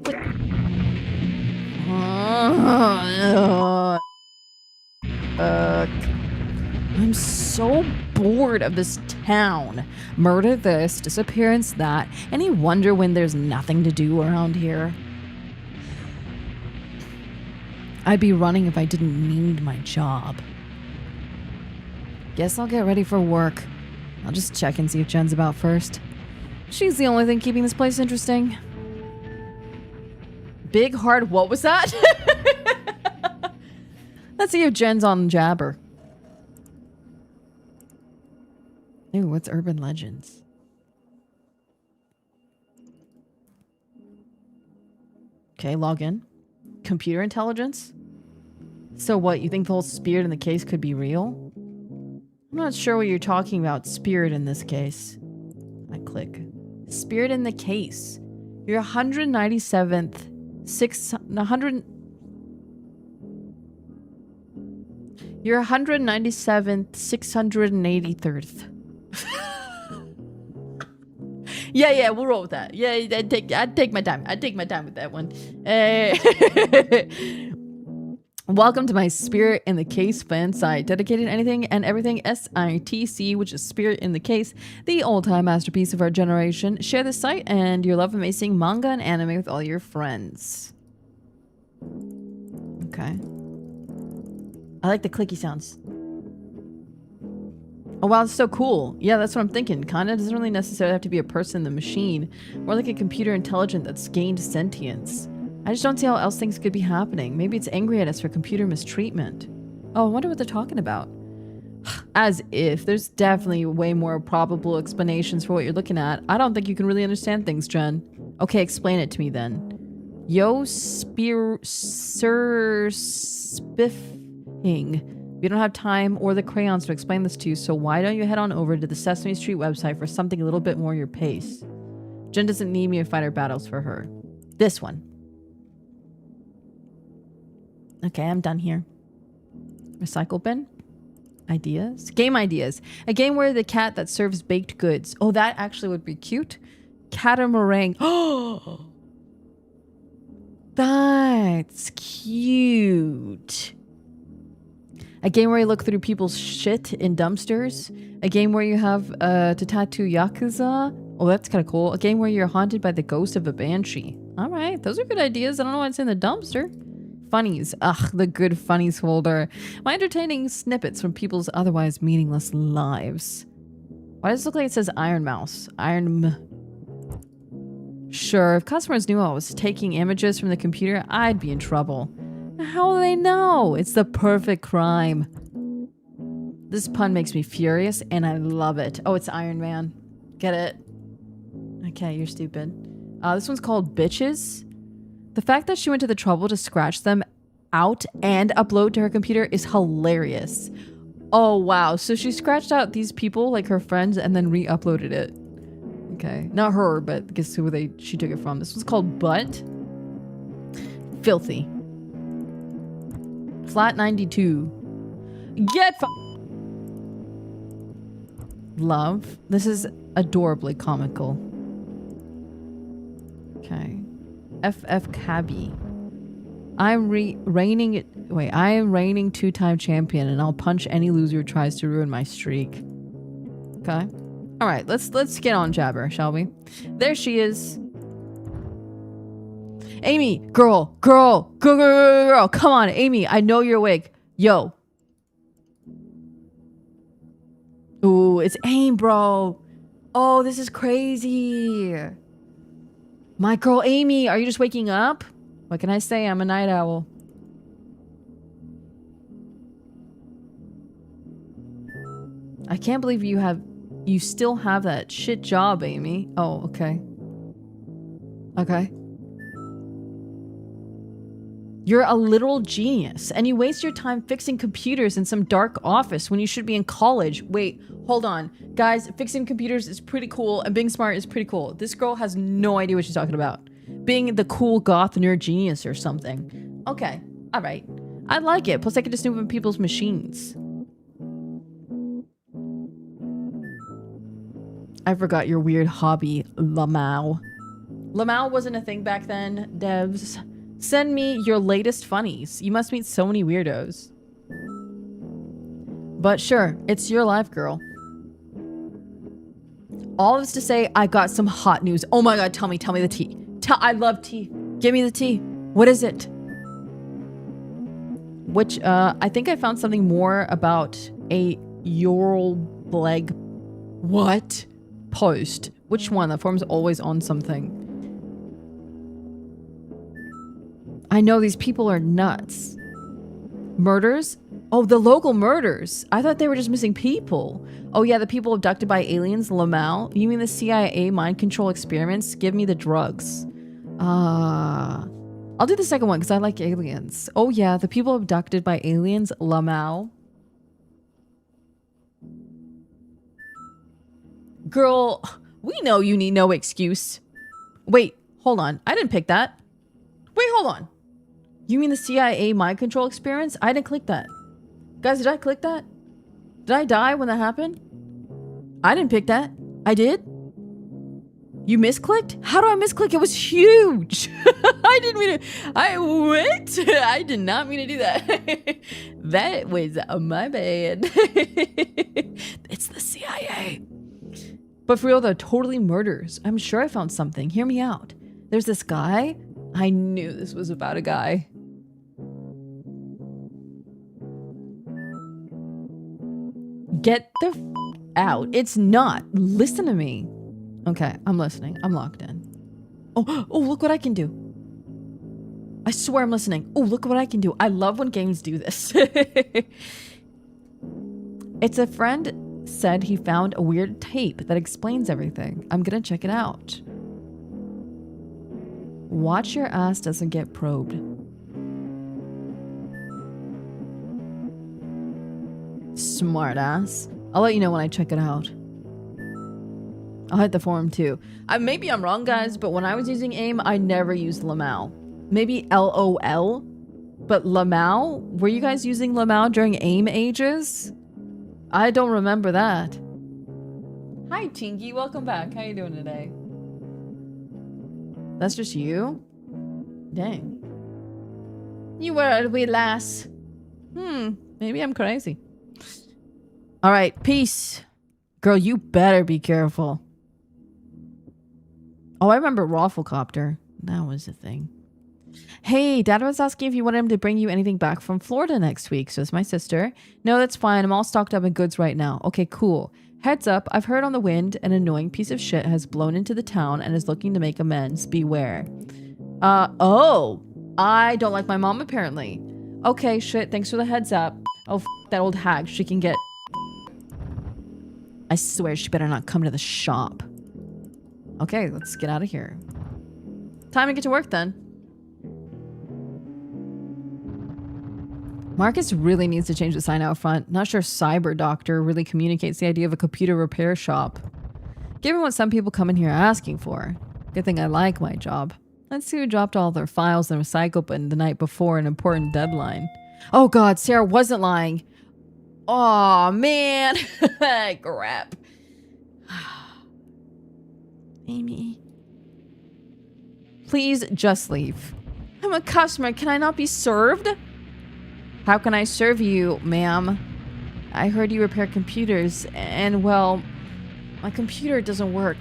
I'm so bored of this town. Murder this, disappearance that. Any wonder when there's nothing to do around here? I'd be running if I didn't need my job. Guess I'll get ready for work. I'll just check and see if Jen's about first. She's the only thing keeping this place interesting. Big hard, what was that? Let's see if Jen's on Jabber. Ooh, what's urban legends? Okay, log in. Computer intelligence. So what, you think the whole spirit in the case could be real? I'm not sure what you're talking about, spirit in this case. I click. Spirit in the case. You're 197th, 100... You're 197th, 683rd. Yeah, we'll roll with that. Yeah, I'd take my time. I'd take my time with that one. Welcome to my Spirit in the Case fan site, dedicated to anything and everything SITC, which is Spirit in the Case, the all-time masterpiece of our generation. Share this site and your love of amazing manga and anime with all your friends. Okay. I like the clicky sounds. Oh wow, that's so cool. Yeah, that's what I'm thinking. Kinda doesn't really necessarily have to be a person in the machine. More like a computer intelligent that's gained sentience. I just don't see how else things could be happening. Maybe it's angry at us for computer mistreatment. Oh, I wonder what they're talking about. As if. There's definitely way more probable explanations for what you're looking at. I don't think you can really understand things, Jen. Okay, explain it to me then. Yo, spiffing. We don't have time or the crayons to explain this to you, so why don't you head on over to the Sesame Street website for something a little bit more your pace. Jen doesn't need me to fight her battles for her. This one. Okay, I'm done here. Recycle bin. Ideas. Game ideas. A game where the cat that serves baked goods. Oh, that actually would be cute. Catamaran. Oh, that's cute. A game where you look through people's shit in dumpsters. A game where you have to tattoo Yakuza. Oh, that's kind of cool. A game where you're haunted by the ghost of a banshee. All right, those are good ideas. I don't know what's in the dumpster. Funnies. Ugh, the good funnies folder. My entertaining snippets from people's otherwise meaningless lives. Why does it look like it says Iron Mouse? Sure, if customers knew I was taking images from the computer, I'd be in trouble. How will they know? It's the perfect crime. This pun makes me furious, and I love it. Oh, it's Iron Man. Get it? Okay, you're stupid. This one's called Bitches. The fact that she went to the trouble to scratch them out and upload to her computer is hilarious. Oh, wow. So she scratched out these people, like her friends, and then re-uploaded it. Okay. Not her, but guess who she took it from. This one's called Butt. Filthy. Flat 92. Get Love. This is adorably comical. Okay. FF Cabby. I am reigning 2-time champion, and I'll punch any loser who tries to ruin my streak. Okay. All right, let's get on Jabber, shall we? There she is. Amy, girl. Come on, Amy. I know you're awake. Yo. Ooh, it's AIM, bro. Oh, this is crazy. My girl Amy, are you just waking up? What can I say? I'm a night owl. I can't believe you still have that shit job, Amy. Oh, okay. Okay. You're a literal genius, and you waste your time fixing computers in some dark office when you should be in college. Wait, hold on. Guys, fixing computers is pretty cool, and being smart is pretty cool. This girl has no idea what she's talking about. Being the cool goth nerd genius or something. Okay, alright. I like it, plus I can just move in people's machines. I forgot your weird hobby, Lamau. Lamau wasn't a thing back then, devs. Send me your latest funnies. You must meet so many weirdos. But sure, it's your life, girl. All this to say, I got some hot news. Oh my god, tell me the tea. I love tea. Give me the tea. What is it? Which, I think I found something more about a Yorlbleg... What? Post. Which one? That form's always on something. I know these people are nuts. Murders? Oh, the local murders. I thought they were just missing people. Oh yeah, the people abducted by aliens, Lamau. You mean the CIA mind control experiments? Give me the drugs. I'll do the second one because I like aliens. Oh yeah, the people abducted by aliens, Lamau. Girl, we know you need no excuse. Wait, hold on. I didn't pick that. Wait, hold on. You mean the CIA mind control experience? I didn't click that. Guys, did I click that? Did I die when that happened? I didn't pick that. I did? You misclicked? How do I misclick? It was huge. I didn't mean to. What? I did not mean to do that. That was my bad. It's the CIA. But for real though, totally murders. I'm sure I found something. Hear me out. There's this guy. I knew this was about a guy. Get the f out. It's not. Listen to me. Okay, I'm listening. I'm locked in. Oh, look what I can do. I swear I'm listening. Oh, look what I can do. I love when games do this. It's a friend said he found a weird tape that explains everything. I'm gonna check it out. Watch your ass doesn't get probed. Smart ass. I'll let you know when I check it out. I'll hit the forum too. Maybe I'm wrong, guys, but when I was using AIM, I never used Lamau. Maybe LOL, but Lamau? Were you guys using Lamau during AIM ages? I don't remember that. Hi, Tinky. Welcome back. How you doing today? That's just you? Dang. You were a wee lass. Maybe I'm crazy. All right, peace. Girl, you better be careful. Oh, I remember Rafflecopter. That was the thing. Hey, Dad was asking if you wanted him to bring you anything back from Florida next week. So it's my sister. No, that's fine. I'm all stocked up in goods right now. Okay, cool. Heads up, I've heard on the wind an annoying piece of shit has blown into the town and is looking to make amends. Beware. Oh. I don't like my mom, apparently. Okay, shit. Thanks for the heads up. Oh, that old hag. She can get... I swear she better not come to the shop. Okay, let's get out of here. Time to get to work then. Marcus really needs to change the sign out front. Not sure Cyber Doctor really communicates the idea of a computer repair shop. Given what some people come in here asking for. Good thing I like my job. Let's see who dropped all their files in the recycle bin the night before an important deadline. Oh god, Sarah wasn't lying. Aw, man. Crap. Amy. Please just leave. I'm a customer. Can I not be served? How can I serve you, ma'am? I heard you repair computers, and well, my computer doesn't work.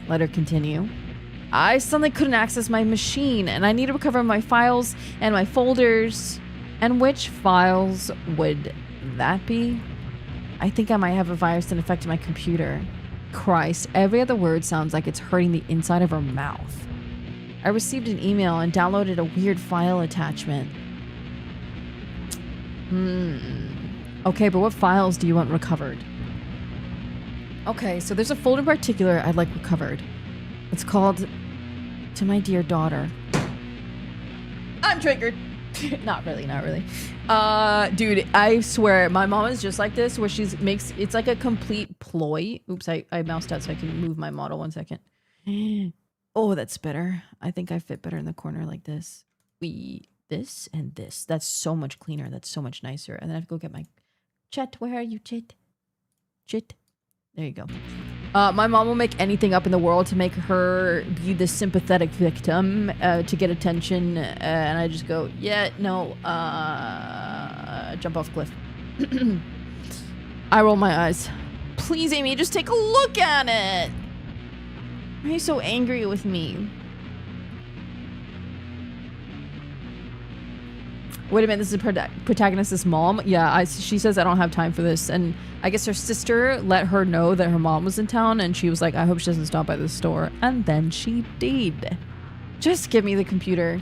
Let her continue. I suddenly couldn't access my machine, and I need to recover my files and my folders. And which files would that be? I think I might have a virus that infected my computer. Christ, every other word sounds like it's hurting the inside of her mouth. I received an email and downloaded a weird file attachment. Okay, but what files do you want recovered? Okay, so there's a folder in particular I'd like recovered. It's called To My Dear Daughter. I'm triggered. Not really. Dude, I swear, my mom is just like this, where it's like a complete ploy. Oops, I moused out so I can move my model 1 second. Oh, that's better. I think I fit better in the corner like this. This and this. That's so much cleaner. That's so much nicer. And then I have to go get my... Chet, where are you, Chet? Chet. There you go. My mom will make anything up in the world to make her be the sympathetic victim, to get attention, and I just go, yeah, no, jump off cliff. I roll my eyes. Please, Amy, just take a look at it. Why are you so angry with me? Wait a minute, this is the protagonist's mom? Yeah, she says I don't have time for this. And I guess her sister let her know that her mom was in town, and she was like, I hope she doesn't stop by the store. And then she did. Just give me the computer.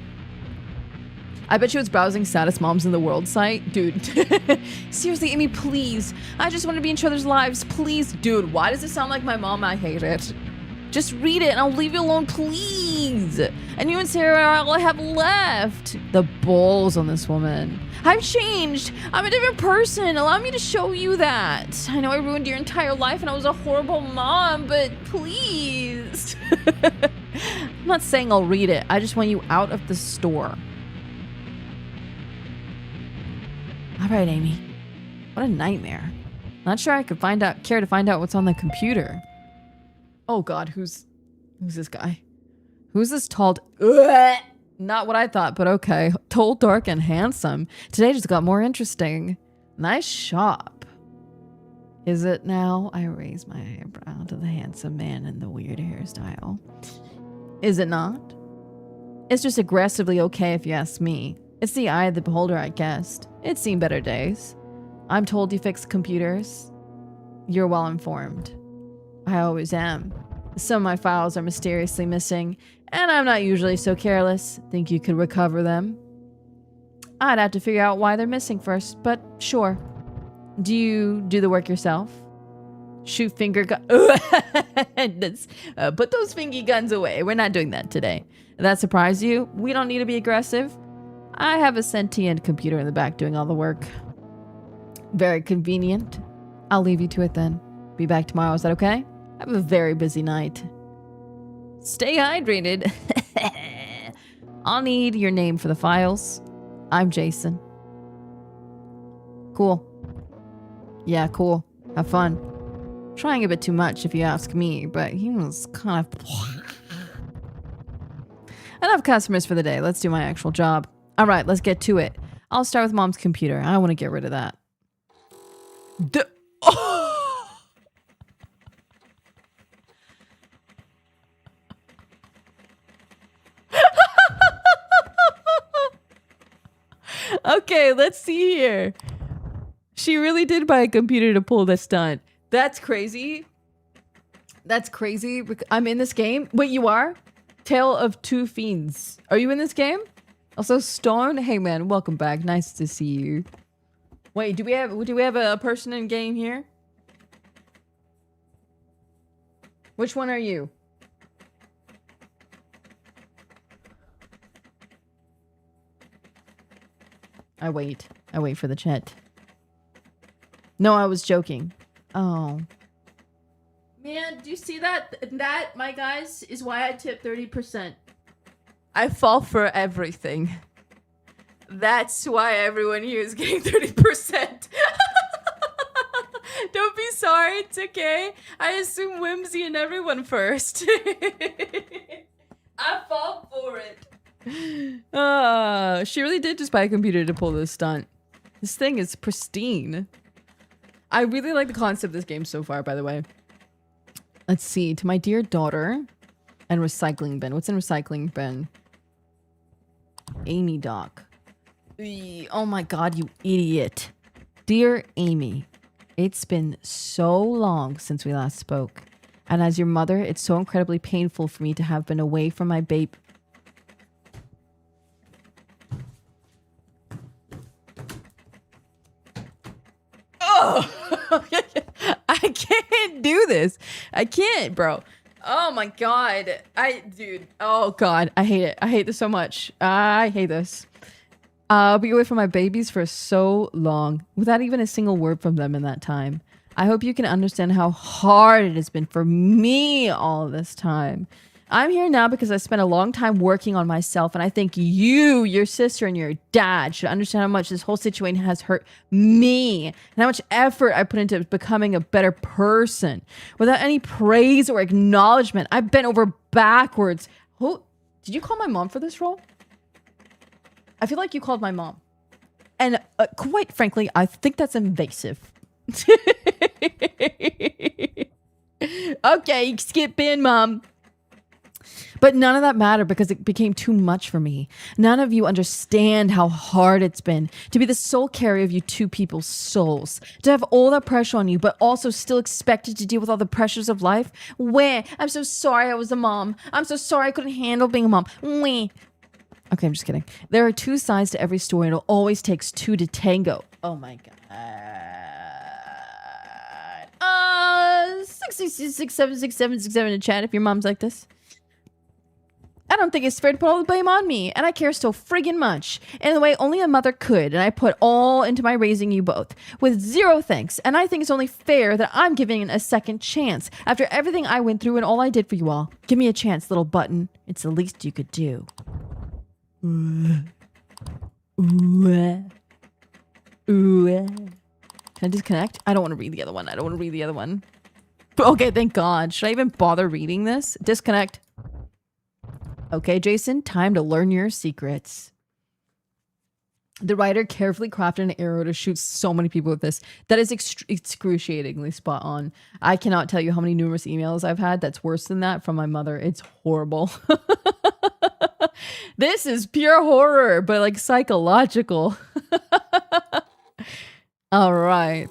I bet she was browsing saddest moms in the world site. Dude. Seriously, Amy, please. I just want to be in each other's lives. Please. Dude, why does it sound like my mom? I hate it. Just read it and I'll leave you alone, please. And you and Sarah are all I have left. The balls on this woman. I've changed. I'm a different person. Allow me to show you that. I know I ruined your entire life and I was a horrible mom, but please. I'm not saying I'll read it. I just want you out of the store. All right, Amy. What a nightmare. Not sure I could care to find out what's on the computer. Oh God, who's this guy? Who's this tall? Not what I thought, but okay. Tall, dark, and handsome. Today just got more interesting. Nice shop. Is it now? I raise my eyebrow to the handsome man in the weird hairstyle. Is it not? It's just aggressively okay if you ask me. It's the eye of the beholder, I guessed. It's seen better days. I'm told you fix computers. You're well informed. I always am. Some of my files are mysteriously missing, and I'm not usually so careless. Think you could recover them? I'd have to figure out why they're missing first, but sure. Do you do the work yourself? Shoot finger gun. Put those fingy guns away. We're not doing that today. That surprise you? We don't need to be aggressive. I have a sentient computer in the back doing all the work. Very convenient. I'll leave you to it then. Be back tomorrow. Is that okay? I have a very busy night. Stay hydrated. I'll need your name for the files. I'm Jason. Cool. Yeah, cool. Have fun. Trying a bit too much if you ask me, but he was kind of... Enough customers for the day. Let's do my actual job. All right, let's get to it. I'll start with Mom's computer. I want to get rid of that. Okay, let's see here. She really did buy a computer to pull this stunt. That's crazy. That's crazy. I'm in this game. Wait, you are? Tale of Two Fiends. Are you in this game? Also, Stone. Hey, man, welcome back. Nice to see you. Wait, do we have a person in game here? Which one are you? I wait for the chat. No, I was joking. Oh. Man, do you see that? That, my guys, is why I tip 30%. I fall for everything. That's why everyone here is getting 30%. Don't be sorry, it's okay. I assume whimsy in everyone first. I fall for it. She really did just buy a computer to pull this stunt. This thing is pristine. I really like the concept of this game so far, by the way. Let's see. To my dear daughter and recycling bin. What's in recycling bin? Amy Doc. Oh my god, you idiot. Dear Amy, it's been so long since we last spoke. And as your mother, it's so incredibly painful for me to have been away from my babe. Oh! I can't do this. I can't, bro. Oh my god. Dude. Oh god. I hate it. I hate this so much. I hate this. I'll be away from my babies for so long without even a single word from them in that time. I hope you can understand how hard it has been for me all this time. I'm here now because I spent a long time working on myself, and I think you, your sister, and your dad should understand how much this whole situation has hurt me and how much effort I put into becoming a better person. Without any praise or acknowledgement, I've bent over backwards. Who did you call my mom for this role? I feel like you called my mom. And quite frankly, I think that's invasive. Okay, skip in, Mom. But none of that mattered because it became too much for me. None of you understand how hard it's been to be the soul carrier of you two people's souls. To have all that pressure on you, but also still expected to deal with all the pressures of life. Where? I'm so sorry I was a mom. I'm so sorry I couldn't handle being a mom. Where? Okay, I'm just kidding. There are two sides to every story, and it always takes two to tango. Oh my god. 666676767 in chat if your mom's like this. I don't think it's fair to put all the blame on me, and I care so friggin' much. In the way only a mother could, and I put all into my raising you both, with zero thanks, and I think it's only fair that I'm giving it a second chance, after everything I went through and all I did for you all. Give me a chance, little button. It's the least you could do. Can I disconnect? I don't want to read the other one. Okay, thank God. Should I even bother reading this? Disconnect. Okay, Jason, time to learn your secrets. The writer carefully crafted an arrow to shoot so many people with this. That is excruciatingly spot on. I cannot tell you how many numerous emails I've had that's worse than that from my mother. It's horrible. This is pure horror, but like psychological. All right.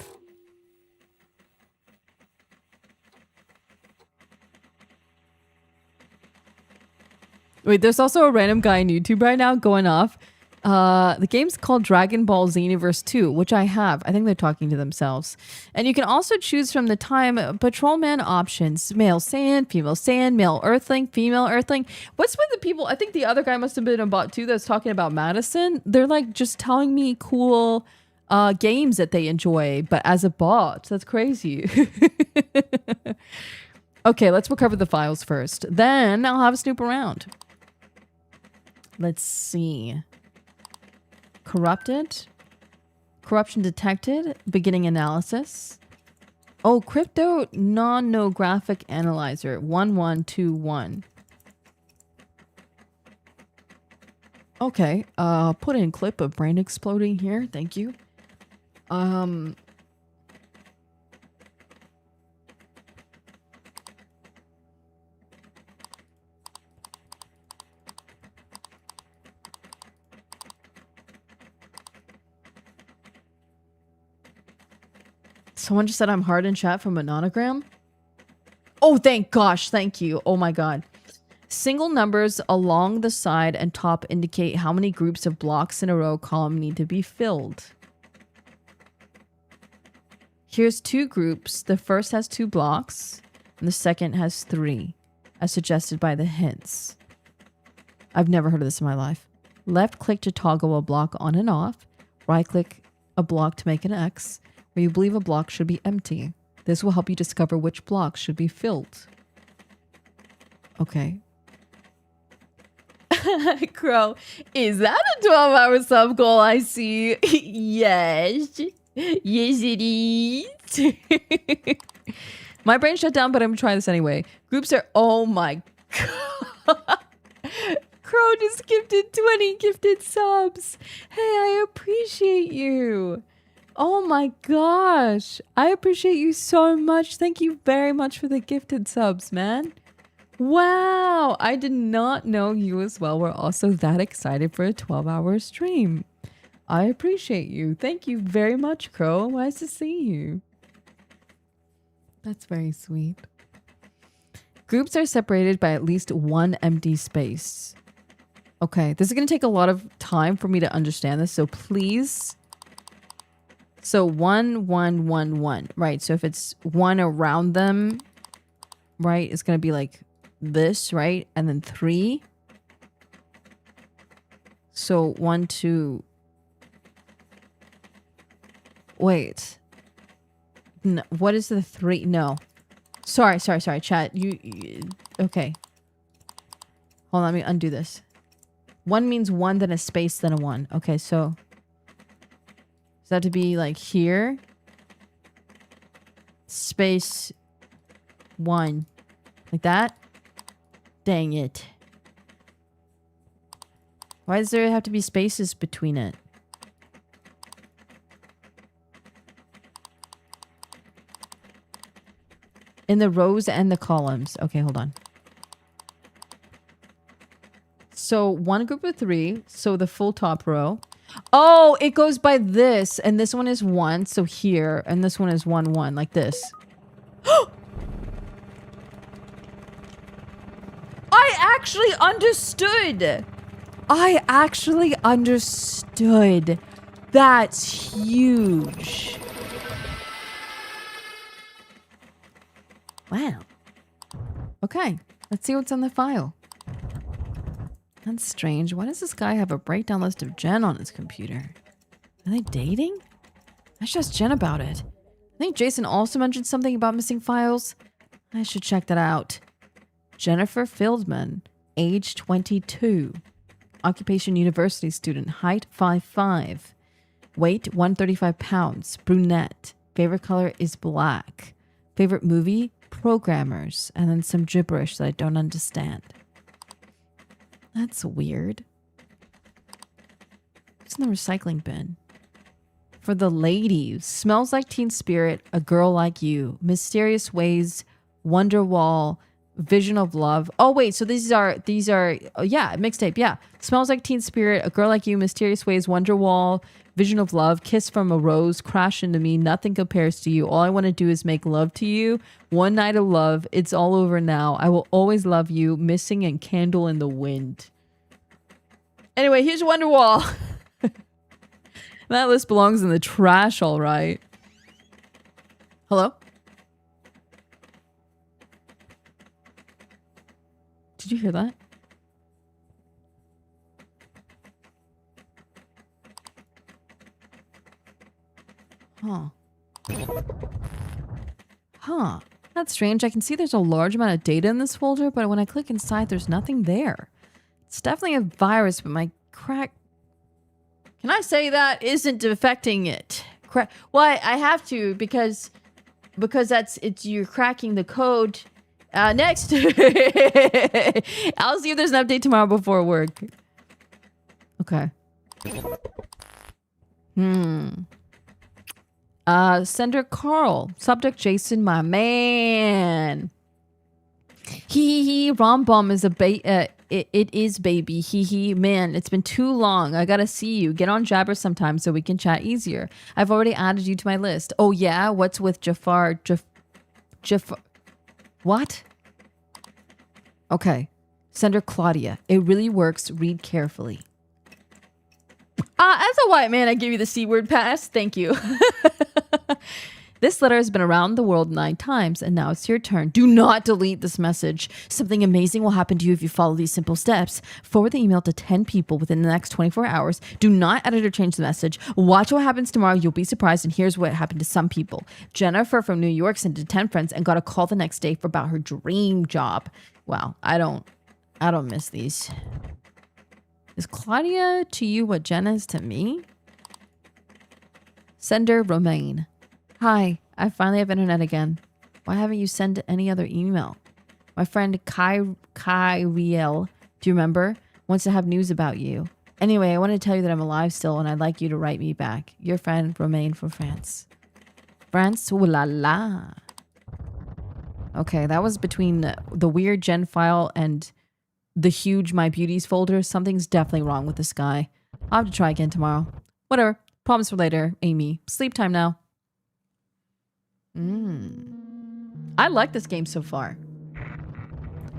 Wait, there's also a random guy on YouTube right now going off. The game's called Dragon Ball Xenoverse 2, which I have. I think they're talking to themselves. And you can also choose from the Time Patrolman options. Male Saiyan, female Saiyan, male Earthling, female Earthling. What's with the people? I think the other guy must have been a bot too that's talking about Madison. They're like just telling me cool games that they enjoy, but as a bot. That's crazy. Okay, let's recover the files first. Then I'll have a snoop around. Let's see. Corrupted. Corruption detected. Beginning analysis. Oh, crypto non-nographic analyzer 1121. Okay, put in clip of brain exploding here. Thank you. Someone just said I'm hard in chat from a nonogram. Oh, thank gosh. Thank you. Oh my God. Single numbers along the side and top indicate how many groups of blocks in a row column need to be filled. Here's two groups. The first has 2 blocks and the second has 3, as suggested by the hints. I've never heard of this in my life. Left click to toggle a block on and off. Right click a block to make an X, where you believe a block should be empty. This will help you discover which blocks should be filled. Okay. Crow, is that a 12-hour sub goal I see? Yes. Yes, it is. My brain shut down, but I'm gonna try this anyway. Groups are... Oh my God. Crow just gifted 20 gifted subs. Hey, I appreciate you. Oh my gosh. I appreciate you so much. Thank you very much for the gifted subs, man. Wow. I did not know you as well were also that excited for a 12-hour stream. I appreciate you. Thank you very much, Crow. Nice to see you. That's very sweet. Groups are separated by at least 1 empty space. Okay, this is going to take a lot of time for me to understand this, so please... So 1, 1, 1, 1. Right, so if it's 1 around them, right, it's going to be like this, right? And then 3. So 1, 2... Wait. No, what is the 3? No. Sorry, chat. You okay. Hold on, let me undo this. 1 means 1, then a space, then a 1. Okay, so... Does that have to be like here? Space 1. Like that? Dang it. Why does there have to be spaces between it? In the rows and the columns. Okay, hold on. So 1 group of 3. So the full top row. Oh, it goes by this. And this one is 1. So here. And this one is 1, 1. Like this. I actually understood. I actually understood. That's huge. Wow. Okay, let's see what's on the file. That's strange. Why does this guy have a breakdown list of Jen on his computer? Are they dating? I should ask Jen about it. I think Jason also mentioned something about missing files. I should check that out. Jennifer Fieldman, age 22. Occupation university student, height 5'5". Weight 135 pounds, brunette. Favorite color is black. Favorite movie? Programmers. And then some gibberish that I don't understand. That's weird. What's in the recycling bin? For the ladies. Smells like Teen Spirit, A Girl Like You, Mysterious Ways, Wonderwall, Vision of Love. Oh wait, so these are yeah, mixtape, yeah. Smells Like Teen Spirit, A Girl Like You, Mysterious Ways, Wonderwall, Vision of Love, Kiss from a Rose, Crash Into Me, Nothing Compares to You, All I Want to Do Is Make Love to You, One Night of Love, It's All Over Now, I Will Always Love You, Missing, and Candle in the Wind. Anyway, here's Wonderwall. That list belongs in the trash, all right. Hello? Did you hear that? Huh. Huh. That's strange. I can see there's a large amount of data in this folder, but when I click inside, there's nothing there. It's definitely a virus, but my crack... Can I say that isn't affecting it? Well, I have to because you're cracking the code. Next. I'll see if there's an update tomorrow before work. Okay. Sender Carl. Subject Jason, my man. Hee Rom Bomb is a it is baby. Hee man, it's been too long. I gotta see you. Get on Jabber sometime so we can chat easier. I've already added you to my list. Oh yeah? What's with Jafar? Jafar. What? Okay. Sender Claudia. It really works. Read carefully. As a white man, I give you the C word pass. Thank you. This letter has been around the world 9 times, and now it's your turn. Do not delete this message. Something amazing will happen to you if you follow these simple steps. Forward the email to 10 people within the next 24 hours. Do not edit or change the message. Watch what happens tomorrow. You'll be surprised, and here's what happened to some people. Jennifer from New York sent it to 10 friends and got a call the next day about her dream job. Wow, I don't miss these. Is Claudia to you what Jen is to me? Sender Romaine. Hi, I finally have internet again. Why haven't you sent any other email? My friend Kai Riel, do you remember? Wants to have news about you. Anyway, I want to tell you that I'm alive still and I'd like you to write me back. Your friend Romaine from France. France, ooh la la. Okay, that was between the weird Jen file and the huge My Beauties folder. Something's definitely wrong with this guy. I'll have to try again tomorrow. Whatever. Problems for later, Amy. Sleep time now. I like this game so far.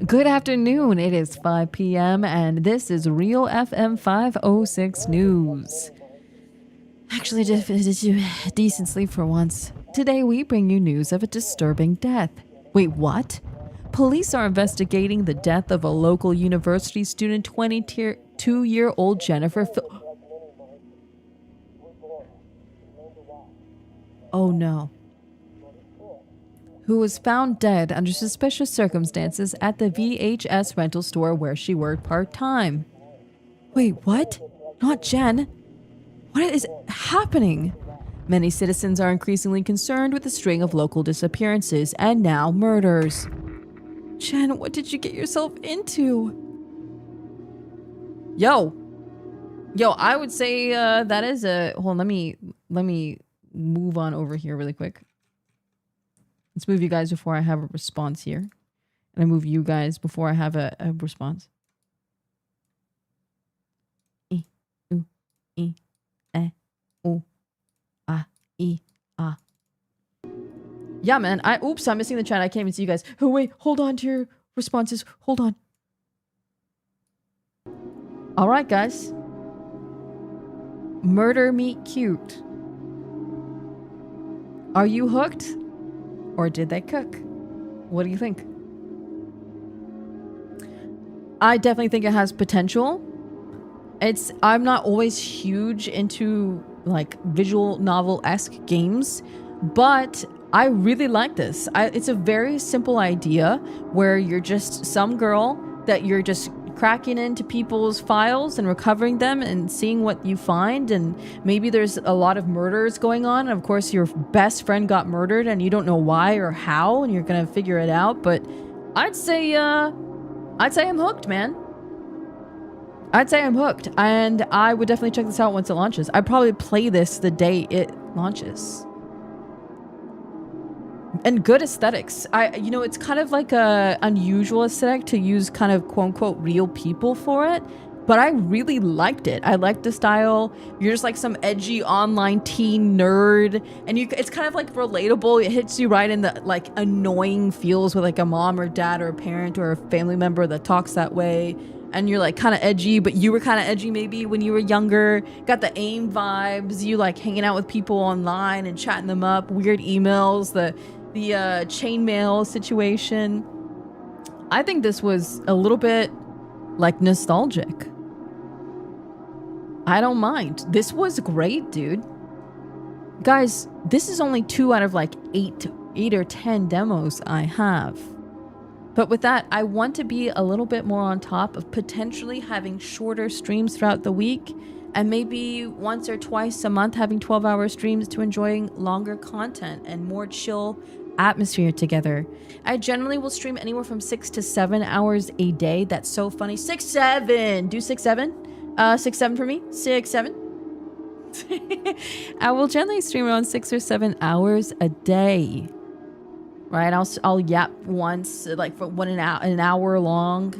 Good afternoon. It is 5 p.m. and this is Real FM 506 News. Actually, decent sleep for once. Today we bring you news of a disturbing death. Wait, what? Police are investigating the death of a local university student, 22-year-old Jennifer. Oh no. Who was found dead under suspicious circumstances at the VHS rental store where she worked part-time. Wait, what? Not Jen? What is happening? Many citizens are increasingly concerned with the string of local disappearances and now murders. Jen, what did you get yourself into? Yo, I would say that is a... Hold on, let me move on over here really quick. Let's move you guys before I have a response here. And I move you guys before I have a response. E, U, E, U, A, E, A. Yeah, man. Oops, I'm missing the chat. I can't even see you guys. Oh, wait. Hold on to your responses. Hold on. All right, guys. Murder meet cute. Are you hooked? Or did they cook? What do you think? I definitely think it has potential. I'm not always huge into like visual novel-esque games, but I really like this. It's a very simple idea where you're just some girl that you're just cracking into people's files and recovering them and seeing what you find, and maybe there's a lot of murders going on, and of course your best friend got murdered and you don't know why or how, and you're gonna figure it out. But I'd say I'm hooked, man. I'd say I'm hooked, and I would definitely check this out once it launches. I'd probably play this the day it launches. And good aesthetics. You know, it's kind of like a unusual aesthetic to use kind of quote unquote real people for it, but I really liked it. I liked the style. You're just like some edgy online teen nerd, and it's kind of like relatable. It hits you right in the like annoying feels with like a mom or dad or a parent or a family member that talks that way. And you're like kind of edgy, but you were kind of edgy maybe when you were younger. Got the AIM vibes. You like hanging out with people online and chatting them up. Weird emails. The chainmail situation. I think this was a little bit like nostalgic. I don't mind. This was great, dude. Guys, this is only 2 out of like 8 or 10 demos I have. But with that, I want to be a little bit more on top of potentially having shorter streams throughout the week, and maybe once or twice a month having 12-hour streams to enjoying longer content and more chill atmosphere together. I generally will stream anywhere from 6 to 7 hours a day. That's so funny. 6, 7. Do 6, 7. 6, 7 for me. 6, 7. I will generally stream around 6 or 7 hours a day. Right? I'll yap once, like for an hour long.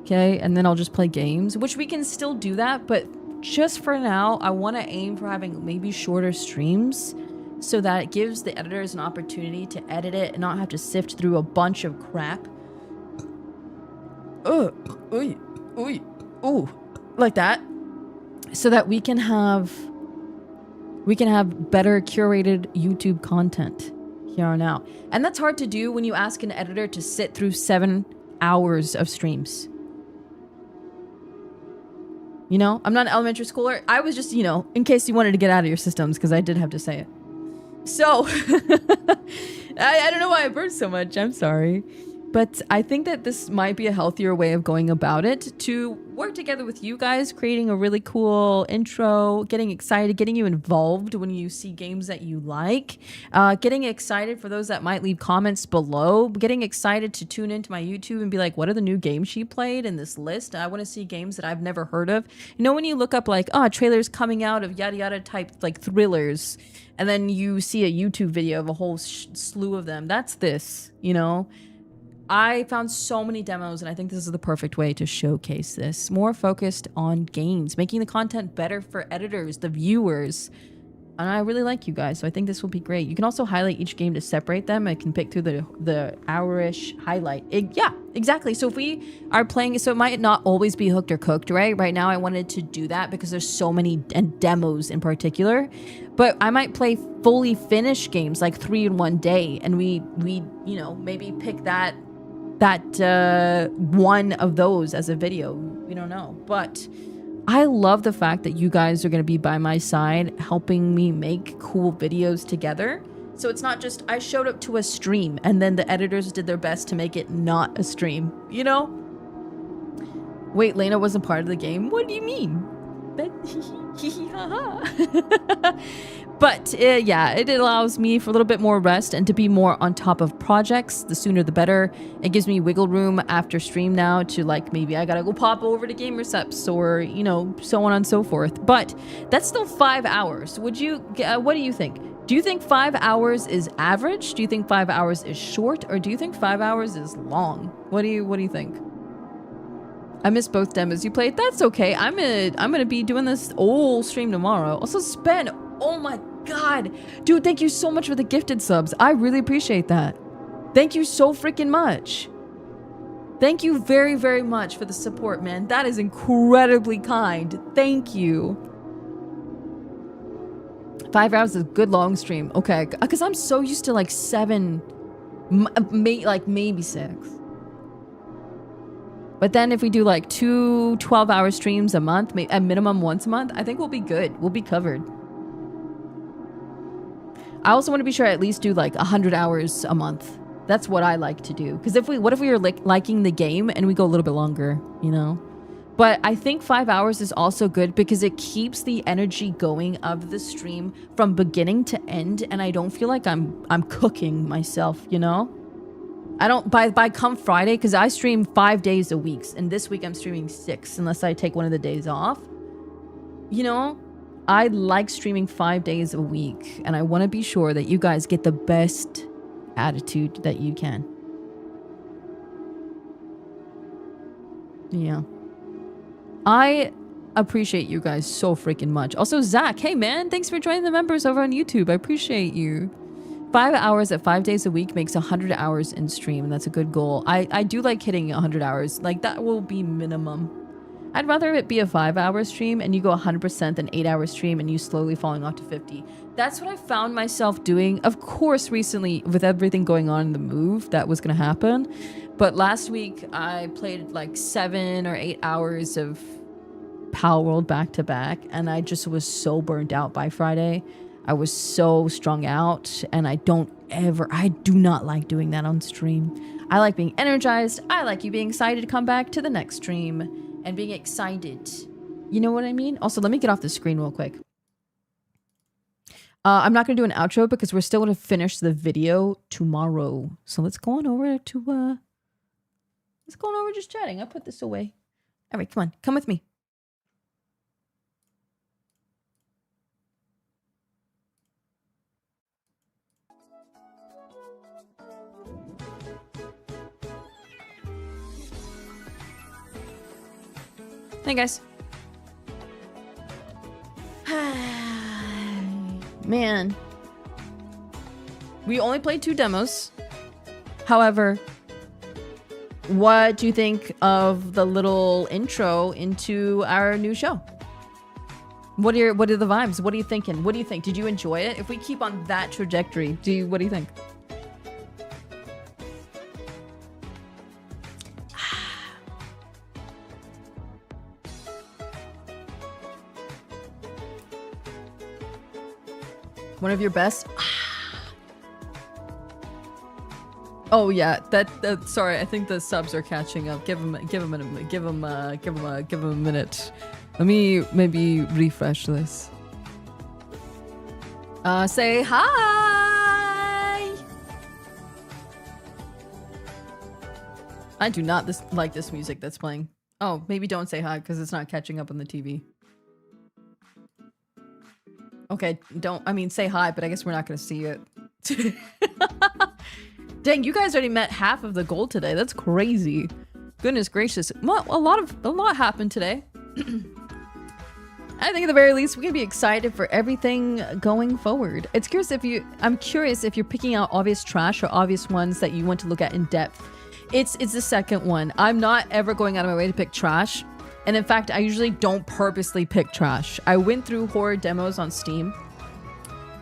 Okay, and then I'll just play games, which we can still do that, but just for now, I want to aim for having maybe shorter streams so that it gives the editors an opportunity to edit it and not have to sift through a bunch of crap. Like that. So that we can have better curated YouTube content here on out. And that's hard to do when you ask an editor to sit through 7 hours of streams. You know, I'm not an elementary schooler. I was just, you know, in case you wanted to get out of your systems, because I did have to say it. So, I don't know why I burst so much. I'm sorry. But I think that this might be a healthier way of going about it, to work together with you guys, creating a really cool intro, getting excited, getting you involved when you see games that you like, getting excited for those that might leave comments below, getting excited to tune into my YouTube and be like, what are the new games she played in this list? I want to see games that I've never heard of. You know, when you look up like, trailers coming out of yada yada type like thrillers, and then you see a YouTube video of a whole slew of them. That's this, you know? I found so many demos, and I think this is the perfect way to showcase this. More focused on games, making the content better for editors, the viewers. And I really like you guys, so I think this will be great. You can also highlight each game to separate them. I can pick through the hour-ish highlight. Yeah, exactly. So if we are playing, so it might not always be hooked or cooked, right? Right now I wanted to do that because there's so many, and demos in particular. But I might play fully finished games, like 3 in one day, and we you know, maybe pick that one of those as a video. We don't know, but I love the fact that you guys are going to be by my side helping me make cool videos together. So it's not just I showed up to a stream and then the editors did their best to make it not a stream, you know? Wait, Layna wasn't part of the game? What do you mean? But yeah, it allows me for a little bit more rest and to be more on top of projects. The sooner the better. It gives me wiggle room after stream now to, like, maybe I gotta go pop over to Gamerseps or, you know, so on and so forth. But that's still 5 hours. Would you, what do you think? Do you think 5 hours is average? Do you think 5 hours is short? Or do you think 5 hours is long? What do you think? I missed both demos you played. That's okay. I'm gonna be doing this whole stream tomorrow. Also, Spen, oh my god, dude, thank you so much for the gifted subs. I really appreciate that. Thank you so freaking much. Thank you very, very much for the support, man. That is incredibly kind. Thank you. 5 hours is a good long stream. Okay, because I'm so used to like 7 Like maybe 6. But then if we do like 2 12-hour streams a month, at minimum once a month, I think we'll be good. We'll be covered. I also want to be sure I at least do like 100 hours a month. That's what I like to do. Because what if we were liking the game and we go a little bit longer, you know? But I think 5 hours is also good because it keeps the energy going of the stream from beginning to end, and I don't feel like I'm cooking myself, you know? I don't by come Friday, because I stream 5 days a week, and this week I'm streaming 6 unless I take one of the days off. You know, I like streaming 5 days a week, and I want to be sure that you guys get the best attitude that you can. Yeah. I appreciate you guys so freaking much. Also, Zach, hey man, thanks for joining the members over on YouTube. I appreciate you. 5 hours at 5 days a week makes 100 hours in stream, and that's a good goal. I do like hitting 100 hours. Like, that will be minimum. I'd rather it be a 5-hour stream and you go 100% than 8-hour stream and you slowly falling off to 50. That's what I found myself doing. Of course, recently, with everything going on in the move, that was going to happen. But last week, I played like 7 or 8 hours of Power World back to back, and I just was so burnt out by Friday. I was so strung out, and I do not like doing that on stream. I like being energized. I like you being excited to come back to the next stream and being excited. You know what I mean? Also, let me get off the screen real quick. I'm not going to do an outro because we're still going to finish the video tomorrow. So let's go on over to, just chatting. I'll put this away. All right, come on. Come with me. Hey guys. Man. We only played 2 demos. However, what do you think of the little intro into our new show? What are the vibes? What are you thinking? What do you think? Did you enjoy it? If we keep on that trajectory, what do you think? One of your best? Oh yeah, that sorry, I think the subs are catching up. Give them a minute. Let me maybe refresh this. Say hi. I do not like this music that's playing. Oh, maybe don't say hi because it's not catching up on the TV. Okay, say hi, but I guess we're not gonna see it. Dang, you guys already met half of the goal today. That's crazy. Goodness gracious. Well, a lot happened today. I think at the very least, we can be excited for everything going forward. I'm curious if you're picking out obvious trash or obvious ones that you want to look at in depth. It's the second one. I'm not ever going out of my way to pick trash. And in fact, I usually don't purposely pick trash. I went through horror demos on Steam.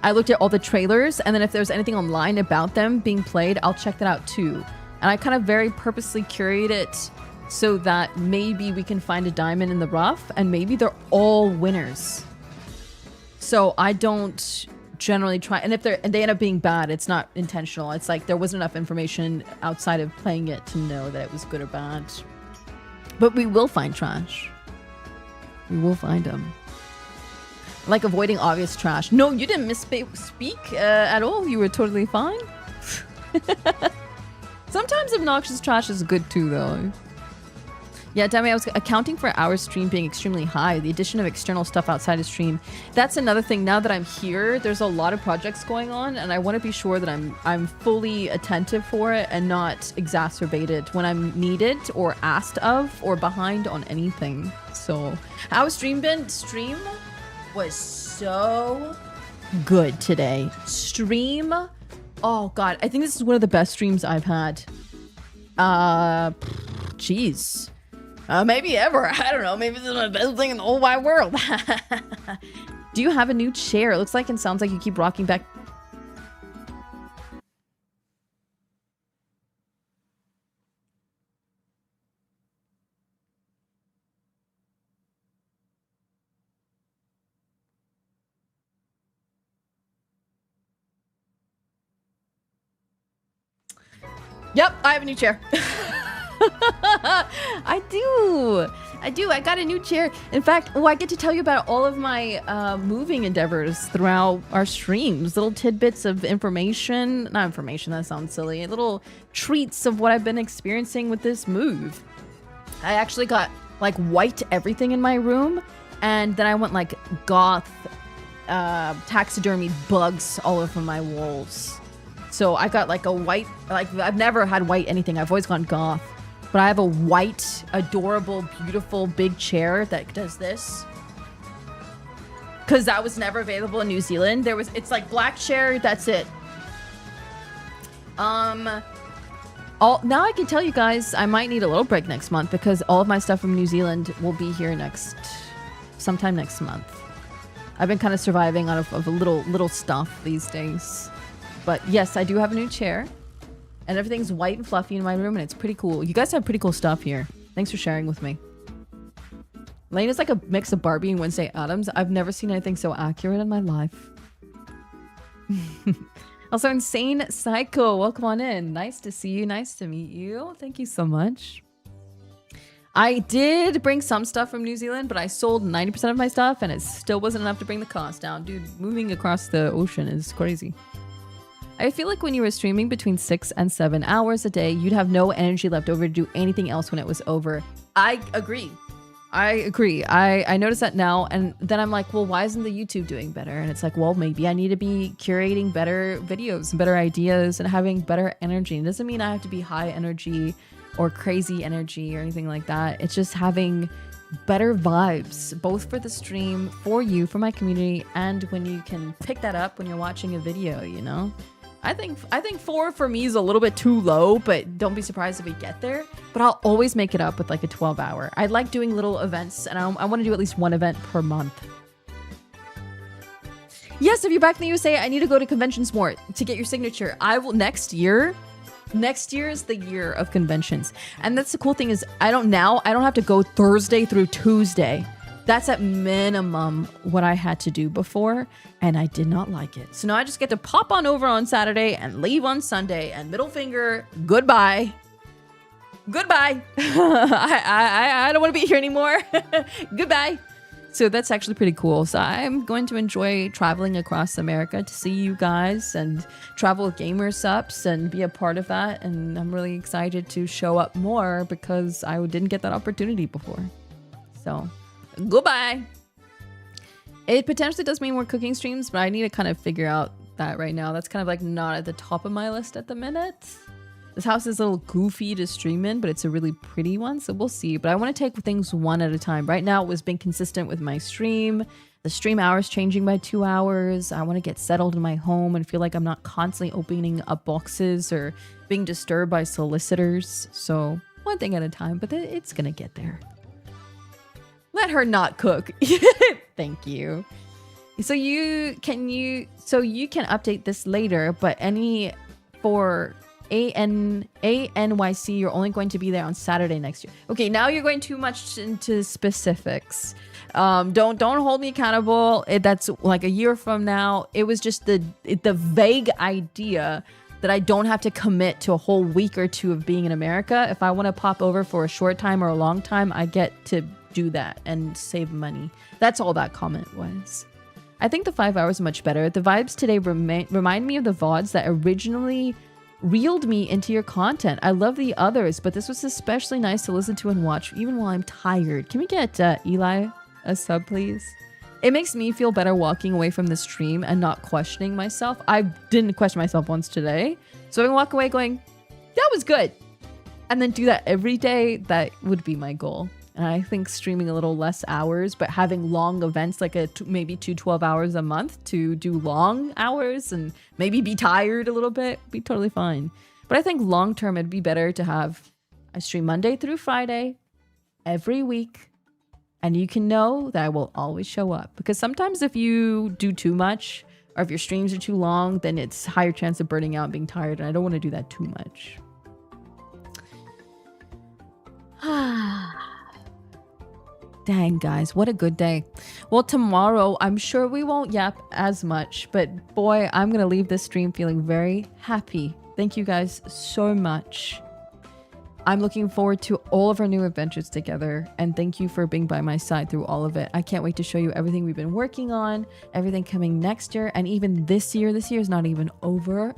I looked at all the trailers, and then if there's anything online about them being played, I'll check that out too. And I kind of very purposely curate it so that maybe we can find a diamond in the rough, and maybe they're all winners. So I don't generally try, and if they end up being bad, it's not intentional. It's like there wasn't enough information outside of playing it to know that it was good or bad. But we will find trash. We will find them. Like avoiding obvious trash. No, you didn't misspeak at all. You were totally fine. Sometimes obnoxious trash is good too, though. Yeah, Demi, I was accounting for our stream being extremely high. The addition of external stuff outside of stream. That's another thing. Now that I'm here, there's a lot of projects going on, and I want to be sure that I'm fully attentive for it and not exacerbated when I'm needed or asked of or behind on anything. So, how's stream been? Stream was so good today. Stream? Oh god, I think this is one of the best streams I've had. Jeez. Maybe ever. I don't know. Maybe this is the best thing in the whole wide world. Do you have a new chair? It looks like and sounds like you keep rocking back. Yep, I have a new chair. I do. I got a new chair. In fact, I get to tell you about all of my moving endeavors throughout our streams. Little tidbits of information. Not information, that sounds silly. Little treats of what I've been experiencing with this move. I actually got like white everything in my room. And then I went like goth taxidermy bugs all over my walls. So I got like a white, like I've never had white anything. I've always gone goth. But I have a white, adorable, beautiful, big chair that does this. Because that was never available in New Zealand. It's like black chair, that's it. Now I can tell you guys, I might need a little break next month because all of my stuff from New Zealand will be here sometime next month. I've been kind of surviving out of a little stuff these days. But yes, I do have a new chair. And everything's white and fluffy in my room, and it's pretty cool. You guys have pretty cool stuff here. Thanks for sharing with me. Layna's like a mix of Barbie and Wednesday Addams. I've never seen anything so accurate in my life. Also, Insane Psycho, welcome on in. Nice to see you. Nice to meet you. Thank you so much. I did bring some stuff from New Zealand, but I sold 90% of my stuff, and it still wasn't enough to bring the cost down. Dude, moving across the ocean is crazy. I feel like when you were streaming between 6 and 7 hours a day, you'd have no energy left over to do anything else when it was over. I agree. I notice that now, and then I'm like, well, why isn't the YouTube doing better? And it's like, well, maybe I need to be curating better videos and better ideas and having better energy. It doesn't mean I have to be high energy or crazy energy or anything like that. It's just having better vibes, both for the stream, for you, for my community, and when you can pick that up when you're watching a video, you know? I think 4 for me is a little bit too low, but don't be surprised if we get there. But I'll always make it up with like a 12-hour. I like doing little events, and I want to do at least one event per month. Yes, if you're back in the USA, I need to go to conventions more to get your signature. I will next year. Next year is the year of conventions. And that's the cool thing is I don't have to go Thursday through Tuesday. That's at minimum what I had to do before, and I did not like it. So now I just get to pop on over on Saturday and leave on Sunday, and middle finger, goodbye. Goodbye. I don't want to be here anymore. Goodbye. So that's actually pretty cool. So I'm going to enjoy traveling across America to see you guys and travel with Gamer Sups and be a part of that. And I'm really excited to show up more because I didn't get that opportunity before. So goodbye. It potentially does mean more cooking streams, but I need to kind of figure out that right now. That's kind of like not at the top of my list at the minute. This house is a little goofy to stream in, but it's a really pretty one, so we'll see. But I want to take things one at a time. Right now, it was being consistent with my stream. The stream hours changing by 2 hours. I want to get settled in my home and feel like I'm not constantly opening up boxes or being disturbed by solicitors. So one thing at a time, but it's going to get there. Let her not cook. Thank you. So you can update this later, but for ANYC, you're only going to be there on Saturday next year. Okay, now you're going too much into specifics. Don't hold me accountable. That's like a year from now. It was just the vague idea that I don't have to commit to a whole week or two of being in America. If I want to pop over for a short time or a long time, I get to do that and save money. That's all that comment was. I think the 5 hours are much better. The vibes today remind me of the VODs that originally reeled me into your content. I love the others, but this was especially nice to listen to and watch even while I'm tired. Can we get Eli a sub, please? It makes me feel better walking away from the stream and not questioning myself. I didn't question myself once today. So I can walk away going, that was good. And then do that every day. That would be my goal. And I think streaming a little less hours, but having long events, like maybe 12 hours a month to do long hours and maybe be tired a little bit, be totally fine. But I think long term, it'd be better to have I stream Monday through Friday every week. And you can know that I will always show up. Because sometimes if you do too much or if your streams are too long, then it's higher chance of burning out and being tired. And I don't want to do that too much. Dang, guys, what a good day. Well, tomorrow, I'm sure we won't yap as much, but boy, I'm going to leave this stream feeling very happy Thank you guys so much. I'm looking forward to all of our new adventures together, and thank you for being by my side through all of it. I can't wait to show you everything we've been working on, everything coming next year, and even this year. This year is not even over.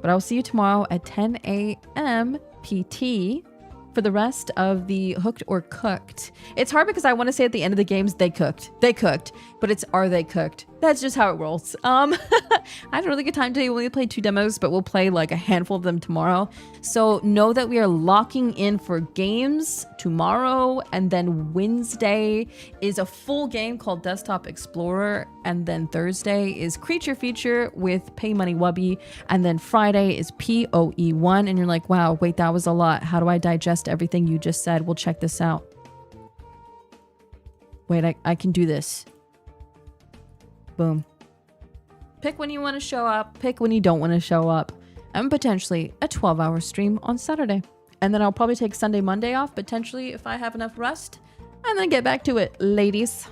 But I'll see you tomorrow at 10 a.m. PT for the rest of the Hooked or Cooked. It's hard because I want to say at the end of the games, they cooked, but it's are they cooked? That's just how it rolls. I had a really good time today. We only played 2 demos, but we'll play like a handful of them tomorrow. So know that we are locking in for games tomorrow, and then Wednesday is a full game called Desktop Explorer, and then Thursday is Creature Feature with Pay Money Wubby, and then Friday is PoE1, and you're like, wow, wait, that was a lot. How do I digest everything you just said? We'll check this out. Wait, I can do this. Boom. Pick when you want to show up, pick when you don't want to show up, and potentially a 12-hour stream on Saturday. And then I'll probably take Sunday, Monday off, potentially if I have enough rest, and then get back to it, ladies.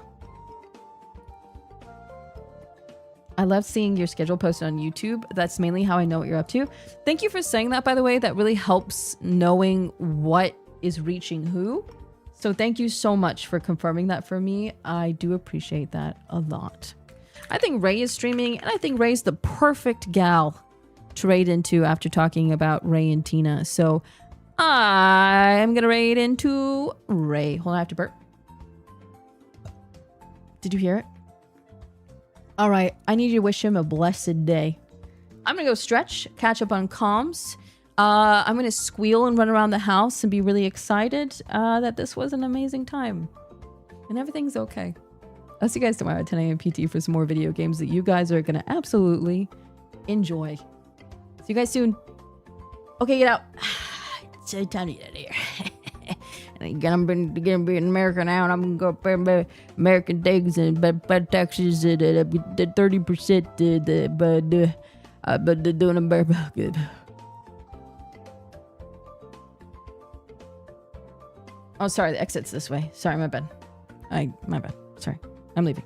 I love seeing your schedule posted on YouTube. That's mainly how I know what you're up to. Thank you for saying that, by the way. That really helps knowing what is reaching who. So thank you so much for confirming that for me. I do appreciate that a lot. I think Ray is streaming, and I think Ray's the perfect gal to raid into after talking about Ray and Tina. So I'm gonna raid into Ray. Hold on, I have to burp. Did you hear it? All right, I need you to wish him a blessed day. I'm gonna go stretch, catch up on comms. I'm gonna squeal and run around the house and be really excited that this was an amazing time. And everything's okay. I'll see you guys tomorrow at 10 a.m. PT for some more video games that you guys are gonna absolutely enjoy. See you guys soon. Okay, get out. It's time to get out of here. And I'm gonna be in America now, and I'm gonna go pay American things and bad taxes at 30%. But they're doing them very good. Oh, sorry, the exit's this way. Sorry, my bad. My bad. Sorry. I'm leaving.